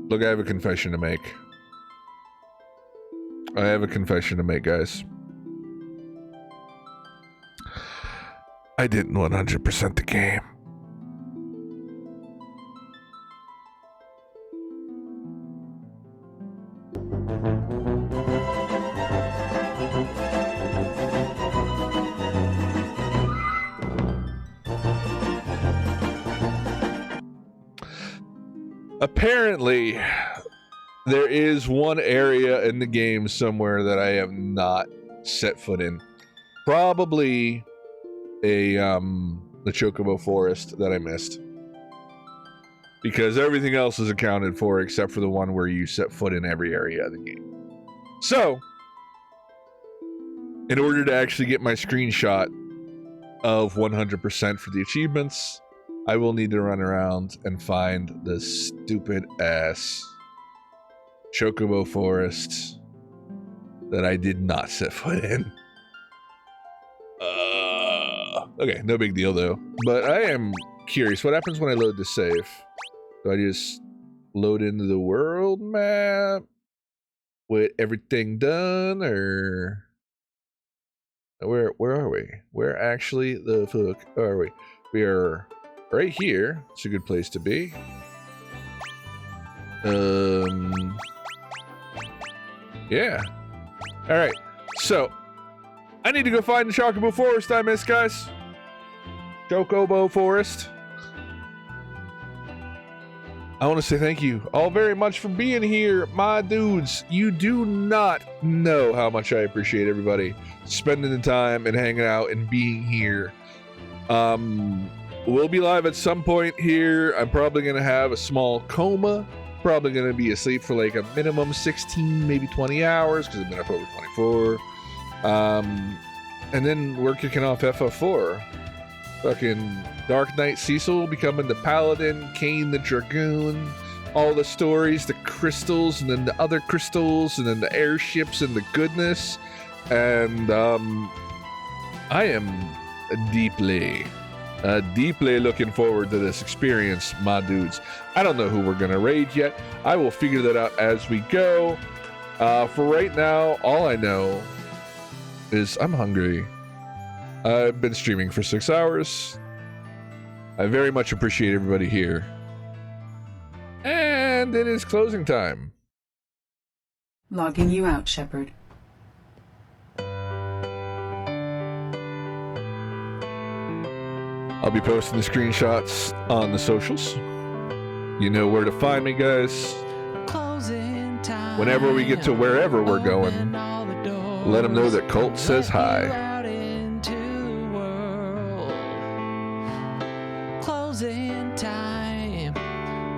Look, I have a confession to make. I have a confession to make, guys. I didn't 100% the game. Apparently, there is one area in the game somewhere that I have not set foot in. Probably the Chocobo Forest that I missed. Because everything else is accounted for except for the one where you set foot in every area of the game. So, in order to actually get my screenshot of 100% for the achievements, I will need to run around and find the stupid ass Chocobo Forest that I did not set foot in. Okay, no big deal though. But I am curious, what happens when I load the save? Do I just load into the world map with everything done, or where are we? Where actually the fuck are we? We are right here. It's a good place to be. Yeah. All right. So I need to go find the Chocobo Forest I missed, guys. Chocobo Forest. I want to say thank you all very much for being here, my dudes. You do not know how much I appreciate everybody spending the time and hanging out and being here. We'll be live at some point here. I'm probably going to have a small coma. Probably going to be asleep for like a minimum 16, maybe 20 hours because I've been up over 24. And then we're kicking off FF4. Fucking Dark Knight Cecil becoming the Paladin, Kane the Dragoon, all the stories, the crystals, and then the other crystals, and then the airships and the goodness. And I am deeply looking forward to this experience, my dudes. I don't know who we're gonna raid yet. I will figure that out as we go. For right now, all I know is I'm hungry. I've been streaming for 6 hours. I very much appreciate everybody here. And it is closing time. Logging you out, Shepard. I'll be posting the screenshots on the socials. You know where to find me, guys. Whenever we get to wherever we're going, let them know that Colt says hi. Closing time.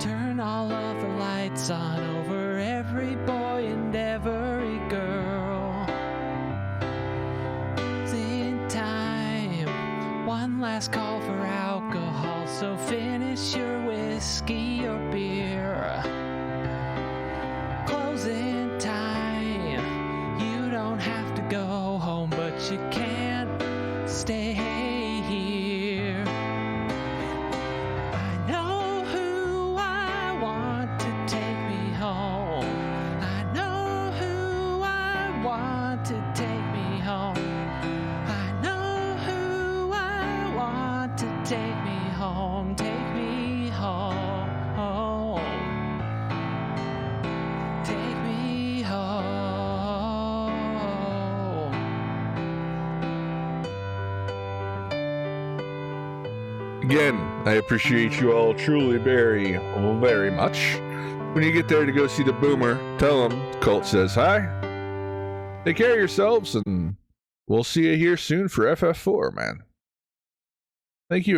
Turn all of the lights on over every boy and every girl. Closing time. One last call for alcohol, so finish your whiskey or beer. Closing time. You don't have to go home, but you can't stay here. I know who I want to take me home. I know who I want to take me home. I know who I want to take me home. Take me home. Take me home. Again, I appreciate you all truly very, very much. When you get there to go see the Boomer, tell him Colt says hi. Take care of yourselves, and we'll see you here soon for FF4, man. Thank you.